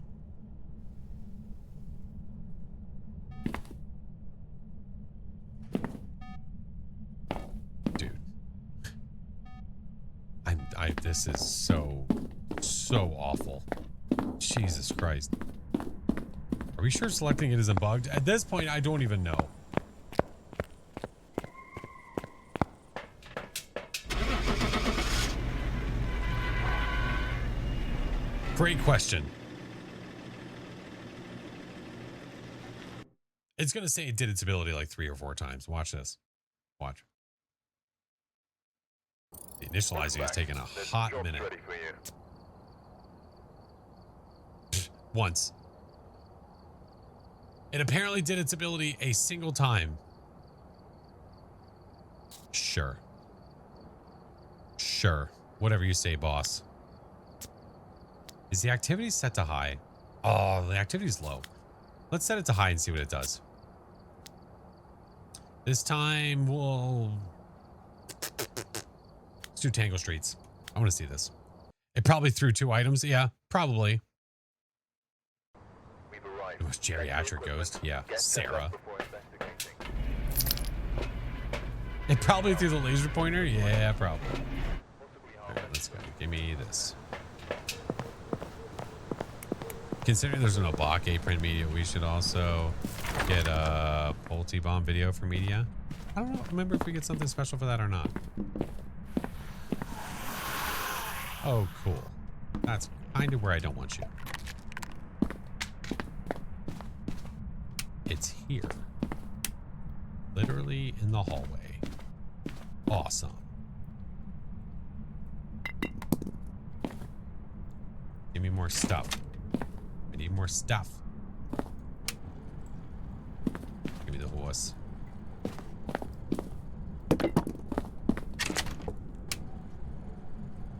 Dude. This is so awful. Jesus Christ. Are we sure selecting it isn't bugged? At this point, I don't even know. Great question. It's going to say it did its ability like 3 or 4 times. Watch this. Watch. The initializing is taking a hot minute. Ready for you. Once. It apparently did its ability a single time. Sure. Sure. Whatever you say, boss. Is the activity set to high? Oh, the activity's low. Let's set it to high and see what it does. This time we'll... Let's do Tangle Streets. I want to see this. It probably threw 2 items. Yeah, probably. We've arrived. The most geriatric ghost. Yeah, Sarah. It probably threw the laser pointer. Yeah, probably. All right, let's go. Give me this. Considering there's an Obake print media, we should also get a Polty Bomb video for media. I don't know. Remember if we get something special for that or not. Oh, cool. That's kind of where I don't want you. It's here. Literally in the hallway. Awesome. Give me more stuff. I need more stuff. Give me the horse.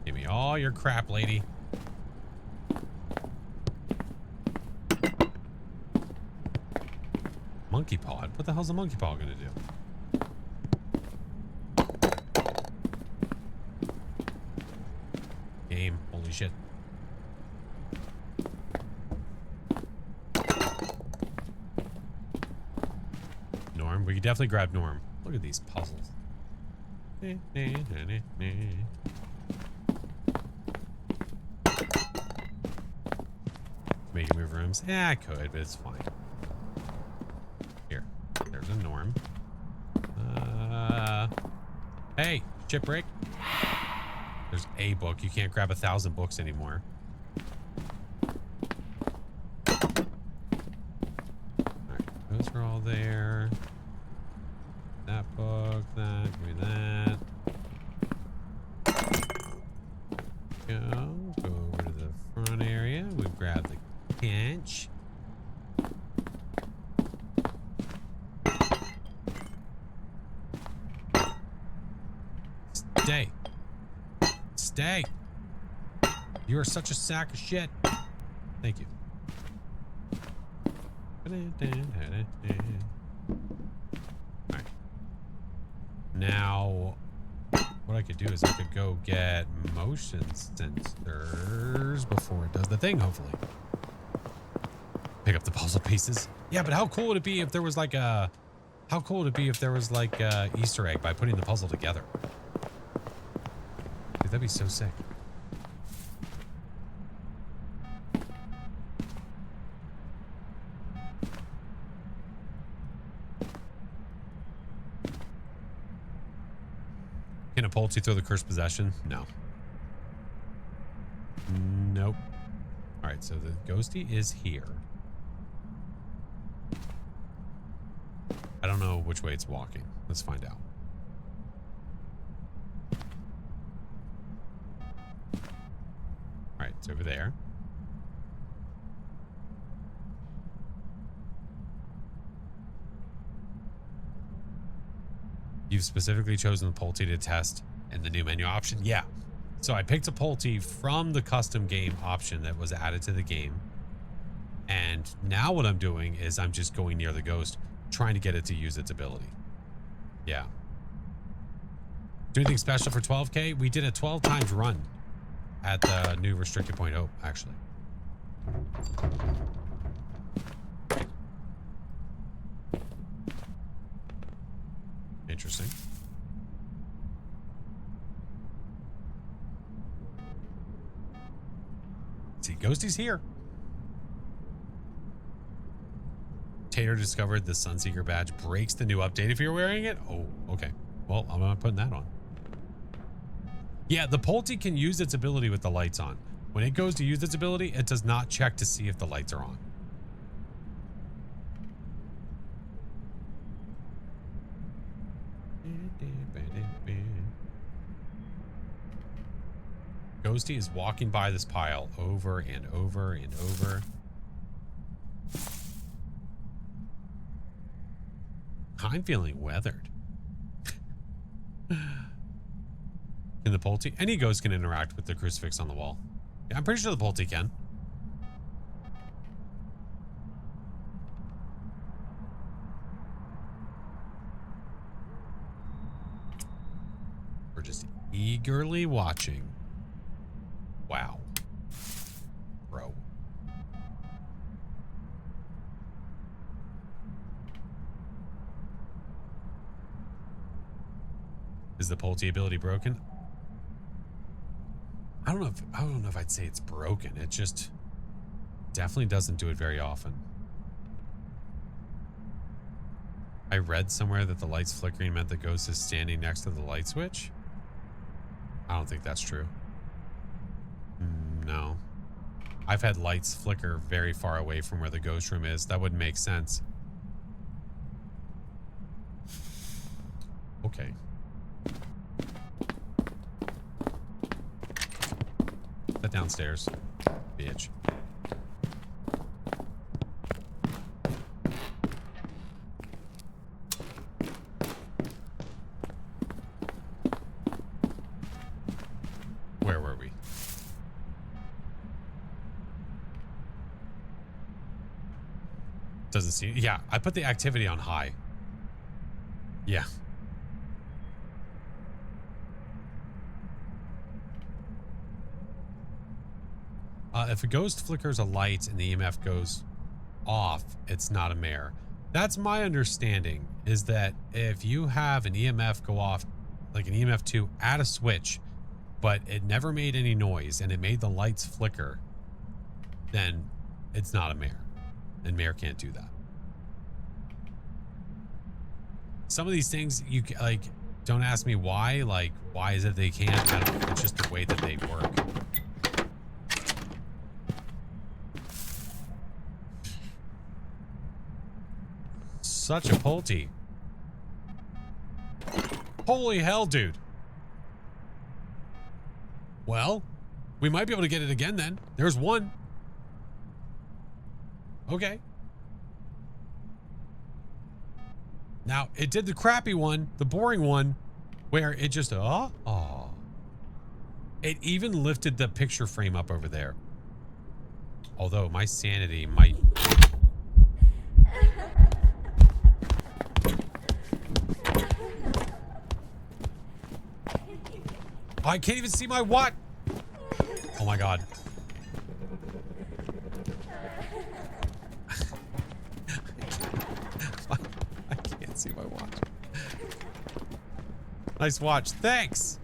Give me all your crap, lady. Monkey pod? What the hell's a monkey paw gonna do? Game. Holy shit. Norm. We could definitely grab Norm. Look at these puzzles. Make you move rooms? Yeah, I could, but it's fine. Here. There's a Norm. Hey, shipwreck. There's a book. You can't grab 1,000 books anymore. Alright, those are all there. That book, that, give me that. Go over to the front area. We grab the bench. Stay. Stay. You are such a sack of shit. Thank you. Alright. Now, what I could do is I could go get motion sensors before it does the thing, hopefully. Pick up the puzzle pieces. Yeah, but how cool would it be if there was like a... How cool would it be if there was like a Easter egg by putting the puzzle together? Dude, that'd be so sick. Can a Polty throw the cursed possession? No. Nope. All right, so the ghosty is here. I don't know which way it's walking. Let's find out. All right, it's over there. You've specifically chosen the Polty to test in the new menu option? Yeah. So I picked a Polty from the custom game option that was added to the game. And now what I'm doing is I'm just going near the ghost, trying to get it to use its ability. Yeah. Do anything special for 12K? We did a 12 times run at the new restricted point hope, actually. Interesting. Ghosty's here. Tater discovered the Sunseeker badge breaks the new update if you're wearing it. Oh, okay. Well, I'm not putting that on. Yeah, the Polty can use its ability with the lights on. When it goes to use its ability, it does not check to see if the lights are on. Ghosty is walking by this pile over and over and over. I'm feeling weathered. Can the Polty? Any ghost can interact with the crucifix on the wall. Yeah, I'm pretty sure the Polty can. We're just eagerly watching. Wow. Bro. Is the Polty ability broken? I don't know if I'd say it's broken. It just definitely doesn't do it very often. I read somewhere that the lights flickering meant the ghost is standing next to the light switch. I don't think that's true. No. I've had lights flicker very far away from where the ghost room is. That wouldn't make sense. Okay. That downstairs, bitch. Where were we? Doesn't seem. Yeah, I put the activity on high. Yeah. If a ghost flickers a light and the EMF goes off, it's not a mare. That's my understanding, is that if you have an EMF go off, like an EMF 2 at a switch, but it never made any noise and it made the lights flicker, then it's not a mare. And mare can't do that. Some of these things, you like, don't ask me why. Like, why is it they can't? I don't know. It's just the way that they work. Such a Polty. Holy hell, dude. Well, we might be able to get it again then. There's one. Okay. Now, it did the crappy one, the boring one, where it just, oh. It even lifted the picture frame up over there. Although my sanity might... I can't even see my what? Oh my god. I can't see my watch. Nice watch. Thanks.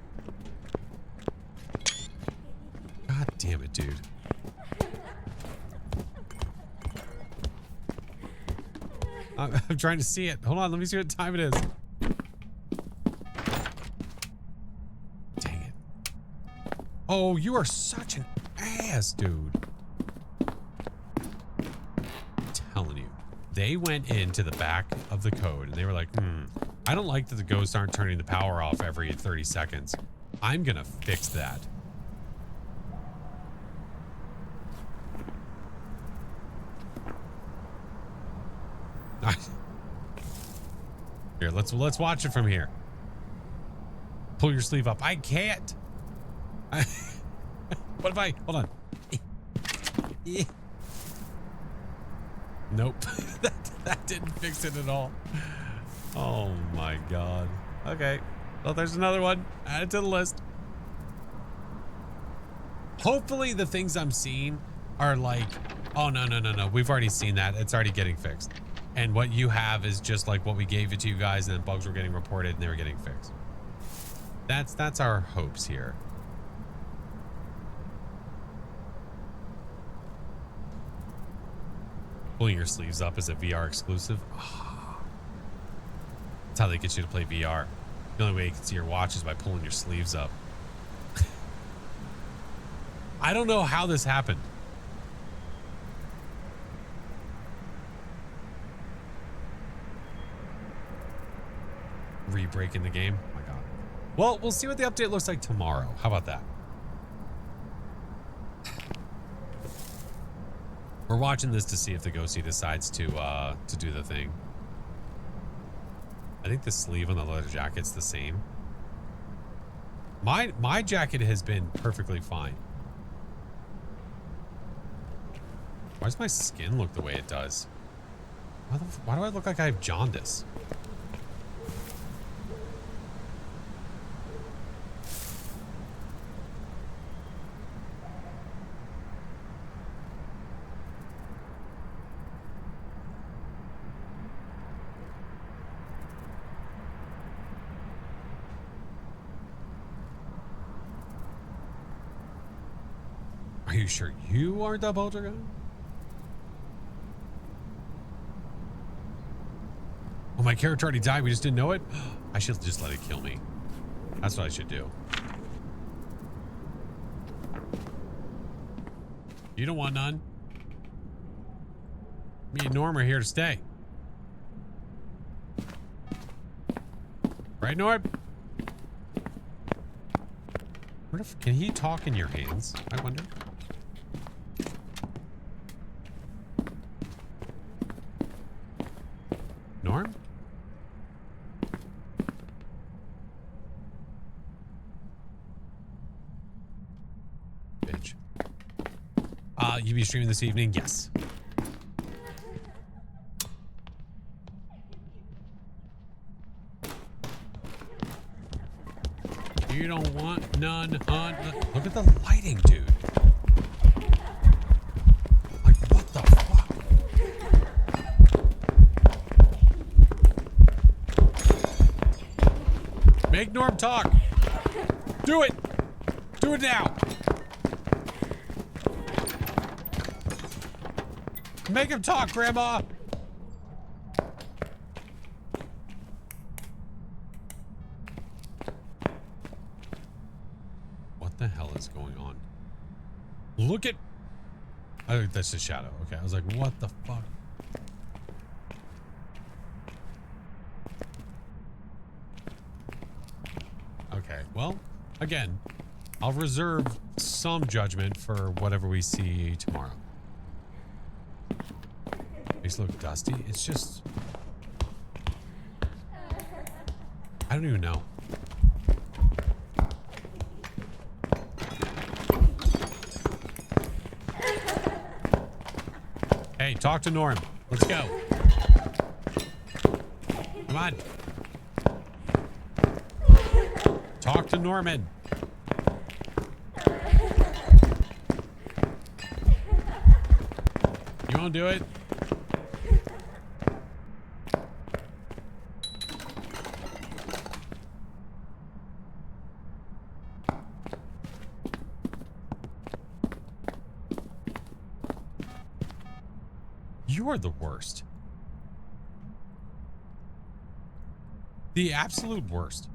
God damn it, dude. I'm trying to see it. Hold on, let me see what time it is. Oh, you are such an ass, dude. I'm telling you. They went into the back of the code and they were like, I don't like that the ghosts aren't turning the power off every 30 seconds. I'm gonna fix that. Here, let's watch it from here. Pull your sleeve up. I can't. What if I... Hold on. Nope. that didn't fix it at all. Oh my god. Okay. Well, there's another one. Add it to the list. Hopefully the things I'm seeing are like, oh, no. We've already seen that. It's already getting fixed. And what you have is just like what we gave it to you guys, and then bugs were getting reported and they were getting fixed. That's our hopes here. Pulling your sleeves up is a VR exclusive. Oh, that's how they get you to play VR. The only way you can see your watch is by pulling your sleeves up. I don't know how this happened. Re-breaking the game. Oh my god. Well, we'll see what the update looks like tomorrow. How about that? We're watching this to see if the ghostie decides to do the thing. I think the sleeve on the leather jacket's the same. My jacket has been perfectly fine. Why does my skin look the way it does? Why do I look like I have jaundice? Are you sure you aren't the poltergeist? Oh, my character already died. We just didn't know it? I should just let it kill me. That's what I should do. You don't want none? Me and Norm are here to stay. Right, Norm? Can he talk in your hands, I wonder? Norm? Bitch. You be streaming this evening? Yes. You don't want none, hun. Look at the lighting, dude. Like, what the fuck? Make Norm talk. Do it. Do it now. Make him talk, Grandma. What the hell is going on? Look at... Oh, that's a shadow. Okay, I was like, what the fuck? Okay, well, again, I'll reserve some judgment for whatever we see tomorrow. These look dusty. It's just... I don't even know. Hey, talk to Norm. Let's go. Come on. Talk to Norman. You won't do it? You are the worst. The absolute worst.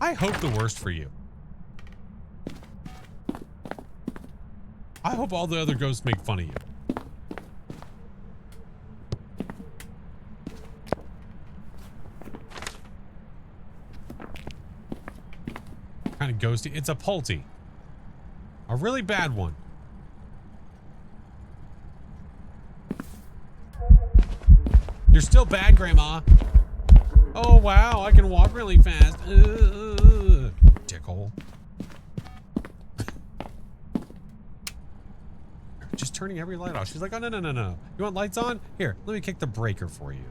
I hope the worst for you. I hope all the other ghosts make fun of you. Kind of ghosty. It's a Polty. A really bad one. You're still bad, Grandma. Oh, wow. I can walk really fast. Dickhole. Just turning every light off. She's like, oh, no, no, no, no. You want lights on? Here, let me kick the breaker for you.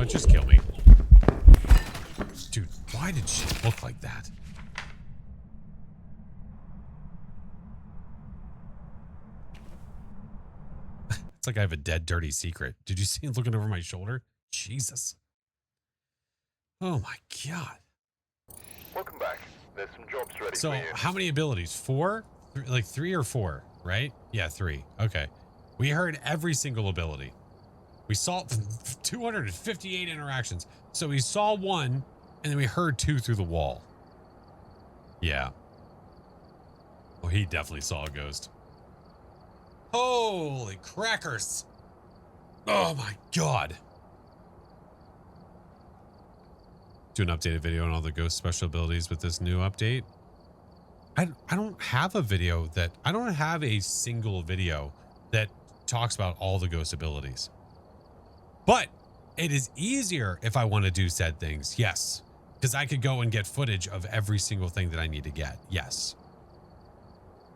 what? Just kill me. Dude, why did she look like that? It's like I have a dead, dirty secret. Did you see him looking over my shoulder? Jesus. Oh my God. Welcome back. There's some jobs ready So for you. how many abilities? 4? Like 3 or 4, right? Yeah, 3. Okay. We heard every single ability. We saw 258 interactions. So we saw 1 and then we heard 2 through the wall. Yeah. Oh, he definitely saw a ghost. Holy crackers. Oh my God. Do an updated video on all the ghost special abilities with this new update. I don't have a video that, I don't have a single video that talks about all the ghost abilities. But it is easier if I want to do said things. Yes. Because I could go and get footage of every single thing that I need to get. Yes.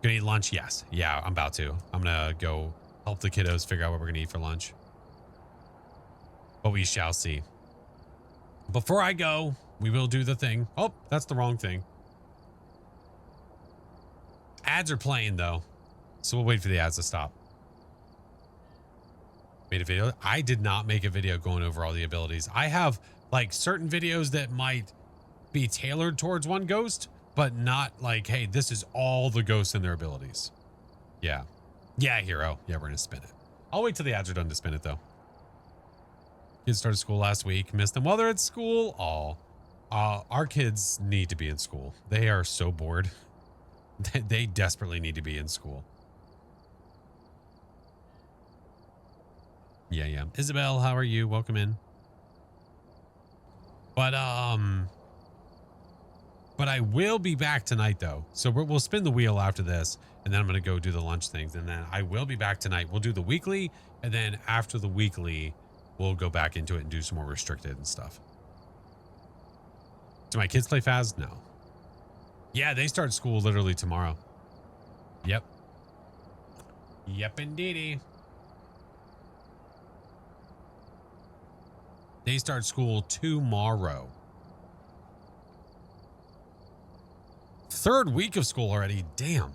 Gonna eat lunch? Yes. Yeah, I'm about to. I'm gonna go help the kiddos figure out what we're gonna eat for lunch. But we shall see. Before I go, we will do the thing. Oh, that's the wrong thing. Ads are playing though, so we'll wait for the ads to stop. Made a video. I did not make a video going over all the abilities. I have like certain videos that might be tailored towards one ghost, but not like, hey, this is all the ghosts and their abilities. Yeah. Yeah, hero. Yeah, we're gonna spin it. I'll wait till the ads are done to spin it though. Kids started school last week. Missed them while they're at school. Our kids need to be in school. They are so bored. They desperately need to be in school. Yeah. Isabel, how are you? Welcome in. But I will be back tonight though. So we'll spin the wheel after this, and then I'm going to go do the lunch things, and then I will be back tonight. We'll do the weekly, and then after the weekly, we'll go back into it and do some more restricted and stuff. Do my kids play Phas? No. Yeah, they start school literally tomorrow. Yep. Yep, indeedy. They start school tomorrow. 3rd week of school already. Damn.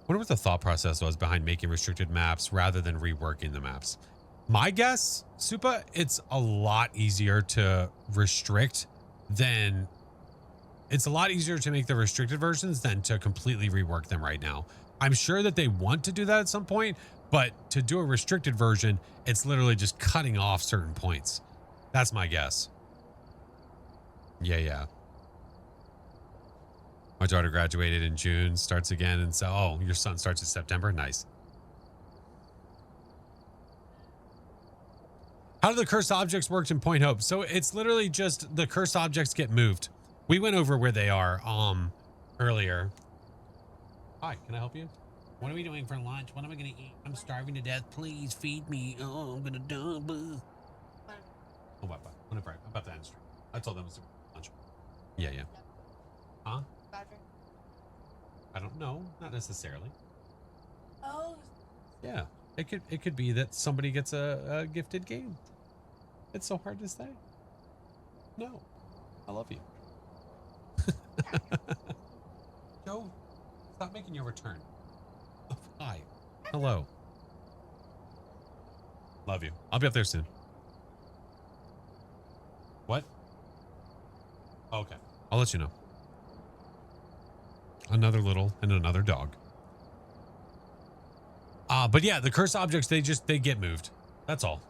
Wonder what the thought process was behind making restricted maps rather than reworking the maps. My guess, Supa, it's a lot easier to restrict than... It's a lot easier to make the restricted versions than to completely rework them right now. I'm sure that they want to do that at some point, but to do a restricted version, it's literally just cutting off certain points. That's my guess. Yeah. My daughter graduated in June, starts again, and so, oh, your son starts in September? Nice. How do the cursed objects work in Point Hope? So it's literally just the cursed objects get moved. We went over where they are earlier. Hi, can I help you? What are we doing for lunch? What am I going to eat? I'm starving to death. Please feed me. Oh, I'm going to die. Oh, what? Whatever. I'm about to end stream. I told them it was lunch. Yeah. Huh? I don't know. Not necessarily. Oh. Yeah. It could be that somebody gets a gifted game. It's so hard to say. No. I love you. Joe, stop making your return. Oh, hi. Hello. Love you. I'll be up there soon. What? Okay. I'll let you know. Another little and another dog. But yeah, the cursed objects, they get moved. That's all.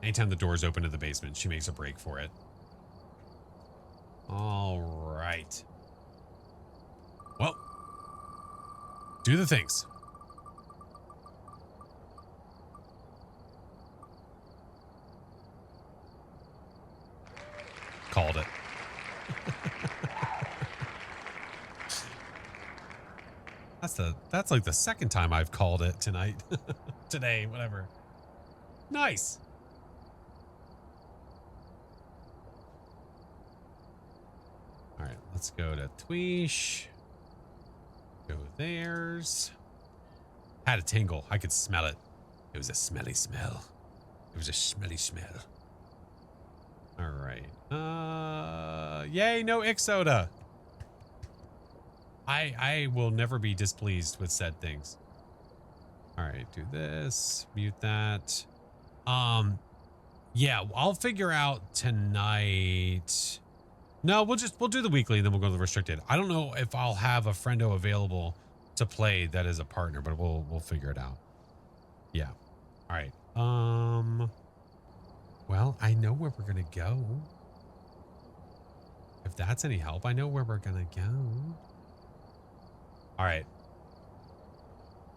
Anytime the door's open to the basement, she makes a break for it. All right. Well, do the things. Called it. That's like the second time I've called it tonight. Today, whatever. Nice. All right, let's go to Tweesh. Go theirs. Had a tingle. I could smell it. It was a smelly smell. It was a smelly smell. All right. Yay, no Ixoda. I will never be displeased with said things. All right, do this, mute that. Yeah, I'll figure out tonight. No, we'll do the weekly and then we'll go to the restricted. I don't know if I'll have a friendo available to play that is a partner, but we'll figure it out. Yeah. All right. Well, I know where we're gonna go. If that's any help, I know where we're gonna go. All right.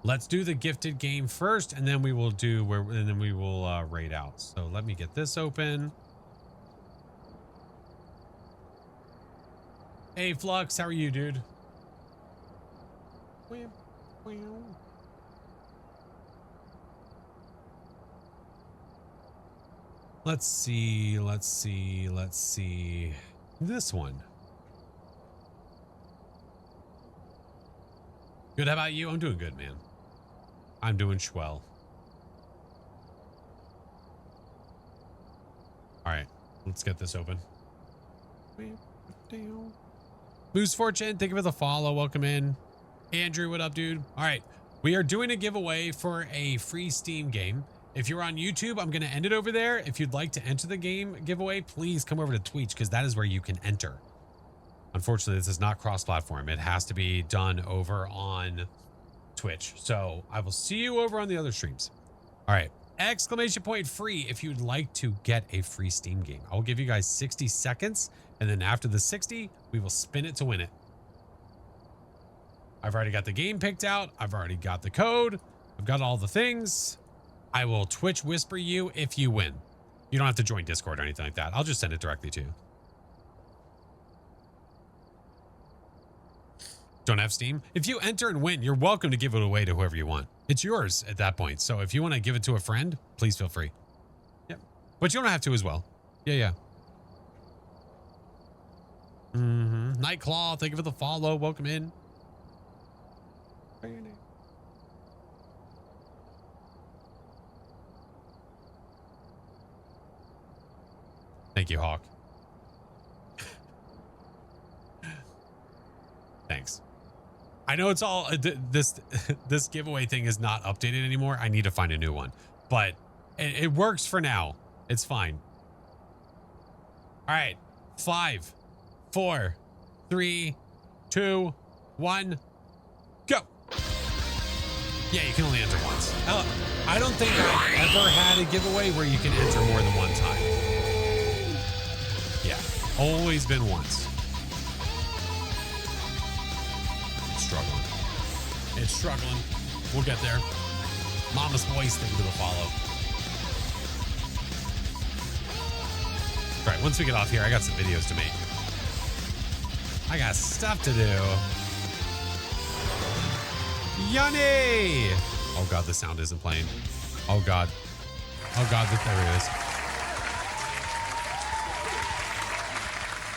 Let's do the gifted game first, and then we will do and then we will raid out. So let me get this open. Hey Flux, how are you, dude? Let's see. This one. Good, how about you? I'm doing good, man. I'm doing swell. All right, let's get this open. Moose Fortune, thank you for the follow. Welcome in. Andrew, what up, dude? All right, we are doing a giveaway for a free Steam game. If you're on YouTube, I'm going to end it over there. If you'd like to enter the game giveaway, please come over to Twitch because that is where you can enter. Unfortunately, this is not cross-platform. It has to be done over on Twitch. So I will see you over on the other streams. All right. Exclamation point free if you'd like to get a free Steam game. I will give you guys 60 seconds. And then after the 60, we will spin it to win it. I've already got the game picked out. I've already got the code. I've got all the things. I will Twitch whisper you if you win. You don't have to join Discord or anything like that. I'll just send it directly to you. Don't have Steam? If you enter and win, you're welcome to give it away to whoever you want. It's yours at that point. So if you want to give it to a friend, please feel free. Yep. But you don't have to as well. Yeah. Nightclaw, thank you for the follow. Welcome in. Thank you, Hawk. Thanks. I know it's all this giveaway thing is not updated anymore. I need to find a new one, but it works for now. It's fine. All right. 5, 4, 3, 2, 1, go. Yeah, you can only enter once. I don't think I've ever had a giveaway where you can enter more than one time. Yeah, always been once. It's struggling. We'll get there. Mama's voice, thank you for the follow. All right, once we get off here, I got some videos to make. I got stuff to do. Yanni! Oh God, the sound isn't playing. Oh God. Oh God, there it is.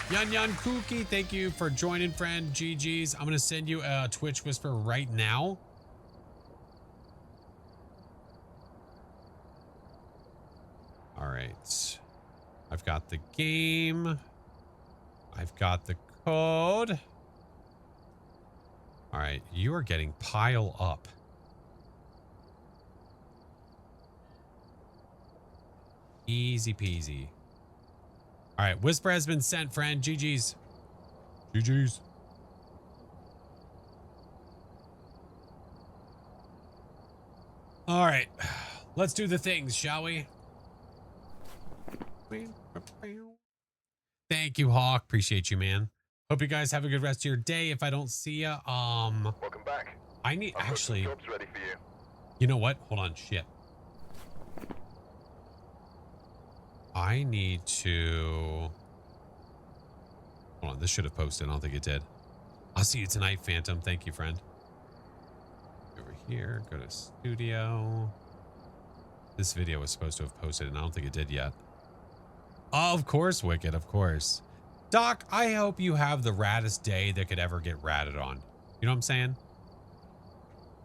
Yan Cookie, thank you for joining, friend. GG's. I'm going to send you a Twitch whisper right now. All right. I've got the game. I've got the code. All right. You are getting pile up. Easy peasy. All right, whisper has been sent, friend. GG's. GG's. All right, let's do the things, shall we? Thank you, Hawk. Appreciate you, man. Hope you guys have a good rest of your day. If I don't see ya, Welcome back. I need actually. Jobs ready for you. You know what? Hold on, shit. I need to... Hold on, this should have posted. I don't think it did. I'll see you tonight, Phantom. Thank you, friend. Over here, go to studio. This video was supposed to have posted, and I don't think it did yet. Of course, Wicked, of course. Doc, I hope you have the raddest day that could ever get ratted on. You know what I'm saying?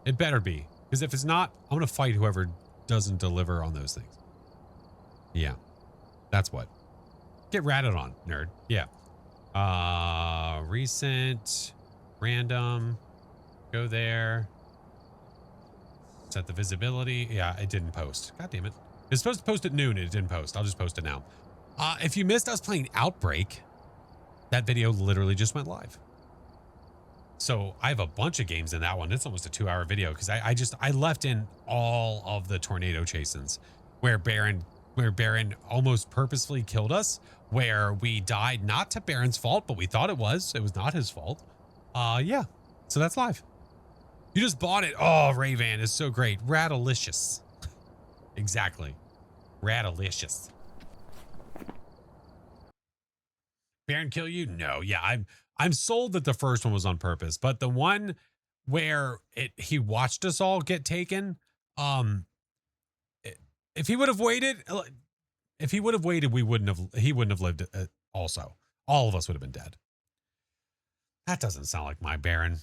It better be. Because if it's not, I'm going to fight whoever doesn't deliver on those things. Yeah. That's what. Get ratted on, nerd. Yeah. Recent. Random. Go there. Set the visibility. Yeah, it didn't post. God damn it. It's supposed to post at noon and it didn't post. I'll just post it now. If you missed us playing Outbreak, that video literally just went live. So I have a bunch of games in that one. It's almost a 2-hour video because I left in all of the tornado chasins where Baron almost purposefully killed us, where we died not to Baron's fault, but we thought it was. It was not his fault. Yeah. So that's live. You just bought it. Oh, Rayvan is so great. Radalicious. Exactly. Radalicious. Baron kill you? No. Yeah, I'm sold that the first one was on purpose, but the one where he watched us all get taken, if he would have waited, he wouldn't have lived also. All of us would have been dead. That doesn't sound like my Baron.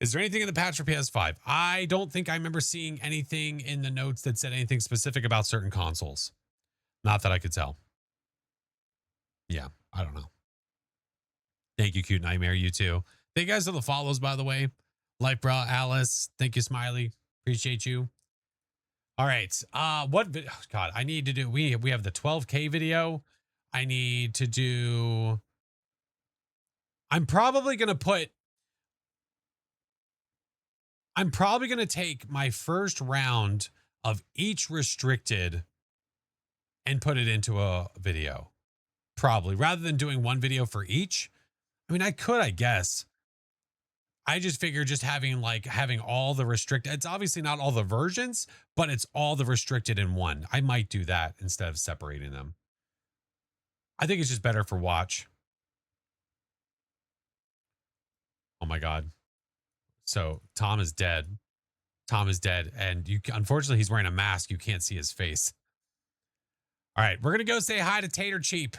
Is there anything in the patch for PS5? I don't think I remember seeing anything in the notes that said anything specific about certain consoles. Not that I could tell. Yeah, I don't know. Thank you, Cute Nightmare. You too. Thank you guys for the follows, by the way. Lightbrow, Alice. Thank you, Smiley. Appreciate you. All right. What video? Oh, God, I need to do. We have the 12K video. I need to do. I'm probably going to take my first round of each restricted and put it into a video. Probably, rather than doing one video for each. I mean, I could, I guess. I just figure just having all the restricted, it's obviously not all the versions, but it's all the restricted in one. I might do that instead of separating them. I think it's just better for watch. Oh my God. So Tom is dead. Tom is dead. And unfortunately, he's wearing a mask. You can't see his face. All right. We're going to go say hi to Tater Cheap.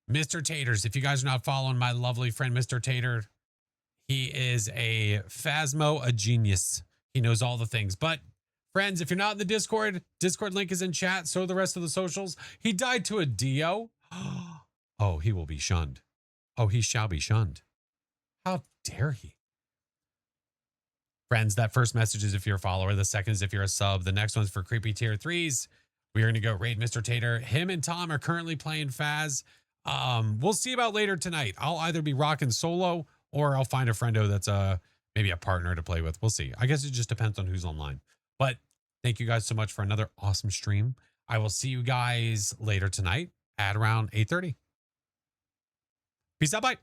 Mr. Taters. If you guys are not following my lovely friend, Mr. Tater, he is a Phasmo, a genius. He knows all the things. But friends, if you're not in the Discord link is in chat. So are the rest of the socials. He died to a Dio. Oh, he will be shunned. Oh, he shall be shunned. How dare he? Friends, that first message is if you're a follower. The second is if you're a sub. The next one's for creepy tier 3s. We're going to go raid Mr. Tater. Him and Tom are currently playing Phaz. We'll see about later tonight. I'll either be rocking solo or I'll find a friendo that's maybe a partner to play with. We'll see. I guess it just depends on who's online. But thank you guys so much for another awesome stream. I will see you guys later tonight at around 8:30. Peace out. Bye.